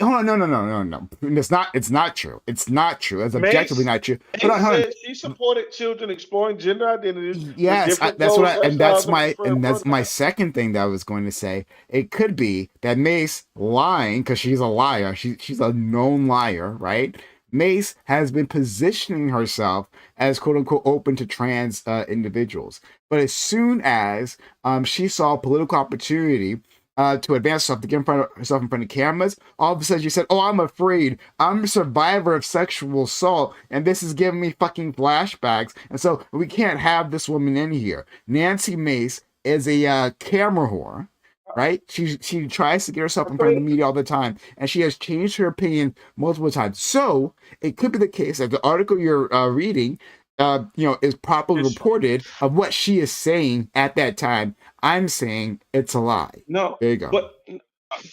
Hold on, no. It's not. It's not true. It's not true. It's objectively Mace- not true. Mace Hold on. said she supported children exploring gender identities. with Yes, different that's what clothes, and hairstyles, that's my pronouns. second thing that I was going to say. It could be that Mace lying because she's a liar. She's a known liar, right? Mace has been positioning herself as quote unquote open to trans individuals, but as soon as she saw political opportunity to advance herself, to get herself in front of cameras, all of a sudden she said, "Oh, I'm afraid. I'm a survivor of sexual assault, and this is giving me fucking flashbacks. And so we can't have this woman in here." Nancy Mace is a camera whore, right? She tries to get herself in front of the media all the time, and she has changed her opinion multiple times. So it could be the case that the article you're reading, is properly reported of what she is saying at that time. I'm saying it's a lie. No, There you go. but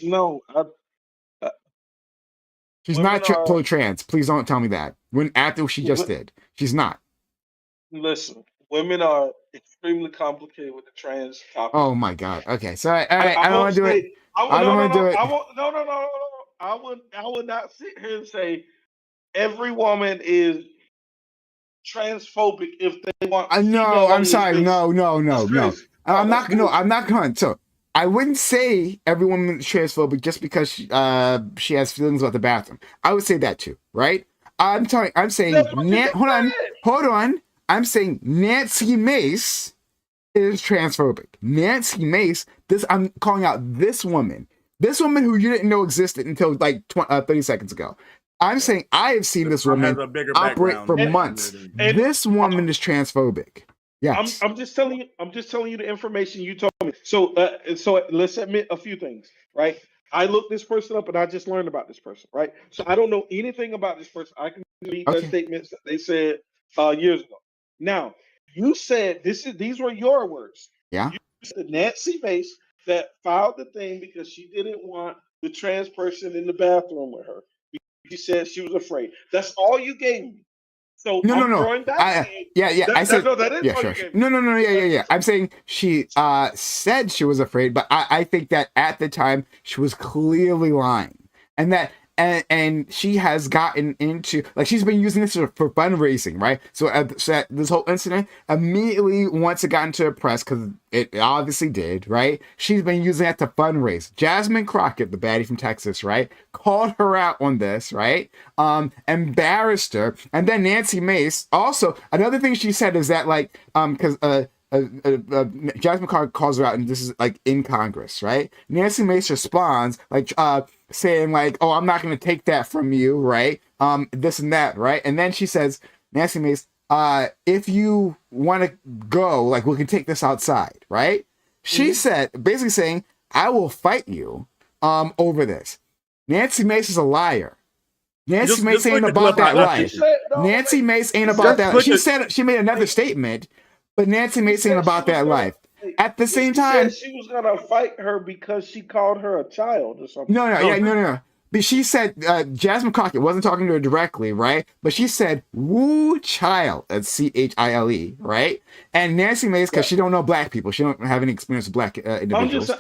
no, She's women not are- pro trans. Please don't tell me that. When after she just did, she's not. listen. Women are extremely complicated with the trans topic. Oh my god. Okay, so I don't won't want to do say- it. I don't no, want to do it. I won't. No. I would not sit here and say every woman is transphobic if they want. No, I'm sorry. No. That's crazy. I'm not. No, I'm not going. So I wouldn't say every woman is transphobic just because she has feelings about the bathroom. I would say that too, right? I'm saying That's what you just hold said. on. I'm saying Nancy Mace is transphobic. Nancy Mace, I'm calling out this woman who you didn't know existed until like 30 seconds ago. I'm saying I have seen this Mom has woman a bigger operate for background. months. And This woman is transphobic. Yes. I'm just telling you the information you told me. So let's admit a few things, right? I looked this person up and I just learned about this person, right? So I don't know anything about this person. I can read the Okay. statements that they said years ago. Now, you said these were your words. Yeah. You said Nancy Mace that filed the thing because she didn't want the trans person in the bathroom with her. She said she was afraid. That's all you gave me. So I'm No. throwing back to you. Yeah. I said No, that is yeah, all sure. you gave me. No. Yeah. I'm saying she said she was afraid, but I think that at the time she was clearly lying, and that and she has gotten into like she's been using this for fundraising, right? So, this whole incident immediately once it got into the press because it obviously did, right? She's been using that to fundraise. Jasmine Crockett, the baddie from Texas, right, called her out on this, right? Embarrassed her, and then Nancy Mace also another thing she said is that like because Jasmine Crockett calls her out, and this is like in Congress, right? Nancy Mace responds like saying like, "Oh, I'm not going to take that from you," right? This and that, right? And then she says, Nancy Mace, if you want to go, like we can take this outside, right? She said, basically saying, "I will fight you, over this." Nancy Mace is a liar. Nancy Mace ain't about that life. Nancy Mace ain't about that. She said she made another statement, but Nancy Mace ain't about that life. At the same time, she was gonna fight her because she called her a child or something. No. But she said Jasmine Crockett wasn't talking to her directly, right? But she said "woo child," that's CHILE, right? And Nancy Mace, because she don't know black people, she don't have any experience with black individuals.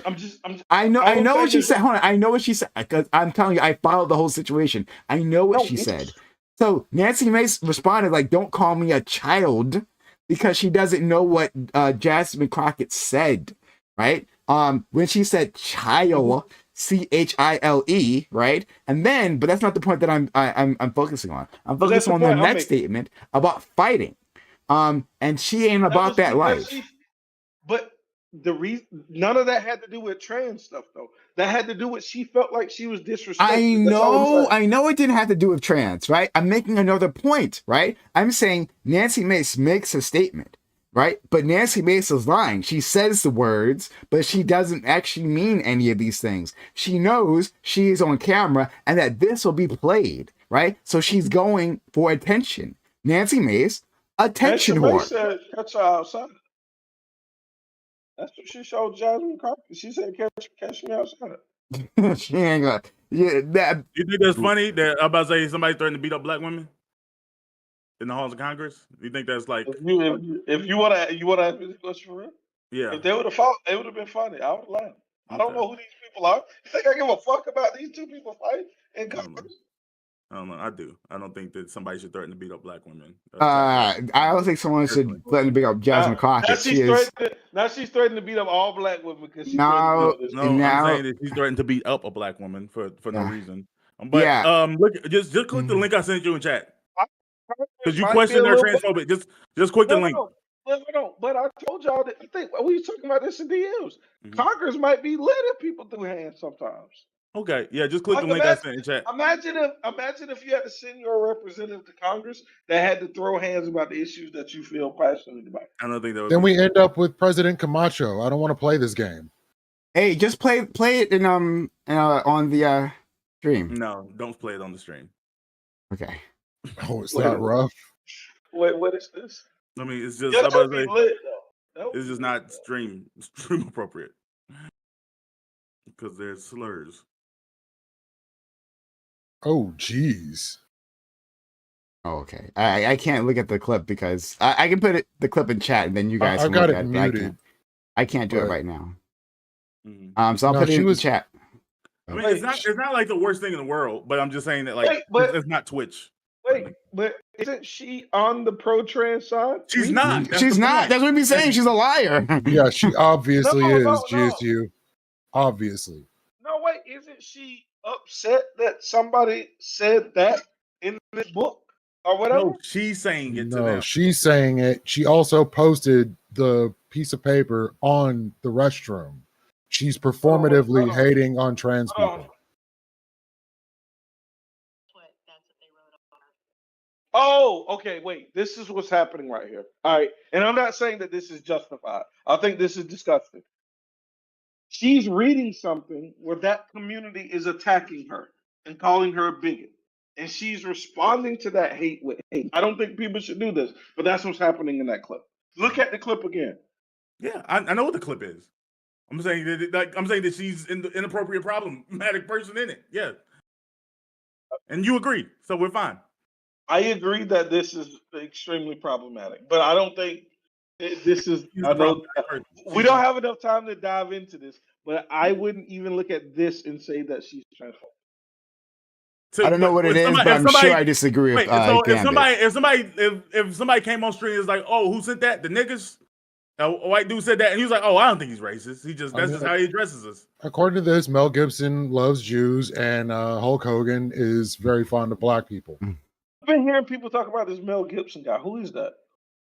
I know what she said. Hold on, I know what she said because I'm telling you, I followed the whole situation. I know what she said. So Nancy Mace responded like, "Don't call me a child," because she doesn't know what Jasmine Crockett said, right? When she said child, CHILE, right? And then, but that's not the point that I'm focusing on. I'm focusing on the next statement about fighting. And she ain't about that life. But the reason none of that had to do with trans stuff though. That had to do with she felt like she was disrespected. I know it didn't have to do with trans, right? I'm making another point, right? I'm saying Nancy Mace makes a statement, right? But Nancy Mace is lying. She says the words, but she doesn't actually mean any of these things. She knows she is on camera and that this will be played, right? So she's going for attention. Nancy Mace, attention whore. Mace said, "Catch her outside." That's what she showed Jasmine Crockett. She said, "Catch me outside." She ain't gonna. Yeah, that. You think that's funny? That I'm about to say somebody threatening to beat up black women in the halls of Congress. You think that's like? If you wanna ask me this question for real? Yeah. If they would have fought, it would have been funny. I would have laughed. I don't know who these people are. You think I give a fuck about these two people fighting in Congress? I don't know. I do. I don't think that somebody should threaten to beat up black women. I don't think someone should threaten to beat up Jasmine Crockett. Now she's threatening to beat up all black women because she's I'm saying that she's threatening to beat up a black woman for no reason. But look, just click the link I sent you in chat because you questioned their transphobic. Just click the link. But I told y'all that I think we were talking about this in DMs. Congress might be lit if people threw hands sometimes. Okay, yeah, just click the link I sent in chat. Imagine if you had to send your representative to Congress that had to throw hands about the issues that you feel passionate about. I don't think that would. Then we end up with President Camacho. I don't want to play this game. Hey, just play it in on the stream. No, don't play it on the stream. Okay. Oh, it's that rough. Wait, what is this? I mean, it's just it's just not stream appropriate because there's slurs. Oh, geez. Oh, okay. I can't look at the clip because I can put the clip in chat and then you guys. I've got it muted. I can't do it right now. So I'll put it in the chat. I mean, it's not like the worst thing in the world, but I'm just saying that like it's not Twitch. But isn't she on the pro-trans side? She's not. She's not. That's what we're saying. She's a liar. Yeah, she obviously is. GSU. obviously. No, wait, isn't she upset that somebody said that in this book or whatever? No, she's saying it to No, them. she's saying it. She also posted the piece of paper on the restroom. She's performatively hold on. hating on trans Hold on. people. Oh, okay, wait. This is what's happening right here. All right. And I'm not saying that this is justified. I think this is disgusting. She's reading something where that community is attacking her and calling her a bigot. And she's responding to that hate with hate. I don't think people should do this, but that's what's happening in that clip. Look at the clip again. Yeah, I know what the clip is. I'm saying that she's an inappropriate, problematic person in it. Yeah, and you agree, so we're fine. I agree that this is extremely problematic, but I don't think this is. She's I a know problematic person. we don't have enough time to dive into this, but I wouldn't even look at this and say that she's transphobic. I don't know what it is, but I'm sure I disagree with so Gambit. if somebody came on stream and was like, "Oh, who said that? The niggas." A white dude said that, and he was like, "Oh, I don't think he's racist. That's just how he addresses us." According to this, Mel Gibson loves Jews, and Hulk Hogan is very fond of black people. I've been hearing people talk about this Mel Gibson guy. Who is that?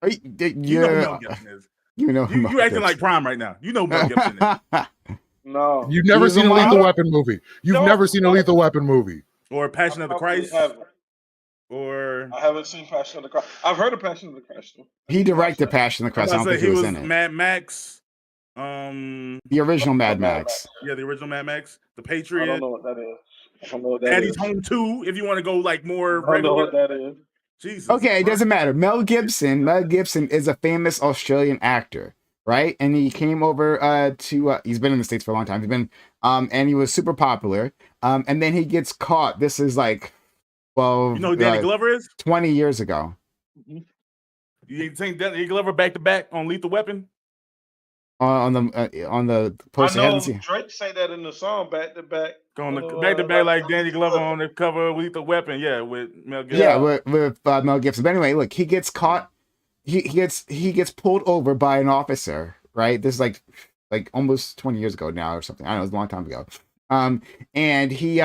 You know who Mel Gibson is. You know, you acting like Prime right now. You know who Mel Gibson is. No, You've never seen a Lethal Weapon movie. You've never seen a Lethal Weapon movie, or Passion of the Christ, or I haven't seen Passion of the Christ. I've heard of Passion of the Christ. He directed Passion of the Christ. I don't think he was in it. Mad Max. The original Mad Max. Yeah, the original Mad Max. The Patriot. I don't know what that is. I don't know what that Daddy's is. Home 2, if you want to go like more I don't know regular. what that is. Jesus. Okay, it doesn't matter. Mel Gibson is a famous Australian actor, right? And he came over he's been in the States for a long time. He's been and he was super popular. And then he gets caught. This is like, well, you know who Danny Glover is? 20 years ago. You ain't seen Danny Glover back to back on Lethal Weapon? On the poster. I know Drake say that in the song back to back. Back to back like Danny Glover on the cover of Lethal Weapon, yeah, with Mel Gibson. Yeah, with Mel Gibson. But anyway, look, he gets caught. He gets pulled over by an officer. Right, this is like almost 20 years ago now or something. I don't know, it was a long time ago. And he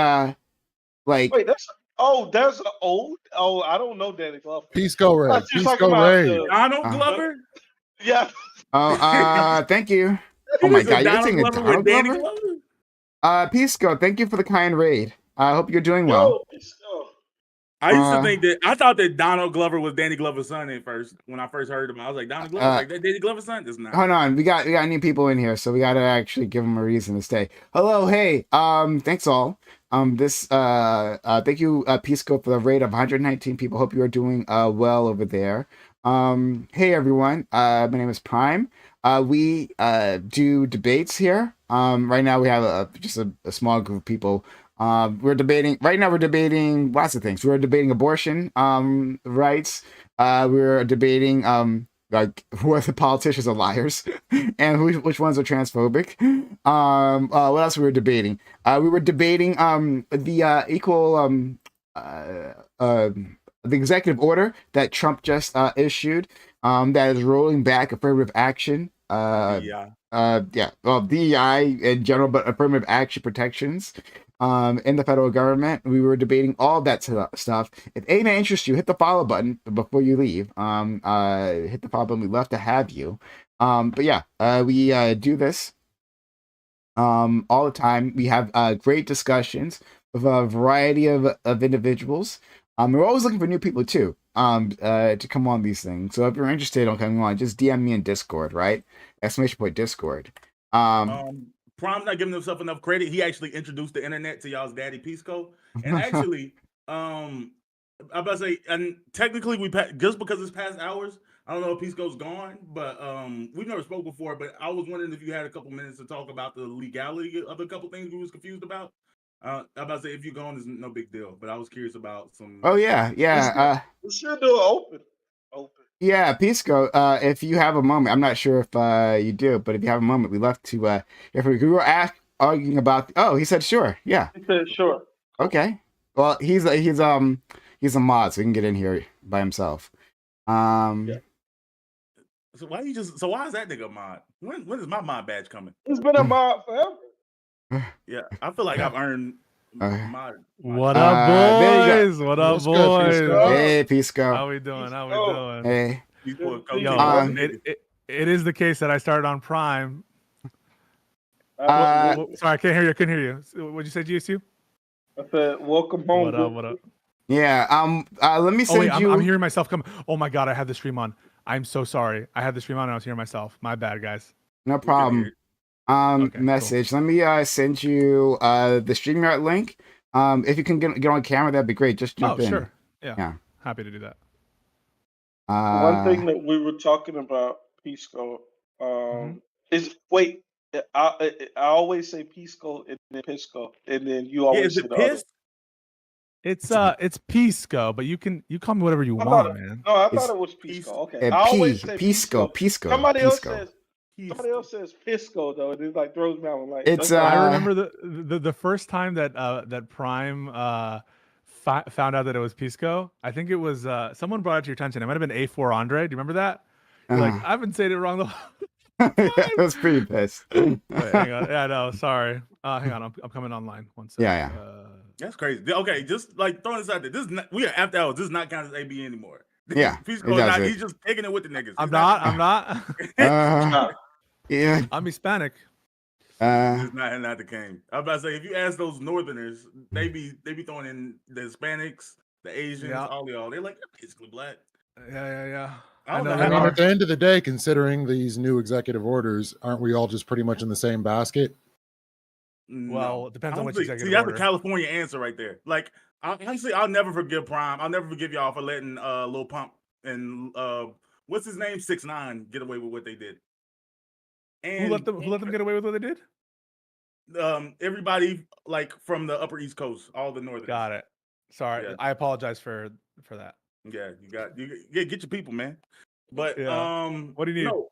wait, that's an old. Oh, I don't know Danny Glover. Pisco Ray. Donald Glover. Yeah. Oh, thank you. Oh my God, you're saying Donald Glover? Pisco, thank you for the kind raid. I hope you're doing well. I thought that Donald Glover was Danny Glover's son at first. When I first heard him, I was like, Donald Glover, like that Danny Glover's son? It's not. Hold on, we got new people in here, so we got to actually give them a reason to stay. Hello, hey, thanks all. Thank you, Pisco, for the raid of 119 people. Hope you are doing well over there. Hey everyone, my name is Prime. We do debates here. Right now we have just a small group of people. We're debating lots of things. We're debating abortion rights. We're debating like what the politicians are liars and which ones are transphobic. What else we were debating? We were debating the equal the executive order that Trump just issued that is rolling back affirmative action. DEI in general, but affirmative action protections in the federal government. We were debating all that stuff. If any may interest you, hit the follow button before you leave. Hit the follow button. We'd love to have you. But yeah, we do this all the time. We have great discussions with a variety of individuals. We're always looking for new people too to come on these things. So if you're interested in coming on, just DM me in Discord, right? !Discord. Prom's not giving himself enough credit. He actually introduced the internet to y'all's daddy Pisco. And actually, I'm about to say, and technically just because it's past hours, I don't know if Pisco's gone, but we've never spoke before, but I was wondering if you had a couple minutes to talk about the legality of a couple things we was confused about. I'm about to say, if you're gone, it's no big deal, but I was curious about some. Oh yeah. We should do it open. Yeah, Pisco, if you have a moment, I'm not sure if you do, but if you have a moment, we'd love to, if we were arguing about, he said sure, yeah. He said sure. Okay. Well, he's a mod, so he can get in here by himself. Yeah. So why is that nigga a mod? When is my mod badge coming? He's been a mod forever. Yeah, I feel like I've earned Uh, my. What up, there you go. boys? What up, What's good, boys? Pisco? Hey, Pisco. How we doing? How we Oh, doing? Hey. These Good boy to see you, Yo, cocaine Um, niggas. it is the case that I started on Prime. Uh, Sorry, I can't hear you. I couldn't hear you. What'd you say, GSU? I said, welcome home. What up? What up? yeah. Let me Oh wait, send you. I'm hearing myself come. Oh my god, I had the stream on. I'm so sorry. I had the stream on and I was hearing myself. My bad, guys. No We can problem. hear it. Okay, cool. Message. Let me send you the StreamYard link. If you can get on camera, that'd be great. Just jump Oh in. sure. Yeah. Yeah. Happy to do that. One thing that we were talking about, Pisco, Mhm. is wait. I always say Pisco and then Pisco, and then you Yeah, always is say it the other. pissed? It's Pisco, but you call me whatever you I want, thought man. no, I It's- thought it was Pisco. Pisco. Okay, I always say Pisco. Pisco. Somebody else says Pisco though, and it like throws me out. I'm like, It's okay. I remember the first time that that Prime found out that it was Pisco. I think it was someone brought it to your attention. It might have been A4 Andre. Do you remember that? You're like, I've been saying it wrong the whole I was pretty pissed. Wait, hang on. Yeah, no, sorry. Hang on. I'm coming online. One second. Yeah, That's crazy. Okay, just like throwing this out there. This is not, we are after hours. This is not counted as AB anymore. Yeah, Pisco it is does not. it. He's just taking it with the niggas. I'm He's not. Yeah. I'm Hispanic. It's not the king. I'm about to say, if you ask those Northerners, they be throwing in the Hispanics, the Asians, Yeah. all y'all. They're like, they're basically black. Yeah. I don't know know how they I mean, are. at the end of the day, considering these new executive orders, aren't we all just pretty much in the same basket? Well, it depends on which executive See, that's order. a California answer right there. Like, honestly, I'll never forgive Prime. I'll never forgive y'all for letting Lil Pump and what's his name, 6ix9ine, get away with what they did. And Who let them get away with what they did? everybody like from the Upper East Coast, all the Northerners. Got it. Sorry, Yeah. I apologize for that. Yeah, you get your people, man. But Yeah. What do you need? no,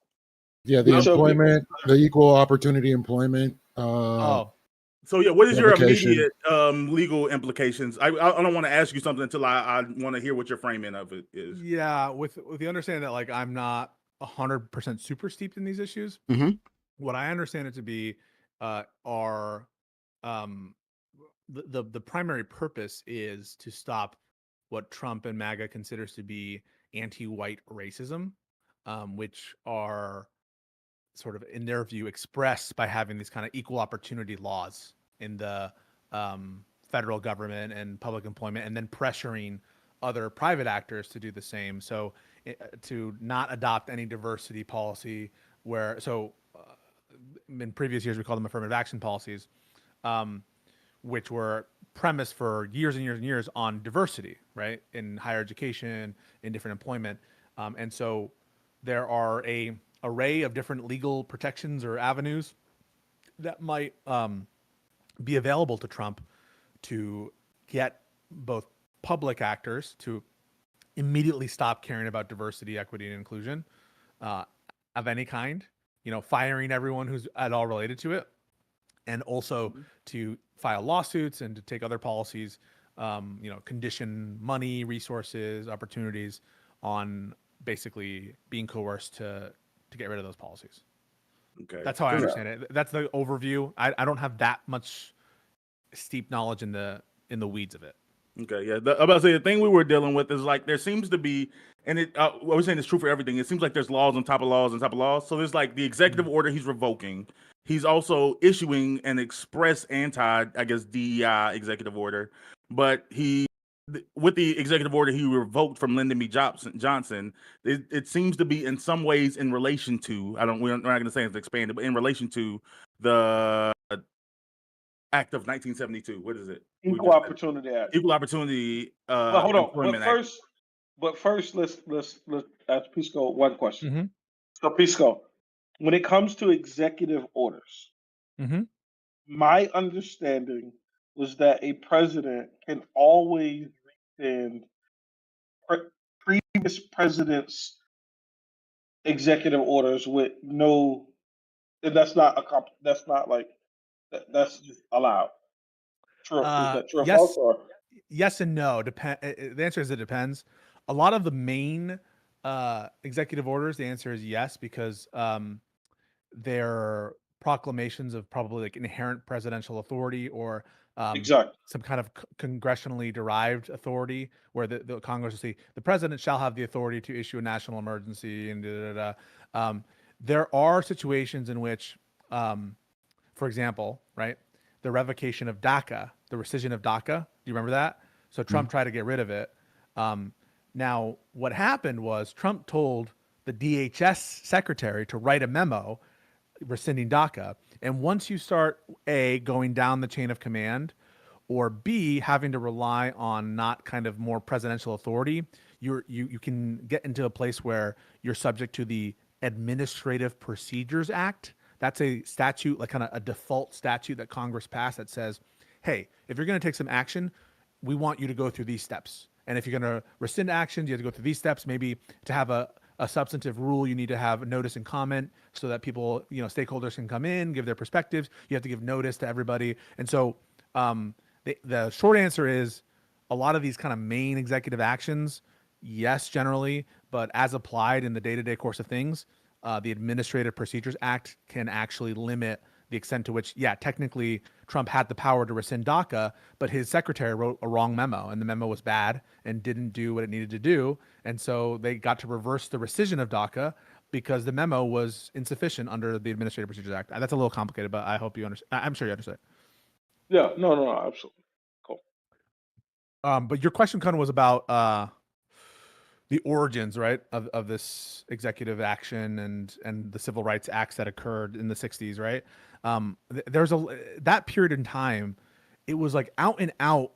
Yeah, the So- employment, the equal opportunity employment. So yeah, what is your Revocation. immediate legal implications? I don't want to ask you something until I want to hear what your framing of it is. Yeah, with the understanding that like I'm not 100% super steeped in these issues. Mhm. What I understand it to be are the primary purpose is to stop what Trump and MAGA considers to be anti-white racism, which are sort of in their view expressed by having these kind of equal opportunity laws in the federal government and public employment, and then pressuring other private actors to do the same. So to not adopt any diversity policy where in previous years we called them affirmative action policies, which were premised for years and years and years on diversity, right, in higher education, in different employment, and so there are a array of different legal protections or avenues that might be available to Trump to get both public actors to immediately stop caring about diversity, equity, and inclusion of any kind, firing everyone who's at all related to it, and also to file lawsuits and to take other policies, condition money, resources, opportunities on basically being coerced to get rid of those policies. Okay, That's how I understand it. That's the overview. I don't have that much steep knowledge in the weeds of it. Okay, yeah. I'm about to say the thing we were dealing with is like there seems to be, and it what we're saying is true for everything. It seems like there's laws on top of laws on top of laws. So there's like the executive order he's revoking. He's also issuing an express anti, I guess, DEI executive order. But with the executive order he revoked from Lyndon B. Johnson, it seems to be in some ways in relation to, we're not going to say it's expanded, but in relation to the Act of 1972. What is it? Equal Opportunity Act. Equal Opportunity. But hold on. Employment But first, let's ask Pisco one question. Mm-hmm. So Pisco, when it comes to executive orders, Mm-hmm. my understanding was that a president can always rescind previous president's executive orders with no, and that's not that's just allowed. True. Is that true or Yes. false? Or? Yes and no. The answer is it depends. A lot of the main executive orders, the answer is yes, because they're proclamations of probably like inherent presidential authority or Exactly. some kind of congressionally derived authority where the Congress will say the president shall have the authority to issue a national emergency and da, da, da, da. There are situations in which, for example, right, the revocation of DACA, the rescission of DACA. Do you remember that? So Trump tried to get rid of it. Now, what happened was Trump told the DHS secretary to write a memo rescinding DACA. And once you start A, going down the chain of command, or B, having to rely on not kind of more presidential authority, you can get into a place where you're subject to the Administrative Procedures Act. That's a statute, like kind of a default statute that Congress passed that says, hey, if you're going to take some action, we want you to go through these steps. And if you're going to rescind actions, you have to go through these steps. Maybe to have a substantive rule, you need to have notice and comment so that people, stakeholders can come in, give their perspectives. You have to give notice to everybody. And so the short answer is a lot of these kind of main executive actions, yes, generally, but as applied in the day-to-day course of things, the Administrative Procedures Act can actually limit the extent to which, technically Trump had the power to rescind DACA, but his secretary wrote a wrong memo and the memo was bad and didn't do what it needed to do. And so they got to reverse the rescission of DACA because the memo was insufficient under the Administrative Procedures Act. That's a little complicated, but I hope you understand. I'm sure you understand. Yeah, no, absolutely. Cool. But your question kind of was about the origins, right, of this executive action and the civil rights acts that occurred in the 60s, right? There's that period in time, it was like out and out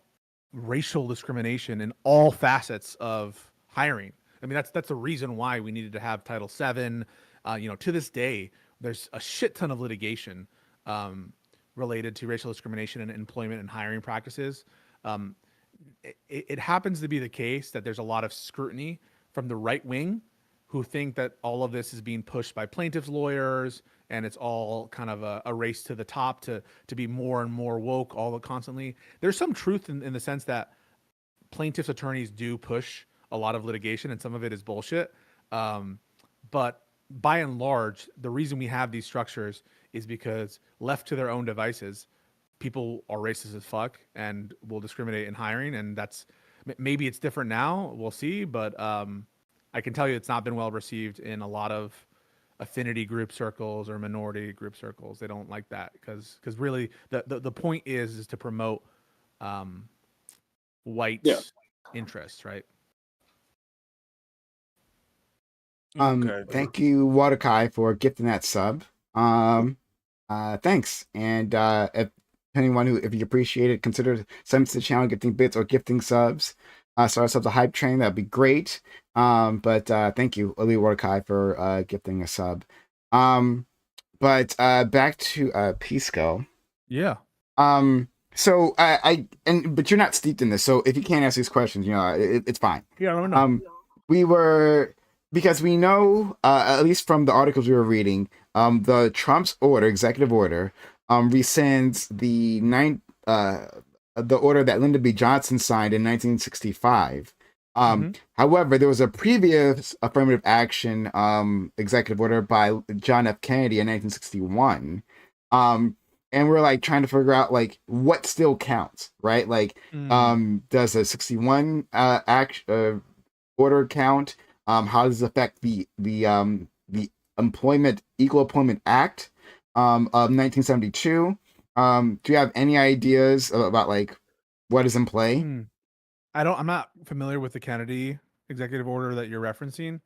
racial discrimination in all facets of hiring. I mean, that's the reason why we needed to have Title VII. To this day, there's a shit ton of litigation related to racial discrimination and employment and hiring practices. It happens to be the case that there's a lot of scrutiny from the right wing who think that all of this is being pushed by plaintiffs' lawyers and it's all kind of a race to the top to be more and more woke constantly. There's some truth in the sense that plaintiffs' attorneys do push a lot of litigation and some of it is bullshit. But by and large, the reason we have these structures is because left to their own devices, people are racist as fuck and will discriminate in hiring. And that's, maybe it's different now, we'll see. But I can tell you it's not been well received in a lot of affinity group circles or minority group circles. They don't like that because really the point is to promote white interests, right? Okay. Thank you, Wadakai, for gifting that sub. Thanks. And if anyone if you appreciate it, consider subbing to the channel, gifting bits or gifting subs. Start ourselves a hype train. That'd be great. But thank you, Ali Wadakai, for gifting a sub. But back to Pisco. Yeah. So but you're not steeped in this, so if you can't answer these questions, it's fine. Yeah, I don't know. Because we know, at least from the articles we were reading, the Trump's executive order, rescinds the order that Lyndon B. Johnson signed in 1965. However, there was a previous affirmative action executive order by John F. Kennedy in 1961. And we're like trying to figure out like what still counts, right? Like, does a 61 order count? How does it affect the Equal Employment Act of 1972? Do you have any ideas about like what is in play? I'm not familiar with the Kennedy executive order that you're referencing.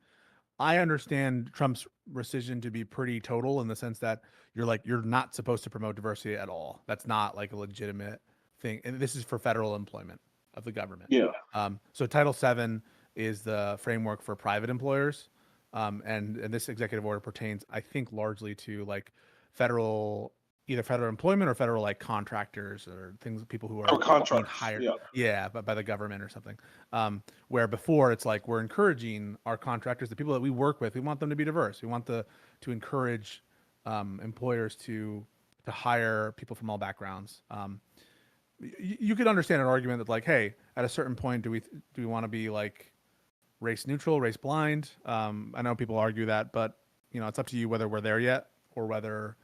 I understand Trump's rescission to be pretty total in the sense that you're not supposed to promote diversity at all. That's not like a legitimate thing. And this is for federal employment of the government. Yeah. So Title VII is the framework for private employers. And this executive order pertains, I think, largely to like either federal employment or federal like contractors or people who are being hired by the government or something. Where before it's like we're encouraging our contractors, the people that we work with, we want them to be diverse. We want to encourage employers to hire people from all backgrounds. You could understand an argument that like, hey, at a certain point, do we want to be like race neutral, race blind? I know people argue that, but it's up to you whether we're there yet or whether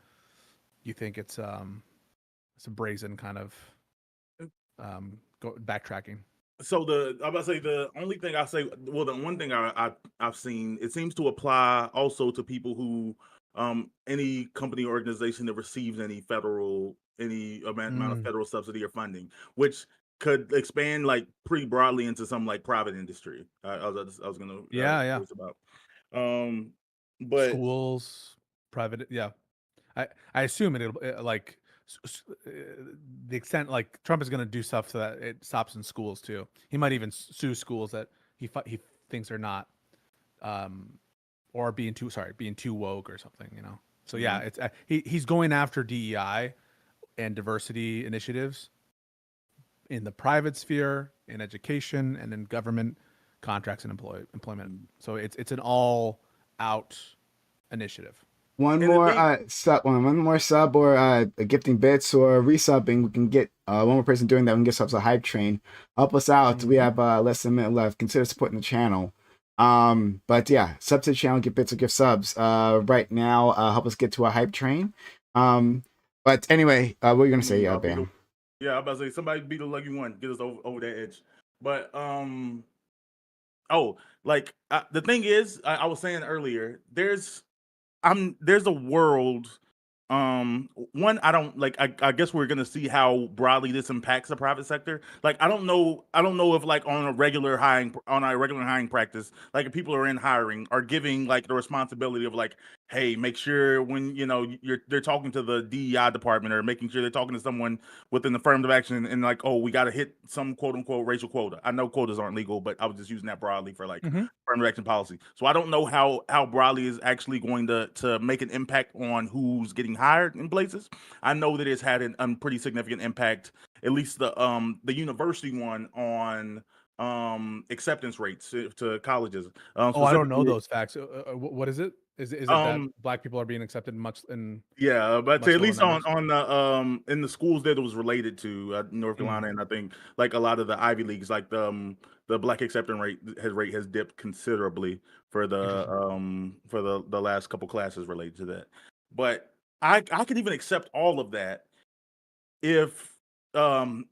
you think it's a brazen kind of backtracking. So I'm about to say the only thing I say, well, the one thing I've seen, it seems to apply also to people who, any company or organization that receives any amount of federal subsidy or funding, which could expand like pretty broadly into some like private industry. I was gonna Yeah. voice about, but Schools, private, yeah. I assume it'll like the extent like Trump is going to do stuff so that it stops in schools too. He might even sue schools that he thinks are not or being too woke or something, you know. So yeah, it's he's going after DEI and diversity initiatives in the private sphere, in education, and in government contracts and employment. So it's an all out initiative. One And the more thing, one more sub or gifting bits or resubbing. We can get one more person doing that. We can get subs a hype train. Help us out. We have less than a minute left. Consider supporting the channel. But yeah, sub to the channel, get bits or gift subs. Right now, help us get to a hype train. But anyway, what are you gonna say, Bam? yeah, I'm about to say somebody be the lucky one, get us over that edge. But oh, like the thing is, I was saying earlier, there's a world. One, I don't like. I guess we're gonna see how broadly this impacts the private sector. Like, I don't know. If like on a regular hiring practice, like if people are in hiring, are giving like the responsibility of like, hey, make sure when they're talking to the DEI department or making sure they're talking to someone within affirmative action and like, oh, we got to hit some quote unquote racial quota. I know quotas aren't legal, but I was just using that broadly for like affirmative action policy. So I don't know how broadly is actually going to make an impact on who's getting hired in places. I know that it's had a pretty significant impact, at least the university one, on acceptance rates to colleges. Oh, I don't know Specifically, those facts. What is it? Is it that um, black people are being accepted in yeah, but to much at lower least on numbers? the in the schools that it was related to, North Carolina, and I think like a lot of the Ivy Leagues, like the black acceptance rate has dipped considerably for Interesting. the last couple classes related to that. But I could even accept all of that if um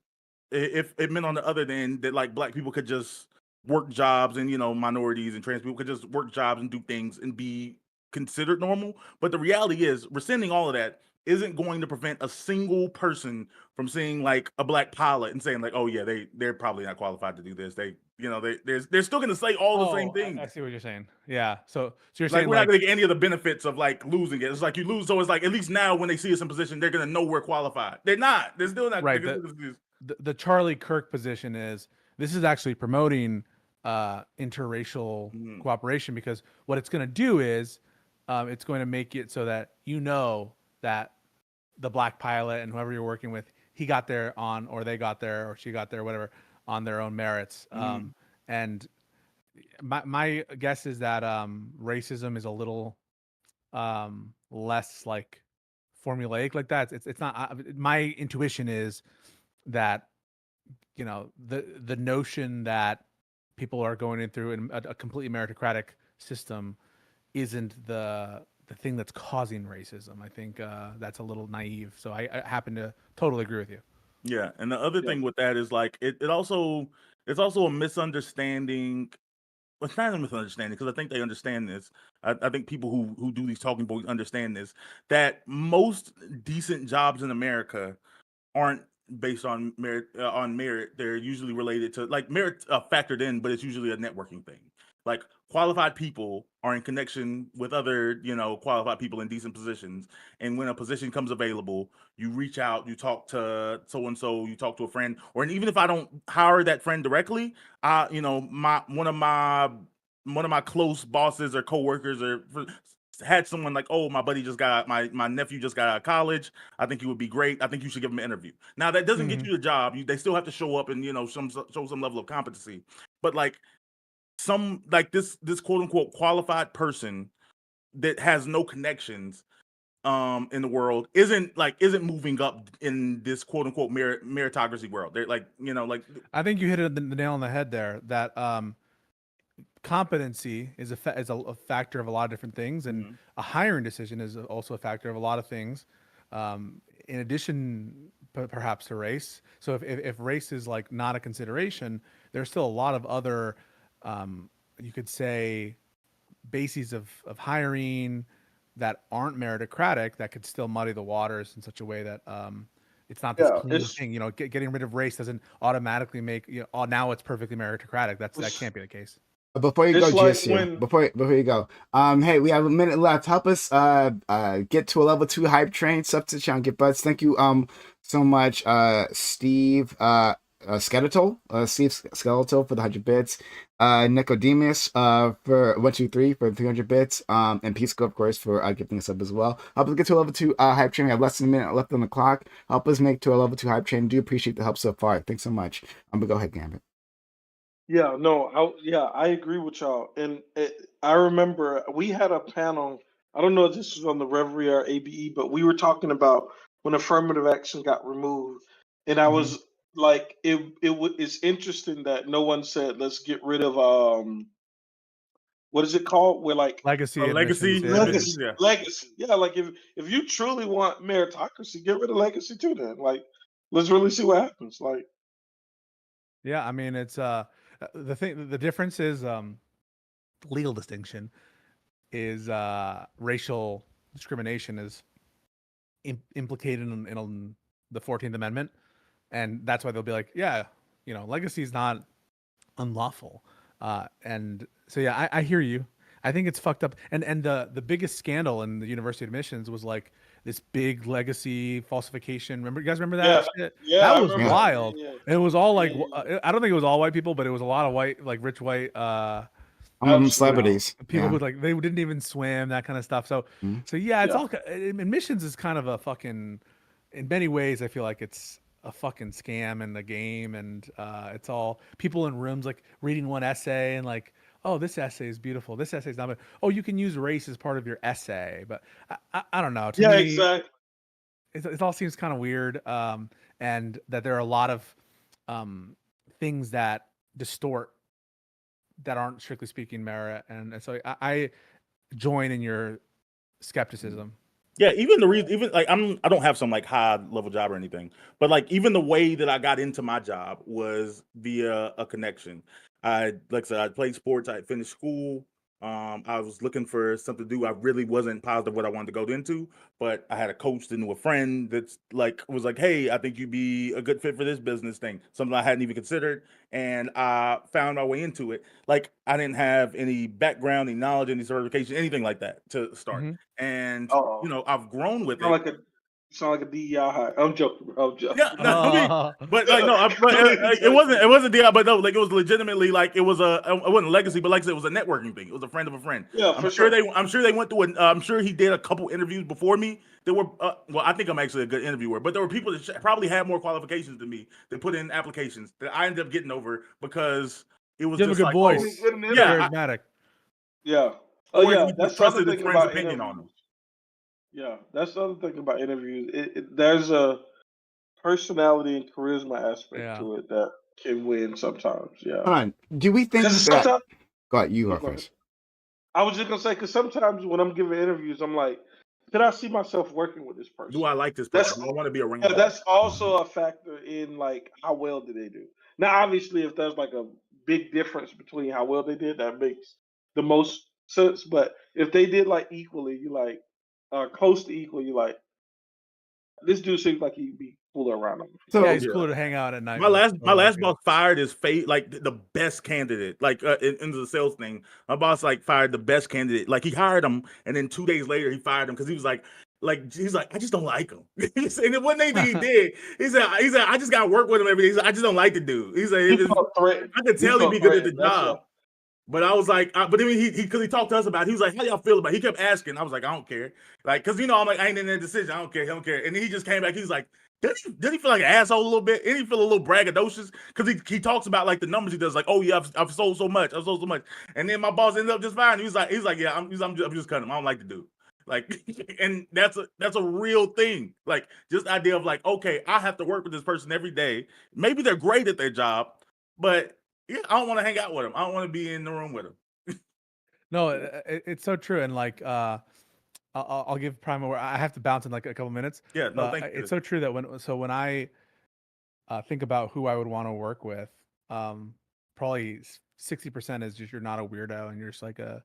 if it meant on the other end that like black people could just work jobs, and minorities and trans people could just work jobs and do things and be considered normal. But the reality is rescinding all of that isn't going to prevent a single person from seeing like a black pilot and saying like, oh yeah, they're probably not qualified to do this. They're still going to say all the same Oh, I things. see what you're saying. Yeah. So you're Like, saying we're not like gonna get any of the benefits of like losing it. It's like you lose, so it's like at least now when they see us in position, they're gonna know we're qualified. They're not. They're still not. right. They're gonna The Charlie Kirk position is this is actually promoting interracial Mhm. cooperation, because what it's going to do is it's going to make it so that that the black pilot and whoever you're working with, he got there on, or they got there, or she got there, whatever, on their own merits. And my guess is that racism is a little less like formulaic like that. It's not. My intuition is that the notion that people are going in through in a completely meritocratic system isn't the thing that's causing racism. I think that's a little naive. So I happen to totally agree with you. Yeah, and the other Yeah. thing with that is like it's also a misunderstanding. Well, it's not a misunderstanding because I think they understand this. I think people who do these talking points understand this, that most decent jobs in America aren't based on merit. They're usually related to like merit factored in, but it's usually a networking thing. Like qualified people are in connection with other, qualified people in decent positions, and when a position comes available, you reach out, you talk to so and so, you talk to a friend, or and even if I don't hire that friend directly, my one of my close bosses or coworkers had someone like, oh, my buddy just got my nephew just got out of college. I think he would be great. I think you should give him an interview. Now that doesn't get you the job. They still have to show up and show some level of competency. But like some like this quote unquote qualified person that has no connections in the world isn't moving up in this quote unquote meritocracy world. They're like like I think you hit the nail on the head there. That competency is a factor of a lot of different things, and Mhm. a hiring decision is also a factor of a lot of things. in addition, perhaps to race. So if race is like not a consideration, there's still a lot of other, you could say, bases of hiring that aren't meritocratic that could still muddy the waters in such a way that it's not this Yeah, clean it's thing. You know, getting rid of race doesn't automatically make, you know, oh, now it's perfectly meritocratic. That it's, can't be the case. Before you go, it's like GSU, when before you go, hey, we have a minute left. Help us get to a level 2 hype train. Substitute on Get Butts. Thank you so much, Steve Steve Skeletal for the 100 bits, Nicodemus for 123 for 300 bits, and Pisco of course for gifting us up as well. Help us get to a level 2 hype train. We have less than a minute left on the clock. Help us make to a level 2 hype train. Do appreciate the help so far. Thanks so much. But go ahead, Gambit. Yeah, no, I agree with y'all. And I remember we had a panel. I don't know if this was on the Reverie or ABE, but we were talking about when affirmative action got removed, and I was like, it's interesting that no one said let's get rid of what is it called? We're like Legacy legacy admissions. Yeah. admissions, legacy, yeah. legacy. Yeah, like if you truly want meritocracy, get rid of legacy too. Then, like, let's really see what happens. Like, Yeah, I mean, it's the difference is legal distinction is racial discrimination is implicated in the 14th Amendment, and that's why they'll be like, yeah, you know, legacy is not unlawful, and so yeah, I hear you. I think it's fucked up, and the biggest scandal in the university admissions was like this big legacy falsification. Remember, you guys remember that yeah, shit? yeah, That I was remember that. wild. Yeah, And it was all like, yeah, yeah. I don't think it was all white people, but it was a lot of white, like rich white Absolutely. Celebrities. people Yeah. who like they didn't even swim, that kind of stuff. So Mhm. so yeah, it's Yeah. all admissions is kind of a fucking, in many ways I feel like it's a fucking scam and a game, and it's all people in rooms like reading one essay and like, oh, this essay is beautiful, this essay is not, but oh, you can use race as part of your essay, but I don't know, to Yeah, me exactly. it all seems kind of weird, and that there are a lot of things that distort that aren't strictly speaking merit, and so I join in your skepticism. Yeah, even the reason, even like I don't have some like high level job or anything, but like even the way that I got into my job was via a connection. Like I said, I played sports. I had finished school. I was looking for something to do. I really wasn't positive what I wanted to go into, but I had a coach that knew a friend that's like was like, "Hey, I think you'd be a good fit for this business thing." Something I hadn't even considered, and I found my way into it. Like I didn't have any background, any knowledge, any certification, anything like that to start. And Oh, I've grown with sound it. like a sound like a DEI high. I'm joking, bro. I'm joking. Yeah, no, I mean, but like no, but Don't even it wasn't joke. DI, but no, like it was legitimately like it was it wasn't legacy, but like I said, it was a networking thing. It was a friend of a friend. Yeah, for sure. I'm sure they went through I'm sure he did a couple interviews before me. There were well, I think I'm actually a good interviewer, but there were people that probably had more qualifications than me that put in applications that I ended up getting over because it was You have a just good like, Oh, oh voice, get an you're yeah, interview. charismatic. Yeah. Oh, or yeah. he That's just the other trusted his thing friend's about opinion on him. interviews. Yeah, that's the other thing about interviews. There's a personality and charisma aspect Yeah. to it that can win sometimes. Yeah, Hold on. Do we think because that? sometimes. Go ahead. You Oh, go go ahead. first. I was just gonna say because sometimes when I'm giving interviews, I'm like, could I see myself working with this Do person? I like this That's person? Do I want to be around yeah, them? that's also a factor in like how well did they do. Now, obviously, if there's like a big difference between how well they did, that makes the most sense. But if they did like equally, you like close to equal, you like this dude seems like he'd be cooler around him. Yeah, So he's cooler to hang out at night My with. last Or like, boss fired his like the best candidate, like into the sales thing. My boss like fired the best candidate. Like he hired him, and then 2 days later he fired him because he was like he's like I just don't like him. And it wasn't anything he did. He said I just got to work with him every day. He said, I just don't like the dude. He said He felt threatened. I could He tell he'd felt be good at the threatened. That's job. what. But I was like, but then because he talked to us about it, he was like, how y'all feel about it? He kept asking. I was like, I don't care. Like, because, I'm like, I ain't in that decision. I don't care. I don't care. And then he just came back. He was like, did he feel like an asshole a little bit? And he feel a little braggadocious? Because he talks about, like, the numbers he does. Like, oh, yeah, I've sold so much. I've sold so much. And then my boss ended up just fine. He's like, yeah, I'm just cutting him. I don't like the dude. Like, and that's a real thing. Like, just idea of like, okay, I have to work with this person every day. Maybe they're great at their job, but yeah, I don't want to hang out with him. I don't want to be in the room with him. no, it's so true, and like I'll give Prime a word. I have to bounce in like a couple minutes. Yeah, no, thank you. It's so true that when I think about who I would want to work with, probably 60% is just you're not a weirdo and you're just like a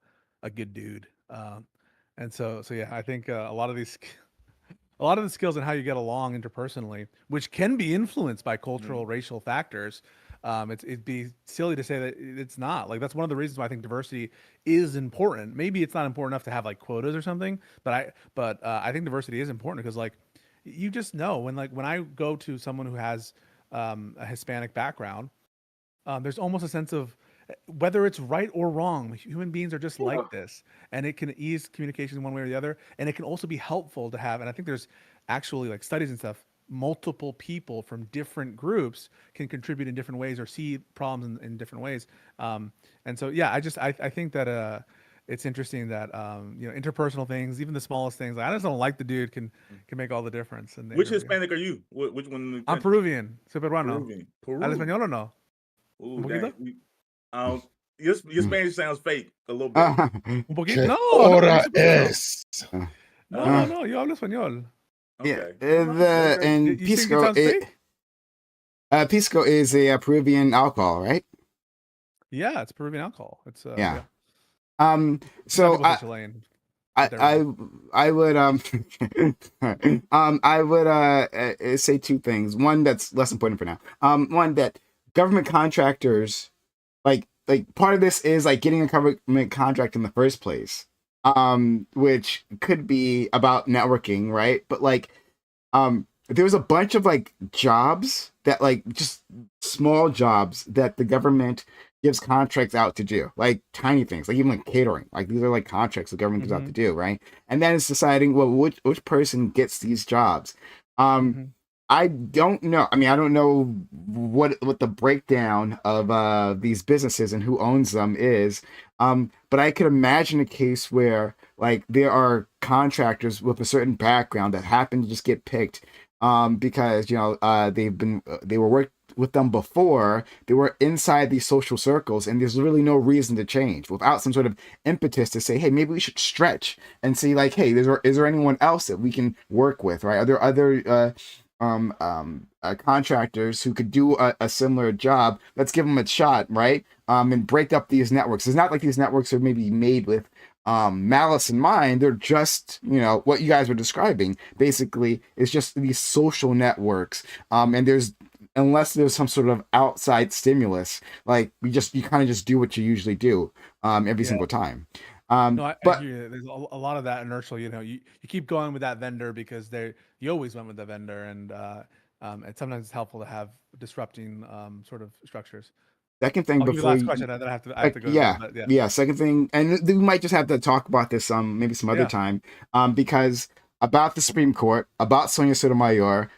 good dude. And so yeah, I think a lot of the skills and how you get along interpersonally, which can be influenced by cultural, racial factors. It'd be silly to say that it's not. Like that's one of the reasons why I think diversity is important. Maybe it's not important enough to have like quotas or something, but I think diversity is important because like you just know when I go to someone who has a Hispanic background, there's almost a sense of whether it's right or wrong. Human beings are just like this, and it can ease communication one way or the other, and it can also be helpful to have. And I think there's actually like studies and stuff. Multiple people from different groups can contribute in different ways or see problems in different ways. And so yeah, I think that it's interesting that interpersonal things, even the smallest things, like, I just don't like the dude can make all the difference. And Which Hispanic are you? Which one? I'm Peruvian, soy peruano. Peruvian. ¿Al español o no? Ooh, ¿Un poquito? dang. Your Spanish sounds fake a little bit. ¿Un poquito? ¿Qué No, hora no, es? no, yo hablo español. Okay. And You think it pisco, sounds fake? pisco is a Peruvian alcohol, right? Yeah, it's Peruvian alcohol. It's Yeah. Some So people say Chilean. I would I would say two things. One that's less important for now. One that government contractors like part of this is like getting a government contract in the first place. Which could be about networking, right? But like there was a bunch of like jobs that like just small jobs that the government gives contracts out to do, like tiny things, like even like catering. Like these are like contracts the government gives out to do, right? And then it's deciding, well, which person gets these jobs. I don't know. I mean, I don't know what the breakdown of these businesses and who owns them is. But I could imagine a case where like there are contractors with a certain background that happen to just get picked because they were worked with them before, they were inside these social circles, and there's really no reason to change without some sort of impetus to say, hey, maybe we should stretch and see like, hey, is there anyone else that we can work with, right? Are there other contractors who could do a similar job? Let's give them a shot, right? And break up these networks. It's not like these networks are maybe made with malice in mind. They're just, what you guys were describing basically is just these social networks. And unless there's some sort of outside stimulus, like you kind of just do what you usually do every single time. I hear you. There's a lot of that inertial. You keep going with that vendor because you always went with the vendor, and sometimes it's helpful to have disrupting sort of structures. Second thing, I'll give you the last question, and then I have to go. Yeah. Second thing, and we might just have to talk about this maybe some other time, because about the Supreme Court, about Sonia Sotomayor,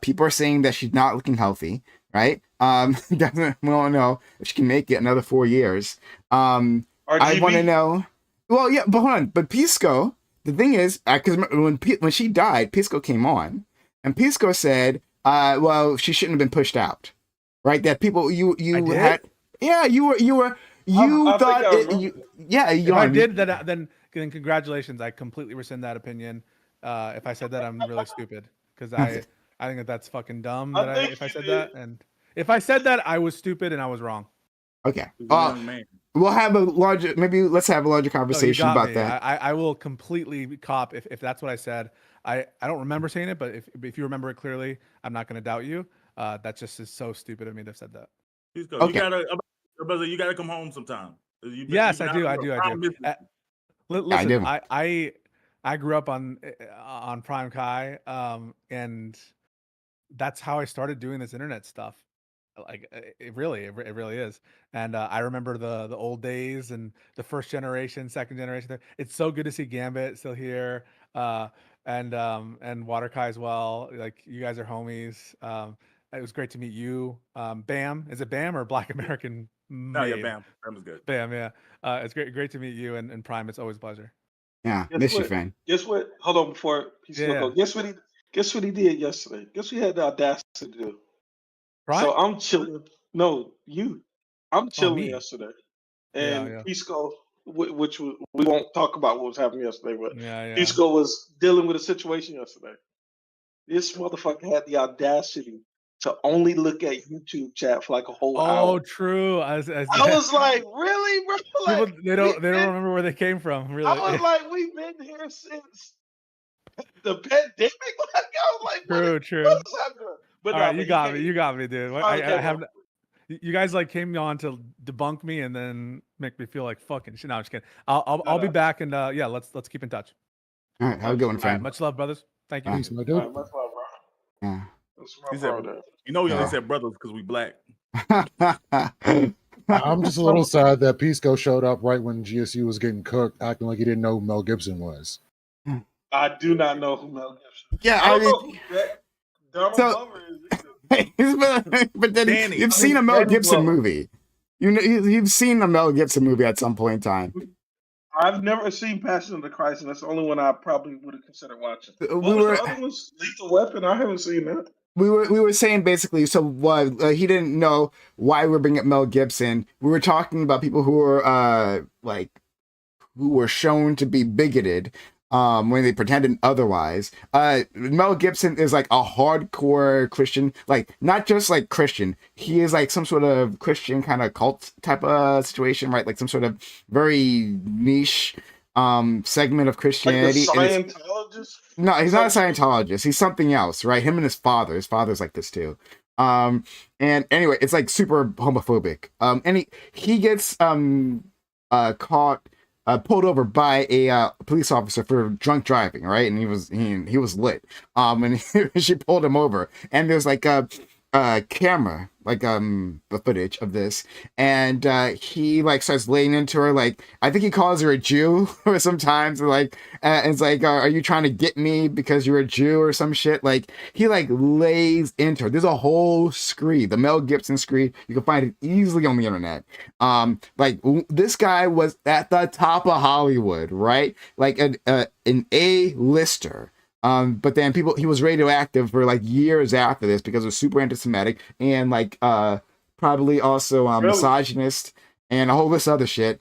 people are saying that she's not looking healthy, right? We don't know if she can make it another 4 years. I want to know. Well, yeah, but hold on. But Pisco, the thing is, because when she died, Pisco came on, and Pisco said, well, she shouldn't have been pushed out, right? That people you had, yeah, you thought if I did that, then congratulations, I completely rescind that opinion. If I said that, I'm really stupid because I think that's fucking dumb. If I said that, and if I said that, I was stupid and I was wrong. Okay. We'll have let's have a larger conversation about that. I will completely cop if that's what I said. I don't remember saying it, but if you remember it clearly, I'm not going to doubt you. That just is so stupid of me to have said that. Okay. You gotta come home sometime. Yes, I do. Listen, I grew up on Prime Kai, and that's how I started doing this internet stuff. Like it really is. And I remember the old days and the first generation, second generation. It's so good to see Gambit still here, and Waterkai as well. Like you guys are homies. It was great to meet you. Bam, is it Bam or Black American? No, yeah, Bam. Bam was good. Bam, yeah. It's great to meet you and Prime. It's always a pleasure. Yeah, miss you, fan. Guess what? Hold on before go. Guess what he did yesterday? Guess what he had the audacity to do? Right? So I'm chilling. No, you. I'm chilling yesterday. And Pisco which we won't talk about what was happening yesterday, but Yeah. Pisco was dealing with a situation yesterday. This motherfucker had the audacity to only look at YouTube chat for like a whole Oh, hour. true. I was like, really, bro? People, Like, they don't remember where they came from. Really. I was like, we've been here since the pandemic. Like, I was like, True. what is happening? But All no, right, but you got me. You got me, dude. finally I came have. up. You guys like came on to debunk me and then make me feel like fucking shit. No, I'm just kidding. I'll be back and yeah, let's keep in touch. All right, have a good one, All right, friend. much love, brothers. Thank you. Peace, my All dude. right, much love, bro. Yeah. That's He my said, bro there. you know, we only Yeah. said brothers because we black. I'm just a little sad that Pisco showed up right when GSU was getting cooked, acting like he didn't know who Mel Gibson was. I do not know who Mel Gibson. Yeah, I I don't know mean, who Donald so- Glover is either. but then Danny. you've seen a Mel Danny Gibson Glover. movie. You've seen a Mel Gibson movie at some point in time. I've never seen Passion of the Christ, and that's the only one I probably would have considered watching. We What was were- the other one? Lethal Weapon? I haven't seen that. We were saying basically, so he didn't know why we're bringing up Mel Gibson. We were talking about people who were who were shown to be bigoted when they pretended otherwise. Mel Gibson is like a hardcore Christian, like not just like Christian. He is like some sort of Christian kind of cult type of situation, right? Like some sort of very niche segment of Like a Christianity. And it's- Scientologist? no, he's not a Scientologist. He's something else, right? Him and his father. His father's like this too. And anyway, it's like super homophobic. And he gets caught, pulled over by a police officer for drunk driving, right? And he was lit. And she pulled him over, and there's like a camera, like the footage of this, and he like starts laying into her, like I think he calls her a Jew or sometimes, like and it's like are you trying to get me because you're a Jew or some shit. Like he like lays into her. There's a whole screed, the Mel Gibson screed. You can find it easily on the internet. This guy was at the top of Hollywood, right? Like an A-lister. But then he was radioactive for like years after this because it was super anti-Semitic and like probably also Really? misogynist and a whole list of other shit.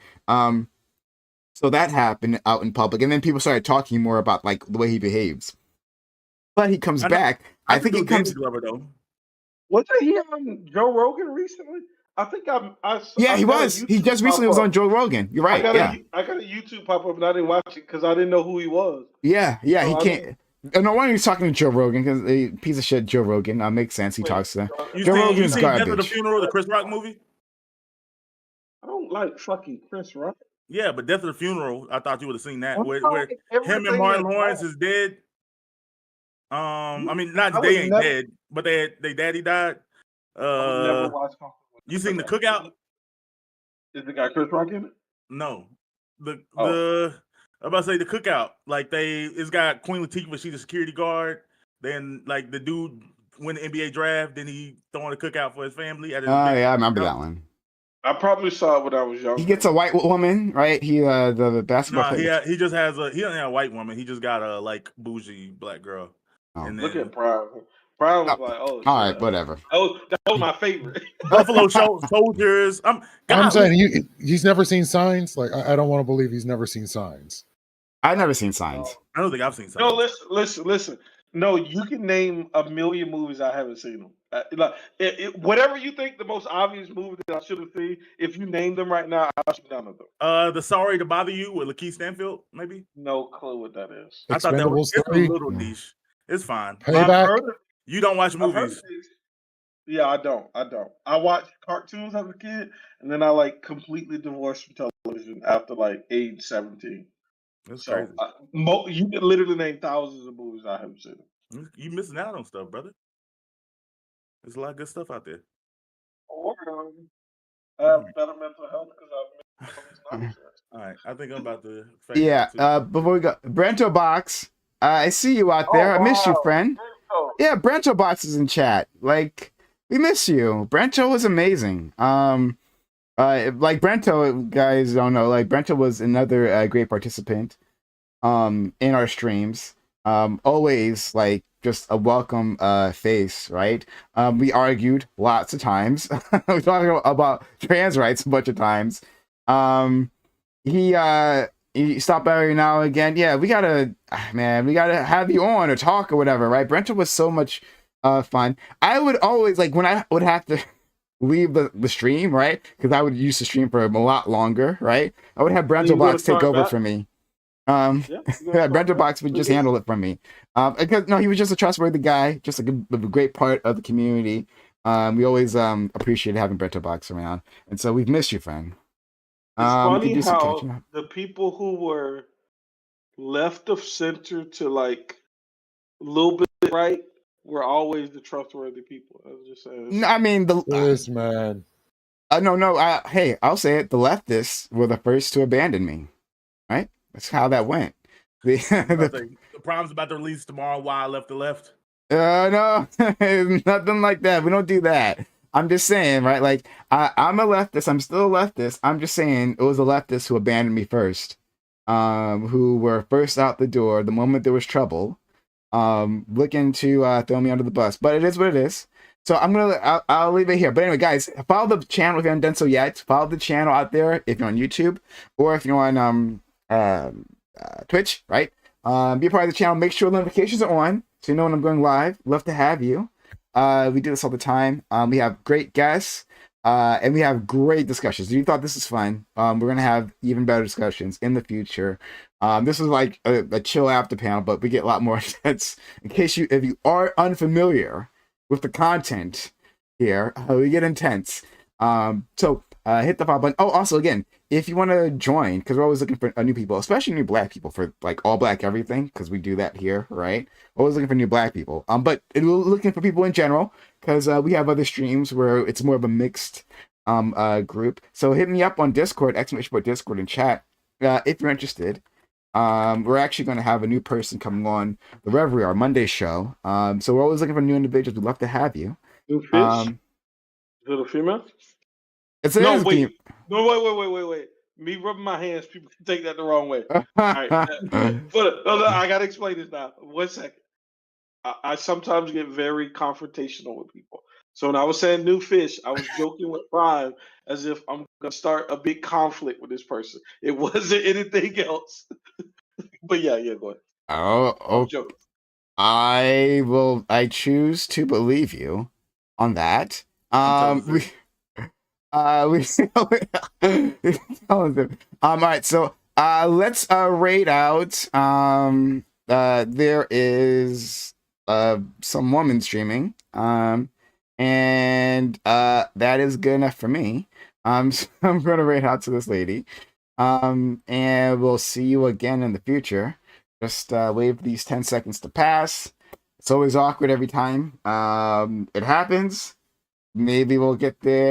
So that happened out in public, and then people started talking more about like the way he behaves. But he comes back. I think he comes. Glover though. Wasn't he on Joe Rogan recently? I think Yeah, he got a was. He YouTube just recently was pop-up. on Joe Rogan. You're right. Yeah. I got a YouTube pop up and I didn't watch it because I didn't know who he was. Yeah. So He I can't. No wonder he's talking to Joe Rogan because a piece of shit Joe Rogan. Makes sense. He talks to. You Joe seen Rogan's Death of the garbage. Funeral, the Chris Rock movie? I don't like fucking Chris Rock. Yeah, but Death of the Funeral, I thought you would have seen that. I Where like him everything and Martin that's Lawrence wrong. is dead. I mean, not I they would ain't never- dead, but they daddy died. I would never watch Kung Fu. You seen the Cookout? Is the guy Chris Rock in it? No, the Oh. I'm about to say the Cookout. Like it's got Queen Latifah, she's a security guard. Then like the dude win the NBA draft, then he throwing a cookout for his family. Oh yeah, I remember that one. I probably saw it when I was young. He gets a white woman, right? He the basketball Nah, player. he just has he doesn't have a white woman. He just got a like bougie black girl. Oh. And Look then at Brown. Brown was like, oh, All right, shit. whatever. That was my favorite. Buffalo Soldiers. I'm God, saying he's never seen Signs. Like I don't want to believe he's never seen Signs. I've never seen Signs. I don't think I've seen No, something. listen. No, you can name a million movies I haven't seen them. Whatever you think the most obvious movie that I should have seen, if you name them right now, I'll see none of them. The Sorry to Bother You with Lakeith Stanfield, maybe. No clue what that is. I thought that was Expendables it's a 3? little niche. It's fine. I've Payback. heard of- You don't watch I've heard movies. of it. Yeah, I don't. I watched cartoons as a kid, and then I like completely divorced from television after like age 17. That's So crazy. you can literally name thousands of movies I haven't seen. You missing out on stuff, brother. There's a lot of good stuff out there. Or I have better mental health because I've missed all this nonsense. All right, I think I'm about to. Yeah. Before we go, Brento Box. I see you out there. I miss you, friend. Oh, Yeah, Brento Box is in chat. Like, we miss you. Brento was amazing. Like Brento, guys don't know. Like Brento was another great participant. In our streams. Always like just a welcome face, right? We argued lots of times. We talked about trans rights a bunch of times. he stopped by every now and again. Yeah, we gotta, man, we gotta have you on or talk or whatever, right? Brento was so much fun. I would always like when I would have to leave the stream, right? Because I would use the stream for a lot longer, right? I would have Brento You gonna Box take start over back? for me. Um, Yeah, you gonna yeah, start Brento back? Box would just handle it from me. Because no, he was just a trustworthy guy, just a great part of the community. We always appreciated having Brento Box around, and so we've missed you, friend. It's We could funny do some how catching up. the people who were left of center to like a little bit right were always the trustworthy people. I was just saying. No, I mean the This man. no. Hey, I'll say it. The leftists were the first to abandon me. Right? That's how that went. The, The problem's about to release tomorrow. Why I left the left. no, nothing like that. We don't do that. I'm just saying, right? Like I'm a leftist. I'm still a leftist. I'm just saying it was the leftists who abandoned me first. Who were first out the door the moment there was trouble. Looking to throw me under the bus. But it is what it is. So I'll leave it here. But anyway, guys, follow the channel if you haven't done so yet. Follow the channel out there if you're on YouTube or if you're on Twitch, right? Be a part of the channel. Make sure notifications are on so you know when I'm going live. Love to have you. We do this all the time. We have great guests. And we have great discussions. If you thought this was fun, we're gonna have even better discussions in the future. This is like a chill after panel, but we get a lot more intense. If you are unfamiliar with the content here, we get intense. So hit the follow button. Oh, also again, if you want to join, because we're always looking for new people, especially new black people for like all black everything, because we do that here, right? Always looking for new black people. But we're looking for people in general, because we have other streams where it's more of a mixed group. So hit me up on Discord, Discord and chat if you're interested. We're actually going to have a new person coming on the Reverie, our Monday show. So we're always looking for new individuals. We'd love to have you. New fish? Is it a female? No, wait. No, wait. Me rubbing my hands, people can take that the wrong way. All right. But I got to explain this now. 1 second. I sometimes get very confrontational with people. So when I was saying new fish, I was joking with Prime as if I'm going to start a big conflict with this person. It wasn't anything else. But yeah, go ahead. Oh, I'm joking. I choose to believe you on that. We all right, so let's rate out. There is some woman streaming. And that is good enough for me. So I'm gonna rate out to this lady. And we'll see you again in the future. Just wait these 10 seconds to pass. It's always awkward every time. It happens. Maybe we'll get there